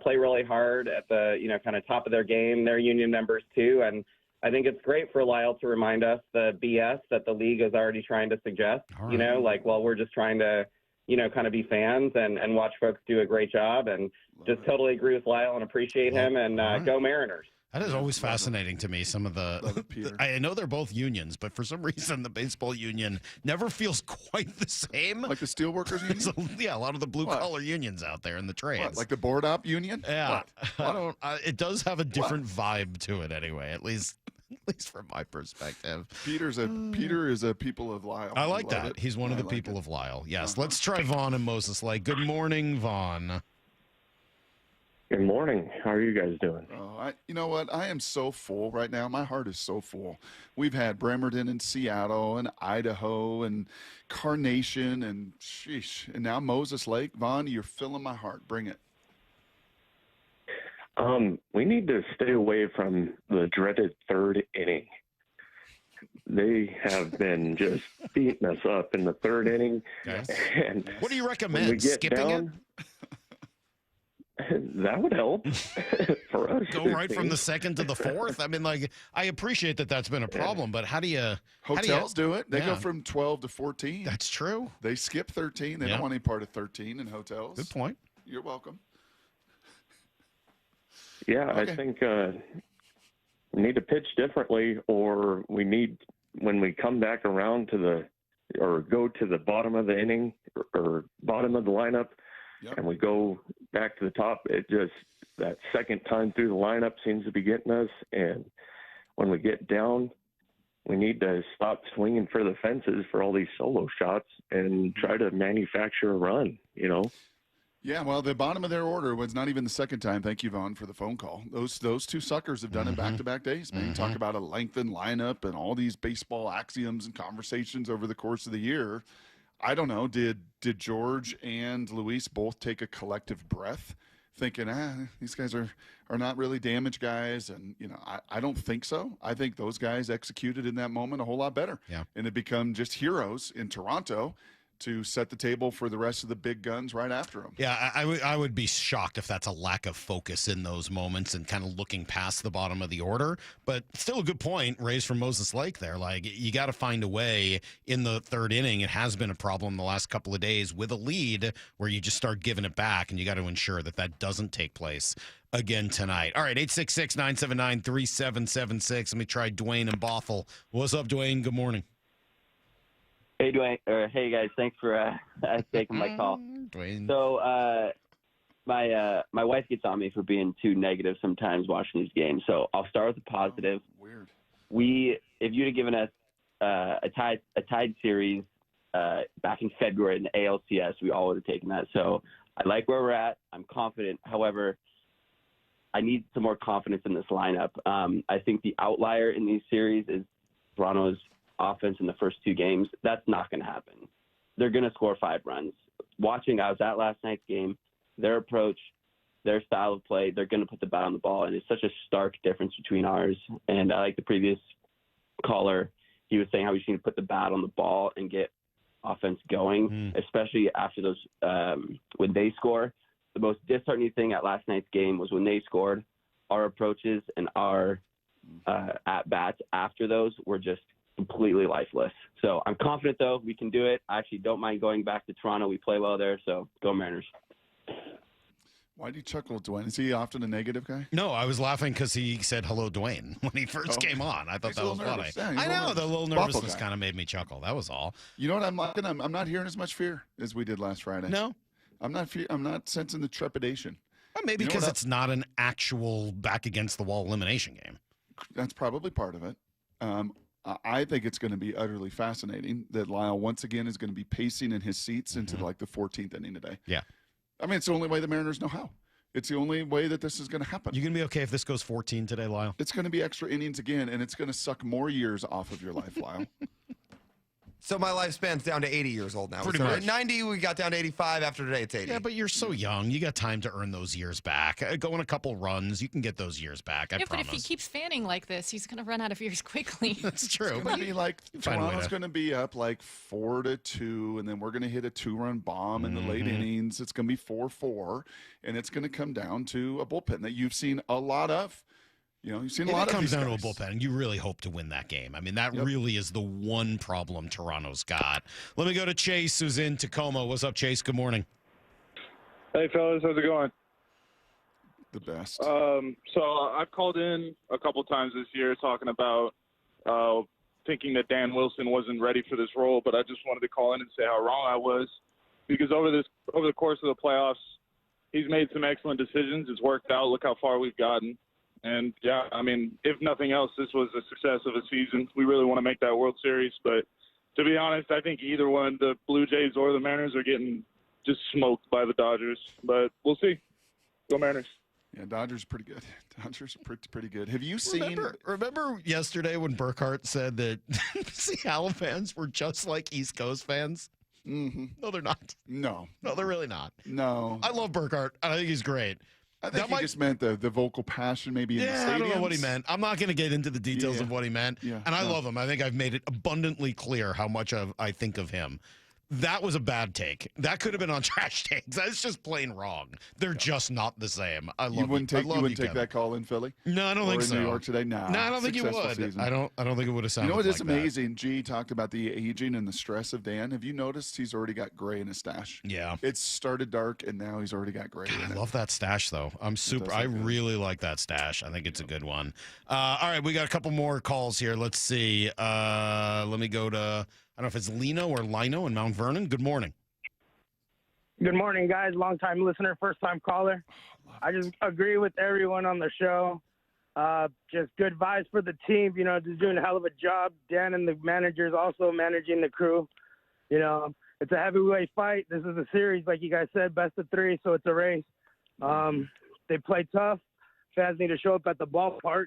Speaker 16: play really hard at the, kind of top of their game. They're union members too, and I think it's great for Lyle to remind us the BS that the league is already trying to suggest. Right. We're just trying to, kind of be fans and watch folks do a great job, and just totally agree with Lyle and appreciate him, and go Mariners.
Speaker 1: That is always fascinating to me. Some of I know they're both unions, but for some reason the baseball union never feels quite the same.
Speaker 3: Like the steelworkers union?
Speaker 1: So, yeah, a lot of the blue-collar unions out there in the trades.
Speaker 3: What, like the board op union?
Speaker 1: Yeah. What? It does have a different vibe to it anyway, at least from my perspective.
Speaker 3: Peter is a people of Lyle.
Speaker 1: I like that. He's one of the people of Lyle. Yes. Let's try Vaughn and Moses Lake. Good morning, Vaughn.
Speaker 18: Good morning. How are you guys doing?
Speaker 3: You know what? I am so full right now. My heart is so full. We've had Bremerton and Seattle and Idaho and Carnation and sheesh. And now Moses Lake. Vaughn, you're filling my heart. Bring it.
Speaker 18: We need to stay away from the dreaded third inning. They have been just beating us up in the third inning.
Speaker 1: Yes.
Speaker 18: And
Speaker 1: what do you recommend? Skipping it?
Speaker 18: That would help for us.
Speaker 1: Go right from the second to the fourth. I mean, I appreciate that that's been a problem, but how do you?
Speaker 3: Hotels do it. They go from 12 to 14.
Speaker 1: That's true.
Speaker 3: They skip 13. They don't want any part of 13 in hotels.
Speaker 1: Good point.
Speaker 3: You're welcome.
Speaker 18: Yeah,
Speaker 3: Okay.
Speaker 18: I think we need to pitch differently, or we need, when we come back around or go to the bottom of the inning or bottom of the lineup, and we go back to the top, that second time through the lineup seems to be getting us. And when we get down, we need to stop swinging for the fences for all these solo shots and try to manufacture a run,
Speaker 3: Yeah, well, the bottom of their order was not even the second time. Thank you, Vaughn, for the phone call. Those two suckers have done it back-to-back days, man. Talk about a lengthened lineup and all these baseball axioms and conversations over the course of the year. I don't know. Did George and Luis both take a collective breath thinking, these guys are not really damaged guys? And, I don't think so. I think those guys executed in that moment a whole lot better.
Speaker 1: Yeah.
Speaker 3: And it become just heroes in Toronto to set the table for the rest of the big guns right after them.
Speaker 1: Yeah, I would be shocked if that's a lack of focus in those moments and kind of looking past the bottom of the order. But still a good point raised from Moses Lake there. You got to find a way in the third inning. It has been a problem the last couple of days with a lead where you just start giving it back, and you got to ensure that doesn't take place again tonight. All right, 866-979-3776. Let me try Dwayne and Bothell. What's up, Dwayne? Good morning.
Speaker 19: Hey, Dwayne. Hey, guys. Thanks for taking my call.
Speaker 1: Dwayne.
Speaker 19: So, my wife gets on me for being too negative sometimes watching these games. So I'll start with the positive.
Speaker 3: Weird.
Speaker 19: If you'd have given us a tied series back in February in the ALCS, we all would have taken that. So I like where we're at. I'm confident. However, I need some more confidence in this lineup. I think the outlier in these series is Toronto's offense in the first two games. That's not going to happen. They're going to score 5 runs. I was at last night's game, their approach, their style of play, they're going to put the bat on the ball, and it's such a stark difference between ours. And I like the previous caller, he was saying how we just need to put the bat on the ball and get offense going, especially after those when they score. The most disheartening thing at last night's game was when they scored, our approaches and our at-bats after those were just completely lifeless. So I'm confident, though, we can do it. I actually don't mind going back to Toronto. We play well there, so go Mariners.
Speaker 3: Why do you chuckle, Dwayne? Is he often a negative guy?
Speaker 1: No, I was laughing because he said hello, Dwayne, when he first came on. I thought that was funny.
Speaker 3: Yeah,
Speaker 1: I know, the little nervousness kind of made me chuckle. That was all.
Speaker 3: You know what I'm liking? I'm not hearing as much fear as we did last Friday.
Speaker 1: No?
Speaker 3: I'm not sensing the trepidation.
Speaker 1: Well, maybe because it's not an actual back-against-the-wall elimination game.
Speaker 3: That's probably part of it. I think it's going to be utterly fascinating that Lyle once again is going to be pacing in his seats into the 14th inning today.
Speaker 1: Yeah.
Speaker 3: I mean, it's the only way the Mariners know how. It's the only way that this is going to happen.
Speaker 1: You going to be okay if this goes 14 today, Lyle?
Speaker 3: It's going to be extra innings again, and it's going to suck more years off of your life, Lyle.
Speaker 21: So my lifespan's down to 80 years old now.
Speaker 1: Pretty
Speaker 21: We started
Speaker 1: much.
Speaker 21: at 90, we got down to 85. After today, it's 80.
Speaker 1: Yeah, but you're so young. You got time to earn those years back. Go on a couple runs. You can get those years back. I
Speaker 5: Yeah, but
Speaker 1: promise.
Speaker 5: if he keeps fanning like this, he's going to run out of years quickly.
Speaker 1: That's true.
Speaker 3: It's going to be like
Speaker 1: Find a way
Speaker 3: Toronto's
Speaker 1: to-
Speaker 3: going to be up like 4-2, and then we're going to hit a 2-run bomb in the late
Speaker 1: Mhm.
Speaker 3: innings. It's going to be 4-4, and it's going to come down to a bullpen that you've seen a lot of. You know, you've seen a
Speaker 1: If
Speaker 3: lot
Speaker 1: it
Speaker 3: of
Speaker 1: comes
Speaker 3: these
Speaker 1: down
Speaker 3: guys.
Speaker 1: to a bullpen, you really hope to win that game. I mean, that really is the one problem Toronto's got. Let me go to Chase, who's in Tacoma. What's up, Chase? Good morning.
Speaker 8: Hey, fellas, how's it going?
Speaker 3: The best.
Speaker 8: So I've called in a couple times this year talking about thinking that Dan Wilson wasn't ready for this role, but I just wanted to call in and say how wrong I was, because over the course of the playoffs, he's made some excellent decisions. It's worked out. Look how far we've gotten. And, yeah, I mean, if nothing else, this was a success of a season. We really want to make that World Series. But to be honest, I think either one, the Blue Jays or the Mariners, are getting just smoked by the Dodgers. But we'll see. Go Mariners.
Speaker 3: Yeah, Dodgers are pretty good. Dodgers are pretty good. Have you seen?
Speaker 1: Remember yesterday when Burkhart said that Seattle fans were just like East Coast fans?
Speaker 3: Mm-hmm.
Speaker 1: No, they're not.
Speaker 3: No,
Speaker 1: they're really not.
Speaker 3: No.
Speaker 1: I love Burkhart. I think he's great.
Speaker 3: I think he just meant the vocal passion maybe in the stadiums.
Speaker 1: I don't know what he meant. I'm not going to get into the details of what he meant.
Speaker 3: Yeah,
Speaker 1: and I
Speaker 3: no.
Speaker 1: love him. I think I've made it abundantly clear how much I think of him. That was a bad take. That could have been on Trash Takes. That's just plain wrong. They're just not the same. I love
Speaker 3: You wouldn't take
Speaker 1: Kevin.
Speaker 3: that call in Philly?
Speaker 1: No, I don't
Speaker 3: Or
Speaker 1: think
Speaker 3: in
Speaker 1: so.
Speaker 3: New York today? Nah.
Speaker 1: No, I don't think you
Speaker 3: Successful
Speaker 1: would.
Speaker 3: season.
Speaker 1: I don't think it would have sounded
Speaker 3: You know what is
Speaker 1: like that.
Speaker 3: amazing? G talked about the aging and the stress of Dan. Have you noticed he's already got gray in his stash?
Speaker 1: Yeah.
Speaker 3: It started dark and now he's already got gray in
Speaker 1: I
Speaker 3: it.
Speaker 1: love that stash, though. I really like that stash. I think it's a good one. All right, we got a couple more calls here. Let's see. Let me go to, I don't know if it's Lino or Lino in Mount Vernon. Good morning.
Speaker 20: Good morning, guys. Long-time listener, first-time caller. I just agree with everyone on the show. Just good vibes for the team. You know, just doing a hell of a job. Dan and the managers also managing the crew. You know, it's a heavyweight fight. This is a series, like you guys said, best of three, so it's a race. They play tough. Fans need to show up at the ballpark,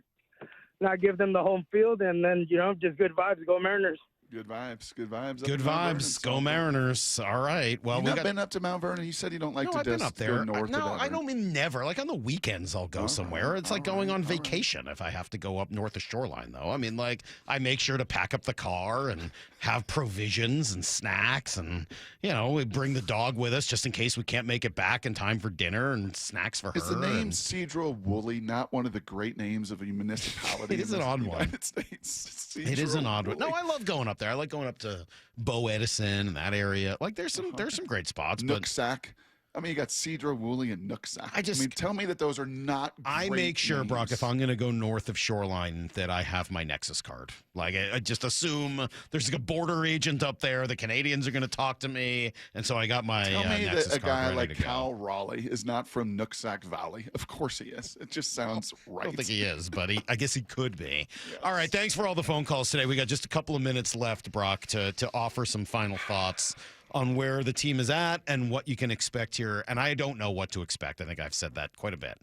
Speaker 20: not give them the home field, and then, you know, just good vibes. Go Mariners.
Speaker 3: Good vibes. Good vibes. up
Speaker 1: Good
Speaker 3: in Mount
Speaker 1: vibes.
Speaker 3: Vernon.
Speaker 1: Go Mariners. All right. Well,
Speaker 3: You've
Speaker 1: we
Speaker 3: not
Speaker 1: got.
Speaker 3: been up to Mount Vernon? You said you don't like
Speaker 1: No,
Speaker 3: to
Speaker 1: I've been
Speaker 3: just
Speaker 1: up there.
Speaker 3: go north
Speaker 1: No,
Speaker 3: of
Speaker 1: I don't mean never. Like on the weekends, I'll go somewhere. It's like going on vacation if I have to go up north of Shoreline, though. I mean, like, I make sure to pack up the car and have provisions and snacks. And, you know, we bring the dog with us just in case we can't make it back in time for dinner and snacks for her.
Speaker 3: Is the name
Speaker 1: and-
Speaker 3: Cedro Woolley not one of the great names of a municipality?
Speaker 1: It is
Speaker 3: in
Speaker 1: an
Speaker 3: the
Speaker 1: odd one.
Speaker 3: United States?
Speaker 1: It is an
Speaker 3: Cedro
Speaker 1: odd one. No,
Speaker 3: Woolley.
Speaker 1: I love going up there. I like going up to Bo Edison and that area. Like, there's some great spots. But
Speaker 3: Nooksack. I mean, you got Cedro Woolley and Nooksack. I
Speaker 1: just-
Speaker 3: mean, tell me that those are not.
Speaker 1: I
Speaker 3: great
Speaker 1: make sure,
Speaker 3: names.
Speaker 1: Brock, if I'm going to go north of Shoreline, that I have my Nexus card. Like, I just assume there's like a border agent up there. The Canadians are going to talk to me. And so I got my
Speaker 3: Tell me
Speaker 1: Nexus
Speaker 3: that a
Speaker 1: card
Speaker 3: guy
Speaker 1: ready
Speaker 3: like
Speaker 1: to go.
Speaker 3: Cal Raleigh is not from Nooksack Valley. Of course he is. It just sounds right.
Speaker 1: I don't think he is, but I guess he could be. All right, thanks for all the phone calls today. We got just a couple of minutes left, Brock, to offer some final thoughts on where the team is at and what you can expect here. And I don't know what to expect. I think I've said that quite a bit.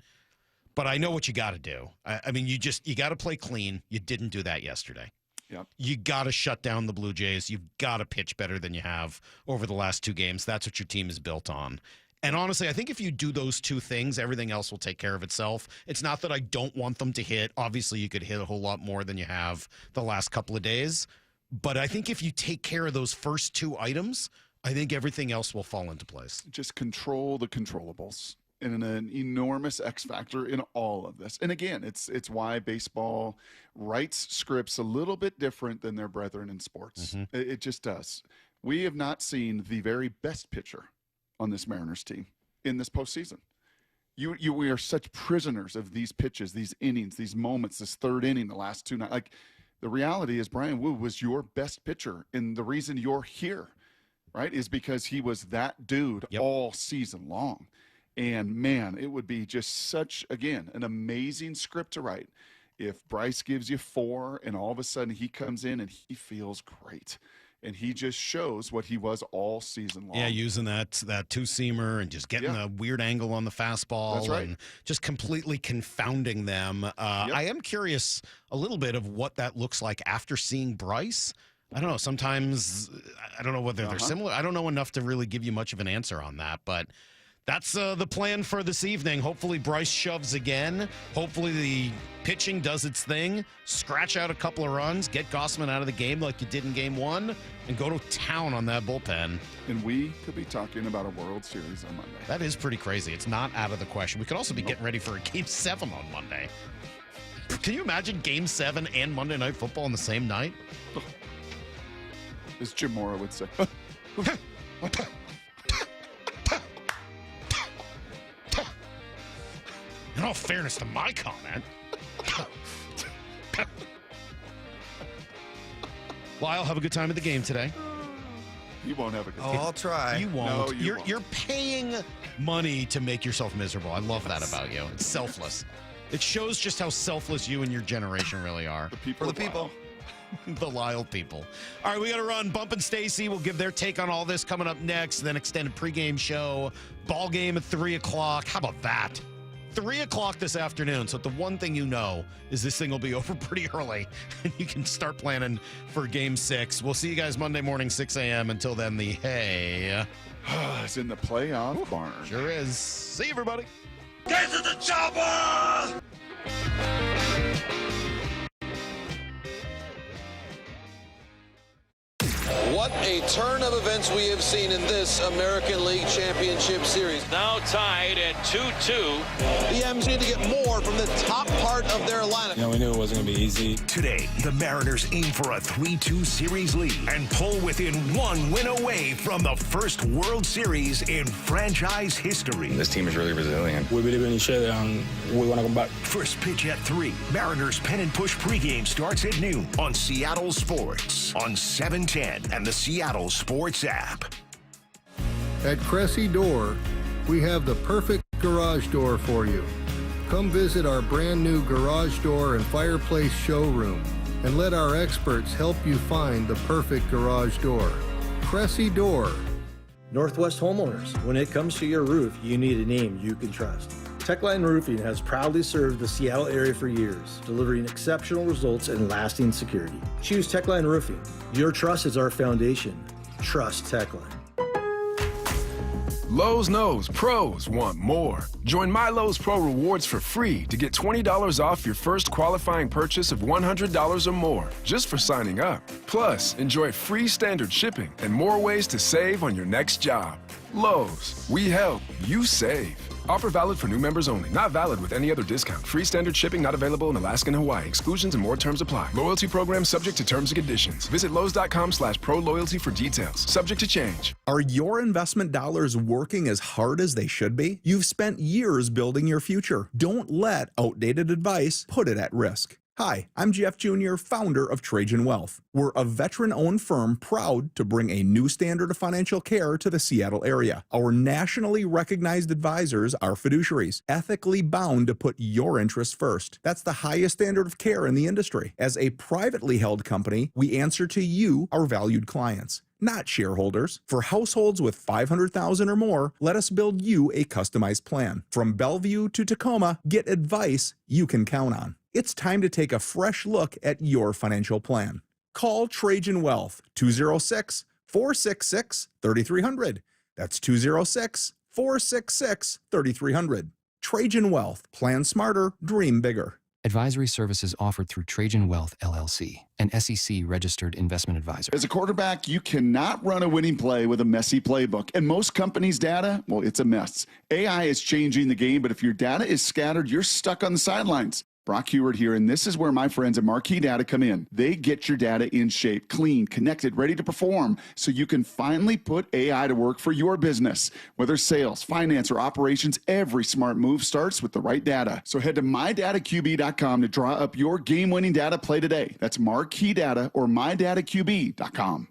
Speaker 1: But I know what you got to do. I mean, you got to play clean. You didn't do that yesterday.
Speaker 3: Yep.
Speaker 1: You got to shut down the Blue Jays. You've got to pitch better than you have over the last two games. That's what your team is built on. And honestly, I think if you do those two things, everything else will take care of itself. It's not that I don't want them to hit. Obviously, you could hit a whole lot more than you have the last couple of days. But I think if you take care of those first two items, I think everything else will fall into place.
Speaker 3: Just control the controllables. And an enormous X factor in all of this. And again, it's why baseball writes scripts a little bit different than their brethren in sports. It just does. We have not seen the very best pitcher on this Mariners team in this postseason. We are such prisoners of these pitches, these innings, these moments, this third inning, the last two nights. Like, the reality is Brian Wu was your best pitcher, and the reason you're here, right, is because he was that dude all season long. And, man, it would be just such, again, an amazing script to write if Bryce gives you 4 and all of a sudden he comes in and he feels great. and he just shows what he was all season long.
Speaker 1: Yeah, using that two-seamer and just getting a weird angle on the fastball.
Speaker 3: That's right.
Speaker 1: And just completely confounding them. I am curious a little bit of what that looks like after seeing Bryce. I don't know. Sometimes I don't know whether they're similar. I don't know enough to really give you much of an answer on that, but that's the plan for this evening. Hopefully Bryce shoves again. Hopefully the pitching does its thing. Scratch out a couple of runs. Get Gossman out of the game like you did in Game 1. And go to town on that bullpen.
Speaker 3: And we could be talking about a World Series on Monday.
Speaker 1: That is pretty crazy. It's not out of the question. We could also be getting ready for a Game 7 on Monday. Can you imagine Game 7 and Monday Night Football on the same night?
Speaker 3: As Jim Mora would say.
Speaker 1: In all fairness to my comment. Lyle, have a good time at the game today.
Speaker 3: You won't have a good
Speaker 21: Oh,
Speaker 3: time.
Speaker 21: I'll try.
Speaker 1: You won't.
Speaker 3: No, you won't.
Speaker 1: You're paying money to make yourself miserable. I love that about you. It's selfless. It shows just how selfless you and your generation really are.
Speaker 3: For the people.
Speaker 1: The Lyle people. All right, we got to run. Bump and Stacy will give their take on all this coming up next. Then extended pregame show. Ball game at 3 o'clock. How about that? 3 o'clock this afternoon. So the one thing you know is this thing will be over pretty early. And you can start planning for Game 6. We'll see you guys Monday morning, 6 a.m. Until then, the hey.
Speaker 3: It's in the playoff barn.
Speaker 1: Sure is. See you, everybody.
Speaker 23: Get to the chopper!
Speaker 9: What a turn of events we have seen in this American League Championship Series.
Speaker 10: Now tied at 2-2.
Speaker 9: The M's need to get more from the top part of their lineup.
Speaker 22: You know, we knew it wasn't going to be easy.
Speaker 23: Today, the Mariners aim for a 3-2 series lead and pull within one win away from the first World Series in franchise history.
Speaker 22: This team is really resilient. We believe in each other and we want to come back.
Speaker 23: First pitch at 3. Mariners Pen and Push pregame starts at noon on Seattle Sports on 710 and the Seattle Sports app.
Speaker 24: At Cressy Door, we have the perfect garage door for you. Come visit our brand new garage door and fireplace showroom and let our experts help you find the perfect garage door. Cressy Door.
Speaker 25: Northwest homeowners, when it comes to your roof, you need a name you can trust. Techline Roofing has proudly served the Seattle area for years, delivering exceptional results and lasting security. Choose Techline Roofing. Your trust is our foundation. Trust Techline.
Speaker 26: Lowe's knows pros want more. Join My Lowe's Pro Rewards for free to get $20 off your first qualifying purchase of $100 or more just for signing up. Plus, enjoy free standard shipping and more ways to save on your next job. Lowe's, we help, you save. Offer valid for new members only. Not valid with any other discount. Free standard shipping not available in Alaska and Hawaii. Exclusions and more terms apply. Loyalty program subject to terms and conditions. Visit Lowe's.com/pro-loyalty for details. Subject to change.
Speaker 27: Are your investment dollars working as hard as they should be? You've spent years building your future. Don't let outdated advice put it at risk. Hi, I'm Jeff Jr., founder of Trajan Wealth. We're a veteran-owned firm proud to bring a new standard of financial care to the Seattle area. Our nationally recognized advisors are fiduciaries, ethically bound to put your interests first. That's the highest standard of care in the industry. As a privately held company, we answer to you, our valued clients, not shareholders. For households with $500,000 or more, let us build you a customized plan. From Bellevue to Tacoma, get advice you can count on. It's time to take a fresh look at your financial plan. Call Trajan Wealth, 206-466-3300. That's 206-466-3300. Trajan Wealth. Plan smarter, dream bigger.
Speaker 28: Advisory services offered through Trajan Wealth, LLC, an SEC-registered investment advisor.
Speaker 3: As a quarterback, you cannot run a winning play with a messy playbook. And most companies' data, well, it's a mess. AI is changing the game, but if your data is scattered, you're stuck on the sidelines. Brock Heward here, and this is where my friends at Marquee Data come in. They get your data in shape, clean, connected, ready to perform, so you can finally put AI to work for your business. Whether sales, finance, or operations, every smart move starts with the right data. So head to mydataqb.com to draw up your game-winning data play today. That's Marquee Data or mydataqb.com.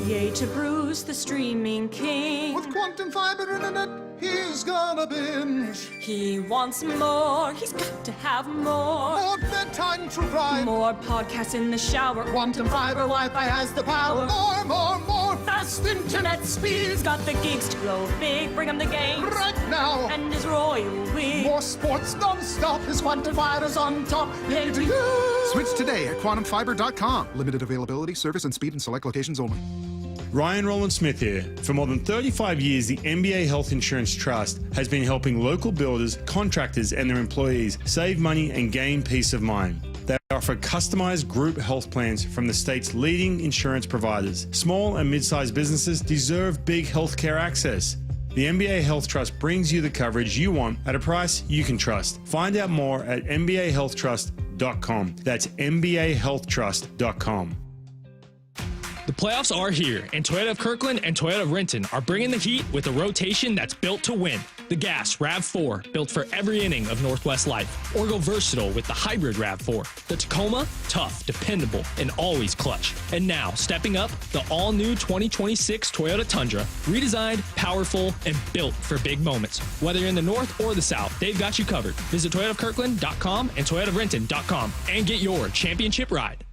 Speaker 2: Yay to Bruce, the streaming king.
Speaker 4: With quantum fiber internet, he's gonna binge.
Speaker 2: He wants more, he's got to have more.
Speaker 4: More bedtime true crime.
Speaker 2: More podcasts in the shower.
Speaker 4: Quantum fiber Wi-Fi has the power. More fast internet speed.
Speaker 2: He's got the gigs to blow big, bring him the game.
Speaker 4: Right now.
Speaker 2: And his royal we.
Speaker 4: More sports non-stop. His quantum fiber's on top. Yay to you.
Speaker 6: Switch today at quantumfiber.com. Limited availability, service and speed in select locations only.
Speaker 22: Ryan Roland Smith here. For more than 35 years, the NBA Health Insurance Trust has been helping local builders, contractors, and their employees save money and gain peace of mind. They offer customized group health plans from the state's leading insurance providers. Small and mid-sized businesses deserve big healthcare access. The NBA Health Trust brings you the coverage you want at a price you can trust. Find out more at MBAHealthTrust.com. That's MBAHealthTrust.com.
Speaker 11: The playoffs are here, and Toyota of Kirkland and Toyota of Renton are bringing the heat with a rotation that's built to win. The Gas RAV4, built for every inning of Northwest life. Or go versatile with the hybrid RAV4. The Tacoma, tough, dependable, and always clutch. And now, stepping up, the all-new 2026 Toyota Tundra. Redesigned, powerful, and built for big moments. Whether you're in the north or the south, they've got you covered. Visit ToyotaofKirkland.com and ToyotaofRenton.com and get your championship ride.